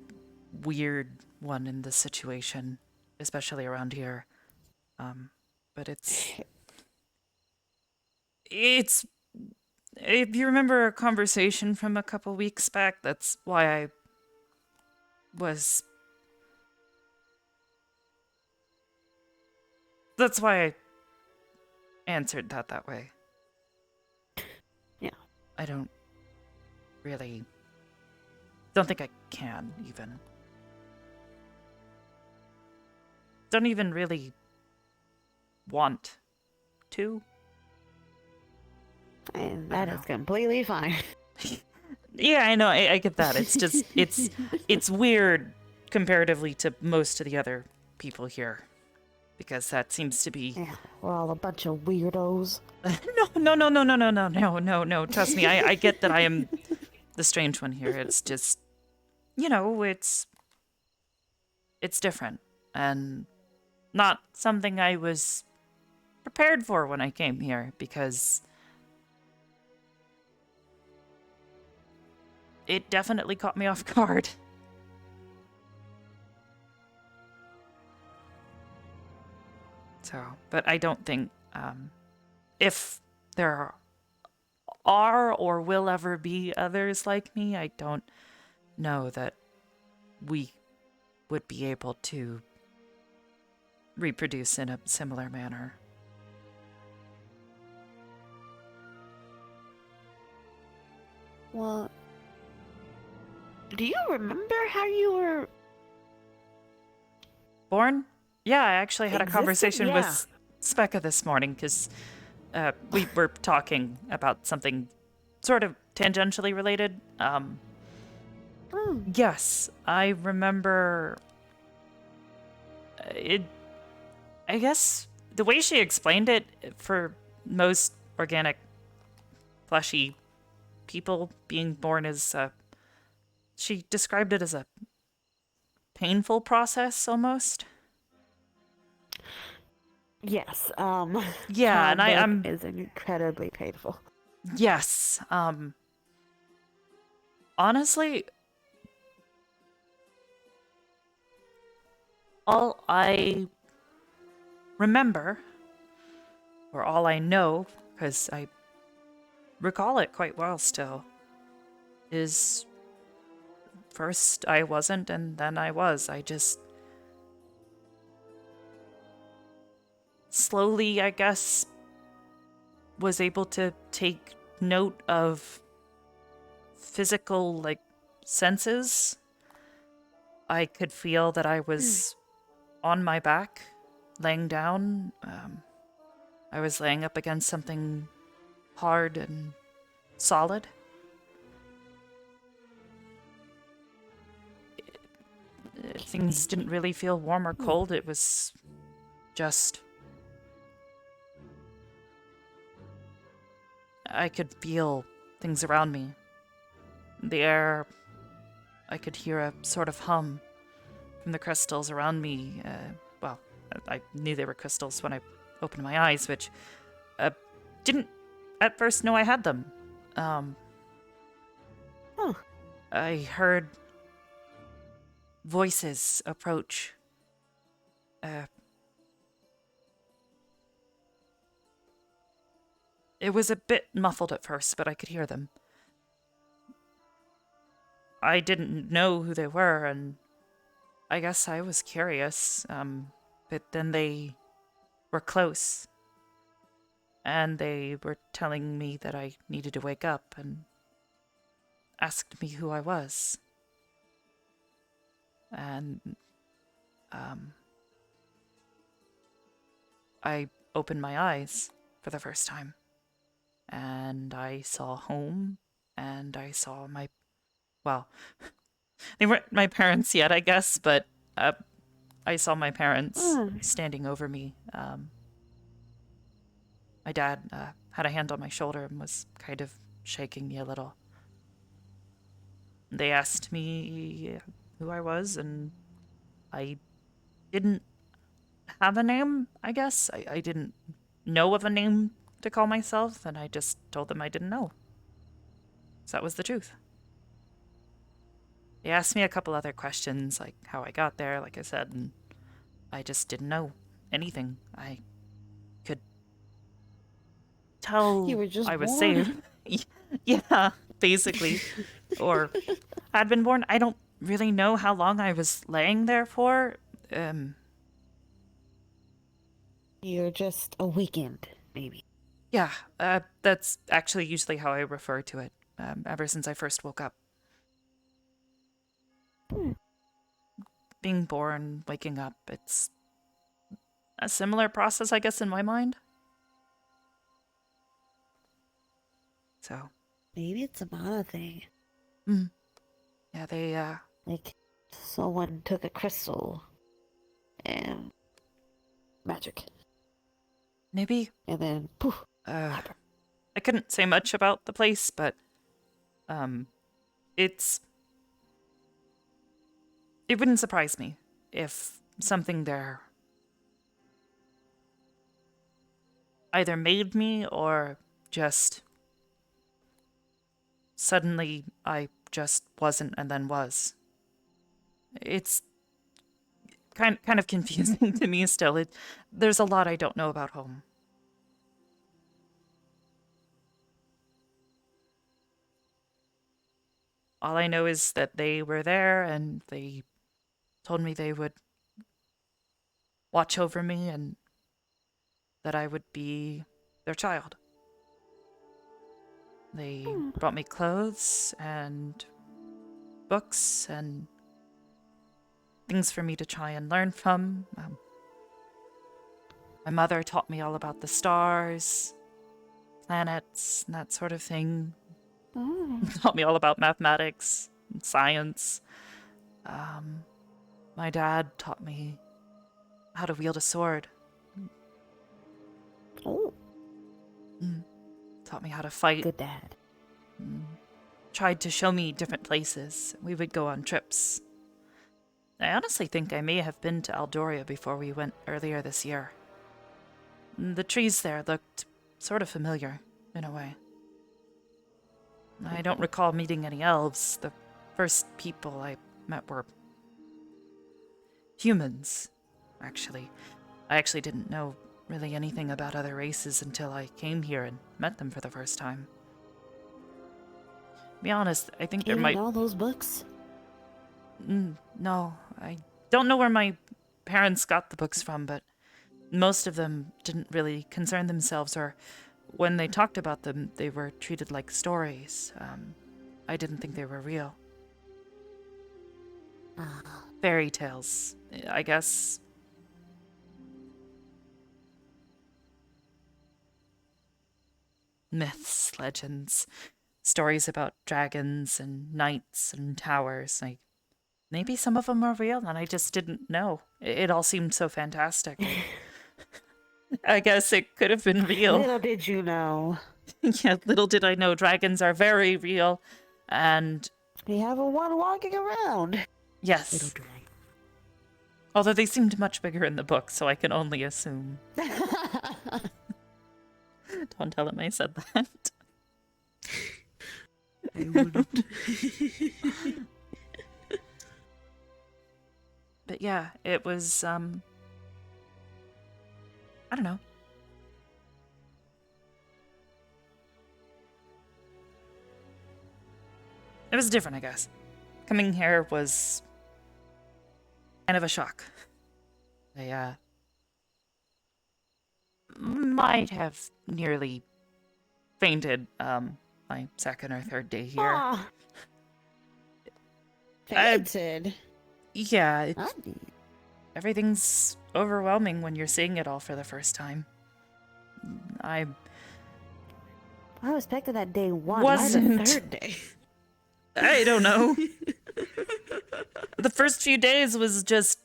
weird one in this situation, especially around here. But it's if you remember a conversation from a couple weeks back, that's why I was. That's why I answered that way. Yeah. I don't think I can, even. Don't even really want to. And that is completely fine. Yeah, I know, I get that. It's just, it's weird comparatively to most of the other people here. Because that seems to be... Yeah, we're all a bunch of weirdos. No. Trust me, I get that I am the strange one here. It's just, it's different. And not something I was prepared for when I came here, because it definitely caught me off guard. So, but I don't think, if there are or will ever be others like me, I don't know that we would be able to reproduce in a similar manner. Well, do you remember how you were born? Yeah, I actually had a existed? conversation Yeah. with Specca this morning because we were talking about something sort of tangentially related. Yes, I remember it. I guess the way she explained it, for most organic, fleshy people, being born is she described it as a painful process almost. Yes. Yeah, and I'm is incredibly painful. yes. Honestly, all I remember, or all I know, because I recall it quite well still, is first I wasn't and then I was. I just slowly, I guess, was able to take note of physical, like, senses. I could feel that I was on my back, laying down. I was laying up against something hard and solid. Things didn't really feel warm or cold. It was just... I could feel things around me. The air... I could hear a sort of hum from the crystals around me. Well, I knew they were crystals when I opened my eyes, which didn't at first know I had them. I heard voices approach. It was a bit muffled at first, but I could hear them. I didn't know who they were, and I guess I was curious, but then they were close, and they were telling me that I needed to wake up, and asked me who I was. And, I opened my eyes for the first time, and I saw home, and I saw my... Well, they weren't my parents yet, I guess, but I saw my parents standing over me. My dad had a hand on my shoulder and was kind of shaking me a little. They asked me who I was, and I didn't have a name, I guess. I didn't know of a name to call myself, and I just told them I didn't know. So that was the truth. They asked me a couple other questions, like how I got there, like I said, and I just didn't know anything. I could tell You were just I was born. safe. Yeah, basically. Or had been born. I don't really know how long I was laying there for. You're just awakened, maybe. Yeah, that's actually usually how I refer to it, ever since I first woke up. Being born, waking up, it's a similar process, I guess, in my mind. So. Maybe it's a mana thing. Yeah, they, like, someone took a crystal and magic. Maybe. And then, poof. I couldn't say much about the place, but, it wouldn't surprise me if something there either made me or just suddenly I just wasn't and then was. It's kind of confusing to me still. There's a lot I don't know about home. All I know is that they were there and they told me they would watch over me and that I would be their child. They brought me clothes and books and things for me to try and learn from. My mother taught me all about the stars, planets, and that sort of thing. Oh. Taught me all about mathematics and science. My dad taught me how to wield a sword. Oh. Taught me how to fight. Good dad. Tried to show me different places. We would go on trips. I honestly think I may have been to Aldoria before we went earlier this year. The trees there looked sort of familiar, in a way. I don't recall meeting any elves. The first people I met were humans, actually. I actually didn't know really anything about other races until I came here and met them for the first time. To be honest, I think there You might... read all those books? No, I don't know where my parents got the books from, but most of them didn't really concern themselves, or when they talked about them, they were treated like stories. I didn't think they were real. Fairy tales, I guess. Myths, legends, stories about dragons and knights and towers. Maybe some of them are real and I just didn't know. It all seemed so fantastic. I guess it could have been real. Little did you know. Yeah, little did I know dragons are very real, and... We have a one walking around. Yes. Little dragon. Although they seemed much bigger in the book, so I can only assume. Don't tell him I said that. I wouldn't. But yeah, it was, I don't know. It was different, I guess. Coming here was kind of a shock. I, might have nearly fainted, my second or third day here. Aw. Fainted? Yeah, everything's overwhelming when you're seeing it all for the first time. I was expecting that day one. Wasn't. Why the third day? I don't know. The first few days was just...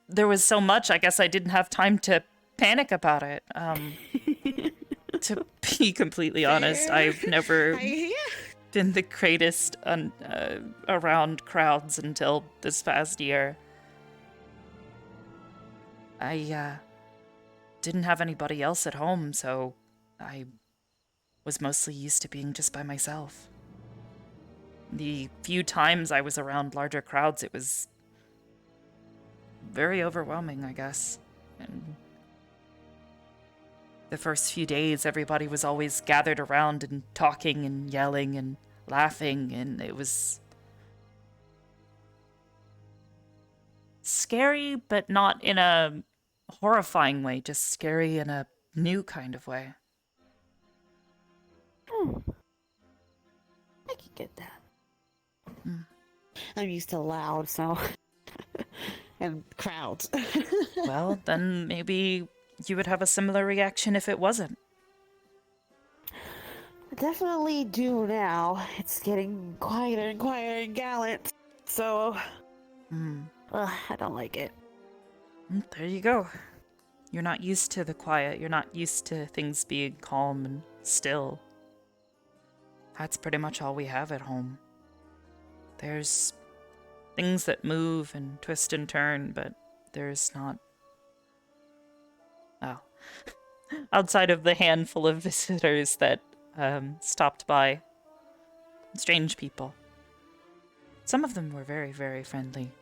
There was so much, I guess I didn't have time to panic about it. To be completely honest, I've never been the greatest around crowds until this past year. I didn't have anybody else at home, so I was mostly used to being just by myself. The few times I was around larger crowds, it was very overwhelming, I guess. And the first few days, everybody was always gathered around and talking and yelling and laughing, and it was scary, but not in a horrifying way, just scary in a new kind of way. I can get that. I'm used to loud, so... and crowds. Well, then maybe you would have a similar reaction if it wasn't. I definitely do now. It's getting quieter and quieter and gallant, so... I don't like it. There you go. You're not used to the quiet. You're not used to things being calm and still. That's pretty much all we have at home. There's things that move and twist and turn, but there's not... Oh. Outside of the handful of visitors that stopped by. Strange people. Some of them were very, very friendly.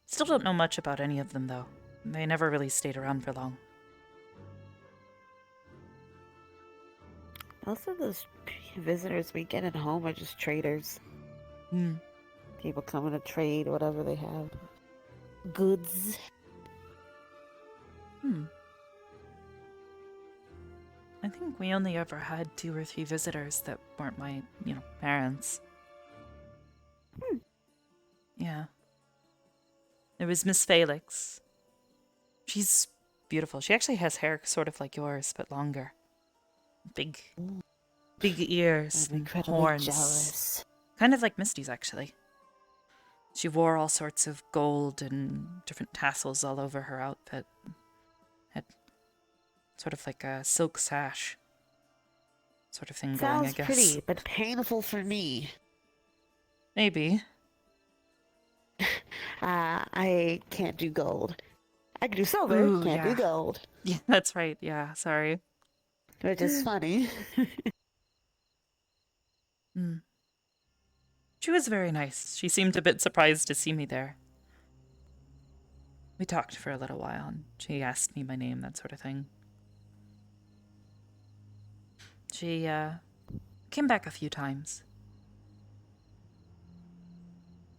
Still don't know much about any of them, though. They never really stayed around for long. Most of those visitors we get at home are just traders. People coming to trade whatever they have. Goods. I think we only ever had 2 or 3 visitors that weren't my, parents. Yeah. There was Miss Felix. She's beautiful. She actually has hair sort of like yours, but longer. Big ears, I'm incredibly horns. jealous. Kind of like Misty's, actually. She wore all sorts of gold and different tassels all over her outfit. Had sort of like a silk sash sort of thing going, I Sounds guess. pretty, but painful for me. Maybe. I can't do gold. I can do silver, Ooh, can't yeah. do gold. Yeah, that's right. Yeah, sorry. Which is funny. Hmm. She was very nice. She seemed a bit surprised to see me there. We talked for a little while, and she asked me my name, that sort of thing. She, came back a few times.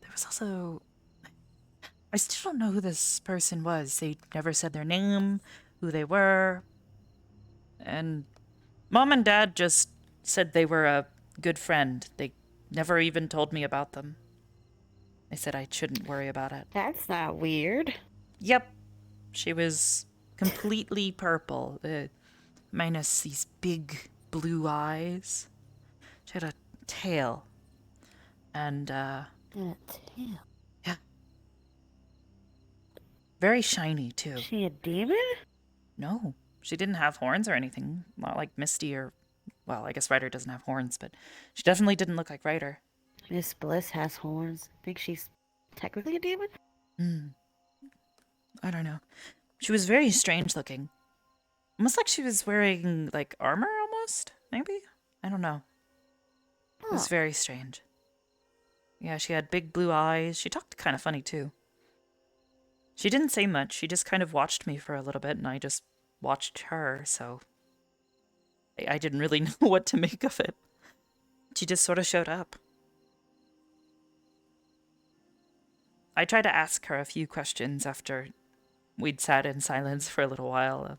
There was also... I still don't know who this person was. They never said their name, who they were. And Mom and Dad just said they were a good friend. They never even told me about them. They said I shouldn't worry about it. That's not weird. Yep. She was completely purple, minus these big blue eyes. She had a tail. And, A tail? yeah. Very shiny, too. Is she a demon? No, she didn't have horns or anything. Not like Misty or... Well, I guess Ryder doesn't have horns, but she definitely didn't look like Ryder. Miss Bliss has horns. Think she's technically a demon? I don't know. She was very strange looking. Almost like she was wearing, like, armor, almost? Maybe? I don't know. It was very strange. Yeah, she had big blue eyes. She talked kind of funny, too. She didn't say much. She just kind of watched me for a little bit, and I just watched her, so... I didn't really know what to make of it. She just sort of showed up. I tried to ask her a few questions after we'd sat in silence for a little while.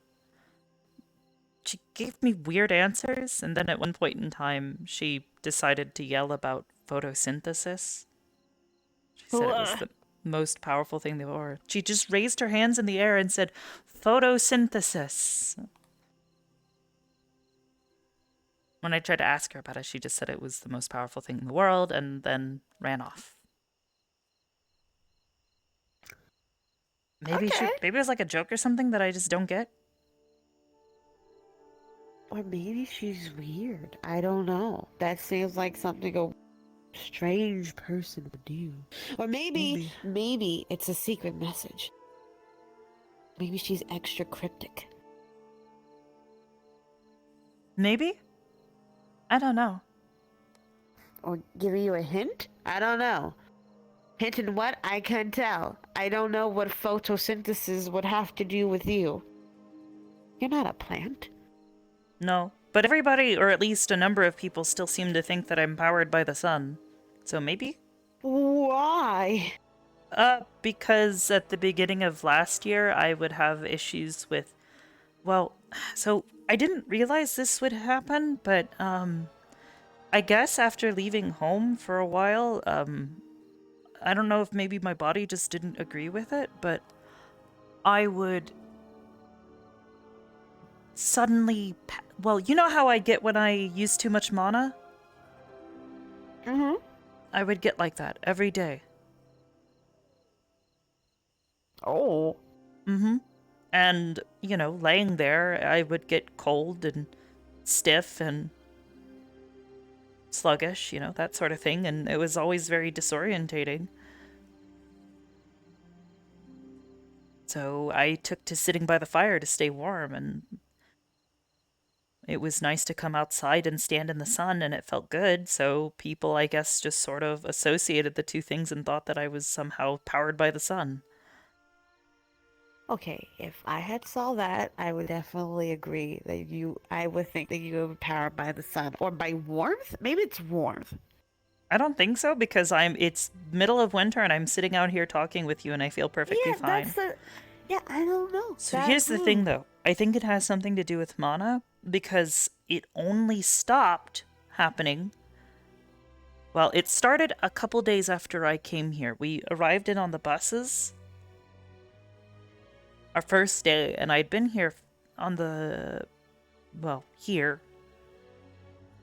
She gave me weird answers, and then at one point in time, she decided to yell about photosynthesis. She said it was the most powerful thing they were. She just raised her hands in the air and said, photosynthesis. When I tried to ask her about it, she just said it was the most powerful thing in the world, and then ran off. Maybe maybe it was like a joke or something that I just don't get. Or maybe she's weird. I don't know. That seems like something a strange person would do. Or maybe it's a secret message. Maybe she's extra cryptic. Maybe? I don't know. Or giving you a hint? I don't know. Hint in what? I can't tell. I don't know what photosynthesis would have to do with you. You're not a plant. No, but everybody, or at least a number of people, still seem to think that I'm powered by the sun. So maybe? Why? Because at the beginning of last year, I would have issues with... Well, so I didn't realize this would happen, but, I guess after leaving home for a while, I don't know if maybe my body just didn't agree with it, but I would suddenly... Well, you know how I get when I use too much mana? Mm-hmm. I would get like that every day. Oh. Mm-hmm. And, you know, laying there, I would get cold and stiff and sluggish, you know, that sort of thing, and it was always very disorientating. So I took to sitting by the fire to stay warm, and it was nice to come outside and stand in the sun, and it felt good, so people, I guess, just sort of associated the two things and thought that I was somehow powered by the sun. Okay, if I had saw that, I would definitely agree that I would think that you were powered by the sun. Or by warmth? Maybe it's warmth. I don't think so, because it's middle of winter and I'm sitting out here talking with you and I feel perfectly fine. Yeah, I don't know. So here's the thing, though. I think it has something to do with mana, because it only stopped happening Well, it started a couple days after I came here. We arrived in on the buses our first day, and I'd been here on the, well, here,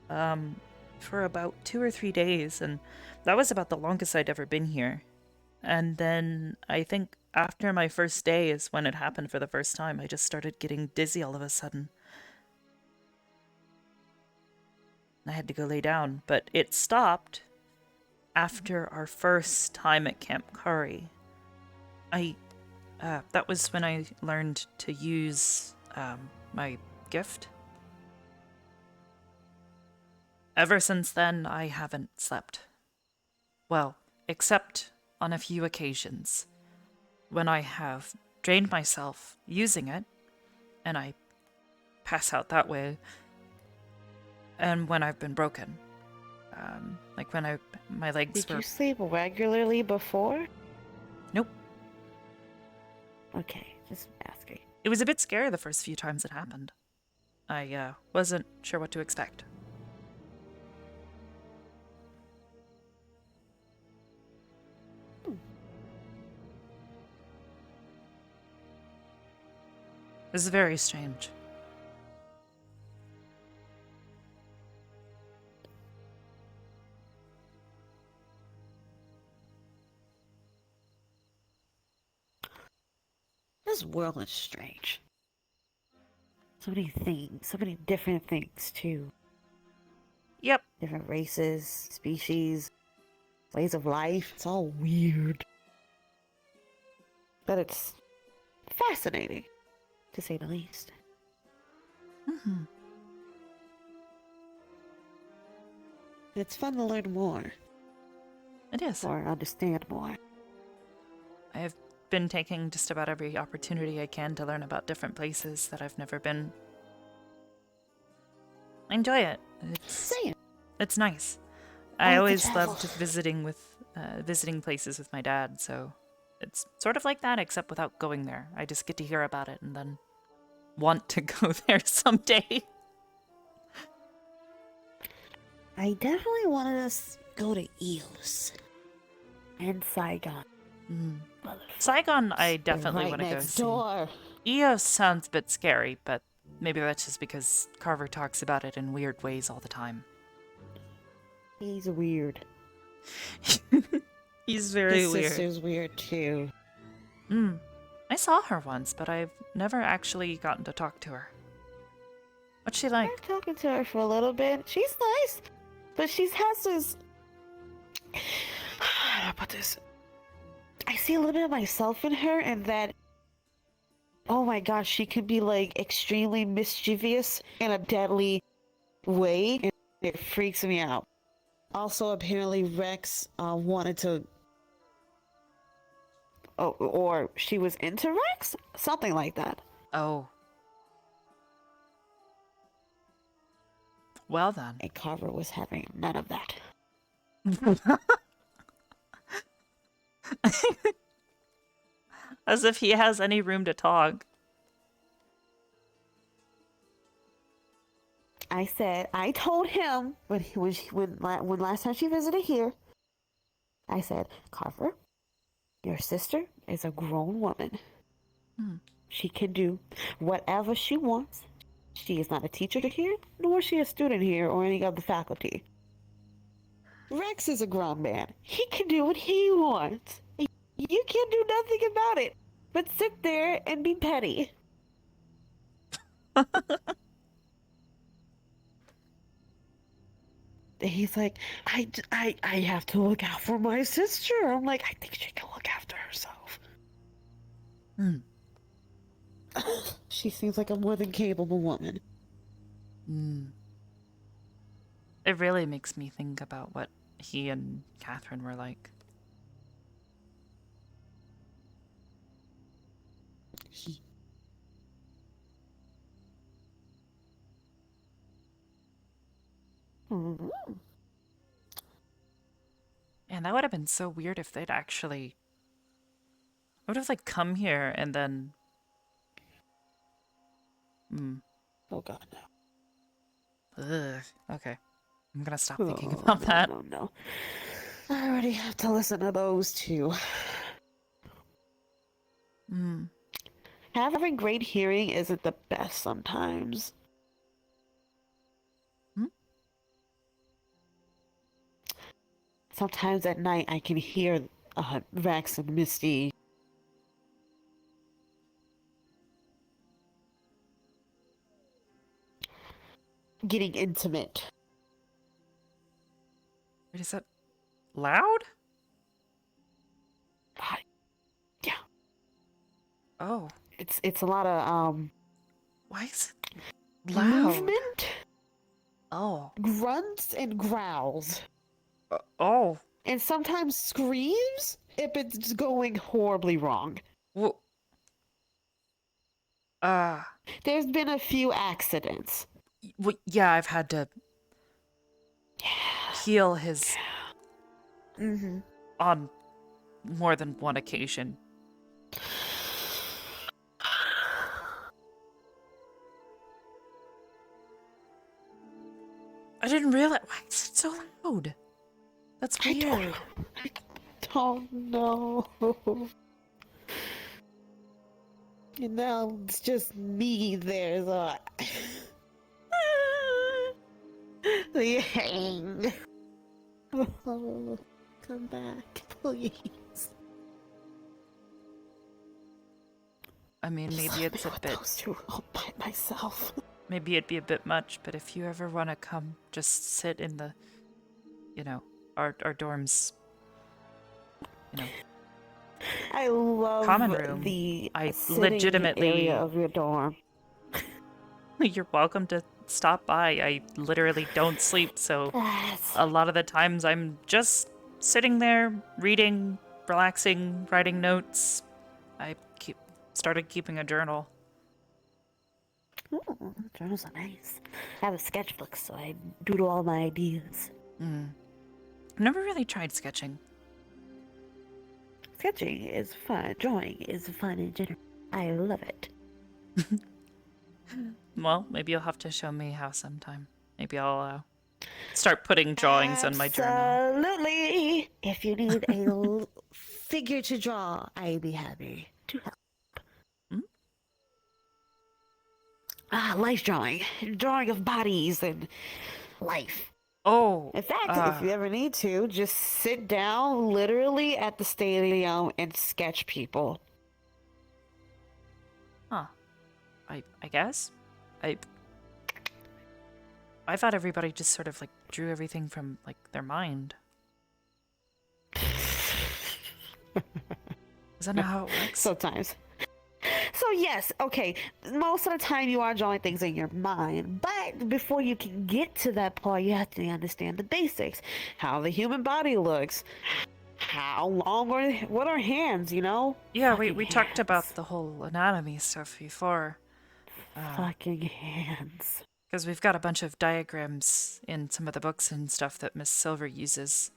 for about 2 or 3 days, and that was about the longest I'd ever been here. And then I think after my first day is when it happened for the first time. I just started getting dizzy all of a sudden. I had to go lay down, but it stopped after our first time at Camp Curry. That was when I learned to use my gift. Ever since then, I haven't slept. Well, except on a few occasions when I have drained myself using it, and I pass out that way, and when I've been broken. Like when my legs Did were... you sleep regularly before? Nope. Okay, just asking. It was a bit scary the first few times it happened. I wasn't sure what to expect. It was very strange. This world is strange. So many things, so many different things too. Yep. Different races, species, ways of life. It's all weird. But it's fascinating, to say the least. Mm-hmm. It's fun to learn more. It is. Or understand more. I've been taking just about every opportunity I can to learn about different places that I've never been. I enjoy it. It's nice. I always loved visiting places with my dad, so it's sort of like that, except without going there. I just get to hear about it and then want to go there someday. I definitely want to go to Eos and Saigon. Saigon, I definitely right want to go next see. door. Eos sounds a bit scary, but maybe that's just because Carver talks about it in weird ways all the time. He's weird. He's very His weird. sister's weird too. I saw her once, but I've never actually gotten to talk to her. What's she like? I'm talking to her for a little bit. She's nice, but she has this. How do I put this? I see a little bit of myself in her, and that. Oh my gosh, she can be like extremely mischievous in a deadly way, and it freaks me out. Also, apparently Rex wanted to. Oh, or she was into Rex? Something like that. Oh. Well then. And Carver was having none of that. As if he has any room to talk. I told him when last time she visited here, I said, Carver, your sister is a grown woman. She can do whatever she wants. She is not a teacher here, nor is she a student here or any of the faculty. Rex is a grown man. He can do what he wants. You can't do nothing about it but sit there and be petty. He's like, I have to look out for my sister. I'm like, I think she can look after herself. She seems like a more than capable woman. It really makes me think about what he and Catherine were like. And that would have been so weird if they'd actually... I would have, like, come here and then... Oh god, no. Ugh. Okay. I'm gonna stop thinking about that. No. I already have to listen to those two. Having great hearing isn't the best sometimes. Sometimes at night I can hear Rex and Misty getting intimate. Wait, is that loud? Yeah. Oh. It's a lot of Why is it loud? movement. Oh. Grunts and growls. Oh. And sometimes screams if it's going horribly wrong. There's been a few accidents. Yeah, I've had to heal his on more than one occasion. I didn't realize. Why is it so loud? That's weird. I don't know. And now it's just me there. So Yang. Oh, come back, please. I mean, maybe it's a bit. Those two all by myself. Maybe it'd be a bit much, but if you ever want to come, just sit in the, our dorms, I love common room. the I sitting legitimately area of your dorm. You're welcome to stop by. I literally don't sleep, so a lot of the times I'm just sitting there, reading, relaxing, writing notes. I started keeping a journal. Ooh, journals are nice. I have a sketchbook, so I doodle all my ideas. I've never really tried sketching. Sketching is fun. Drawing is fun in general. I love it. Well, maybe you'll have to show me how sometime. Maybe I'll start putting drawings on my journal. Absolutely. If you need a figure to draw, I'd be happy to help. Life drawing. Drawing of bodies and life. Oh. In fact, if you ever need to, just sit down literally at the stadium and sketch people. Huh. I guess. I thought everybody just sort of drew everything from their mind. Is that not how it works? Sometimes. So yes, okay, most of the time you are drawing things in your mind, but before you can get to that part, you have to understand the basics. How the human body looks. How long what are hands, Yeah, we talked about the whole anatomy stuff before. Fucking hands. Because we've got a bunch of diagrams in some of the books and stuff that Miss Silver uses.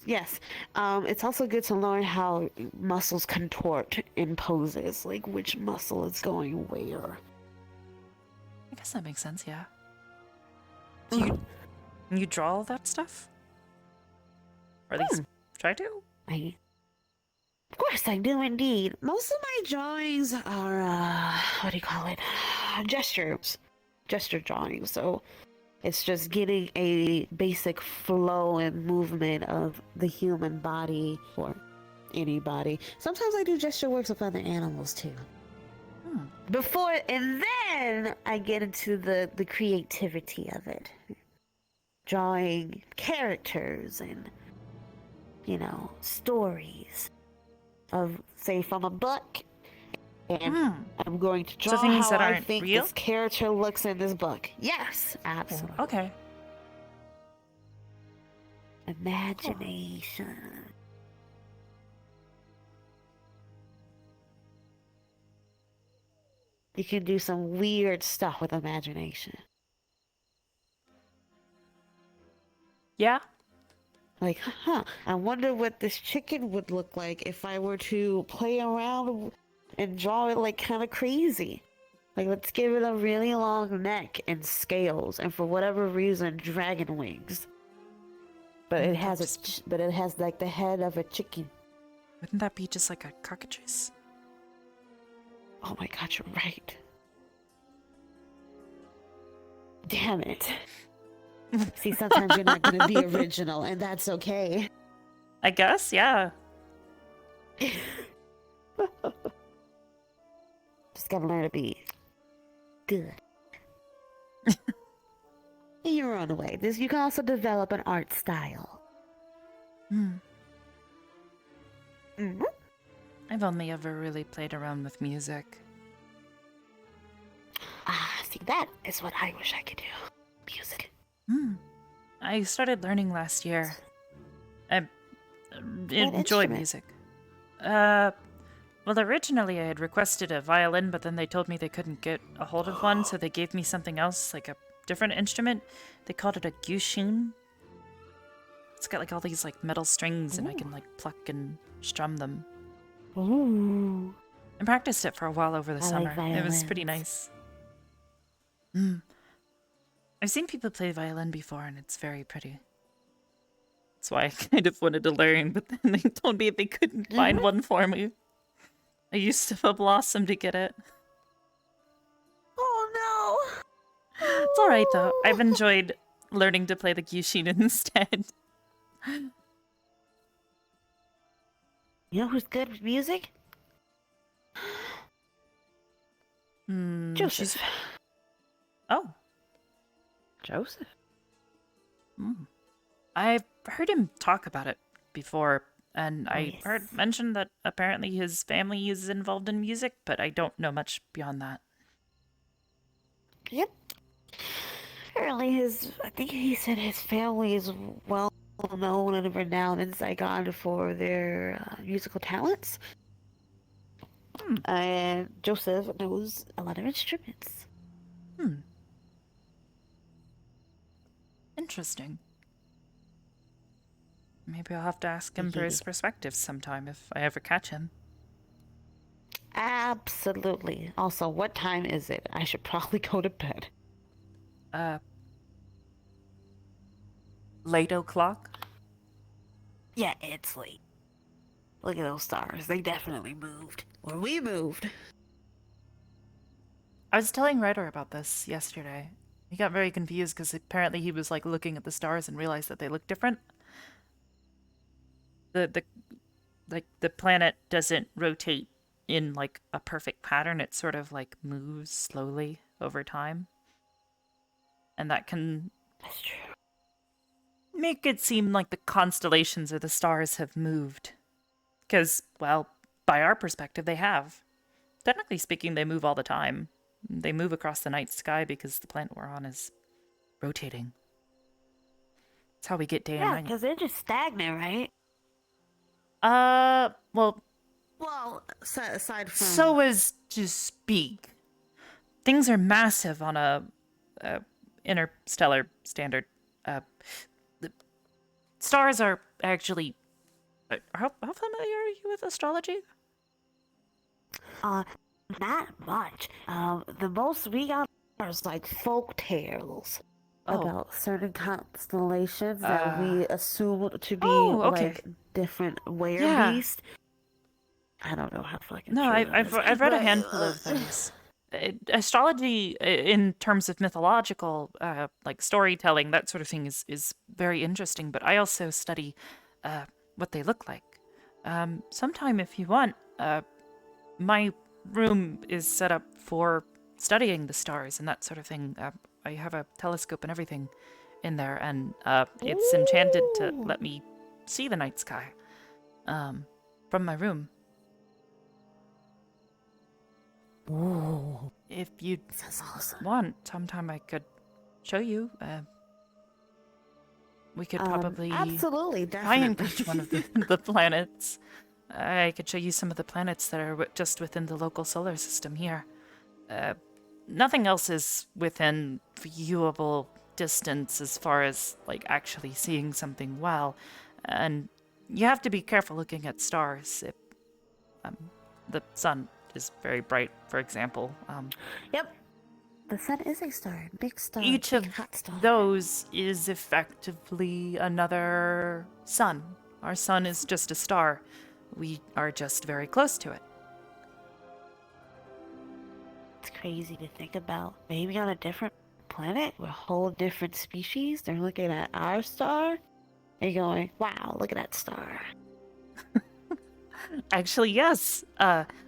Yes, it's also good to learn how muscles contort in poses, like which muscle is going where. I guess that makes sense, yeah. Do you draw all that stuff? Or at least try to? Of course I do indeed. Most of my drawings are, what do you call it? Gestures. Gesture drawings, so it's just getting a basic flow and movement of the human body or anybody. Sometimes I do gesture works with other animals too. And then I get into the creativity of it. Drawing characters and, stories of, say, from a book. And I'm going to draw things how that I aren't think real? this character looks in this book. Yes, absolutely. Okay. Imagination. You can do some weird stuff with imagination. Yeah? Like, I wonder what this chicken would look like if I were to play around and draw it kind of crazy. Like, let's give it a really long neck and scales, and for whatever reason, dragon wings. But it has but it has like the head of a chicken. Wouldn't that be just like a cockatrice? Oh my god, you're right. Damn it. See, sometimes you're not gonna be original, and that's okay. I guess, yeah. Just gotta learn to be good. In your own way. You can also develop an art style. I've only ever really played around with music. See, that is what I wish I could do. Music. I started learning last year. I enjoy instrument? music. Well, originally I had requested a violin, but then they told me they couldn't get a hold of one, so they gave me something else, like a different instrument. They called it a gushun. It's got like all these like metal strings, and I can like pluck and strum them. Ooh. I practiced it for a while over the I summer. like It was pretty violins. nice. I've seen people play violin before, and it's very pretty. That's why I kind of wanted to learn, but then they told me they couldn't find one for me. I used to have Blossom to get it. Oh no! It's alright though. I've enjoyed learning to play the Gyushin instead. You know who's good with music? Joseph. Oh. Joseph? I've heard him talk about it before, and I heard mention that apparently his family is involved in music, but I don't know much beyond that. Yep. Apparently I think he said his family is well known and renowned in Saigon for their musical talents. And Joseph knows a lot of instruments. Interesting. Maybe I'll have to ask him for his perspective sometime if I ever catch him. Absolutely. Also, what time is it? I should probably go to bed. Late o'clock? Yeah, it's late. Look at those stars. They definitely moved. Or we moved. I was telling Ryder about this yesterday. He got very confused because apparently he was like looking at the stars and realized that they look different. The planet doesn't rotate in like a perfect pattern. It sort of like moves slowly over time. And that can make it seem like the constellations or the stars have moved. Because, well, by our perspective, they have. Technically speaking, they move all the time. They move across the night sky because the planet we're on is rotating. That's how we get day and Yeah, night. because they're just stagnant, right? Well, aside from... so as to speak. Things are massive on a interstellar standard. The stars are actually... How familiar are you with astrology? Not much. The most we got is like folk tales about certain constellations that we assume to be like different beasts. I don't know how fucking. No, true that I've is. read a But, handful of things. Astrology, in terms of mythological, like storytelling, that sort of thing, is very interesting. But I also study what they look like. Sometime, if you want, my room is set up for studying the stars and that sort of thing. I have a telescope and everything in there, and it's enchanted to let me see the night sky from my room. Ooh. If you awesome. want, sometime I could show you. We could probably absolutely, try and definitely. catch one of the planets. I could show you some of the planets that are just within the local solar system here. Nothing else is within viewable distance as far as like actually seeing something well, and you have to be careful looking at stars. The sun is very bright, for example. Yep. The sun is a star. Big star. Each big of hot star. those is effectively another sun. Our sun is just a star. We are just very close to it. It's crazy to think about. Maybe on a different planet, with a whole different species, they're looking at our star and going, wow, look at that star. Actually, yes.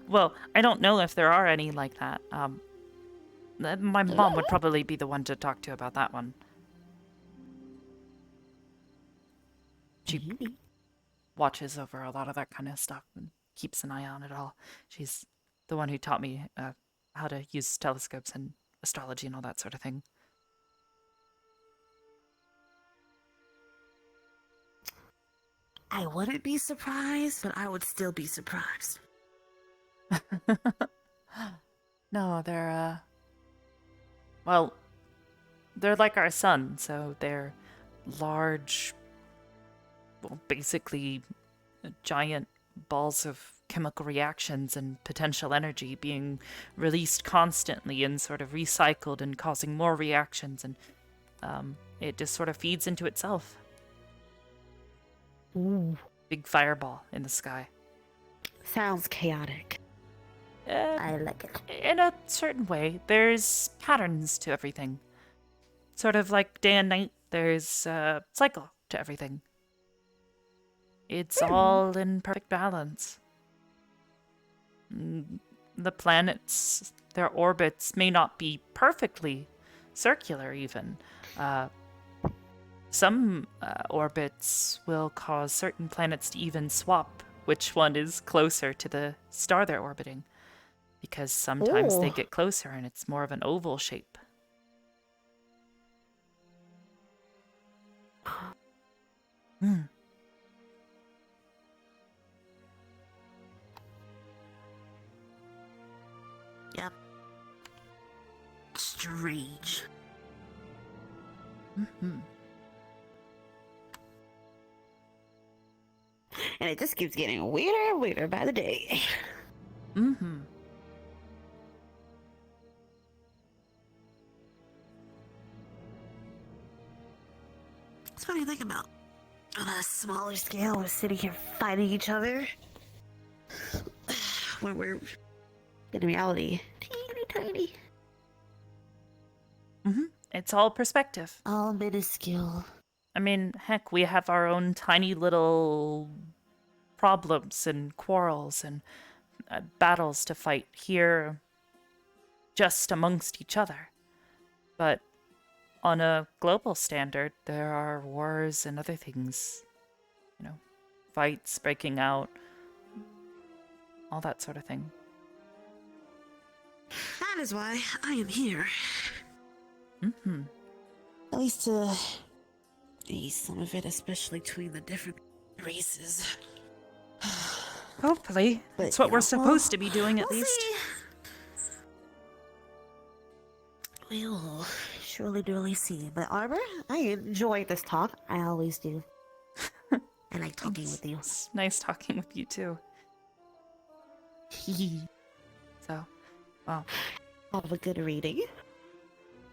Well, I don't know if there are any like that. My mom would probably be the one to talk to about that one. She watches over a lot of that kind of stuff and keeps an eye on it all. She's the one who taught me how to use telescopes and astrology and all that sort of thing. I wouldn't be surprised, but I would still be surprised. No, they're, well, they're like our sun, so they're large, well, basically giant balls of chemical reactions and potential energy being released constantly and sort of recycled and causing more reactions, and it just sort of feeds into itself. Ooh. Big fireball in the sky. Sounds chaotic. I like it. In a certain way, there's patterns to everything. Sort of like day and night, there's a cycle to everything. It's all in perfect balance. The planets, their orbits may not be perfectly circular even. Some orbits will cause certain planets to even swap which one is closer to the star they're orbiting, because sometimes they get closer and it's more of an oval shape. Yep. Strange. And it just keeps getting weirder and weirder by the day. It's funny to think about. On a smaller scale, we're sitting here fighting each other. When we're, in reality, teeny tiny. It's all perspective. All minuscule. I mean, heck, we have our own tiny little problems and quarrels and battles to fight here just amongst each other. But on a global standard, there are wars and other things. You know, fights breaking out, all that sort of thing. That is why I am here. At least to ease some of it, especially between the different races. Hopefully. That's what we're supposed to be doing, at we'll least. See. We will surely duly see. But Arbor, I enjoyed this talk. I always do. I like talking with you. It's nice talking with you, too. So, well. Have a good reading.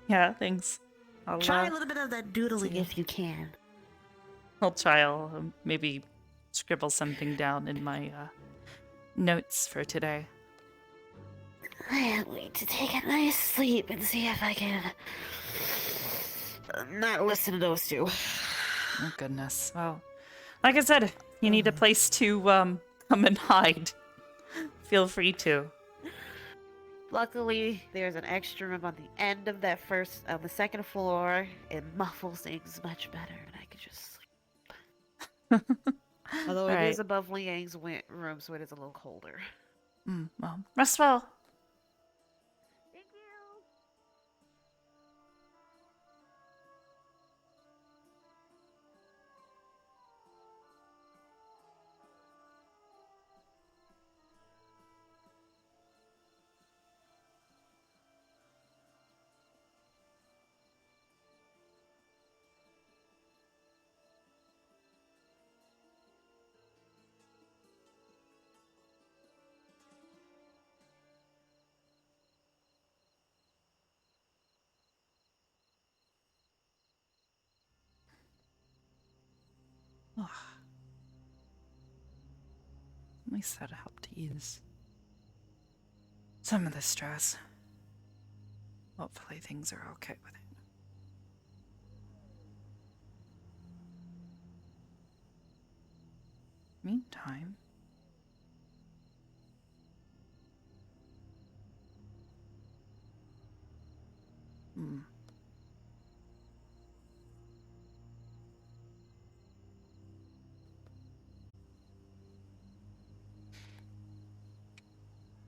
Yeah, thanks. I'll try a little bit of that doodling if you can. I'll try. I'll maybe scribble something down in my notes for today. I can't wait to take a nice sleep and see if I can not listen to those two. Oh, goodness. Well, like I said, you need a place to come and hide. Feel free to. Luckily, there's an extra room on the end of that on the second floor. It muffles things much better, and I can just sleep. Although it is above Liang's room, so it is a little colder. Well, rest well. Ugh. At least that helped ease some of the stress. Hopefully things are okay with it. Meantime,